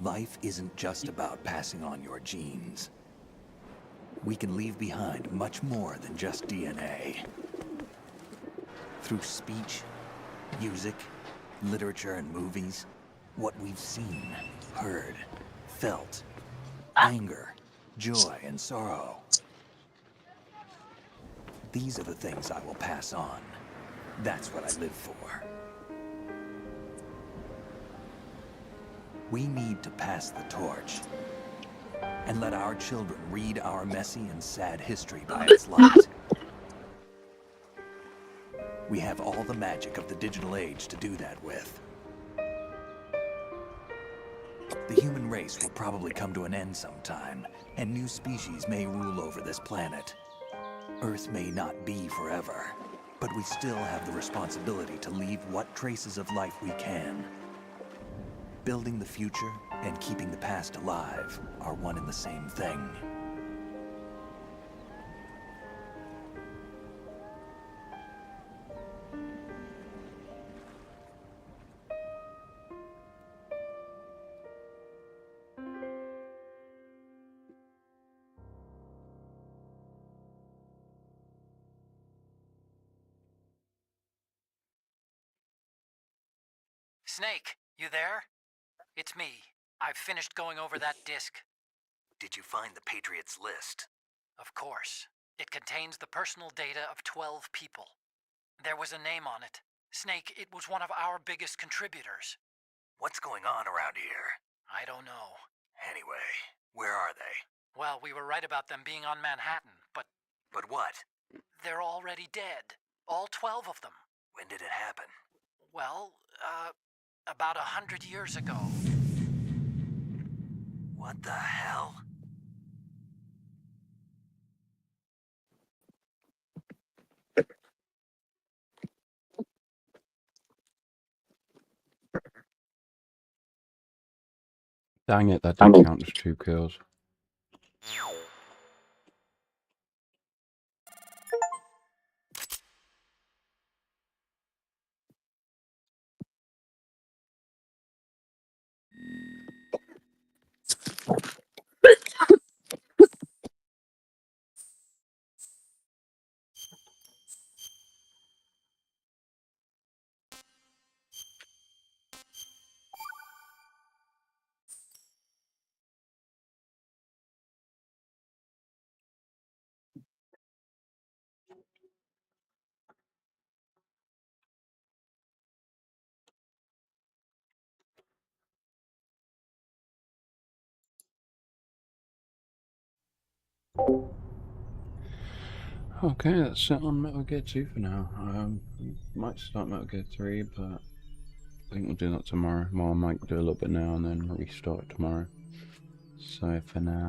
Life isn't just about passing on your genes. We can leave behind much more than just DNA. Through speech, music, literature, and movies, what we've seen, heard, felt, anger, joy, and sorrow. These are the things I will pass on. That's what I live for. We need to pass the torch and let our children read our messy and sad history by its light. We have all the magic of the digital age to do that with. The human race will probably come to an end sometime, and new species may rule over this planet. Earth may not be forever, but we still have the responsibility to leave what traces of life we can. Building the future and keeping the past alive are one and the same thing. Snake, you there? It's me. I've finished going over that disk. Did you find the Patriots list? Of course. It contains the personal data of 12 people. There was a name on it. Snake, it was one of our biggest contributors. What's going on around here? I don't know. Anyway, where are they? Well, we were right about them being on Manhattan, but... But what? They're already dead. All 12 of them. When did it happen? Well, about 100 years ago. What the hell? Dang it, that didn't count as 2 kills. Okay, that's it on Metal Gear 2 for now. Might start Metal Gear 3, but I think we'll do that tomorrow. Well, I might do a little bit now and then restart it tomorrow. So for now...